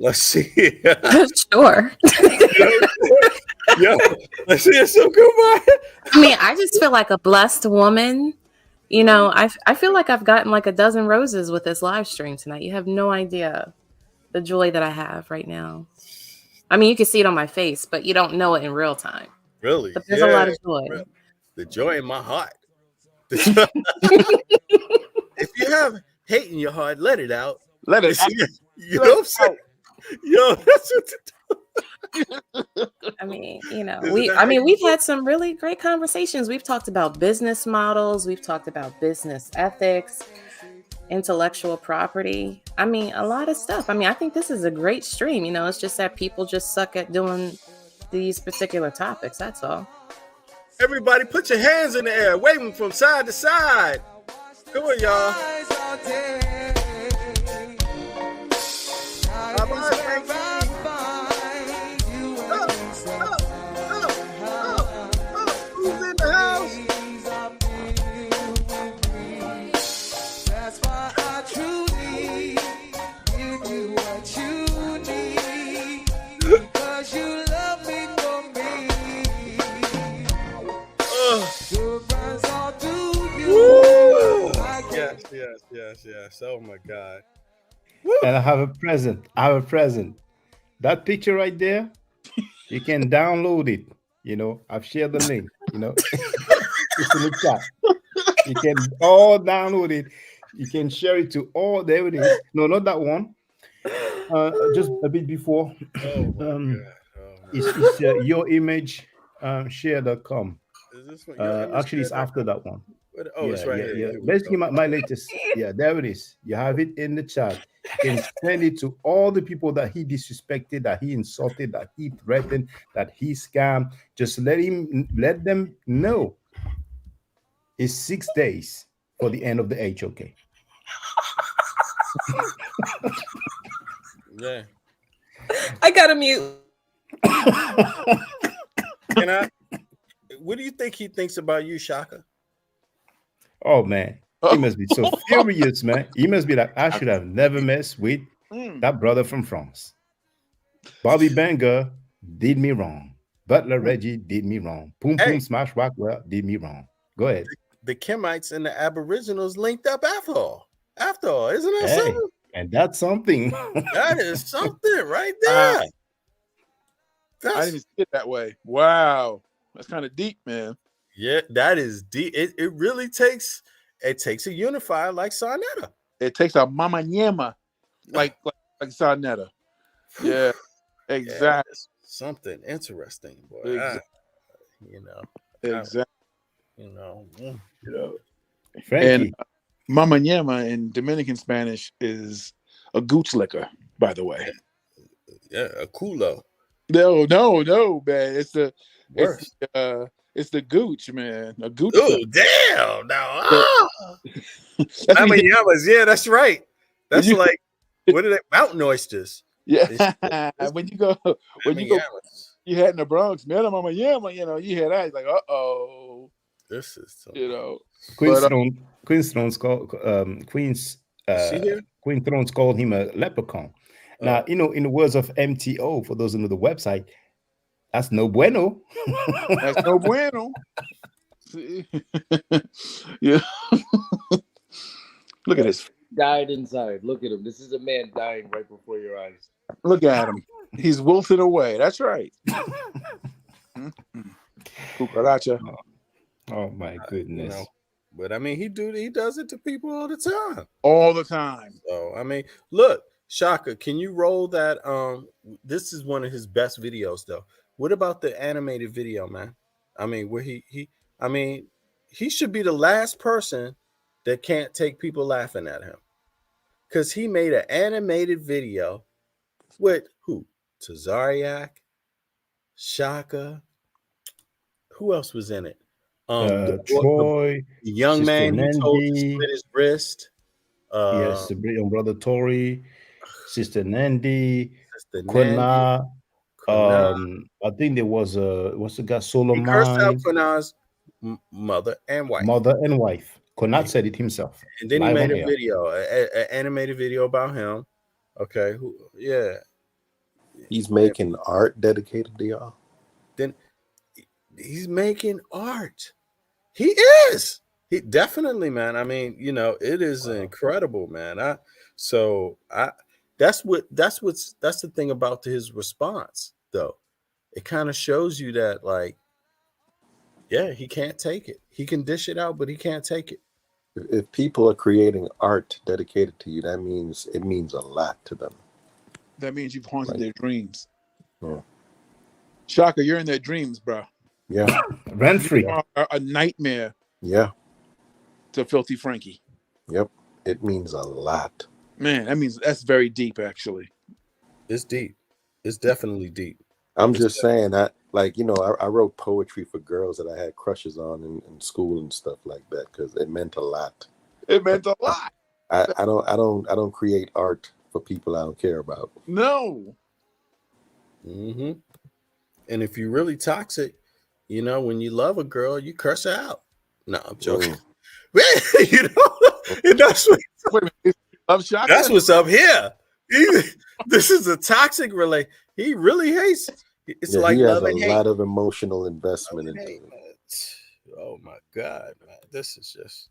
Let's see. Sure. Yeah, let's hear some goodbye. I mean, I just feel like a blessed woman. You know, I feel like I've gotten like a dozen roses with this live stream tonight. You have no idea the joy that I have right now. I mean, you can see it on my face, but you don't know it in real time. Really? But there's a lot of joy. Really. The joy in my heart. If you have hate in your heart, let it out. Let it out. You know what I'm saying? Yo, that's what I mean, you know, we've had some really great conversations. We've talked about business models, we've talked about business ethics, intellectual property. I mean, a lot of stuff. I mean, I think this is a great stream. You know, it's just that people just suck at doing these particular topics. That's all. Everybody put your hands in the air, waving from side to side. Come on, y'all. Who's in the house? That's why I truly give you what you need, because you love me for me. Goodbyes all to you. Yes. Oh my God. And I have a present. That picture right there, you can download it. You know, I've shared the link. You know, it's in the chat. You can all download it. You can share it to all. There it is. No, not that one. Just a bit before. It's your image share.com. Is this one? Actually, it's after that one. It's right here. Here we Basically, go. my latest. Yeah, there it is. You have it in the chat. You can send it to all the people that he disrespected, that he insulted, that he threatened, that he scammed. Just let them know it's 6 days for the end of the HOK. Yeah. I gotta mute. Can I? What do you think he thinks about you, Shaka? Oh man, he must be so furious, man. He must be like, I should have never messed with that brother from France. Bobby Banger did me wrong. Butler Reggie did me wrong. Poom Smash Rockwell did me wrong. Go ahead. The Kemites and the Aboriginals linked up after all. Isn't that something? And that's something. That is something right there. I didn't even see it that way. Wow. That's kind of deep, man. Yeah, that is deep. It really takes a unifier like Saneter. It takes a mama nyama like Saneter. Yeah, exactly. Yeah, something interesting, boy. Exactly. Exactly. And mama nyama in Dominican Spanish is a gooch liquor, by the way. Yeah, a culo. No, man. It's the it's the gooch, man. A gooch. Oh, damn! Now, Mama Yamas. Yeah, that's right. That's like what are they? Mountain oysters. Yeah. When you had in the Bronx, man, Mama Yama. You know, you hear that. It's like, this is Queen Thrones called him a leprechaun. Now, in the words of MTO, for those who know the website, That's no bueno. That's no bueno. Yeah. Look at this. Died inside. Look at him. This is a man dying right before your eyes. Look at him. He's wilted away. That's right. Cucaracha. Oh my You goodness. know, but I mean, he does it to people all the time. All the time. So I mean, look, Shaka, can you roll that? This is one of his best videos, though. What about the animated video, man? I mean, where he should be the last person that can't take people laughing at him, because he made an animated video with who? Tazariak, Shaka. Who else was in it? Troy, the young Sister man he told to Nandy. split his wrist. Yes, the young brother Tori, Sister Nandy, Sister Quina. Quina. I think there was what's the guy He cursed out Solomon, Quina's mother and wife. mother and wife. Konat said it himself. And then he live made on a air. video, an animated video about him. Okay, yeah. He's making art dedicated to y'all. Then he's making art. He is. He definitely, man. I mean, you know, it is incredible, man. That's the thing about his response, though. It kind of shows you that, like, yeah, he can't take it. He can dish it out, but he can't take it. If people are creating art dedicated to you, it means a lot to them. That means you've haunted their dreams. Yeah. Shaka, you're in their dreams, bro. Yeah. Rent free. You are a nightmare. Yeah. To Filthy Frankie. Yep. It means a lot. Man, that's very deep, actually. It's deep. It's definitely deep. I'm just saying that, like, you know, I wrote poetry for girls that I had crushes on in school and stuff like that because it meant a lot. It meant a lot. I don't create art for people I don't care about. No. Mm-hmm. And if you're really toxic, you know, when you love a girl, you curse her out. No, I'm joking. You know, and that's what's up here. This is a toxic relation. He really hates. It's like he has love and a hate. lot of emotional investment into it. Oh my God, man. This is just,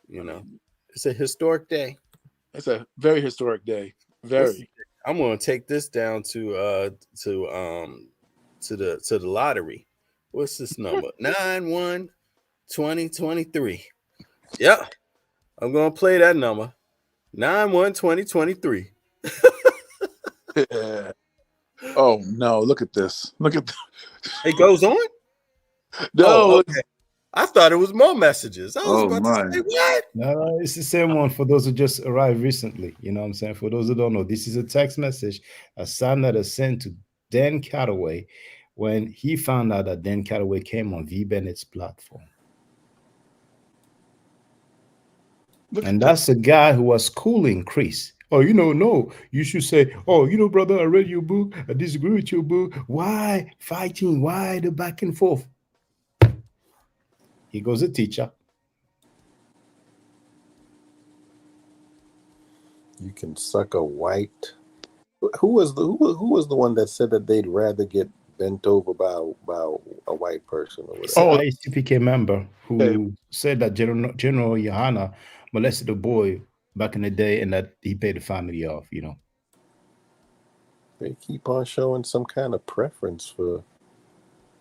you know, it's a historic day. It's a very historic day. Very. I'm gonna take this down to the lottery. What's this number? 9/1/2023. Yeah. I'm gonna play that number. 9/1/2023. Yeah. Oh no, look at this. Look at It goes on? No, oh, okay. I thought it was more messages. I was about to say, what? No, it's the same one for those who just arrived recently. You know what I'm saying? For those who don't know, this is a text message a Saneter sent to Dan Callaway when he found out that Dan Callaway came on V. Bennett's platform. And that's the guy who was schooling Chris. Oh, you know, no, you should say, oh, you know, brother, I read your book. I disagree with your book. Why fighting? Why the back and forth? He goes a teacher. You can suck a white. Who was the one that said that they'd rather get bent over by a white person or whatever? Oh, ICPK member who said that General Johanna molested a boy back in the day and that he paid the family off, you know. They keep on showing some kind of preference for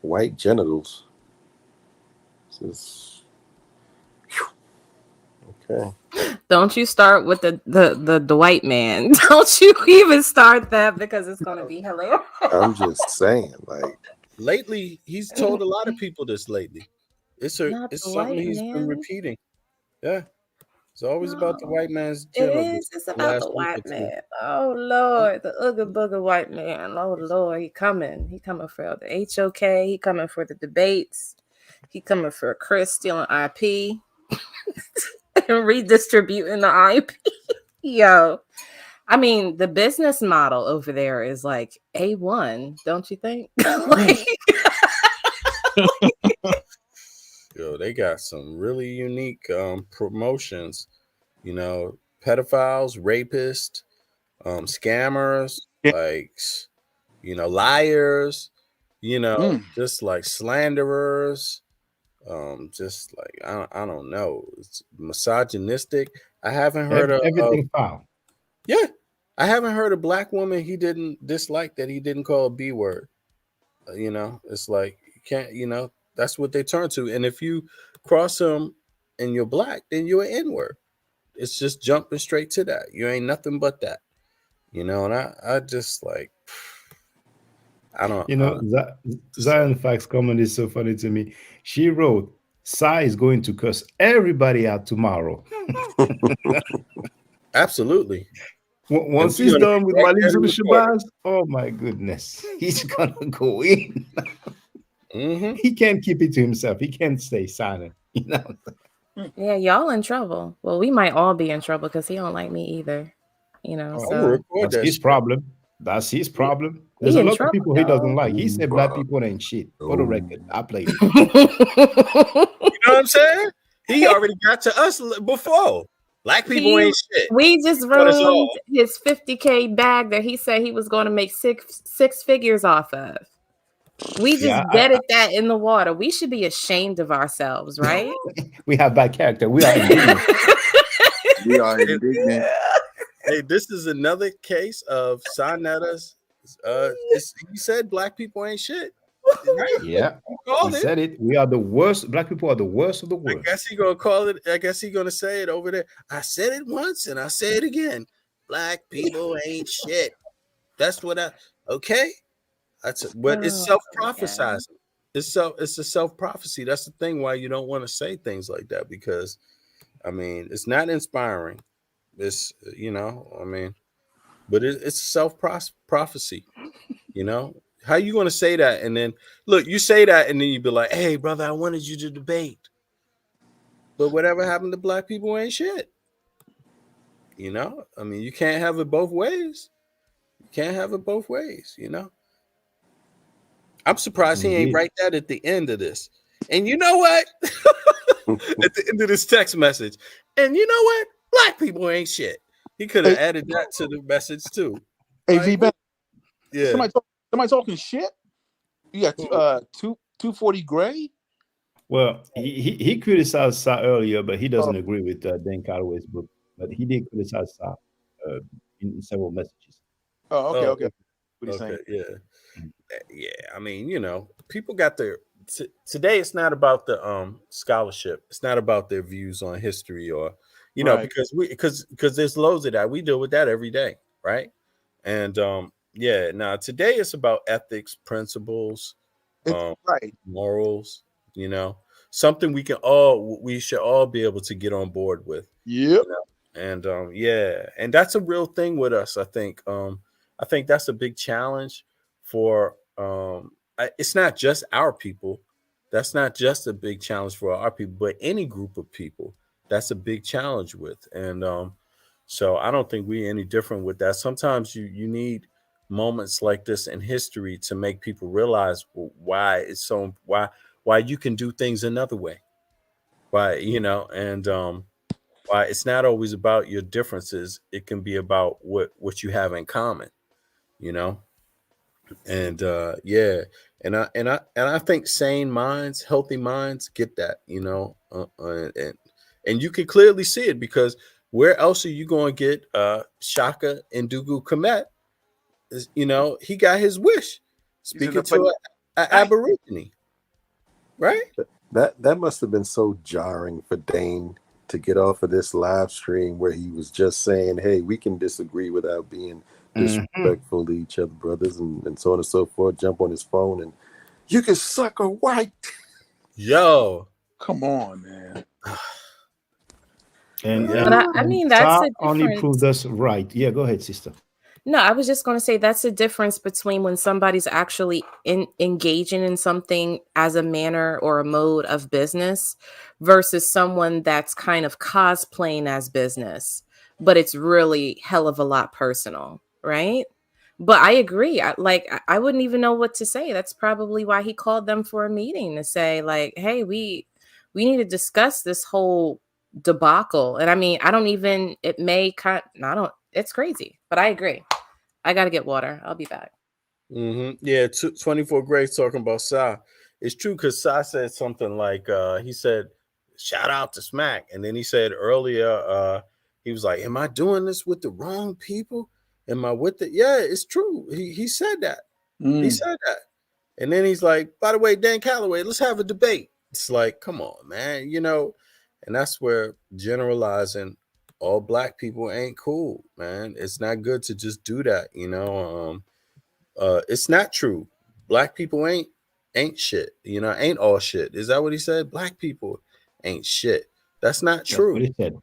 white genitals. This is okay. Don't you start with the white man. Don't you even start that because it's gonna be hilarious. I'm just saying, like, lately he's told a lot of people this lately. It's something he's been repeating. Yeah. It's always about the white man's genitals. It's about the white man. Oh Lord, the ooga booga white man. Oh Lord, he coming for the HOK. He coming for the debates. He coming for Chris stealing IP and redistributing the IP. Yo, I mean, the business model over there is like A1, don't you think? Yo, they got some really unique promotions. You know, pedophiles, rapists, scammers, like, you know, liars. you know, just like slanderers, just like I don't know, it's misogynistic. I haven't heard Everything foul. yeah, I haven't heard a black woman he didn't dislike that he didn't call a B word. You know, it's like you can't, you know, that's what they turn to. And if you cross them and you're black, then you're an N-word. It's just jumping straight to that. You ain't nothing but that. You know, and I just like I don't. You know, Zion Facts comment is so funny to me. She wrote, Sai is going to curse everybody out tomorrow. Absolutely. Once he's done with my leaves of the Shabazz, oh my goodness, he's gonna go in. He can't keep it to himself. He can't stay silent. You know. Yeah, y'all in trouble. Well, we might all be in trouble because he don't like me either. You know, so That's his problem. That's his problem. There's He a in lot of trouble, people he doesn't y'all. like. He said black people ain't shit. For the record, I played it. You know what I'm saying? He already got to us before. Black people ain't shit. We just Cut us ruined off. his 50K bag that he said he was going to make six figures off of. We just Yeah, deaded that in the water. We should be ashamed of ourselves, right? we have bad character. We are indignant. We are indignant. Hey, this is another case of Saneter's. He said black people ain't shit. Right? Yeah, Called he it. said it. We are the worst. Black people are the worst of the I worst. guess he gonna call it. I guess he gonna say it over there. I said it once and I say it again. Black people ain't shit. That's what I. Okay. But it's self-prophesizing. It's a self-prophecy. That's the thing why you don't want to say things like that, because I mean it's not inspiring. It's I mean, but it's self-prophecy. You know, how you gonna say that and then look, you say that and then you be like, hey brother, I wanted you to debate. But whatever happened to black people ain't shit. You know, I mean, you can't have it both ways. You can't have it both ways, you know. I'm surprised he ain't Indeed. write that at the end of this. And you know what? At the end of this text message. And you know what? Black people ain't shit. He could have added that to the message too. Hey, Like, V-Ben, yeah. somebody talking shit? You got 240 Gray? Well, he criticized Sa earlier, but he doesn't agree with Dan Callaway's book. But he did criticize Sa in several messages. Oh, okay. What he's saying? Yeah. I mean, you know, people got their today. It's not about the scholarship. It's not about their views on history or know, because there's loads of that. We deal with that every day, right? And now today it's about ethics, principles, morals. You know, something we should all be able to get on board with. Yep. You know? And and that's a real thing with us. I think that's a big challenge for it's not just our people. That's not just a big challenge for our people, but any group of people. That's a big challenge with. And so I don't think we're any different with that. Sometimes you need moments like this in history to make people realize why it's so why you can do things another way. Why, and why it's not always about your differences. It can be about what you have in common, and I think sane minds, healthy minds get that, and you can clearly see it, because where else are you going to get Shaka and Ndugu Kemet? He got his wish, speaking to an Aborigine, right? That must have been so jarring for Dane to get off of this live stream where he was just saying, hey, we can disagree without being disrespectful to each other, brothers, and so on and so forth. Jump on his phone and you can suck a white. Yo, come on, man. But I mean, that's the only difference. proved us right. Yeah, go ahead, sister. No, I was just going to say that's the difference between when somebody's actually engaging in something as a manner or a mode of business versus someone that's kind of cosplaying as business, but it's really hell of a lot personal, right? But I agree. I wouldn't even know what to say. That's probably why he called them for a meeting to say, like, hey, we need to discuss this whole debacle. And I mean, it's crazy, but I agree. I got to get water. I'll be back. Yeah, 24 Grace talking about Sa. It's true because Sa said something like he said, shout out to Smack. And then he said earlier, he was like, am I doing this with the wrong people? Am I with it? Yeah, it's true. He said that. He said that. And then he's like, by the way, Dan Callaway, let's have a debate. It's like, come on, man, and that's where generalizing all black people ain't cool, man. It's not good to just do that, it's not true. Black people ain't shit, ain't all shit. Is that what he said? Black people ain't shit. That's not true. What he said.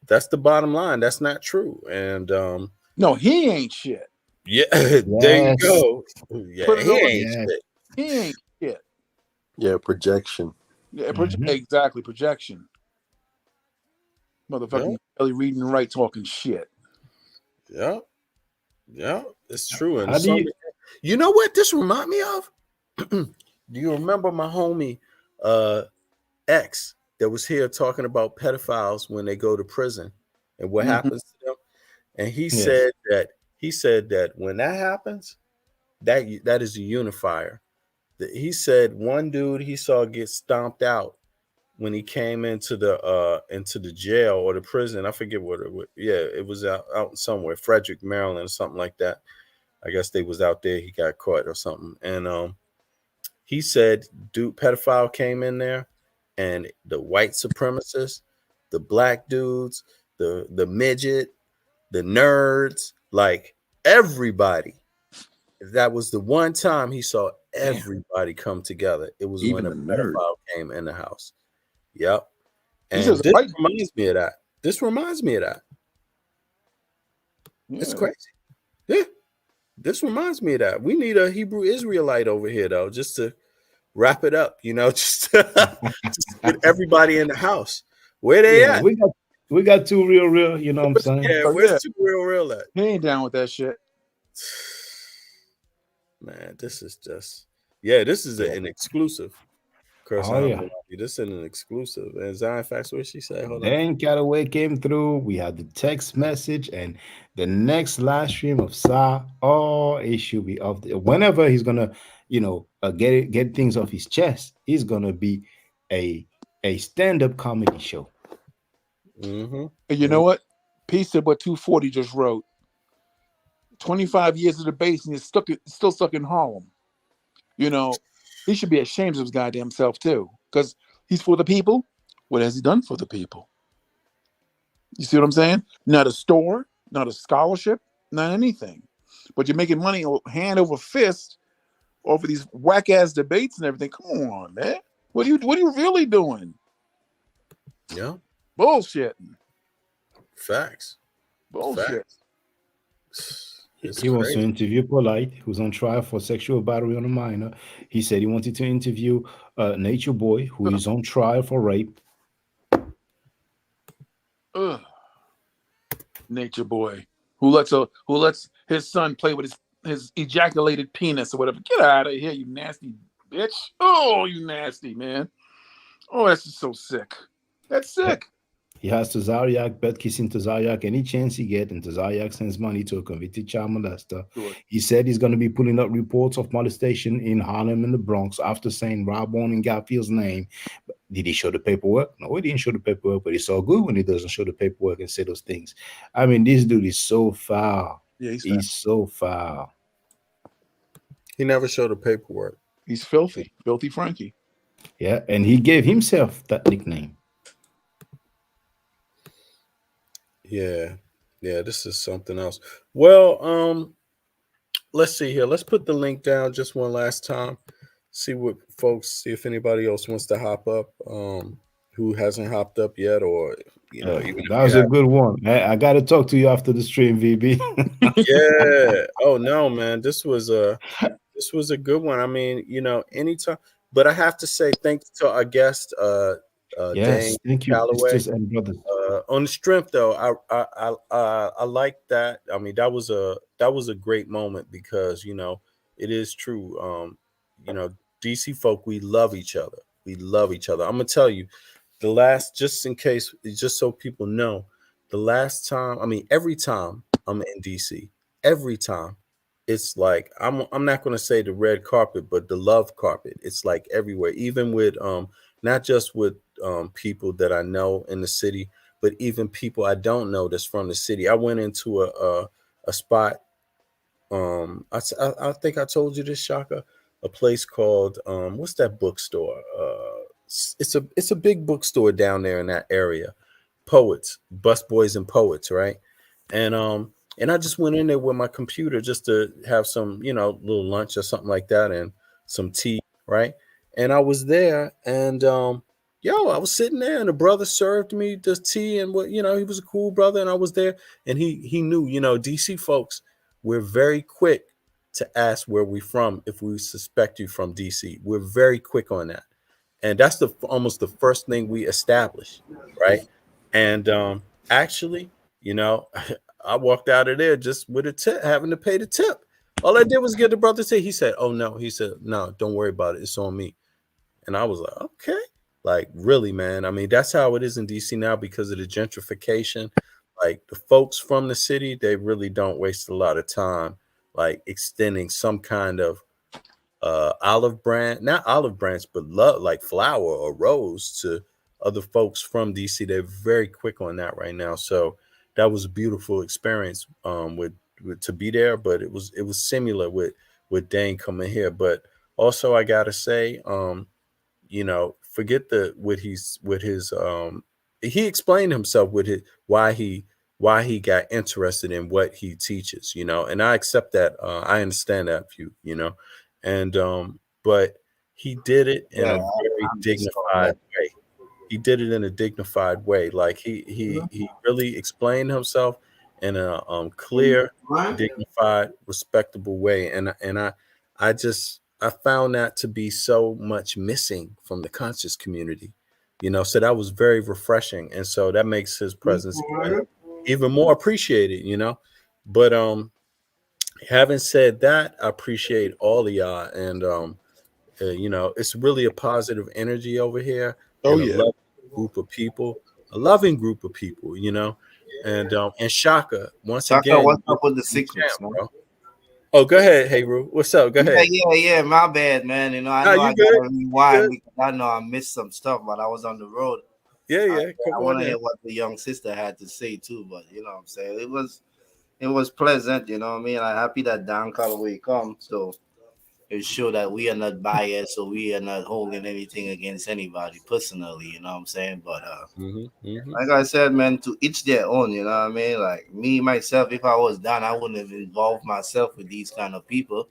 That's the bottom line. That's not true. And no, he ain't shit. Yeah, there you go. Yeah, Put it he over. ain't shit. He ain't shit. Yeah, projection. Yeah, exactly, projection. Motherfucking Kelly reading and write talking shit. Yeah. Yeah, it's true. And How do you know what this remind me of? Do you remember my homie X that was here talking about pedophiles when they go to prison and what happens to them? And he said that when that happens, that is a unifier. He said one dude he saw get stomped out when he came into the jail or the prison. I forget what it was. Yeah, it was out somewhere, Frederick, Maryland, or something like that. I guess they was out there. He got caught or something. And he said, dude, pedophile came in there, and the white supremacists, the black dudes, the midget, the nerds, like everybody. That was the one time he saw everybody come together. It was Even when a the nerd pedophile came in the house. Yep. And says this white- reminds me of that. It's crazy. Yeah. This reminds me of that. We need a Hebrew Israelite over here, though, just to wrap it up, just to get everybody in the house. Where they at? We got two real, you know what I'm saying? Yeah, where's two real at? He ain't down with that shit. Man, this is just this is an exclusive. Chris, this is an exclusive. And Zion Facts, what she say? Hold on. Dan Callaway came through. We had the text message and the next live stream of Sa. Oh, it should be off. Whenever he's gonna, get things off his chest, he's gonna be a stand-up comedy show. And you know what? Piece of what 240 just wrote. 25 years of the base and he's still stuck in Harlem. He should be ashamed of his goddamn self too, because he's for the people. What has he done for the people? You see what I'm saying? Not a store, not a scholarship, not anything. But you're making money hand over fist over these whack ass debates and everything. Come on, man. What are you really doing? Yeah. Bullshit. Facts. Bullshit. He wants to interview Polight, who's on trial for sexual battery on a minor. He said he wanted to interview Nature Boy, who is on trial for rape. Nature Boy, who lets his son play with his ejaculated penis or whatever. Get out of here, you nasty bitch. Oh, you nasty, man. Oh, that's just so sick. That's sick. He has Tazariak bet kissing Tazariak any chance he get, and Tazariak sends money to a convicted child molester. Sure. He said he's going to be pulling up reports of molestation in Harlem and the Bronx after saying Rob Warren and Garfield's name. But did he show the paperwork? No, he didn't show the paperwork, but it's all good when he doesn't show the paperwork and say those things. I mean, this dude is so foul. Yeah, he's so foul. He never showed the paperwork. He's filthy. Filthy Frankie. Yeah, and he gave himself that nickname. Yeah, this is something else. Well, let's see here. Let's put the link down just one last time. See if anybody else wants to hop up, who hasn't hopped up yet, or even that was a good one. I got to talk to you after the stream, VB. Yeah. Oh no, man, this was a good one. I mean, anytime. But I have to say, thanks to our guest, Yes, Dane thank you, Callaway. sisters and brothers. On the strength, though, I like that. I mean, that was a great moment because it is true. DC folk, we love each other. We love each other. I'm gonna tell you, just in case, just so people know, every time I'm in DC, every time it's like I'm not going to say the red carpet, but the love carpet. It's like everywhere, even with not just with people that I know in the city, but even people I don't know that's from the city. I went into a spot. I think I told you this, Shaka. A place called what's that bookstore? It's a big bookstore down there in that area. Poets, Busboys and Poets, right? And I just went in there with my computer just to have some, little lunch or something like that and some tea, right? And I was there and I was sitting there and the brother served me the tea and he was a cool brother and I was there and he knew, DC folks, we're very quick to ask where we from if we suspect you from DC. We're very quick on that. And that's almost the first thing we establish, right? And actually, I walked out of there just with a tip, having to pay the tip. All I did was get the brother tip. He said, "Oh no," he said, "No, don't worry about it. It's on me." And I was like, "Okay." Like, really, man. I mean, that's how it is in DC now because of the gentrification. Like the folks from the city, they really don't waste a lot of time like extending some kind of olive branch, not olive branch, but love like flower or rose to other folks from DC. They're very quick on that right now. So that was a beautiful experience with to be there, but it was similar with Dane coming here. But also I gotta say, forget he explained himself with his why he got interested in what he teaches, and I accept that. I understand that view, and but he did it in a very dignified way. He did it in a dignified way. Like he really explained himself in a clear, dignified, respectable way. And I found that to be so much missing from the conscious community, so that was very refreshing. And so that makes his presence even more appreciated, But having said that, I appreciate all of y'all. And it's really a positive energy over here. Oh, And yeah. a loving group of people, and Shaka, once Shaka, again, what's up with the you secrets, champ, man? bro. Oh, go ahead, hey Ru. What's up? Go ahead. Yeah. My bad, man. I Nah, know you I good. gotta rewind because I know I missed some stuff, but I was on the road. Yeah. I Come want on to in. hear what the young sister had to say too. But what I'm saying, it was pleasant. You know what I mean? I'm happy that Dan Callaway come. So it showed that we are not biased, so we are not holding anything against anybody personally. You know what I'm saying? But like I said, man, to each their own. You know what I mean? Like me myself, if I was Dan, I wouldn't have involved myself with these kind of people.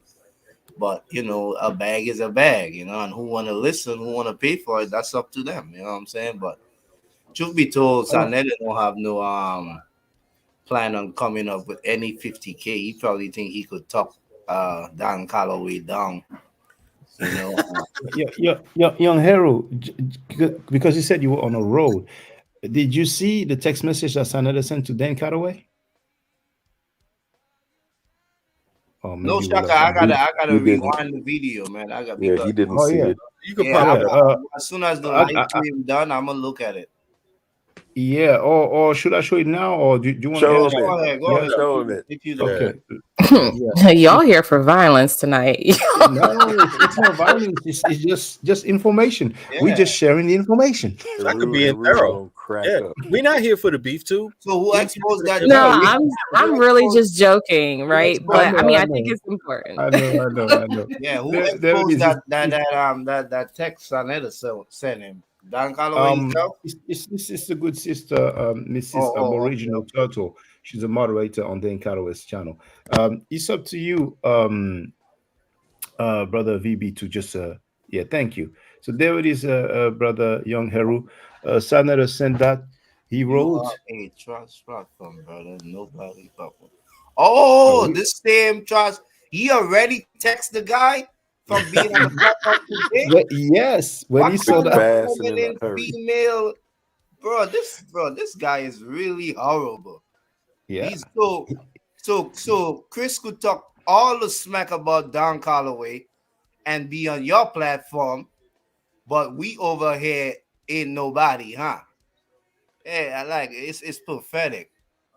But a bag is a bag, and who want to listen, who want to pay for it, that's up to them. You know what I'm saying? But truth be told, Saneter don't have no plan on coming up with any 50K. He probably think he could talk Dan Callaway down. Young hero, because you said you were on a road. Did you see the text message that Saneter sent to Dan Callaway? Or No, maybe we Shaka, lost I him. gotta He didn't. rewind the video, man. I got Yeah, he because didn't Oh see yeah, it. You could yeah, pop it up. as soon as the I, live I, I, stream done, I'm gonna look at it. yeah. Or should I show it now, or do you want to Show ask? him it. Go ahead. Show him it. If you don't. Okay. Yeah. Y'all here for violence tonight. No, it's not violence. It's just information. We're Yeah. just sharing the information. Shaka Heru being thorough. gonna crack Yeah, up. we're not here for the beef tube. So who exposed that? No, No, I'm really just joking, right? I But I mean, know, I think it's important. I know. Yeah, who There it exposed is. that text Saneter sent him? Dan Callaway himself? It's a good sister, Mrs. Aboriginal Turtle. She's a moderator on Dan Callaway's channel. It's up to you, brother VB, to just thank you. So there it is, brother Young Heru. Saneter sent that. He wrote. A trust platform, brother. Nobody fucking. Oh, this same trust. He already text the guy from being on the platform today. Yes, when he saw that. Fast and in a hurry. Female, bro. This guy is really horrible. Yeah. He's so Chris could talk all the smack about Dan Callaway and be on your platform, but we over here ain't nobody, huh? Yeah, I like it. It's pathetic.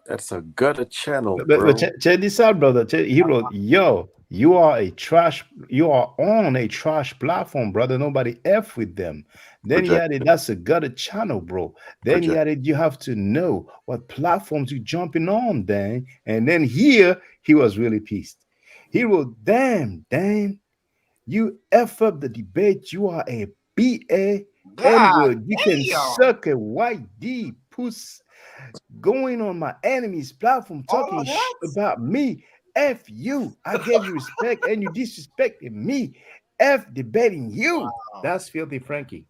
That's a gutter channel, But bro. check this out, brother. He wrote, "Yo, you are on a trash platform, brother. Nobody F with them." Then he added, "That's a gutter channel, bro." Then he added, "You have to know what platforms you jumping on, Dan." And then here he was really pissed. He wrote, "Damn, Dan, you F up the debate. You are a BA N-word. You can suck a white D puss going on my enemy's platform talking about me. F you. I gave you respect and you disrespected me. F debating you." That's filthy Frankie.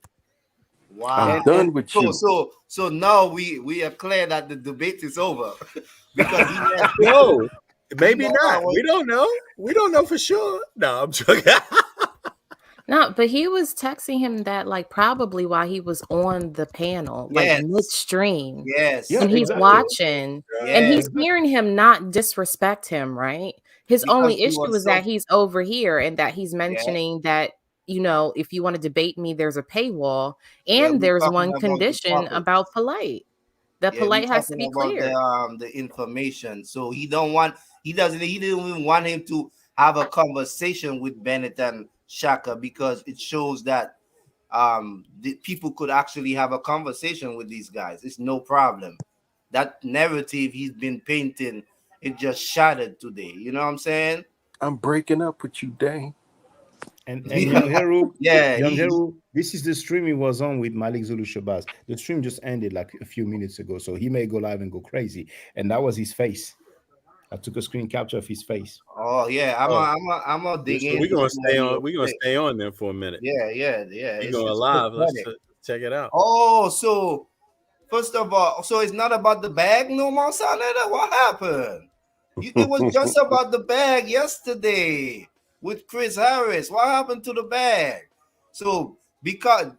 Wow. I'm done with you. So now we are clear that the debate is over. Because he No, maybe not. We don't know. We don't know for sure. No, I'm joking. No, but he was texting him that like probably while he was on the panel, like midstream. Yes. And he's watching and he's hearing him not disrespect him, right? His Because only he issue was is that he's over here and that he's mentioning that, you know, if you want to debate me, there's a paywall and we're there's talking one about the condition topic. about Polight. That We're Polight has to talking be about clear. the information. So he didn't even want him to have a conversation with Bennett and Shaka because it shows that the people could actually have a conversation with these guys. It's no problem. That narrative he's been painting, it just shattered today. You know what I'm saying? I'm breaking up with you, Dane. And Young Hero, Yeah, Young Hero, this is the stream he was on with Malik Zulu Shabazz. The stream just ended like a few minutes ago, so he may go live and go crazy. And that was his face. I took a screen capture of his face. Oh yeah, I'm a dig in. We're gonna stay on. We're gonna stay on there for a minute. Yeah. We're going live. Let's check it out. Oh, so first of all, so it's not about the bag no more, Saneter? What happened? It was just about the bag yesterday with Chris Harris. What happened to the bag? So because,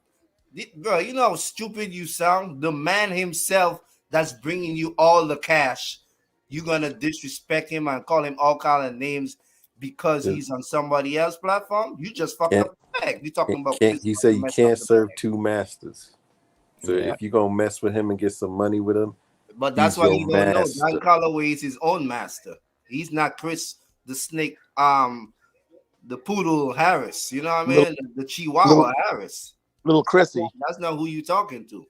bro, you know how stupid you sound. The man himself that's bringing you all the cash, you're gonna disrespect him and call him all kind of names because he's on somebody else's platform. You just fucked up the bag. You talking about? He said you can't serve two masters. So if you're gonna mess with him and get some money with him, but that's what he don't know. Dan Callaway is his own master. He's not Chris the Snake, the Poodle Harris. You know what I mean? The Chihuahua Harris. Little Chrissy. That's not who you talking to.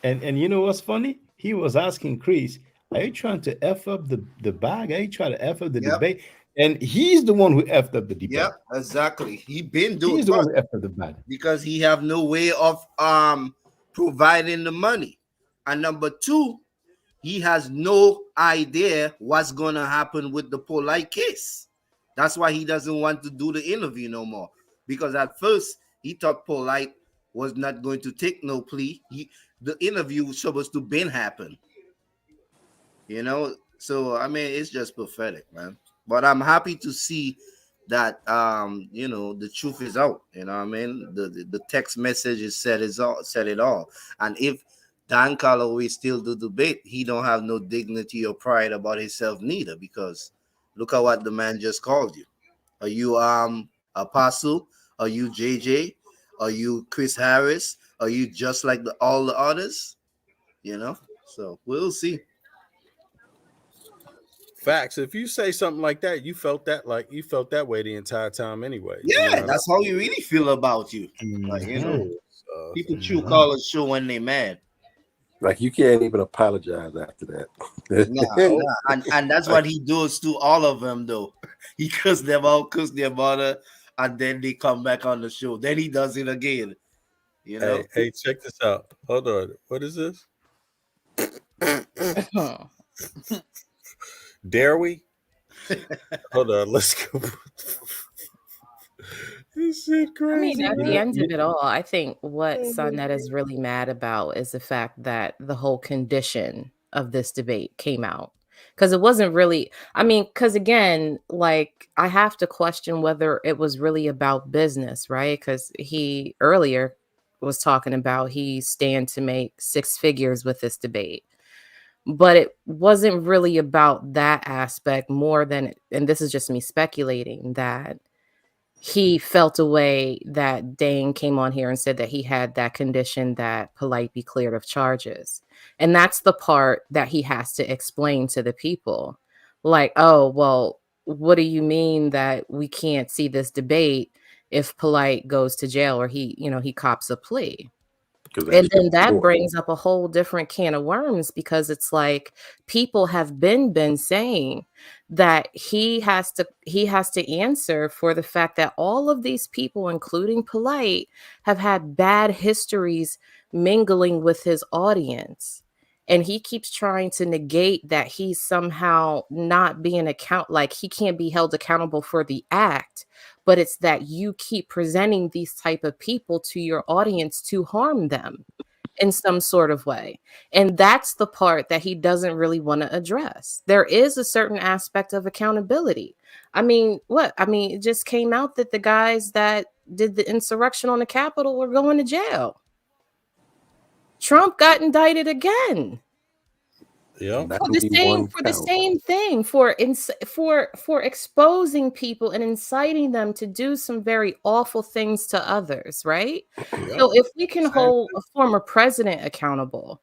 And you know what's funny? He was asking Chris, "Are you trying to F up the bag? Are you trying to F up the debate?" And he's the one who effed up the debate. Yeah, exactly. He been doing He's the one who effed up the bag. because he have no way of providing the money. And number two, he has no idea what's gonna happen with the Polight case. That's why he doesn't want to do the interview no more. Because at first he thought Polight was not going to take no plea. The interview was supposed to been happen. You know, so I mean, it's just pathetic, man. But I'm happy to see that you know, the truth is out. You know what I mean? The text message is said it all. And if Dan Callaway still do debate, he don't have no dignity or pride about himself neither, because look at what the man just called you. Are you Apostle? Are you JJ? Are you Chris Harris? Are you just like all the others? You know? So we'll see. Facts. If you say something like that, you felt that way the entire time anyway. Yeah, you know? that's how you really feel about you. Like, you know, people true colors show when they mad. Like you can't even apologize after that. Nah. And that's what he does to all of them, though. He cuss them out, cuss their mother, and then they come back on the show. Then he does it again. You know. Hey, check this out. Hold on. What is this? Dare we? Hold on. Let's go. This shit crazy. I mean, at the end of it all, I think what Saneter is really mad about is the fact that the whole condition of this debate came out. Because it wasn't really, I mean, because again, like, I have to question whether it was really about business, right? Because he earlier was talking about he stand to make 6 figures with this debate. But it wasn't really about that aspect more than, and this is just me speculating, that he felt a way that Dane came on here and said that he had that condition that Polight be cleared of charges. And that's the part that he has to explain to the people. Like, oh, well, what do you mean that we can't see this debate if Polight goes to jail or he cops a plea? And then that brings up a whole different can of worms, because it's like people have been saying that he has to answer for the fact that all of these people, including Polight, have had bad histories mingling with his audience. And he keeps trying to negate that he's somehow not being like he can't be held accountable for the act, but it's that you keep presenting these type of people to your audience to harm them in some sort of way. And that's the part that he doesn't really want to address. There is a certain aspect of accountability. It just came out that the guys that did the insurrection on the Capitol were going to jail. Trump got indicted again. Yeah, For the same thing, for exposing people and inciting them to do some very awful things to others, right? So if we can hold a former president accountable,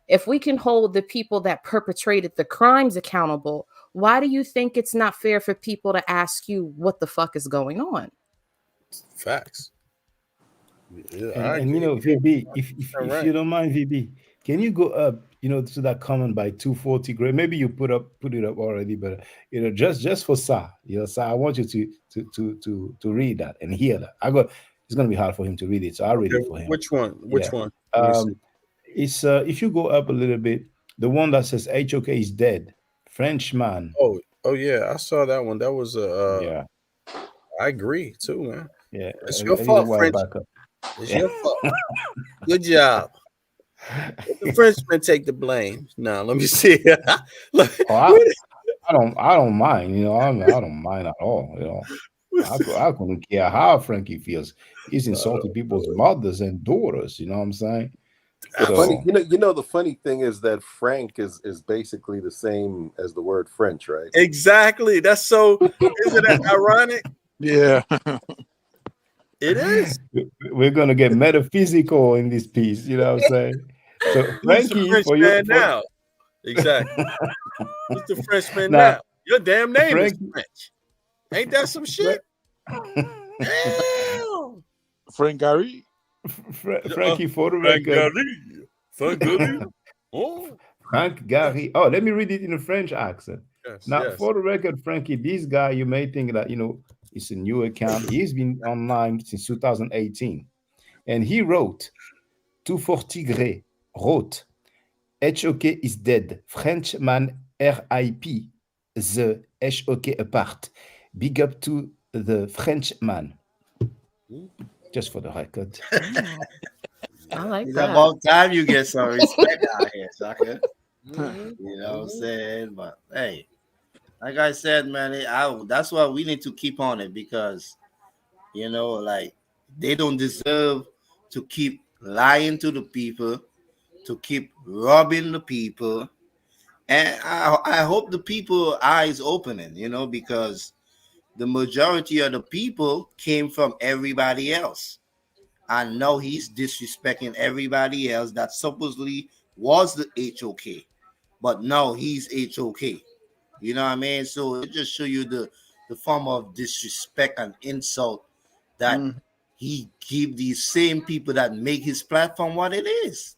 if we can hold the people that perpetrated the crimes accountable, why do you think it's not fair for people to ask you what the fuck is going on? Facts. Yeah, and VB, if you don't mind, VB, can you go up, to that comment by 240 grade? Maybe you put it up already, but just for Sa, Sa, I want you to read that and hear that. It's gonna be hard for him to read it, so I'll read it for him. Which one? Which one? It's if you go up a little bit, the one that says HOK is dead, Frenchman. Oh yeah, I saw that one. That was I agree too, man. Yeah, it's your fault, French. It's your fault. Good job. Let the Frenchman take the blame. Now let me see. I don't mind. I don't mind at all. I couldn't care how Frankie feels. He's insulting people's mothers and daughters. You know what I'm saying? Funny, the funny thing is that Frank is basically the same as the word French, right? Exactly. That's so. Isn't that ironic? Yeah. It is. We're gonna get metaphysical in this piece. You know what I'm saying? So Frankie, for you now. Exactly. Who's the Frenchman now? Your damn name is French. Ain't that some shit? Damn. Frank Gary. Frankie for the record. Frank Gary. Oh. Frank Gary. Oh, let me read it in a French accent. Yes, for the record, Frankie, this guy, you may think that, it's a new account. He's been online since 2018. And he wrote, 240 Gray wrote, HOK is dead. Frenchman RIP. The HOK apart. Big up to the Frenchman. Just for the record. I like it's that. about time you get some respect out here, sucker. You know what I'm saying? But hey, like I said, man, that's why we need to keep on it, because like they don't deserve to keep lying to the people, to keep robbing the people. And I hope the people eyes opening, because the majority of the people came from everybody else. I know he's disrespecting everybody else that supposedly was the HOK, but no, he's HOK. You know what I mean? So it just show you the form of disrespect and insult that he give these same people that make his platform what it is.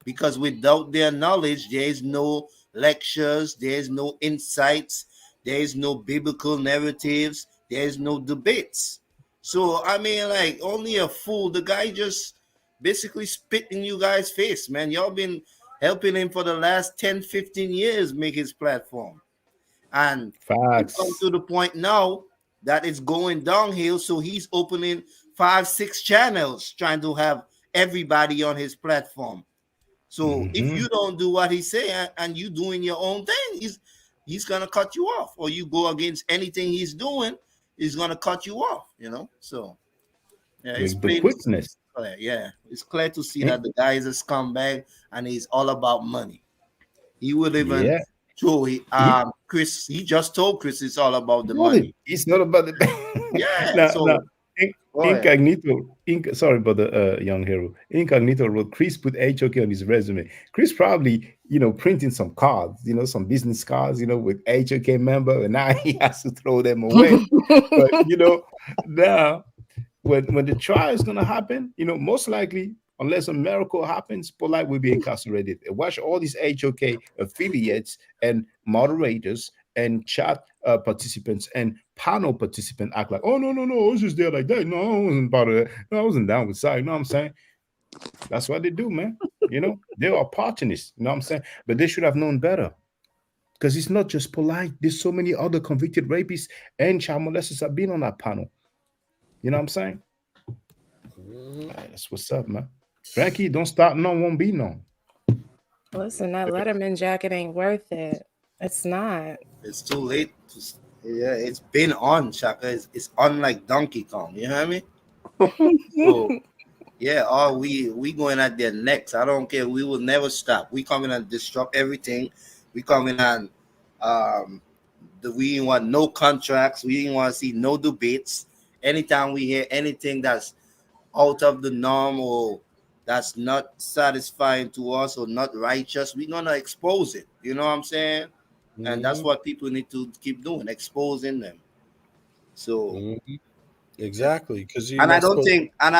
Because without their knowledge, there is no lectures, there is no insights, there is no biblical narratives, there is no debates. So, like, only a fool. The guy just basically spit in you guys' face, man. Y'all been helping him for the last 10, 15 years make his platform. And it's come to the point now that it's going downhill, so he's opening 5-6 channels trying to have everybody on his platform. So if you don't do what he's saying and you doing your own thing, he's gonna cut you off, or you go against anything he's doing, he's gonna cut you off. So yeah, it's the quickness. Clear. Yeah, it's clear to see that the guy is a scumbag and he's all about money. He would even show Chris. He just told Chris it's all about the money. It's not about the yeah. Sorry about the young hero. Incognito wrote, Chris put HOK on his resume. Chris probably, printing some cards, some business cards, with HOK member, and now he has to throw them away. But now when the trial is gonna happen, most likely, unless a miracle happens, Polight will be incarcerated. Watch all these HOK affiliates and moderators and chat participants and panel participants act like, oh no, I was just there like that. No, I wasn't part of that. No, I wasn't down with side. You know what I'm saying? That's what they do, man. They are opportunists. You know what I'm saying? But they should have known better. Because it's not just Polight. There's so many other convicted rapists and child molesters have been on that panel. You know what I'm saying? That's what's up, man. Frankie, don't start none, won't be none. Listen, that Letterman jacket ain't worth it. It's not. It's too late. Yeah, it's been on, Shaka. It's on like Donkey Kong. You know what I mean? So, yeah, we going at their necks. I don't care. We will never stop. We coming and disrupt everything. We coming and we didn't want no contracts. We didn't want to see no debates. Anytime we hear anything that's out of the norm or that's not satisfying to us or not righteous, we're gonna expose it. You know what I'm saying? And that's what people need to keep doing, exposing them. So exactly, because I don't think, and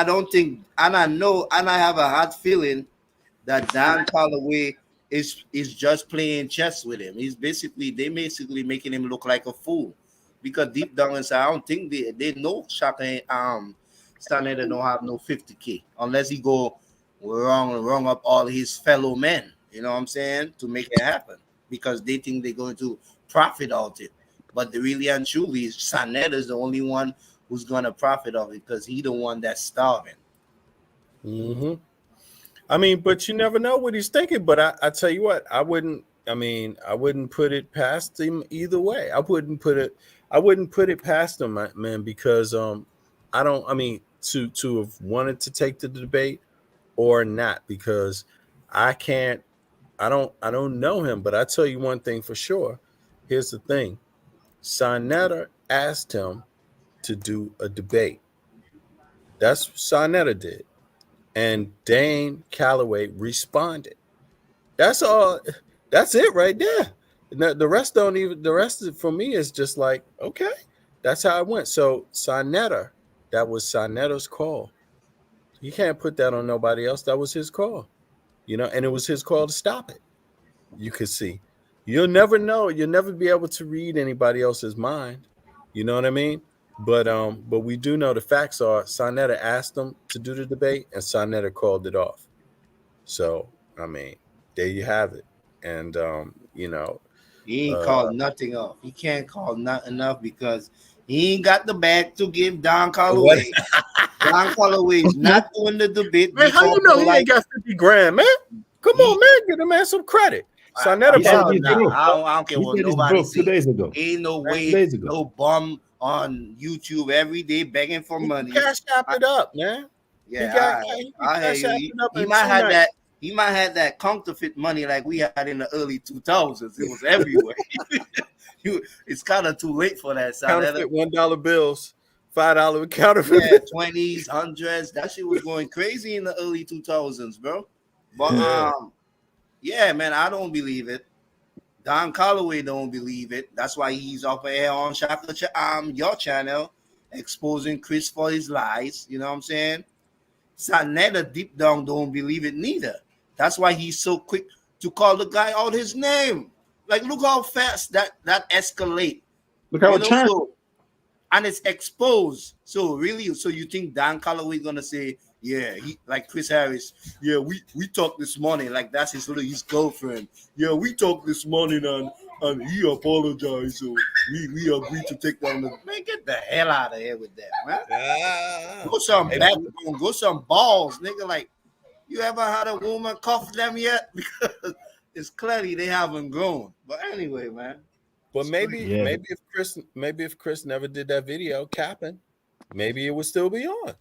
I know, and I have a hard feeling that Dan Callaway is just playing chess with him. They basically making him look like a fool, because deep down inside, I don't think they know Shaka Saneter don't have no 50K unless he go wrong up all his fellow men. You know what I'm saying? To make it happen, because they think they're going to profit out it. But really and truly, Saneter is the only one who's going to profit of it, because he's the one that's starving. I mean, but you never know what he's thinking. But I tell you what, I wouldn't put it past him either way. I wouldn't put it past him, man, because to have wanted to take the debate or not, because I don't know him, but I tell you one thing for sure. Here's the thing. Saneter asked him to do a debate. That's what Saneter did. And Dane Callaway responded. That's all. That's it right there. The rest for me is just like, okay, that's how it went. So Saneter, that was Saneter's call. You can't put that on nobody else. That was his call, and it was his call to stop it. You could see. You'll never know. You'll never be able to read anybody else's mind. You know what I mean? But we do know the facts are Saneter asked him to do the debate, and Saneter called it off. So there you have it. And he ain't called nothing off. He can't call nothing off because he ain't got the bag to give Dan Callaway. Dan Callaway is not doing the debate. Man, how you know he ain't got 50 grand, man? Come on, man, give the man some credit. Saneter, I don't care what nobody says. 2 days ago. Ain't no way, no bum on YouTube every day begging for money. Cash app it up, man. Yeah, I hear you. He might have that. He might have that counterfeit money like we had in the early 2000s. It was everywhere. It's kind of too late for that. Counterfeit $1 bills, $5 counterfeit. Yeah, 20s, 100s. That shit was going crazy in the early 2000s, bro. But yeah, man, I don't believe it. Dan Callaway don't believe it. That's why he's up here on your channel, exposing Chris for his lies. You know what I'm saying? Saneter deep down don't believe it neither. That's why he's so quick to call the guy out his name. Like, look how fast that escalate. Look how it turned. And it's exposed. So really, so you think Dan Callaway gonna say, yeah, he like Chris Harris, yeah, we talked this morning, like that's his girlfriend. Yeah, we talked this morning and he apologized, so we agreed to take down the man. Get the hell out of here with that, man. Go some backbone, go some balls, nigga. Like, you ever had a woman cuff them yet? Because it's clearly they haven't grown. But anyway, man. But maybe if Chris never did that video capping, maybe it would still be on.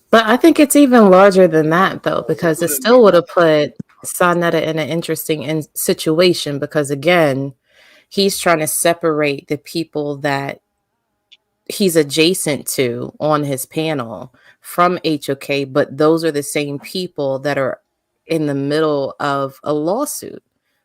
But I think it's even larger than that, though, because it still would have put Saneter in an interesting situation, because, again, he's trying to separate the people that he's adjacent to on his panel from HOK, but those are the same people that are in the middle of a lawsuit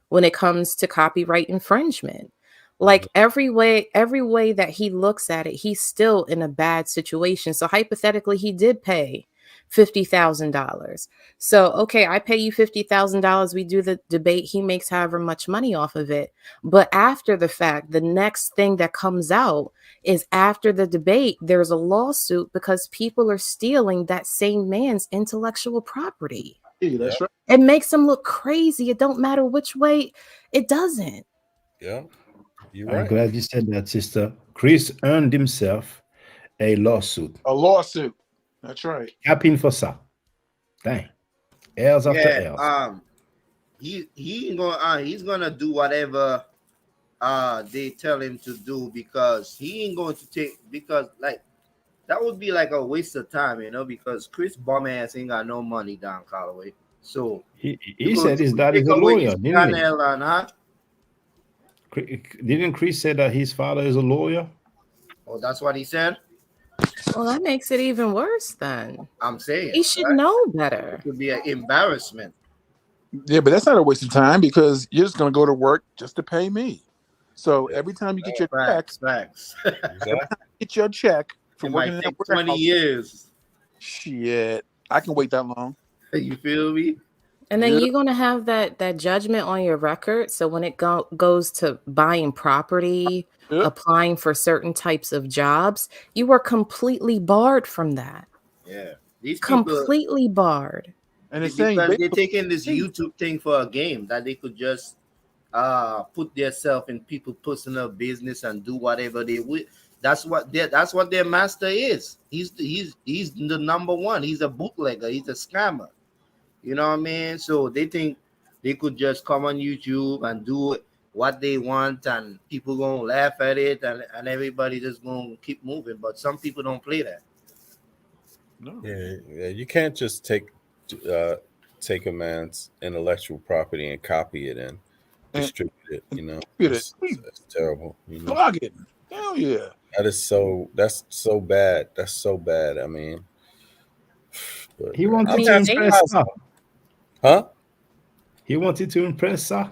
when it comes to copyright infringement. Like every way that he looks at it, he's still in a bad situation. So hypothetically, he did pay $50,000. So, okay, I pay you $50,000. We do the debate. He makes however much money off of it. But after the fact, the next thing that comes out is after the debate, there's a lawsuit because people are stealing that same man's intellectual property. Yeah, that's right. It makes him look crazy. It don't matter which way, it doesn't. Yeah, you're I'm right. glad you said that, sister. Chris earned himself a lawsuit. A lawsuit. That's right. Capping for ça. Dang. Heirs after heirs. He's gonna do whatever they tell him to do, because he ain't going to take, because like that would be like a waste of time, you know, because Chris bum ass ain't got no money, Dan Callaway. So He said his dad is a lawyer, didn't he? Didn't Chris say that his father is a lawyer? Oh, that's what he said? Well, that makes it even worse then. I'm saying He should know better. It could be an embarrassment. Yeah, but that's not a waste of time, because you're just gonna go to work just to pay me. So every time you get your facts. Get your check from It working might in take that 20 warehouse. years. Shit, I can wait that long. You feel me? And then Yeah. you're gonna have that judgment on your record. So when it goes to buying property, applying for certain types of jobs, you are completely barred from that. Yeah. These people Completely barred. And it's because saying they're taking this YouTube thing for a game that they could just put themselves in people's personal business and do whatever they would. That's what their master is. He's the number one. He's a bootlegger. He's a scammer. You know what I mean? So they think they could just come on YouTube and do what they want, and people gonna laugh at it, and everybody just gonna keep moving. But some people don't play that. No. Yeah, you can't just take a man's intellectual property and copy it and distribute it. You know, it's terrible. You know? Plug it. Hell yeah. That's so bad. That's so bad. I mean, but, He wanted to impress her. Huh? He wanted to impress her.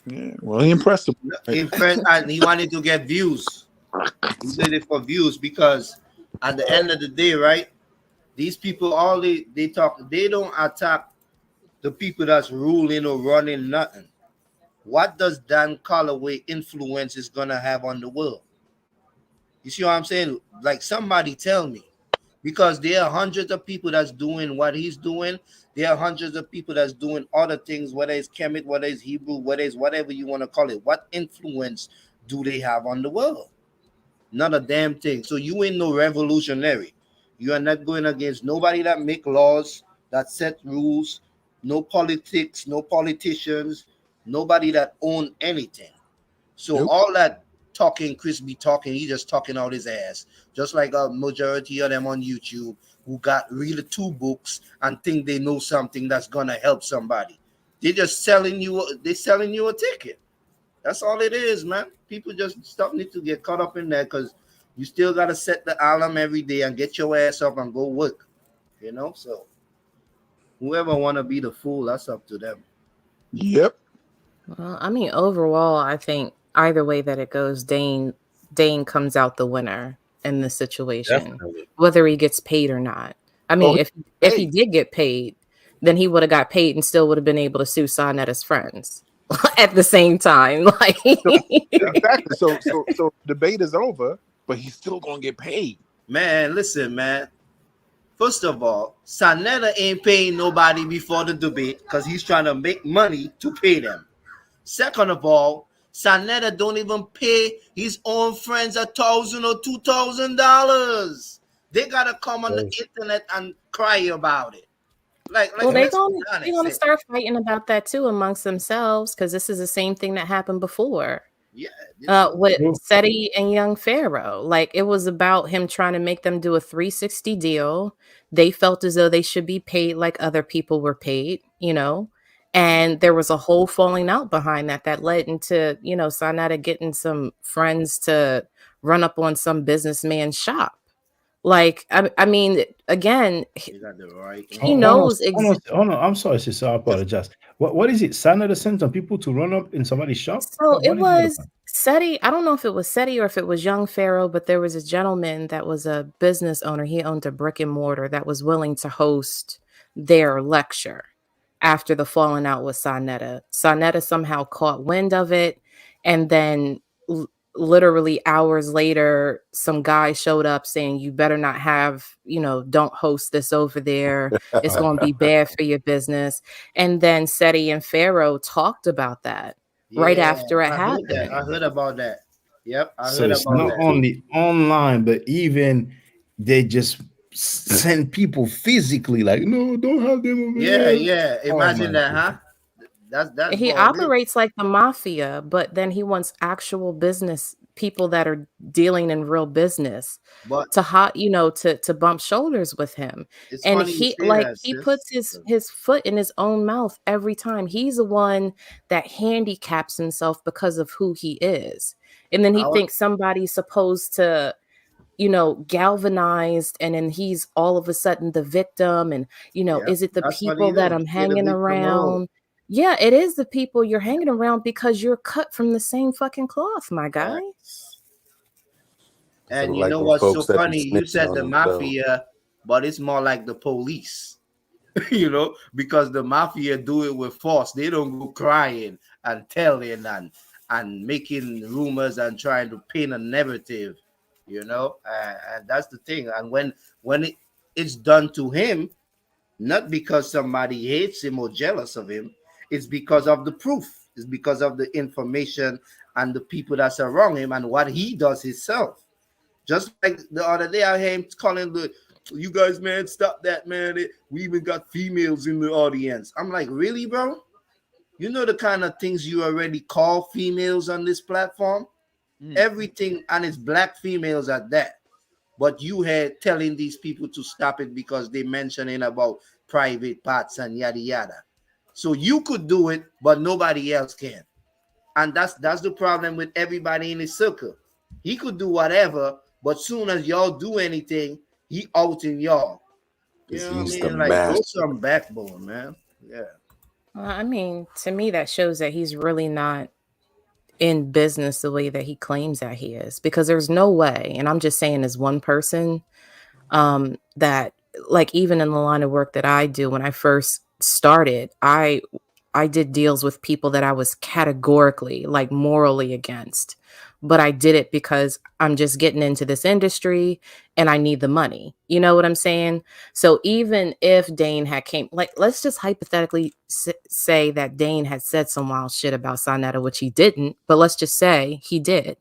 Yeah, well, he impressed him. And he wanted to get views. He did it for views, because at the end of the day, right? These people, all they talk, they don't attack the people that's ruling or running nothing. What does Dan Callaway influence is gonna have on the world? You see what I'm saying? Like, somebody tell me, because there are hundreds of people that's doing what he's doing. There are hundreds of people that's doing other things, whether it's Kemet, whether it's Hebrew, whether it's whatever you want to call it. What influence do they have on the world? Not a damn thing. So you ain't no revolutionary. You are not going against nobody that make laws, that set rules, no politics, no politicians, nobody that own anything. So all that talking Chris be talking, he just talking out his ass. Just like a majority of them on YouTube who got read 2 books and think they know something that's gonna help somebody. They're just selling you a ticket. That's all it is, man. People just need to get caught up in that, because you still gotta set the alarm every day and get your ass up and go work. You know, so whoever wanna be the fool, that's up to them. Yep. Well, I mean, overall, I think either way that it goes, Dane comes out the winner in this situation, Definitely. whether he gets paid or not. I mean, if he did get paid, then he would have got paid and still would have been able to sue Saneter's friends at the same time. Like, exactly. So debate is over, but he's still gonna get paid. Man, listen, man. First of all, Saneter ain't paying nobody before the debate because he's trying to make money to pay them. Second of all, Saneter don't even pay his own friends $1,000 or $2,000. They gotta come on the internet and cry about it. well, they're gonna start fighting about that too amongst themselves, because this is the same thing that happened before. Yeah, with Seti and Young Pharaoh. Like, it was about him trying to make them do a 360 deal. They felt as though they should be paid like other people were paid, you know. And there was a whole falling out behind that led into, you know, Saneter getting some friends to run up on some businessman's shop. Like, I mean, again, You got the right. he Hold knows on. I'm sorry, sister. I apologize. What is it? Saneter sent some people to run up in somebody's shop? So it What is that was about? SETI. I don't know if it was SETI or if it was young Pharaoh, but there was a gentleman that was a business owner. He owned a brick and mortar that was willing to host their lecture after the falling out with Saneter. Saneter somehow caught wind of it, and then literally hours later, some guy showed up saying, "You better not have, don't host this over there. It's going to be bad for your business." And then SETI and Pharaoh talked about that right Yeah, after it I heard that. happened. I heard about that. Yep, I So heard it's about not that. only online, but even they just send people physically, like, no, don't have them over Yeah, here. yeah. Oh Imagine my that, goodness. huh? That's He ball it. operates like the mafia, but then he wants actual business people that are dealing in real business But to bump shoulders with him. it's And funny you he say like that, he sis. puts his foot in his own mouth every time. He's the one that handicaps himself because of who he is. And then he I was, thinks somebody's supposed to galvanized, and then he's all of a sudden the victim. And yeah, is it the that's what people he that does. I'm He play the hanging victim role. around? Yeah, it is the people you're hanging around because you're cut from the same fucking cloth, my guy. So And you like know them what's folks so that be funny? You snitching said on the themselves. mafia, but it's more like the police. Because the mafia do it with force. They don't go crying and telling and making rumors and trying to paint a narrative. And that's the thing. And when it's done to him, not because somebody hates him or jealous of him, it's because of the proof. It's because of the information and the people that surround him and what he does himself. Just like the other day, I heard him calling you guys, man, stop that, man. We even got females in the audience. I'm like, really, bro? You know the kind of things you already call females on this platform? Everything, and it's black females at that. But you had telling these people to stop it because they mentioning about private parts and yada yada. So you could do it, but nobody else can. And that's the problem with everybody in his circle. He could do whatever, but soon as y'all do anything, he outing y'all. You Because know what I he's the mean? Like, show master. some backbone, man. Yeah. I mean, to me, that shows that he's really not in business the way that he claims that he is, because there's no way, and I'm just saying as one person, that, like, even in the line of work that I do, when I first started, I did deals with people that I was categorically, like, morally against, but I did it because I'm just getting into this industry and I need the money. You know what I'm saying? So even if Dane had came, like, let's just hypothetically say that Dane had said some wild shit about Saneter, which he didn't, but let's just say he did.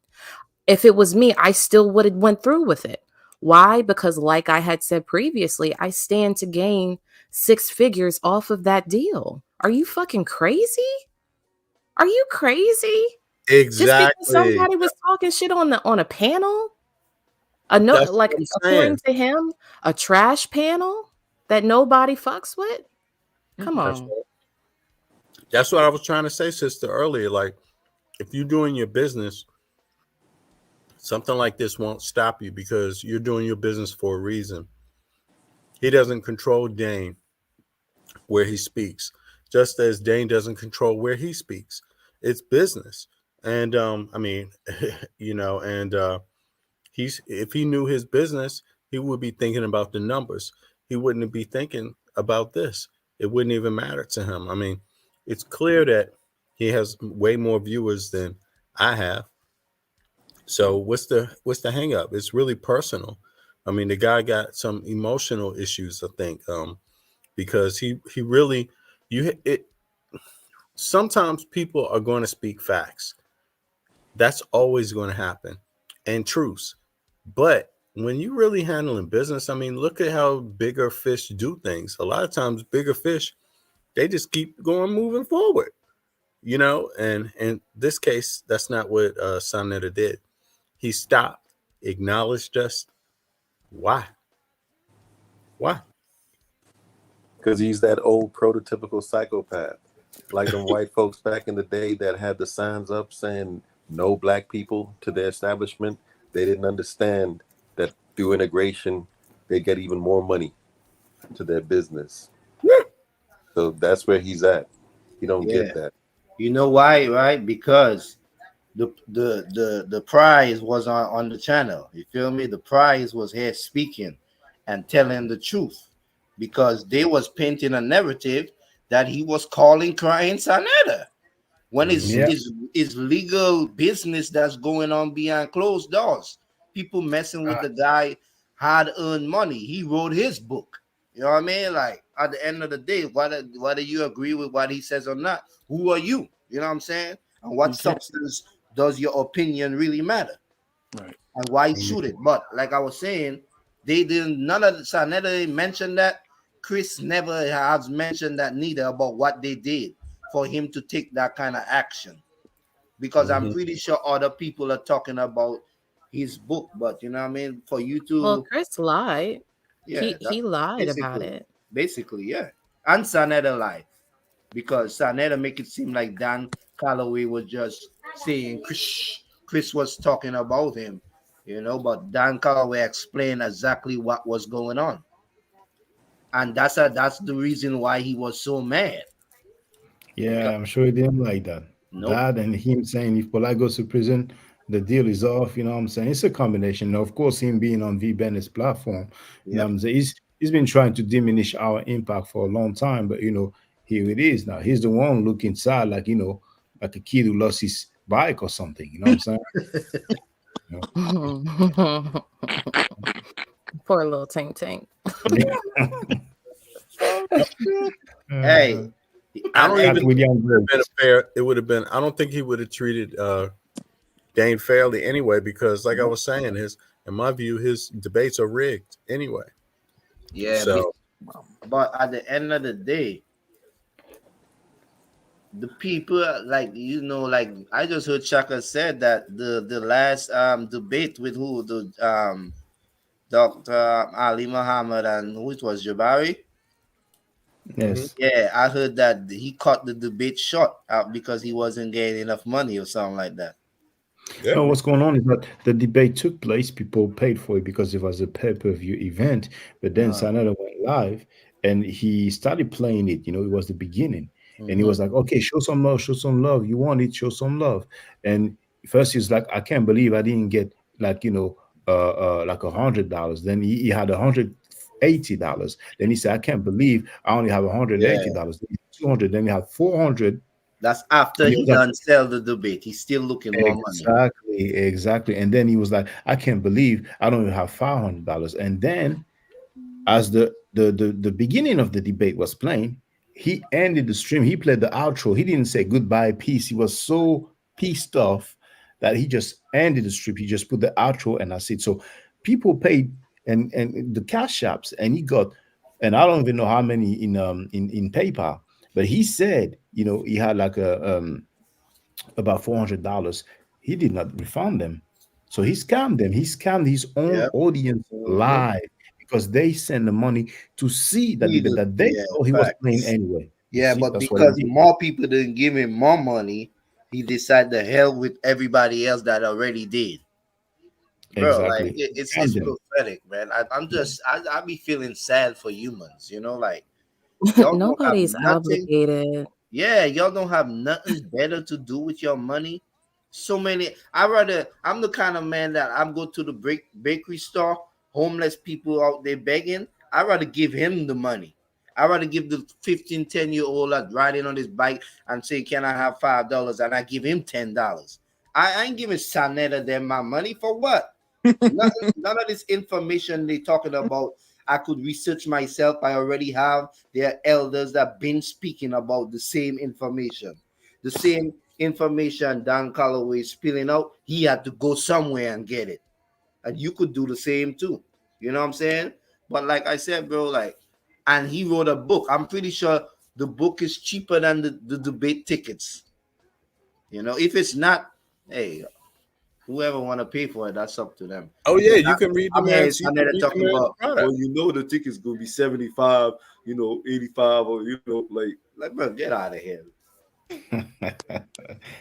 If it was me, I still would have went through with it. Why? Because, like I had said previously, I stand to gain 6 figures off of that deal. Are you fucking crazy? Are you crazy? Just because Exactly. somebody was talking shit on a panel, a no, That's like, what I'm according saying. to him, a trash panel that nobody fucks with. Come That's on. right. That's what I was trying to say, sister, earlier. Like, if you're doing your business, something like this won't stop you because you're doing your business for a reason. He doesn't control Dane where he speaks, just as Dane doesn't control where he speaks. It's business. And I mean, he's if he knew his business, he would be thinking about the numbers. He wouldn't be thinking about this. It wouldn't even matter to him. I mean, it's clear that he has way more viewers than I have. So what's the hang up? It's really personal. I mean, the guy got some emotional issues, I think, because he really sometimes people are going to speak facts. That's always going to happen, and truths. But when you really handling business, I mean, look at how bigger fish do things. A lot of times, bigger fish, they just keep going, moving forward. And in this case, that's not what Saneter did. He stopped, acknowledged us. Why? Why? Because he's that old prototypical psychopath. Like them white folks back in the day that had the signs up saying no black people to the establishment. They didn't understand that through integration, they get even more money to their business. So that's where he's at. He don't Yeah. get that. You know why, right? Because the prize was on the channel. You feel me? The prize was here speaking and telling the truth because they was painting a narrative that he was calling crying Saneter when it's Yeah. is legal business that's going on behind closed doors. People messing with the guy hard earned money. He wrote his book. You know what I mean? Like at the end of the day, whether you agree with what he says or not, who are you? You know what I'm saying? And what You can't. substance does your opinion really matter? Right. And why should it? But like I was saying, they didn't. None of the Saneter mentioned that. Chris never has mentioned that neither about what they did for him to take that kind of action. Because I'm pretty sure other people are talking about his book, but you know what I mean? For you Well, to, Chris lied. yeah, He lied about basically, it. yeah. And Saneter lied because Saneter make it seem like Dan Callaway was just saying Chris was talking about him, you know, but Dan Callaway explained exactly what was going on. And that's the reason why he was so mad. Yeah, Because I'm sure he didn't like that. nope. That and him saying if Polight goes to prison, the deal is off. You know what I'm saying? It's a combination. Now, of course, him being on V Bennett's platform, you know Yep. what I'm saying? He's been trying to diminish our impact for a long time, but here it is now. He's the one looking sad, like like a kid who lost his bike or something. You know what I'm saying? Poor little Tank Tank. Hey, I don't and even think it would have been a fair. It would have been. I don't think he would have treated Dane fairly anyway, because, like I was saying, in my view, his debates are rigged anyway. yeah, So but at the end of the day, the people like I just heard Chaka said that the last debate with who the Dr. Ali Muhammad and who it was Jabari. Yes. Yeah, I heard that he cut the debate short because he wasn't getting enough money or something like that. No, what's going on is that the debate took place. People paid for it because it was a pay-per-view event. But then Saneter went live and he started playing it. It was the beginning. And he was like, okay, show some love, show some love. You want it, show some love. And first he's like, I can't believe I didn't get like $100. Then he had $180. Then he said, I can't believe I only have $180. Then 200. Then he had 400. That's after And he was like, done sell the debate. He's still looking more money. Exactly. And then he was like, I can't believe I don't even have $500. And then as the beginning of the debate was playing, he ended the stream. He played the outro. He didn't say goodbye, peace. He was so pissed off that he just ended the stream. He just put the outro and that's it. So people paid and the cash apps, and he got, and I don't even know how many in PayPal, but he said, he had like about $400. He did not refund them. So he scammed them. He scammed his own audience live because they send the money to see that debate that they thought he was playing anyway. Yeah, but because more people didn't give him more money, he decided to hell with everybody else that already did. Bro, like Exactly. it's Scammed them. pathetic, man. I be feeling sad for humans, like y'all don't have Nobody's nothing. obligated. Yeah, y'all don't have nothing better to do with your money. So many. I'm the kind of man that I'm go to the bakery store, homeless people out there begging. I'd rather give him the money. I'd rather give the 15, 10-year-old that riding on his bike and say, can I have $5? And I give him $10. I ain't giving Saneter them my money for what? None of this information they talking about. I could research myself. I already have. There are elders that been speaking about the same information. The same information Dan Callaway is spilling out. He had to go somewhere and get it. And you could do the same too. You know what I'm saying? But like I said, bro, and he wrote a book. I'm pretty sure the book is cheaper than the debate tickets. If it's not, hey, whoever want to pay for it, that's up to them. Oh yeah, you can read the I'm hearing man's. You can read the talking man's about, product. Well, the ticket's gonna be 75, 85, or like bro, get out of here.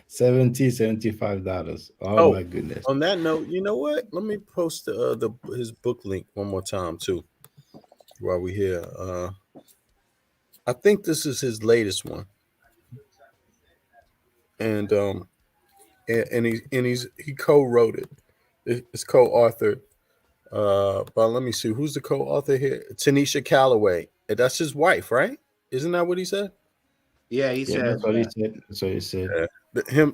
$75. Oh Oh, my goodness. on that note, you know what? Let me post his book link one more time too, while we're here. I think this is his latest one, and he co-wrote it. It's co-authored. But let me see who's the co-author here. Tanisha Calloway. And that's his wife, right? Isn't that what he said? Yeah, he Yeah, said that's what he that. said. That's what he said.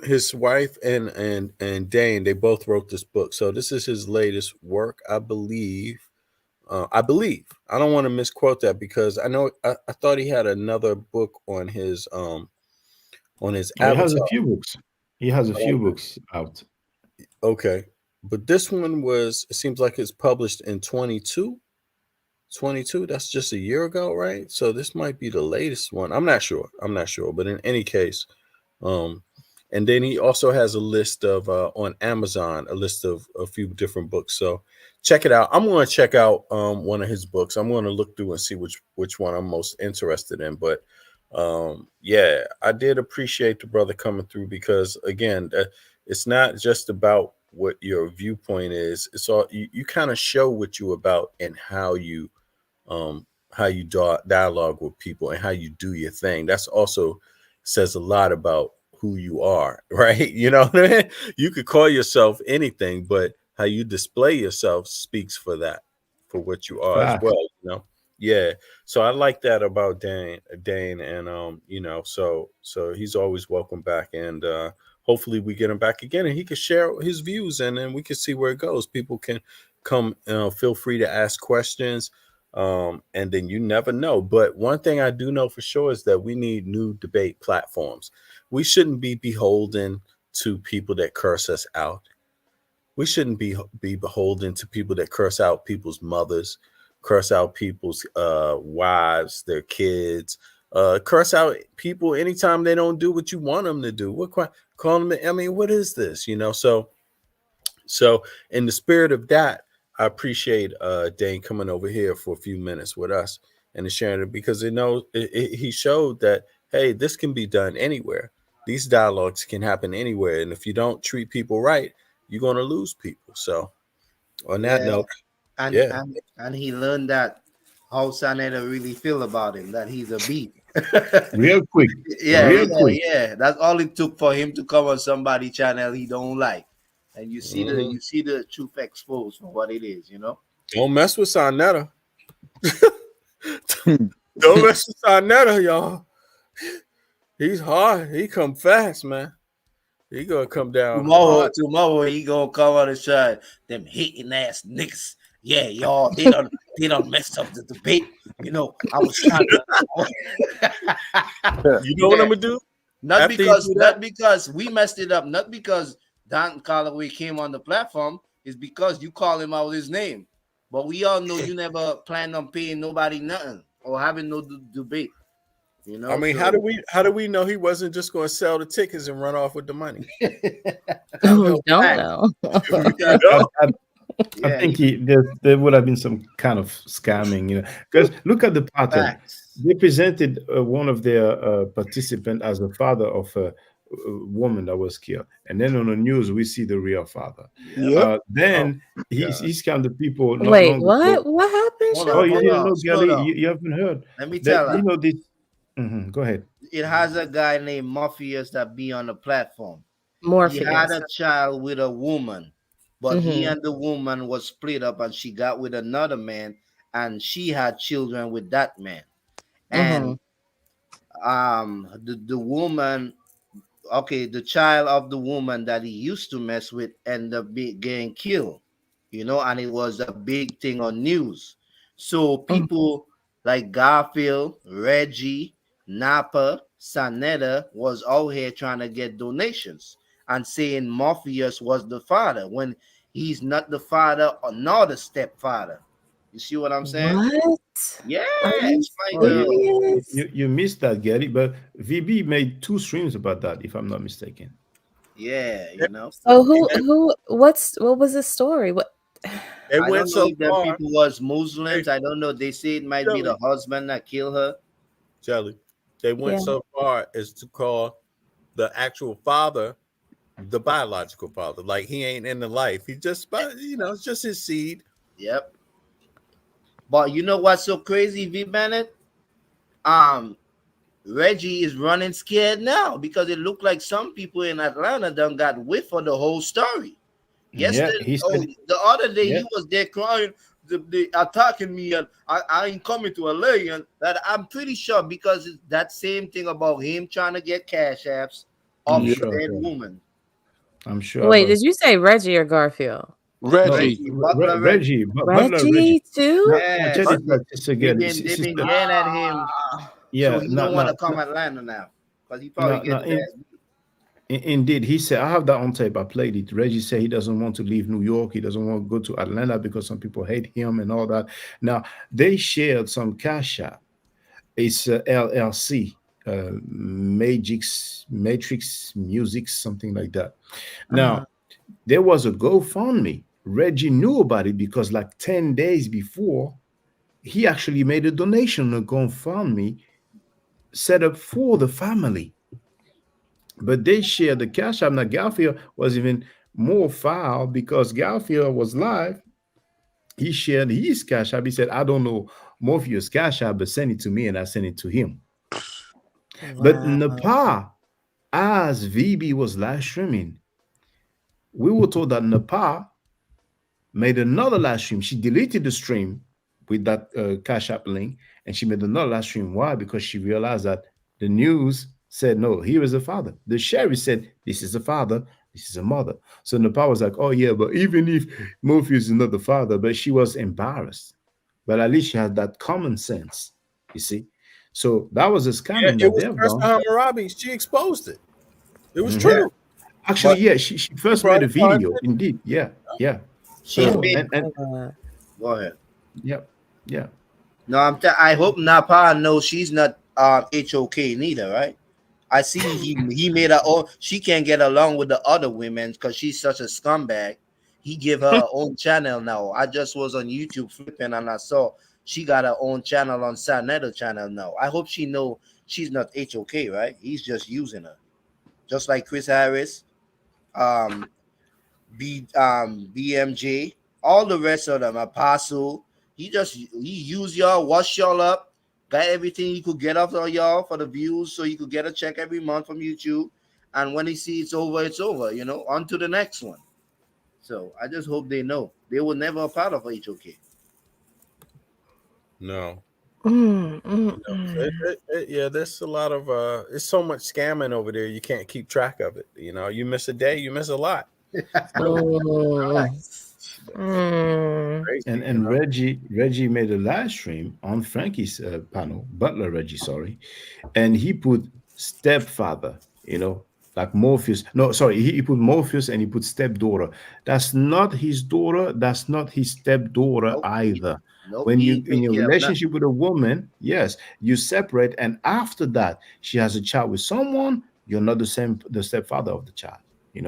His wife, and Dane, they both wrote this book. So this is his latest work, I believe. I believe. I don't want to misquote that because I know I thought he had another book on his Oh, he has a avatar. few books. He has a few books out. Okay. But this one it seems like it's published in 22. 22, that's just a year ago, right? So this might be the latest one. I'm not sure. But in any case, and then he also has a list of on Amazon, a list of a few different books. So check it out. I'm going to check out one of his books. I'm going to look through and see which one I'm most interested in. But yeah, I did appreciate the brother coming through because again, it's not just about what your viewpoint is. It's all you kind of show what you about and how you dialogue with people and how you do your thing. That's also says a lot about who you are, right? You know what I mean? You could call yourself anything, but how you display yourself speaks for that, for what you are as Fact. well, you know? Yeah. So I like that about Dane, and so he's always welcome back, and hopefully we get him back again and he can share his views, and then we can see where it goes. People can come, feel free to ask questions. And then you never know. But one thing I do know for sure is that we need new debate platforms. We shouldn't be beholden to people that curse us out. We shouldn't be beholden to people that curse out people's mothers, curse out people's wives, their kids, curse out people anytime they don't do what you want them to do. Call them? I mean, what is this? So in the spirit of that, I appreciate Dane coming over here for a few minutes with us and sharing it, because he showed that, hey, this can be done anywhere. These dialogues can happen anywhere. And if you don't treat people right, you're going to lose people. So on that note, and he learned that how Saneter really feel about him, that he's a beat. Real quick. Yeah. That's all it took for him to come on somebody channel he don't like. And you see the truth exposed for what it is, Don't mess with Saneter. Don't mess with Saneter, y'all. He's hard. He come fast, man. He gonna come down tomorrow. He gonna come on the side. Them hating ass niggas. Yeah, y'all. They don't mess up the debate. I was trying to. You know what I'm gonna do? Not because we messed it up. Not because Dan Callaway came on the platform. It's because you call him out his name. But we all know you never planned on paying nobody nothing or having no debate. I mean, how do we know he wasn't just going to sell the tickets and run off with the money? Don't know. I think there would have been some kind of scamming, because look at the pattern. They presented one of their participants as the father of a woman that was killed, and then on the news we see the real father. Then he's kind of people. Wait, what? What happened? You haven't heard. Let me tell you. This. Go ahead. It has a guy named Morpheus that be on the platform. Morpheus. He had a child with a woman, but he and the woman was split up, and she got with another man, and she had children with that man. And the woman, the child of the woman that he used to mess with ended up getting killed, and it was a big thing on news. So people like Garfield, Reggie, Napa, Saneter was out here trying to get donations and saying Morpheus was the father when he's not the father nor the stepfather. You see what I'm saying? What? Yeah. You missed that, Gary, but VB made 2 streams about that, if I'm not mistaken. Yeah, So what was the story? What? I don't know if them people was Muslims. I don't know. They say it might be the husband that killed her. Jelly. They went so far as to call the actual father, the biological father. Like he ain't in the life. He just, it's just his seed. Yep. But you know what's so crazy, V Bennett? Reggie is running scared now because it looked like some people in Atlanta done got whiff of the whole story. Yeah, Yesterday, he said. the other day Yeah. he was there crying, they attacking me, and I ain't coming to LA. And that I'm pretty sure because it's that same thing about him trying to get cash apps I'm off the sure. dead woman. I'm sure. Wait, But did you say Reggie or Garfield? Reggie. Butler Reggie, Butler Reggie Reggie. too? Now, Yes, check this out, sister, they've again. been Sister, getting at him, yeah, so he don't want no, to come Atlanta now because he no, probably no. get his ass. Indeed, he said, I have that on tape. I played it. Reggie said he doesn't want to leave New York. He doesn't want to go to Atlanta because some people hate him and all that. Now, they shared some cash app. It's LLC, Matrix Music, something like that. Now, there was a GoFundMe. Reggie knew about it because like 10 days before, he actually made a donation on a GoFundMe set up for the family. But they shared the cash app. Now, Garfield was even more foul because Garfield was live. He shared his cash app. He said, I don't know Morpheus' cash app, but send it to me and I send it to him. But Nepal, as VB was live streaming, we were told that Nepal made another live stream. She deleted the stream with that cash app link and she made another live stream. Why? Because she realized that the news said, no, here is the father. The sheriff said, this is the father, this is a mother. So Nepal was like, oh yeah, but even if Morpheus is not the father, but she was embarrassed. But at least she had that common sense, you see. So that was a Yeah, scamming it that was they've First done. Hammurabi. She exposed it. It was Mhm. true. Actually, But yeah, she first brought made a it forward. video. Indeed, yeah. She's So been. and Go ahead. yeah. No, I hope Napa knows she's not HOK neither, right? I see he made her own. She can't get along with the other women because she's such a scumbag. He give her her own channel now. I just was on YouTube flipping and I saw she got her own channel on Saneter channel now. I hope she know she's not HOK, right? He's just using her, just like Chris Harris, um, BMJ, all the rest of them, Apostle. He used y'all, wash y'all up, got everything he could get off of y'all for the views, so he could get a check every month from YouTube. And when he sees it's over, it's over. On to the next one. So I just hope they know they were never a part of HOK. No. Mm. Yeah, there's a lot of it's so much scamming over there. You can't keep track of it. You miss a day, you miss a lot. Crazy, And Reggie made a live stream on Frankie's panel, Butler Reggie, sorry, and he put stepfather, like Morpheus. No, sorry, he put Morpheus and he put stepdaughter. That's not his daughter. That's not his stepdaughter either. Nope, When he you ain't in take your care of relationship with a woman, yes, you separate, and after that, she has a child with someone. You're not the stepfather of the child. And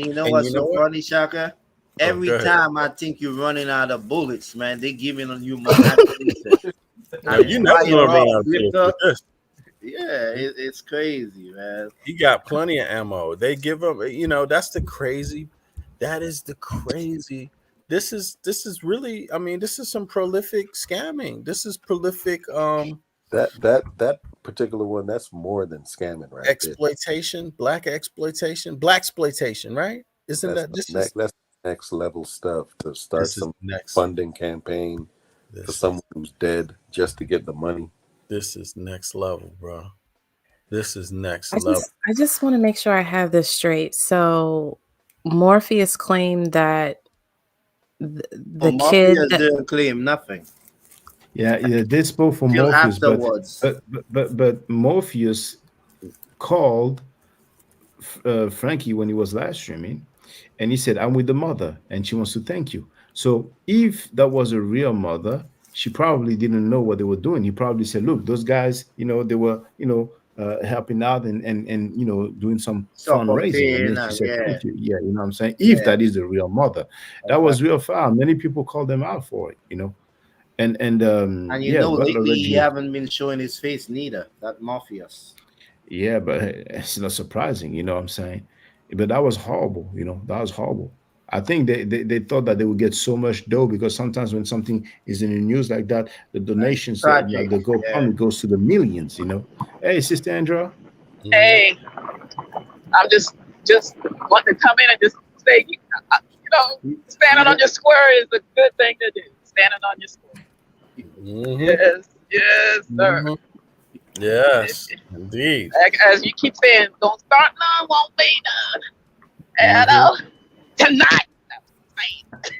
you know And what's you so know what? funny, Shaka? Every go ahead. time I think you're running out of bullets, man, they giving you more ammunition. No, you never gonna run out of bullets with this. Yeah, it's crazy, man. He got plenty of ammo. They give him, that's the crazy. That is the crazy. This is really. I mean, this is some prolific scamming. This is prolific. That particular one, that's more than scamming, right? Exploitation, black exploitation, right? Isn't That's that this that's is next level stuff to start This is some next. funding campaign for someone who's dead just to get the money. This is next level, bro. This is next I level. just want to make sure I have this straight. So Morpheus claimed that the kid Morpheus didn't claim nothing. Yeah, they spoke for Till Morpheus, afterwards. but Morpheus called Frankie when he was live streaming, and he said, "I'm with the mother, and she wants to thank you." So if that was a real mother, she probably didn't know what they were doing. He probably said, "Look, those guys, they were, helping out and doing some fundraising." And then she said, yeah. "Thank you." Yeah, you know what I'm saying? If that is the real mother, that was real foul. Many people called them out for it, And And yeah, Butler lately he Reggie. haven't been showing his face neither. That Morpheus. Yeah, but it's not surprising, you know what I'm saying? But that was horrible, you know, that was horrible. I think they thought that they would get so much dough because sometimes when something is in the news like that, the donations that Tragic. the Yeah. GoFundMe goes to the millions, you know. Hey, Sister Andra. Hey, I'm just wanting to come in and just say, you know, standing on your square is a good thing to do. Standing on your square. Yes, yes, sir. Yes, indeed. Like, as you keep saying, don't start none, won't be none. And tonight.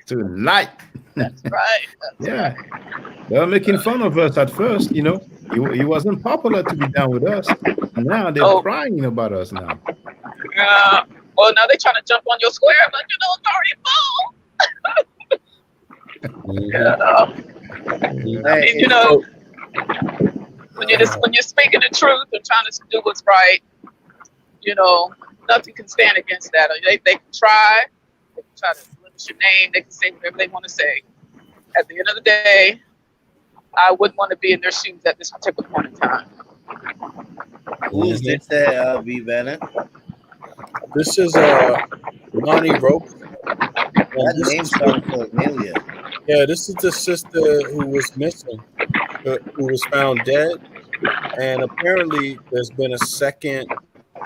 Tonight. That's right. That's Yeah. right. They were making fun of us at first, you know. He wasn't popular to be down with us. Now they're Oh, crying about us now. well, now they're trying to jump on your square, but you know it's already full. You know, I mean, you know, when you're speaking the truth and trying to do what's right, you know, nothing can stand against that. They can try to limit your name, they can say whatever they want to say. At the end of the day, I wouldn't want to be in their shoes at this particular point in time. Who is this, V. Bennett? This is Lonnie Rope. That name sounds familiar. Yeah, this is the sister who was missing, who was found dead, and apparently there's been a second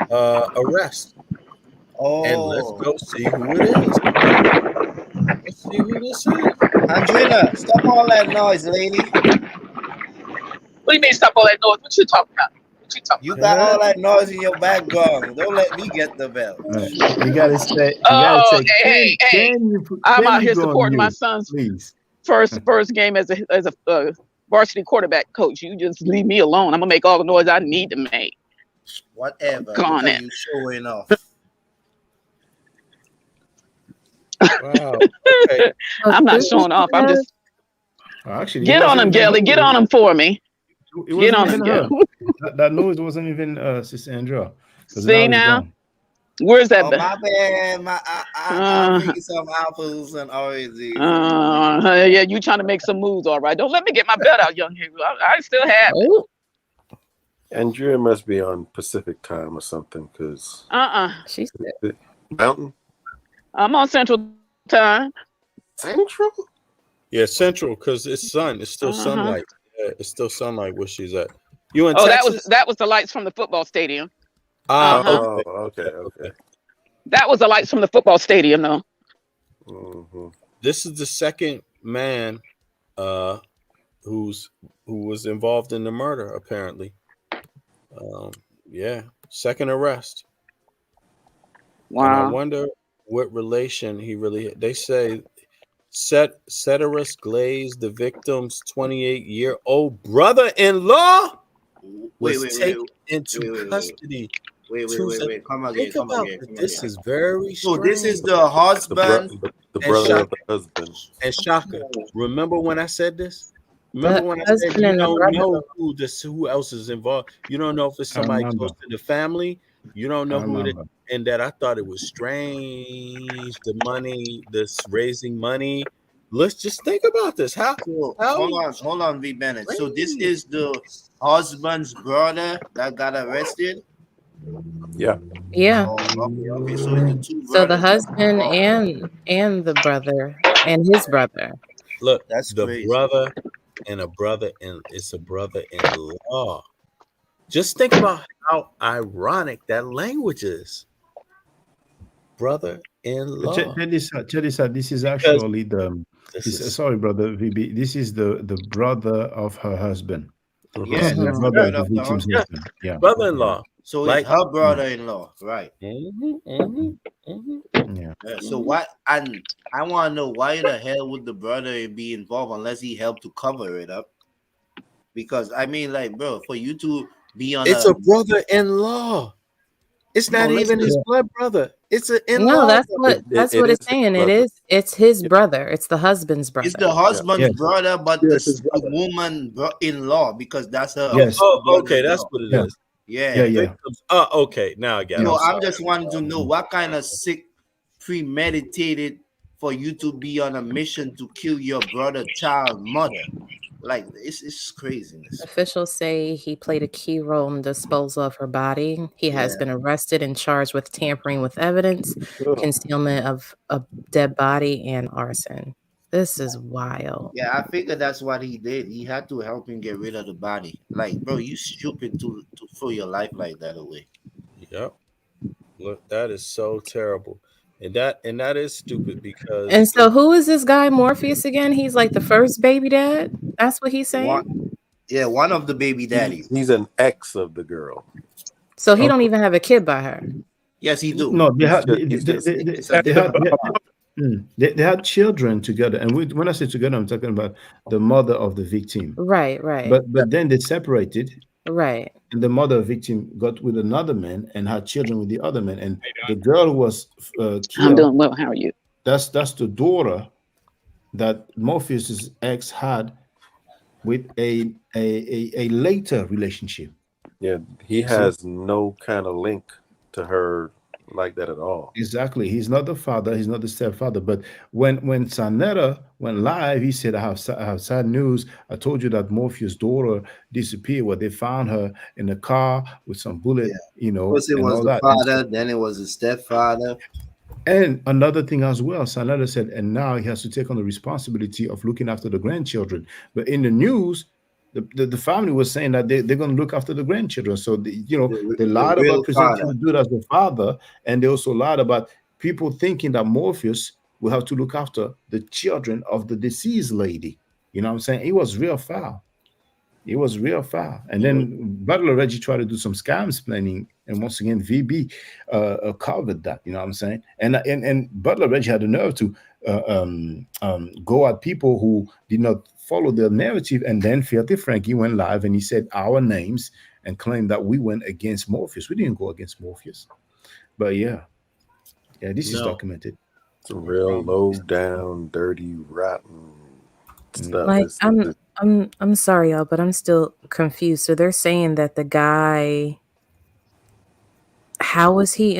arrest. Oh, and let's go see who it is. Let's see who this is. Andrina, stop all that noise, lady. What do you mean stop all that noise? What you talking about? What you talking You about? got all that noise in your background. Don't let me get the bell. You gotta say, Oh, hey, I'm out here go on supporting my mute, son's please. first game as a varsity quarterback coach. You just leave me alone. I'm gonna make all the noise I need to make. Whatever. Go on Look at it. you showing off. Wow. Okay. I'm not showing off. I'm just Actually, get on him, Gelly. Get on him for me. It Get wasn't on him, even her. Gelly. That noise wasn't even Sister Andrea. Because See now now? it's gone. Where's that? Oh, my bad. I'm making some apples and oranges. Yeah, you trying to make some moves, all right. Don't let me get my belt out, young Hero. I still have it. Andrea must be on Pacific time or something, because She's Mountain I'm on Central Time. Central. Yeah, Central, because it's sun. It's still sunlight. Yeah, it's still sunlight where she's at. You in Oh, Texas? that was the lights from the football stadium. Okay. That was the lights from the football stadium, though. Mm-hmm. This is the second man who was involved in the murder, apparently. Yeah, second arrest. Wow. And I wonder what relation he really. They say Ceteris Glaze, the victim's 28-year-old brother-in-law, was taken into custody. Wait. Come again. This is very So strange. this is the husband. The brother of the husband. And Shaka, remember when I said this? Remember when I said husband you and the don't brother. know who else is involved? You don't know if it's somebody remember. close to the family. You don't know I who it is. remember. And that I thought it was strange. The money, this raising money. Let's just think about this. How Hold on, V. Bennett. So this is the husband's brother that got arrested? Yeah. Yeah. Oh, okay. So it's the two So the brothers. husband and the brother and his brother. look, That's the crazy. brother and a brother, and it's a brother-in-law. Just think about how ironic that language is. Brother-in-law. Check this out. This is actually sorry, brother VB. This is the brother of her husband. Yeah, This is the that's brother right of the of the victim's husband. husband. Yeah. Brother-in-law. So Like- it's her brother-in-law, right? Yeah. So why? And I want to know why the hell would the brother be involved unless he helped to cover it up? Because I mean, like, bro, for you to be on It's a brother-in-law. It's not No, even his listen. blood brother. It's an in-law. No, that's brother. what it it's is his saying. It brother. is. It's his brother. It's the husband's brother. It's the husband's Yes. brother, but Yes, the, his the woman in-law, because that's her. Yes. Oh, okay, that's what it is. Yeah. Yeah. Victims. Oh, okay. Now I get it. So I'm I'm just wanting to know what kind of sick, premeditated for you to be on a mission to kill your brother, child, mother. Like it's craziness. Officials say he played a key role in the disposal of her body. He has Yeah. been arrested and charged with tampering with evidence, concealment of a dead body, and arson. This is wild. Yeah, I figured that's what he did. He had to help him get rid of the body. Like, bro, you stupid to throw your life like that away. Yep. Look, that is so terrible. And that is stupid because And so, who is this guy Morpheus again? He's like the first baby dad. That's what he's saying. One of the baby daddies. He's an ex of the girl. So he don't even have a kid by her. Yes, he do. No, they had they had children together, and when I say together, I'm talking about the mother of the victim. Right, right. But then they separated. Right. And the mother of the victim got with another man and had children with the other man. And the girl who was killed. I'm doing well. How are you? That's the daughter that Morpheus's ex had with a later relationship. Yeah, he has no kind of link to her like that at all. Exactly. He's not the father. He's not the stepfather. But when Saneter went live, he said, I have sad news. I told you that Morpheus' daughter disappeared. Well, they found her in a car with some bullet, First it and was all the that. father, then it was the stepfather. And another thing as well, Saneter said, and now he has to take on the responsibility of looking after the grandchildren. But in the news, the family was saying that they're going to look after the grandchildren. So, they lied about presenting the dude as the father, and they also lied about people thinking that Morpheus will have to look after the children of the deceased lady. You know what I'm saying? It was real foul. It was real foul. And then Butler Reggie tried to do some scams planning, and once again, VB covered that. You know what I'm saying? And Butler Reggie had the nerve to go at people who did not follow their narrative, and then Filthy Frankie went live and he said our names and claimed that we went against Morpheus. We didn't go against Morpheus. But yeah, this is documented. It's a real low down, dirty, rotten stuff. Like I'm sorry, y'all, but I'm still confused. So they're saying that the guy, how was he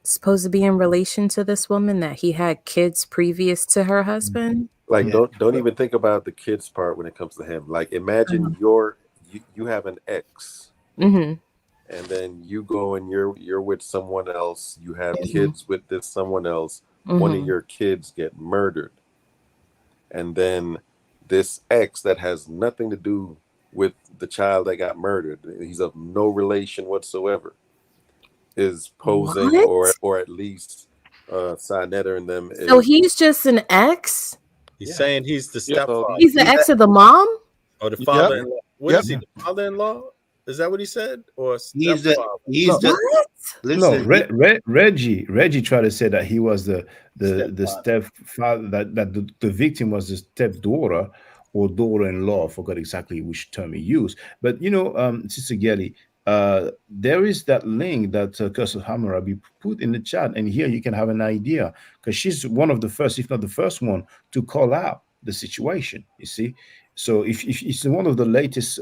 supposed to be in relation to this woman? That he had kids previous to her husband? Like, don't even think about the kids part when it comes to him. Like, imagine you have an ex, Mm-hmm. and then you go and you're with someone else. You have kids with this someone else. One of your kids get murdered, and then this ex that has nothing to do with the child that got murdered, he's of no relation whatsoever, is posing, What? or at least Saneter and them. So he's just an ex? he's saying he's the stepfather. He's the ex of the mom? Or the father-in-law. What is he, the father-in-law? Is that what he said? Or Reggie tried to say that he was the stepfather, that the victim was the stepdaughter or daughter-in-law. I forgot exactly which term he used. But Sister Gelly, there is that link that Curse of Hammurabi put in the chat, and here you can have an idea, because she's one of the first, if not the first one, to call out the situation. You see, so if it's one of the latest,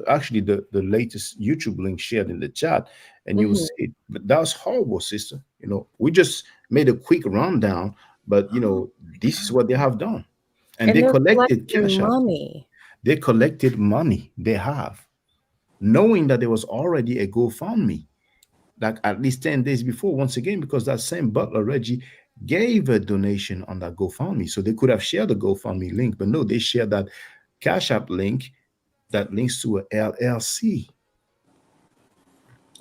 actually the latest YouTube link shared in the chat, and you will see it. But that was horrible, sister. We just made a quick rundown, but this is what they have done, and they collected cash money. They collected money. They have, knowing that there was already a GoFundMe, like at least 10 days before, once again, because that same Butler Reggie gave a donation on that GoFundMe. So they could have shared the GoFundMe link, but no, they shared that Cash App link that links to a LLC.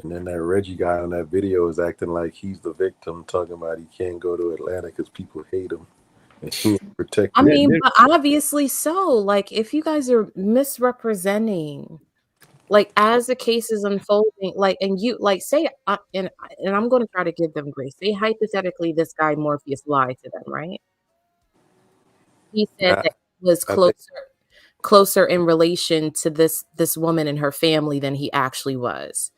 And then that Reggie guy on that video is acting like he's the victim, talking about he can't go to Atlanta because people hate him. And he's protected. I mean, but obviously so. Like, if you guys are misrepresenting, like, as the case is unfolding, like, and you, like, say, and I'm going to try to give them grace. Say, hypothetically, this guy Morpheus lied to them, right? He said that he was closer in relation to this woman and her family than he actually was.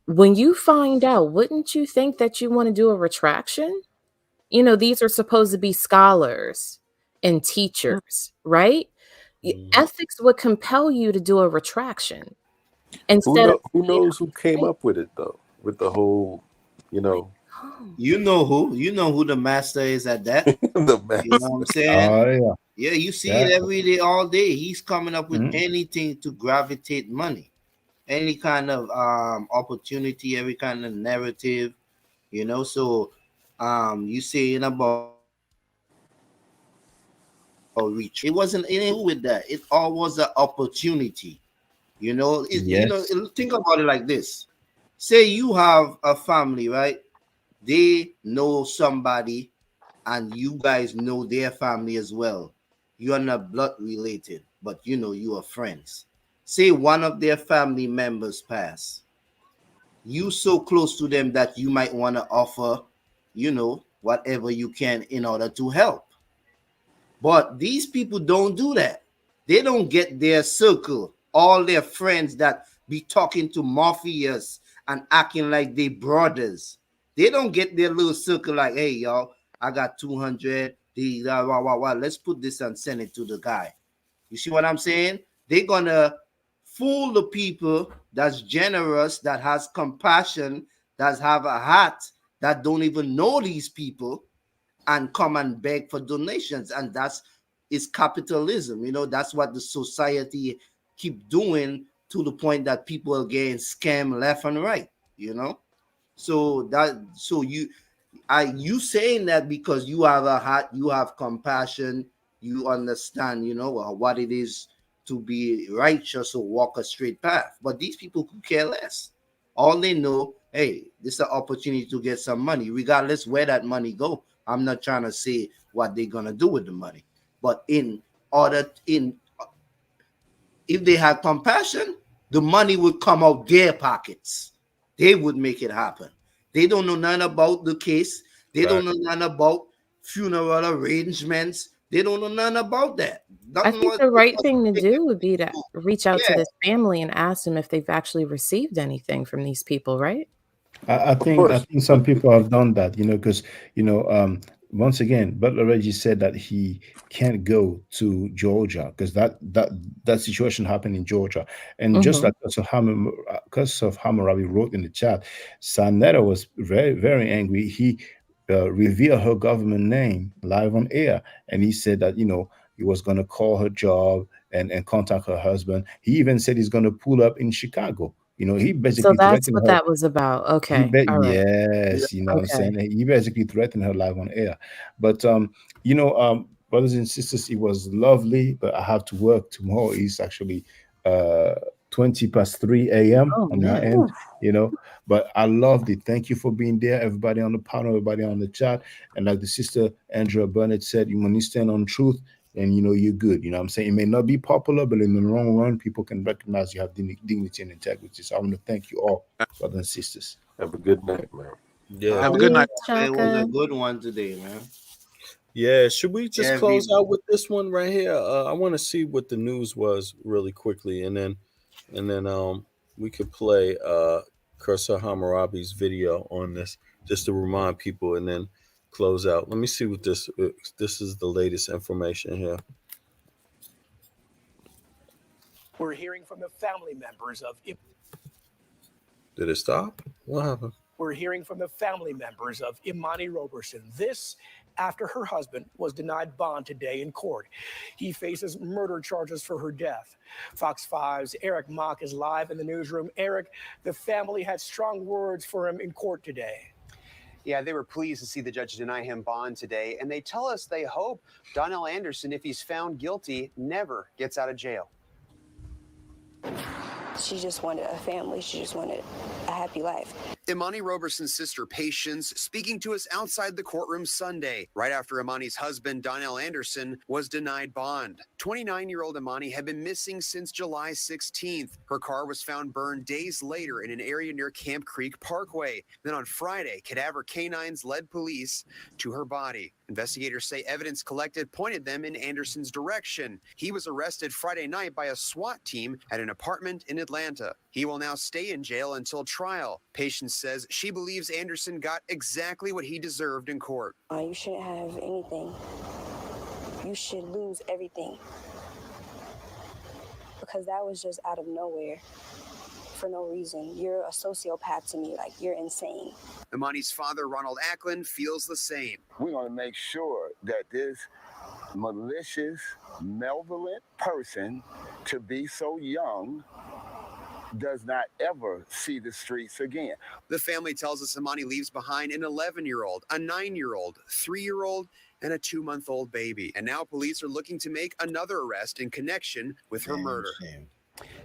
When you find out, wouldn't you think that you want to do a retraction? These are supposed to be scholars and teachers, right? Ethics would compel you to do a retraction. Instead, who knows who came up with it though? With the whole, You know who the master is at that. The master. You know what I'm saying? Oh yeah. Yeah, you see it Exactly. every day, all day. He's coming up with Mhm. anything to gravitate money, any kind of opportunity, every kind of narrative, you know. So you saying about reach. It wasn't anything with that. It all was an opportunity. Yes. Think about it like this. Say you have a family, right? They know somebody and you guys know their family as well. You are not blood related, but you are friends. Say one of their family members pass. You so close to them that you might want to offer, whatever you can in order to help. But these people don't do that. They don't get their circle, all their friends that be talking to mafias and acting like they brothers. They don't get their little circle like, hey, y'all, I got 200. Let's put this and send it to the guy. You see what I'm saying? They're going to fool the people that's generous, that has compassion, that have a heart, that don't even know these people and come and beg for donations. And that's is capitalism. That's what the society keep doing, to the point that people are getting scammed left and right. So you saying that because you have a heart, you have compassion, you understand, what it is to be righteous or walk a straight path. But these people could care less. All they know, hey, this is an opportunity to get some money, regardless where that money go. I'm not trying to say what they're gonna do with the money, but if they had compassion, the money would come out their pockets. They would make it happen. They don't know nothing about the case. They don't know nothing about funeral arrangements. They don't know nothing about that. I Nothing think was the right thing to do would be to reach out to yeah. this family and ask them if they've actually received anything from these people, right? I Of think course. some people have done that, because once again, Butler Reggie said that he can't go to Georgia because that situation happened in Georgia, and just Mm-hmm. like Curse of Hammurabi wrote in the chat, Saneter was very very angry. He revealed her government name live on air, and he said that he was going to call her job and contact her husband. He even said he's going to pull up in Chicago. He So basically that's threatened what her. that was about. He Okay. bet All right. yes, what I'm Okay. saying. He basically threatened her live on air. But brothers and sisters, it was lovely, but I have to work tomorrow. It's actually uh 20 past 3 a.m. Oh on my man. end, But I loved it. Thank you for being there, everybody on the panel, everybody on the chat. And like the sister Andrea Burnett said, when you stand on truth, and you're good. What I'm saying? It may not be popular, but in the long run, people can recognize you have dignity and integrity. So I want to thank you all, brothers and sisters. Have a good night, man. Yeah. Have a good night. It was a Chaka. good one today, man. Yeah, should we just Every close out with this one right here? I want to see what the news was really quickly, and then we could play Cursor Hammurabi's video on this just to remind people, and then close out. Let me see what this is the latest information here. We're hearing from the family members of Did it stop? What happened? We're hearing from the family members of Imani Roberson. This after her husband was denied bond today in court. He faces murder charges for her death. Fox 5's Eric Mock is live in the newsroom. Eric, the family had strong words for him in court today. Yeah, they were pleased to see the judge deny him bond today, and they tell us they hope Donnell Anderson, if he's found guilty, never gets out of jail. She just wanted a family. She just wanted a happy life. Imani Roberson's sister, Patience, speaking to us outside the courtroom Sunday, right after Imani's husband, Donnell Anderson, was denied bond. 29-year-old Imani had been missing since July 16th. Her car was found burned days later in an area near Camp Creek Parkway. Then on Friday, cadaver canines led police to her body. Investigators say evidence collected pointed them in Anderson's direction. He was arrested Friday night by a SWAT team at an apartment in Atlanta. He will now stay in jail until trial. Patience says she believes Anderson got exactly what he deserved in court. You shouldn't have anything. You should lose everything. Because that was just out of nowhere. For no reason. You're a sociopath to me. Like, you're insane. Imani's father, Ronald Ackland, feels the same. We're going to make sure that this malicious, malevolent person to be so young does not ever see the streets again. The family tells us Imani leaves behind an 11-year-old, a 9-year-old, 3-year-old, and a 2-month-old baby. And now police are looking to make another arrest in connection with her murder.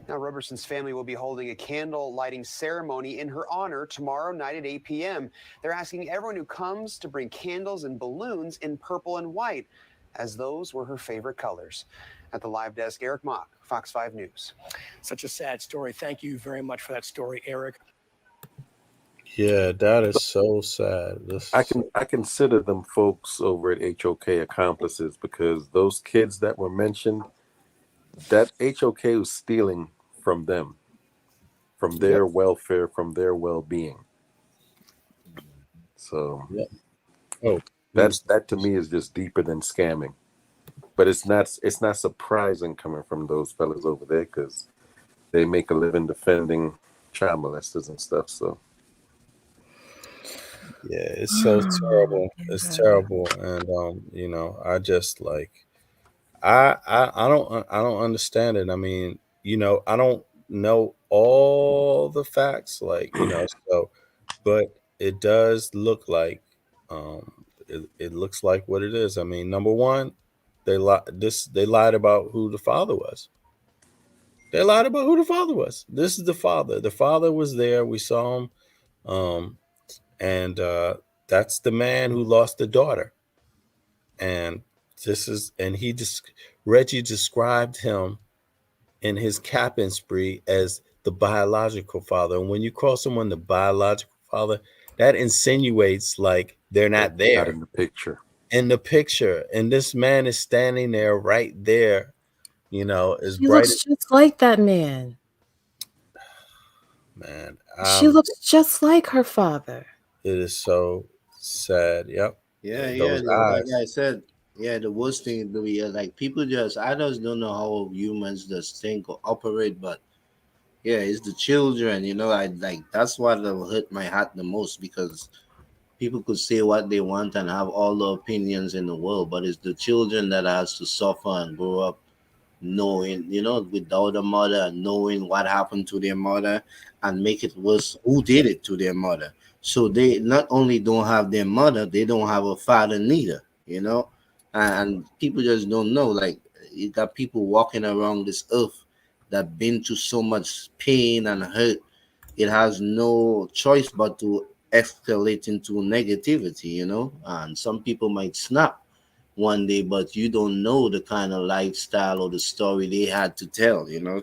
Now, Roberson's family will be holding a candle lighting ceremony in her honor tomorrow night at 8 p.m. They're asking everyone who comes to bring candles and balloons in purple and white, as those were her favorite colors. At the live desk, Eric Mock, Fox 5 News. Such a sad story. Thank you very much for that story, Eric. Yeah, that is so sad. I consider them folks over at HOK accomplices, because those kids that were mentioned, that HOK was stealing from them, from their welfare, from their well-being. So that to me is just deeper than scamming. But it's not surprising coming from those fellas over there, because they make a living defending child molesters and stuff. So yeah, it's so terrible. It's terrible, and you know, I just like, I don't understand it. I mean, you know, I don't know all the facts, like, you know, so, but it does look like, it looks like what it is. I mean, number one, they lied about who the father was. They lied about who the father was. This is the father. The father was there. We saw him. And that's the man who lost the daughter. And Reggie described him in his capping spree as the biological father. And when you call someone the biological father, that insinuates like they're not there. Not in the picture. In the picture. And this man is standing there right there, you know, as She bright looks as, just like that man. man. She looks just like her father. It is so sad. Yep. Yeah, Those like eyes. I said, the worst thing to be like people I just don't know how humans just think or operate, but yeah, it's the children, you know, I like that's what will hurt my heart the most, because people could say what they want and have all the opinions in the world, but it's the children that has to suffer and grow up knowing, you know, without a mother, knowing what happened to their mother, and make it worse who did it to their mother. So they not only don't have their mother, they don't have a father neither, you know. And people just don't know. Like, you got people walking around this earth that been through so much pain and hurt. It has no choice but to escalate into negativity, you know. And some people might snap one day, but you don't know the kind of lifestyle or the story they had to tell, you know,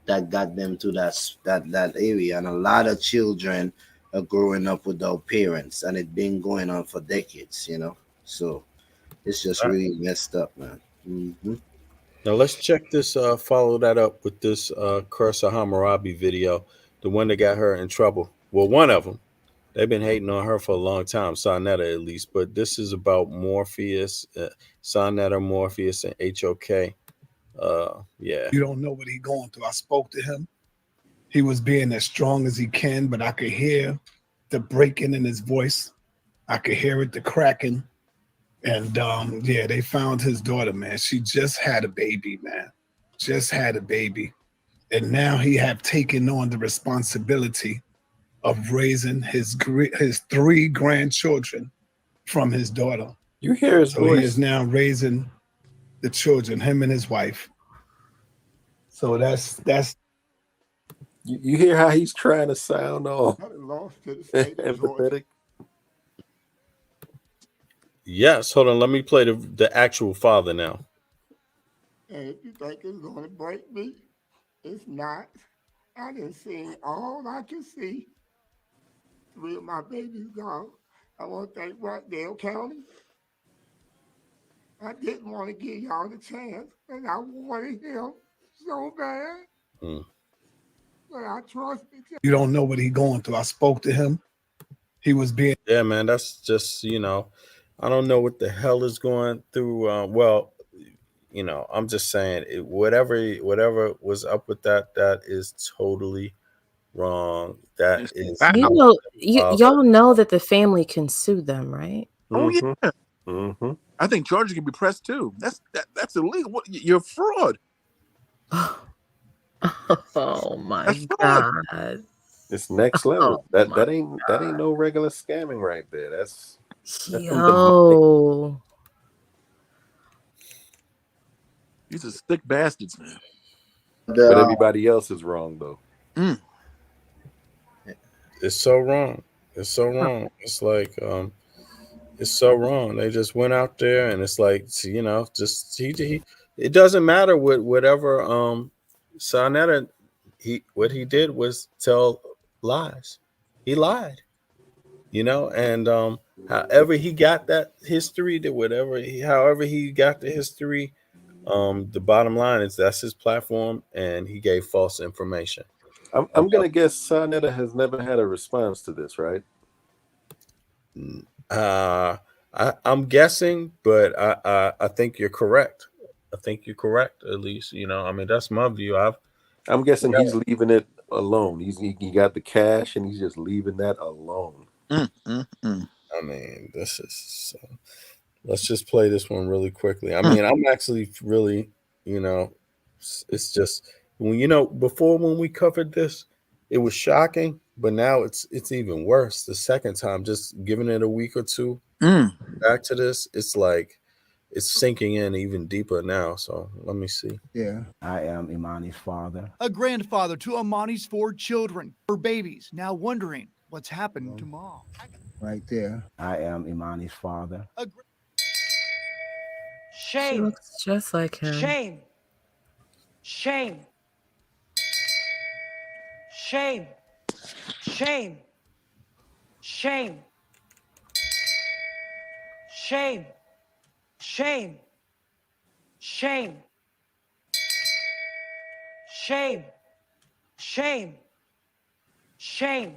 that got them to that area. And a lot of children are growing up without parents, and it's been going on for decades, you know. So it's just really messed up, man. Now let's check this. Follow that up with this Cursa Hammurabi video, the one that got her in trouble. Well, one of them. They've been hating on her for a long time, Saneter at least. But this is about Morpheus, Saneter, Morpheus, and HOK. Yeah. You don't know what he's going through. I spoke to him. He was being as strong as he can, but I could hear the breaking in his voice. I could hear it, the cracking. And yeah, they found his daughter, man. She just had a baby, man. Just had a baby. And now he have taken on the responsibility of raising his 3 grandchildren from his daughter. You hear his voice? He is now raising the children, him and his wife. So that's you hear how he's trying to sound all lost to the state of empathetic. Yes, hold on. Let me play the actual father now. And if you think it's going to break me, it's not. I done seen all I can see. 3 of my babies gone. I want to thank Rockdale County. I didn't want to give y'all the chance, and I wanted him so bad. But I trusted you. You don't know what he's going through. I spoke to him. He was being. Yeah, man. That's just, you know, I don't know what the hell is going through. Well, you know, I'm just saying, whatever was up with that is totally wrong. That is, You know, y'all know that the family can sue them, right? Oh yeah. Mm-hmm. I think charges can be pressed too. That's illegal. What, you're a fraud. Oh my That's fraud. God. It's next Oh level. That my ain't no regular scamming right there. That's some demonic. Yo. These are sick bastards, man. But everybody else is wrong though. It's so wrong. It's so wrong. It's like it's so wrong. They just went out there and it's like, you know, just he it doesn't matter whatever Saneter what he did was tell lies. He lied. You know, and however he got that history, however he got the history, the bottom line is that's his platform and he gave false information. I'm gonna guess Saneter has never had a response to this, right? I'm guessing, but I think you're correct. I think you're correct. At least, you know, I mean, that's my view. I'm guessing he's leaving it alone. He got the cash and he's just leaving that alone. I mean, this is. Let's just play this one really quickly. I mean, I'm actually really, you know, it's just before when we covered this, it was shocking, but now it's even worse. The second time, just giving it a week or two back to this, it's like it's sinking in even deeper now. So let me see. Yeah. I am Imani's father. A grandfather to Imani's 4 children, her babies, now wondering what's happened to mom. Right there. I am Imani's father. She Shame. looks just like him. Shame. Shame. Shame. Shame. Shame. Shame. Shame. Shame. Shame. Shame. Shame.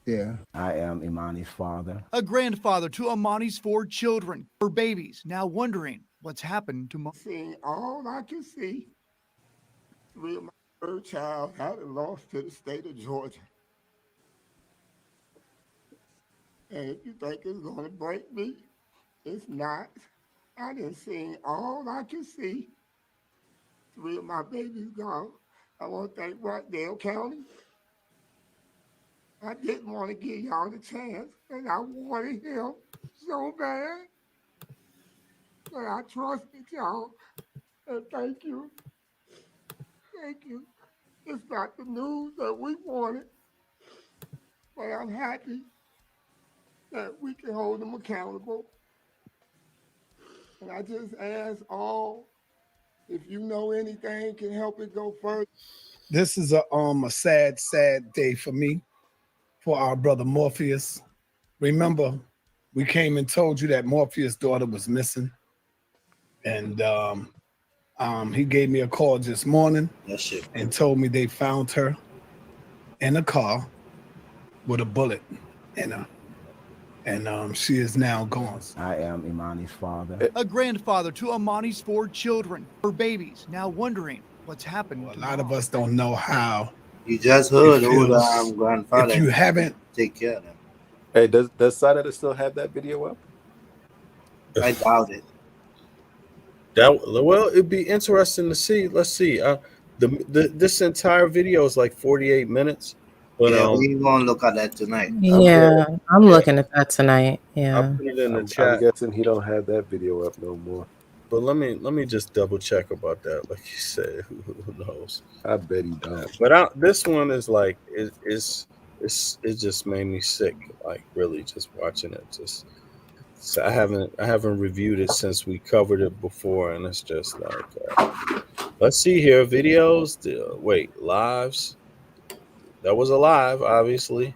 Yeah. I am Imani's father. A grandfather to Imani's 4 children, her babies, now wondering what's happened to mom. Seeing all I can see, 3 of my third child had it lost to the state of Georgia. And if you think it's going to break me, it's not. I done seen all I can see. 3 of my babies gone. I want to thank Rockdale County. I didn't want to give y'all the chance, and I wanted him so bad. But I trusted y'all, and thank you. Thank you. It's not the news that we wanted, but I'm happy that we can hold them accountable. And I just ask all, if you know anything can help it go further. This is a sad day for me, for our brother Morpheus. Remember, we came and told you that Morpheus' daughter was missing, and he gave me a call this morning and told me they found her in a car with a bullet in her, and she is now gone. I am Imani's father. A grandfather to Imani's 4 children, her babies, now wondering what's happened to A lot of us don't know how. You just heard it who feels. the grandfather. If you haven't, take care of them. Hey, does Saneter still have that video up? I doubt it. Well, it'd be interesting to see. Let's see. This entire video is like 48 minutes. But yeah, we're gonna look at that tonight. Yeah, I'm looking at that tonight. Yeah. I'll put it in the I'm chat. guessing he don't have that video up no more. But let me just double check about that. Like you said, who knows? I bet he don't. But this one is like it just made me sick. Like really, just watching it. So I haven't reviewed it since we covered it before, and it's just like let's see here, videos. Lives. That was a live, obviously,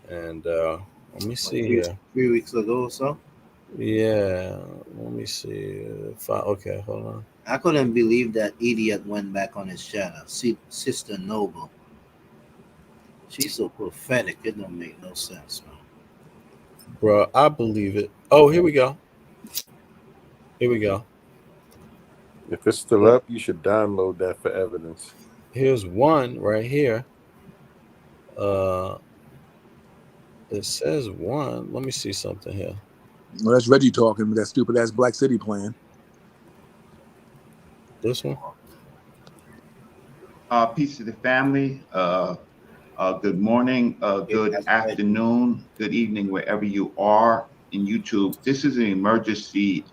and let me see here. 3 weeks ago or so. Yeah, let me see. Okay, hold on. I couldn't believe that idiot went back on his channel. Sister Noble. She's so prophetic. It don't make no sense, man. Bro, I believe it. Oh, here we go. Here we go. If it's still up, you should download that for evidence. Here's one right here. It says one. Let me see something here. Well, that's Reggie talking with that stupid ass Black City plan. This one. Peace to the family. Good morning, good afternoon, good evening, wherever you are in YouTube. This is an emergency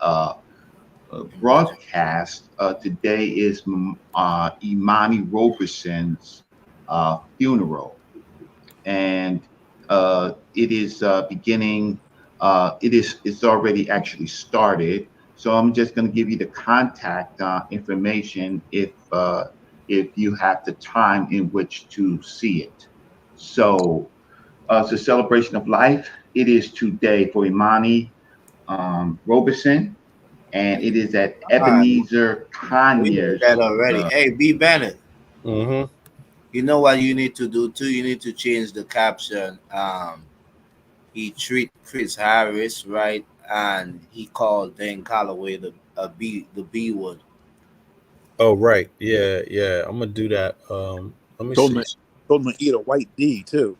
broadcast. Today is Imani Roberson's funeral, and it is beginning. It's already actually started. So I'm just going to give you the contact information if you have the time in which to see it. So it's a celebration of life. It is today for Imani Roberson, and it is at Ebenezer We did Conyers. that already. Hey, B. Bennett. Mm-hmm. You know what you need to do too? You need to change the caption. He treat Chris Harris right, and he called Dan Callaway the B word. Oh right, yeah. I'm gonna do that. Let me Told see. him to eat a white D too.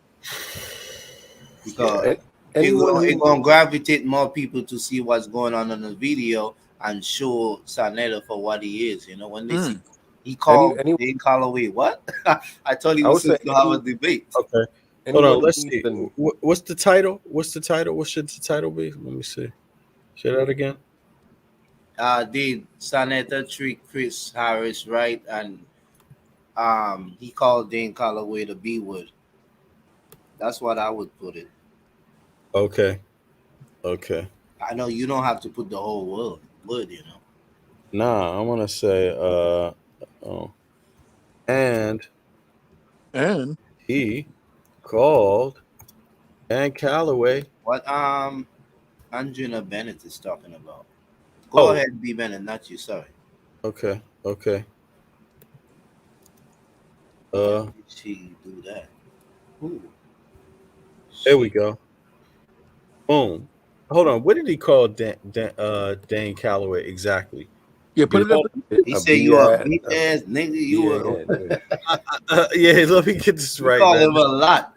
Because it's gonna gravitate more people to see what's going on in the video and show Saneter for what he is. You know, when they see he called Dane Callaway what? I thought he was supposed to have a debate. Okay. Hold on. Let's see. What's the title? What should the title be? Let me see. Say that again. Did Saneter treat Chris Harris right, and he called Dane Callaway the B word. That's what I would put it. Okay. I know you don't have to put the whole word, you know. Nah, I want to say and he called Dan Callaway. What Andrea Bennett is talking about. Go ahead, B. Bennett, not you. Sorry. Okay. Did she do that? Ooh. There we go. Boom. Hold on. What did he call Dane Callaway exactly? Yeah, put it up. He said you a beat ass nigga. You yeah, let me get this right. Call him a lot.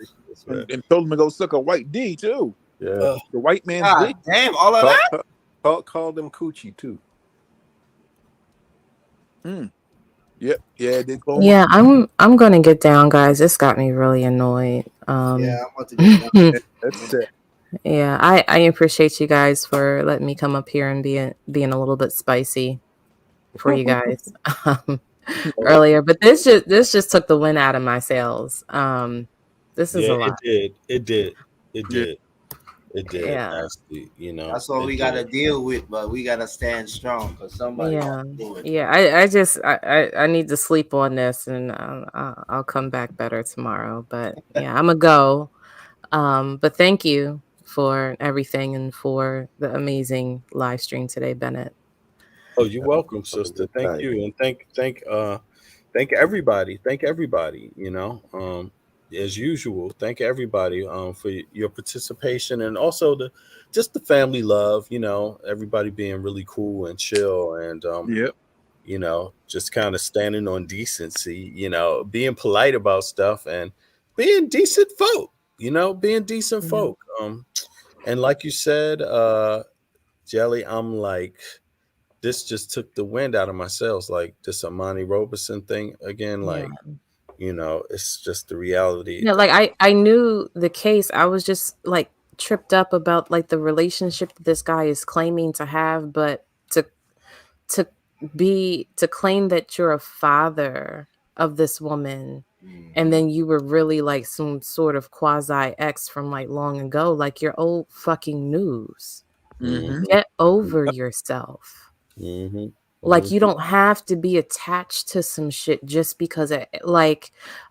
And told him to go suck a white D too. Yeah. The white man's God dick. damn, all of that? Called him coochie too. Yep. Yeah, they call Yeah, I'm gonna get down, guys. This got me really annoyed. Yeah, I'm about to get down. That's it. Yeah, I appreciate you guys for letting me come up here and being a little bit spicy for you guys earlier. But this just took the wind out of my sails. This is a lot. It did. Yeah. Nasty, you know. That's what we gotta deal with, but we gotta stand strong because somebody do it. Yeah. I need to sleep on this, and I'll come back better tomorrow. But yeah, I'm gonna go. But thank you for everything and for the amazing live stream today, Bennett. Oh, you're welcome, sister. Thank you, and thank everybody. Thank everybody. You know, as usual, thank everybody for your participation, and also the family love. You know, everybody being really cool and chill, and you know, just kind of standing on decency. You know, being polite about stuff and being decent folk. You know, being decent folk. And like you said, Jelly, I'm like, this just took the wind out of my sails. Like this Imani Roberson thing again. Like, you know, it's just the reality. Yeah, like I knew the case. I was just like tripped up about like the relationship that this guy is claiming to have, but to claim that you're a father of this woman, and then you were really like some sort of quasi ex from like long ago, like you're old fucking news. Get over yourself. Like you don't have to be attached to some shit just because I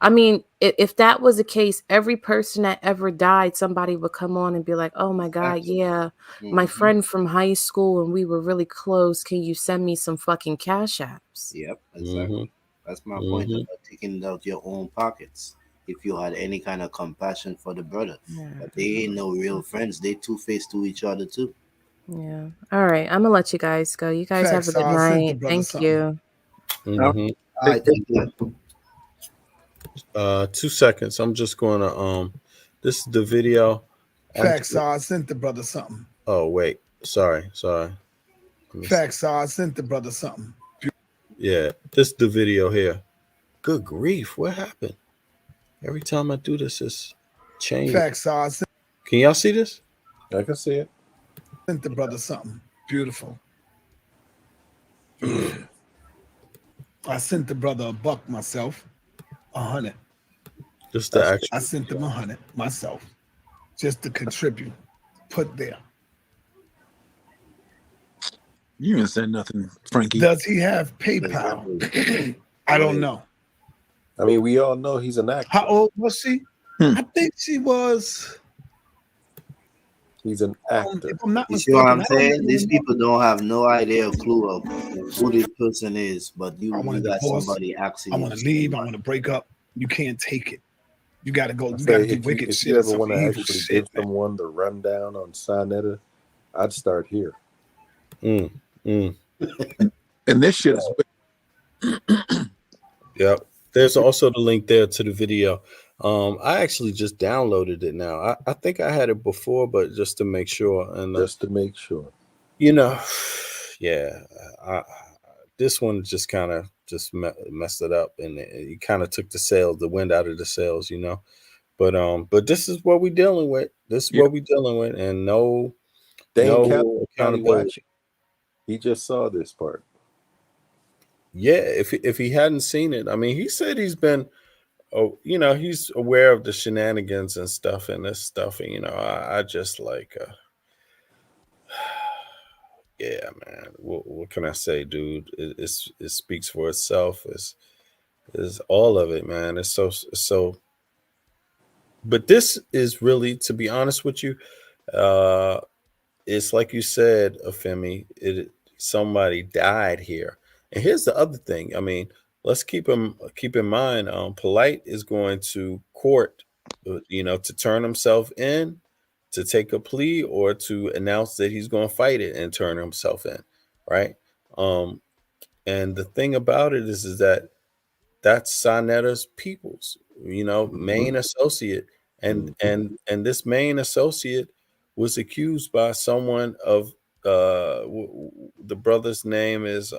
mean, if that was the case, every person that ever died, somebody would come on and be like, oh my God, yeah, my friend from high school and we were really close. Can you send me some fucking cash apps? Yep, exactly. That's my point about taking out your own pockets. If you had any kind of compassion for the brother, but they ain't no real friends. They two-faced to each other too. Yeah. All right. I'm gonna let you guys go. You guys have a good night. Thank you. All right, thank you. 2 seconds. I'm just gonna this is the video. Facts, I sent the brother something. Oh wait. Sorry. Facts. I sent the brother something. Yeah, this is the video here. Good grief, what happened? Every time I do this, it's changing. Facts. I Can y'all see this? I can see it. Sent the brother something. Beautiful. I sent the brother $1 myself. 100. Just the actual. I sent him 100 myself, just to contribute. Put there. You didn't say nothing, Frankie. Does he have PayPal? I don't know. I mean, we all know he's an actor. How old was she? I think she was. He's an actor. If I'm not You see what I'm mistaken, saying? These people don't have no idea, clue of who this person is, but you want got divorce. somebody asking. I want to leave. I want to break up. You can't take it. You got to go. You Say, got to do if wicked you shit. ever some want to evil actually shit, give someone the rundown on Saneter, I'd start here. And this shit is. Yep. There's also the link there to the video. I actually just downloaded it now. I think I had it before, but just to make sure. And just to make sure. You know, yeah. This one just kind of messed it up, and it kind of took the wind out of the sails, you know. But this is what we're dealing with. This is what we're dealing with, and no accountability. He just saw this part. Yeah, if he hadn't seen it, I mean, he said he's been, you know, he's aware of the shenanigans and stuff and this stuff, and you know, I just like, yeah, man. What can I say, dude? It speaks for itself. Is all of it, man. It's so. But this is really, to be honest with you, it's like you said, Afemi. Somebody died here. And here's the other thing. I mean, let's keep in mind, Polight is going to court, you know, to turn himself in, to take a plea, or to announce that he's going to fight it and turn himself in, right? And the thing about it is that that's Saneter's people's, you know, main associate, and this main associate was accused by someone of the brother's name is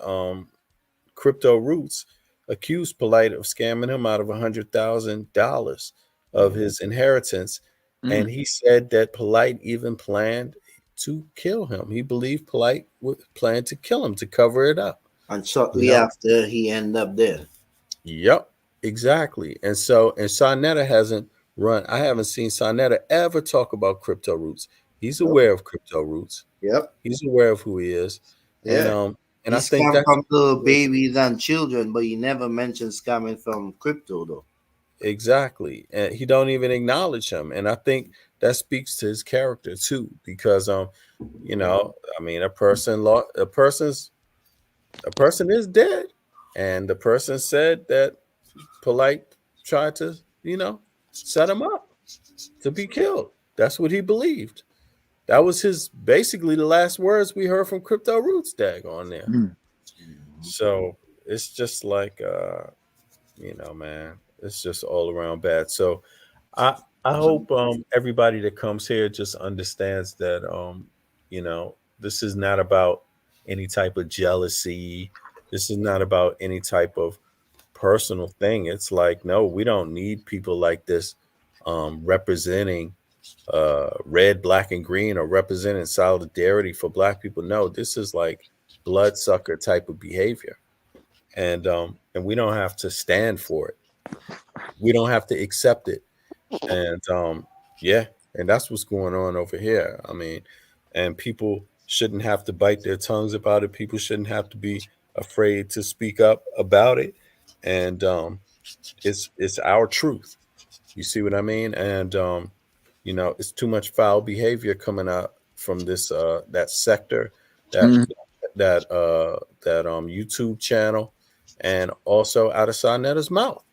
Crypto Roots, accused Polight of scamming him out of $100,000 of his inheritance. And he said that Polight even planned to kill him. He believed Polight would plan to kill him to cover it up. And shortly after, he ended up there. Yep, exactly. And Saneter hasn't run. I haven't seen Saneter ever talk about Crypto Roots. He's aware of Crypto Roots. Yep. He's aware of who he is. Yeah. And I think that from little babies and children, but he never mentioned scamming from crypto, though. Exactly. And he don't even acknowledge him. And I think that speaks to his character too, because you know, I mean, a person is dead, and the person said that Polight tried to, you know, set him up to be killed. That's what he believed. That was basically the last words we heard from Crypto Roots Dag on there. So it's just like, you know, man, it's just all around bad. So I hope everybody that comes here just understands that, you know, this is not about any type of jealousy. This is not about any type of personal thing. It's like, no, we don't need people like this representing red, black, and green, or representing solidarity for Black people. No, this is like bloodsucker type of behavior, and we don't have to stand for it. We don't have to accept it, and and that's what's going on over here. I mean, and people shouldn't have to bite their tongues about it. People shouldn't have to be afraid to speak up about it, and it's our truth. You see what I mean? And you know, it's too much foul behavior coming out from this that sector, that YouTube channel, and also out of Saneter's mouth.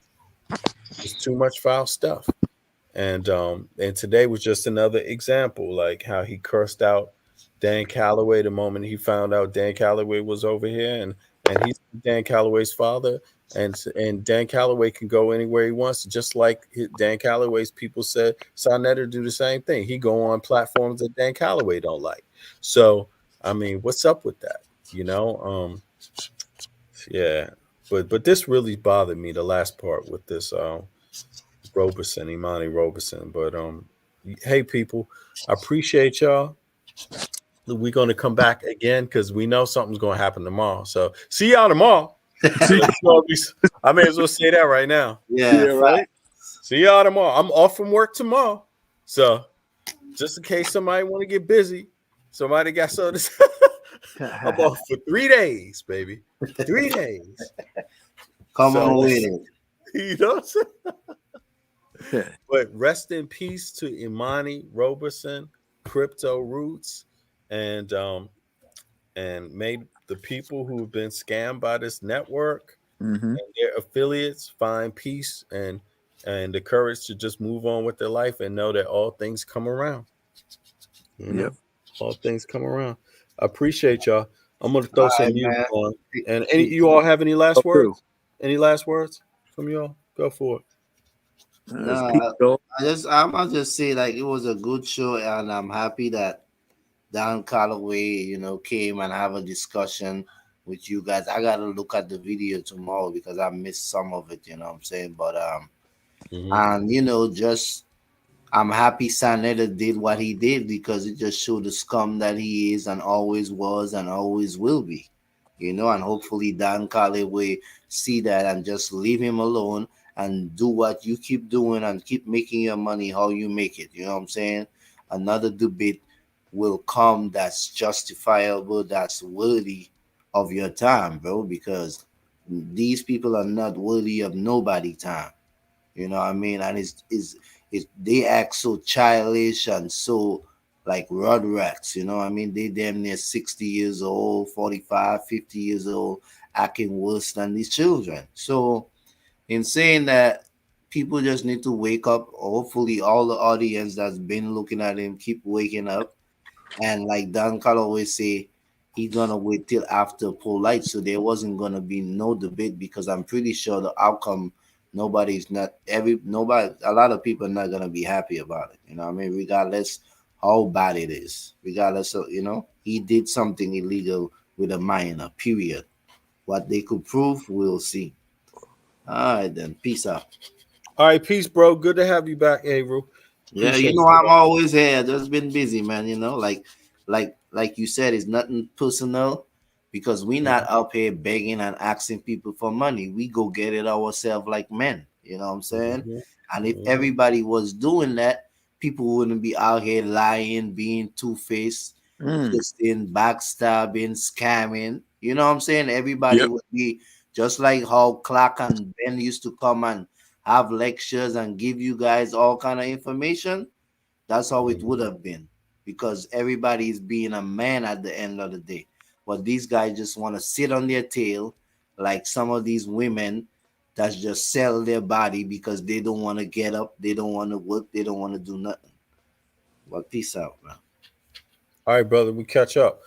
It's too much foul stuff. And today was just another example, like how he cursed out Dan Callaway the moment he found out Dan Callaway was over here, and he's Dan Callaway's father. And Dan Callaway can go anywhere he wants, just like Dan Callaway's people said Saneter do the same thing. He go on platforms that Dan Callaway don't like. So I mean, what's up with that? You know, yeah. But this really bothered me, the last part with this Roberson, Imani Roberson. But hey people, I appreciate y'all. We're gonna come back again because we know something's gonna happen tomorrow. So see y'all tomorrow. I may as well say that right now. Yeah, right. See y'all tomorrow. I'm off from work tomorrow. So just in case somebody want to get busy, somebody got something. I'm off for 3 days, baby. 3 days. Come on with it. You know what I'm saying? But rest in peace to Imani Roberson, Crypto Roots, and may the people who have been scammed by this network and their affiliates find peace and the courage to just move on with their life and know that all things come around. You know, all things come around. I appreciate y'all. I'm gonna throw some music on. And you all have any last words? Any last words from y'all? Go for it. No, I'm gonna just say like it was a good show, and I'm happy that Dan Callaway, came and have a discussion with you guys. I gotta look at the video tomorrow because I missed some of it, you know what I'm saying? But and just I'm happy Saneter did what he did because it just showed the scum that he is and always was and always will be. And hopefully Dan Callaway see that and just leave him alone and do what you keep doing and keep making your money how you make it. You know what I'm saying? Another debate will come that's justifiable, that's worthy of your time, bro, because these people are not worthy of nobody time. You know what I mean? And it's they act so childish and so like rugrats, you know what I mean? They damn near 60 years old, 45, 50 years old, acting worse than these children. So in saying that, people just need to wake up. Hopefully all the audience that's been looking at him keep waking up. And like Dan Callaway say, he's gonna wait till after Polight, so there wasn't gonna be no debate because I'm pretty sure the outcome a lot of people are not gonna be happy about it. You know what I mean? Regardless how bad it is, regardless of he did something illegal with a minor, period. What they could prove, we'll see. All right then, peace out. All right, peace, bro. Good to have you back, Avery. Yeah, I'm always here. Just been busy, man. Like you said, it's nothing personal because we not up here begging and asking people for money. We go get it ourselves like men. You know what I'm saying? And if everybody was doing that, people wouldn't be out here lying, being two-faced, twisting, backstabbing, scamming. You know what I'm saying? Everybody would be just like how Clark and Ben used to come and have lectures and give you guys all kind of information. That's how it would have been because everybody is being a man at the end of the day. But these guys just want to sit on their tail like some of these women that just sell their body because they don't want to get up, they don't want to work, they don't want to do nothing. But peace out, man. All right, brother, we catch up.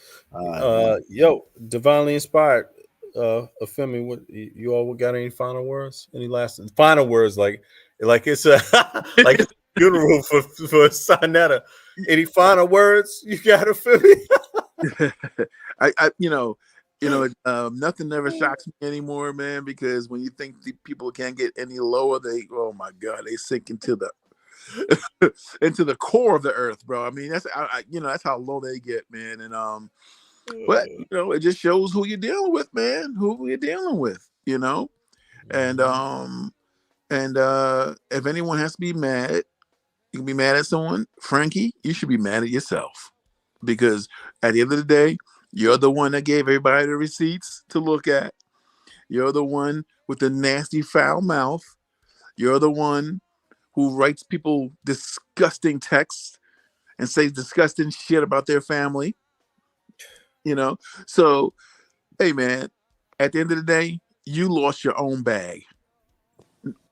Yo, Divinely Inspired. Femi, what you all got any final words? Any last final words? Like it's a like it's a funeral for Saneter. Any final words you got, Femi? Nothing never shocks me anymore, man. Because when you think the people can't get any lower, oh my god, they sink into the into the core of the earth, bro. I mean, that's how low they get, man. And but it just shows who you're dealing with, man. Who you're dealing with, And if anyone has to be mad, you can be mad at someone. Frankie, you should be mad at yourself, because at the end of the day, you're the one that gave everybody the receipts to look at. You're the one with the nasty, foul mouth. You're the one who writes people disgusting texts and says disgusting shit about their family. So, hey, man, at the end of the day, you lost your own bag.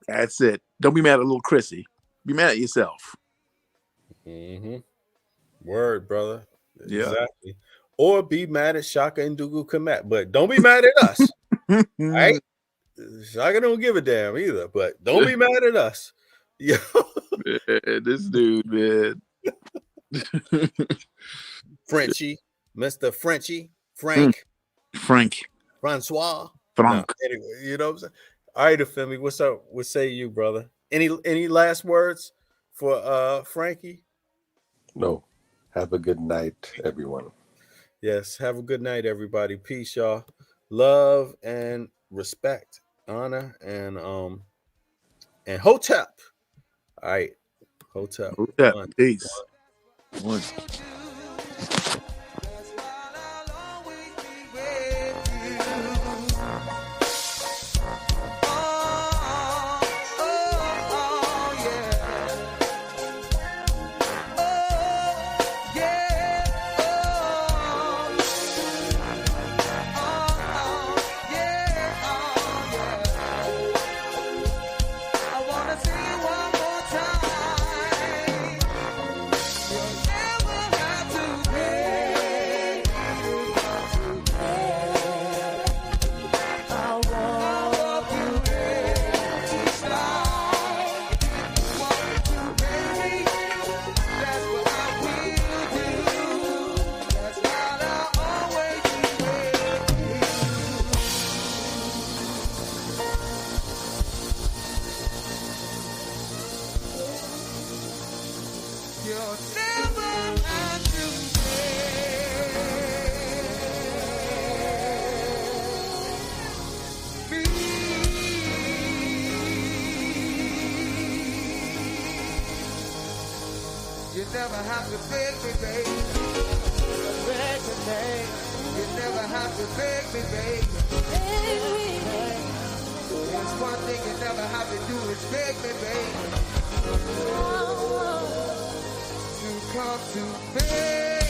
That's it. Don't be mad at little Chrissy. Be mad at yourself. Word, brother. Yeah. Exactly. Or be mad at Shaka and Dugu Kamat, but don't be mad at us. All right? Shaka don't give a damn either, but don't be mad at us. Yeah. Man, this dude, man. Frenchie. Mr. Frenchie, Frank, Francois. Frank. No, anyway, you know what I'm saying? All right, Afemi, what's up? What say you, brother? Any last words for Frankie? No. Have a good night, everyone. Yes, have a good night, everybody. Peace, y'all. Love and respect, honor, and hotep. All right, hotep. Peace. One. You never have to beg me, baby. Beg me, baby. You never have to beg me, baby. There's one thing you never have to do is beg me, baby. To come to bed.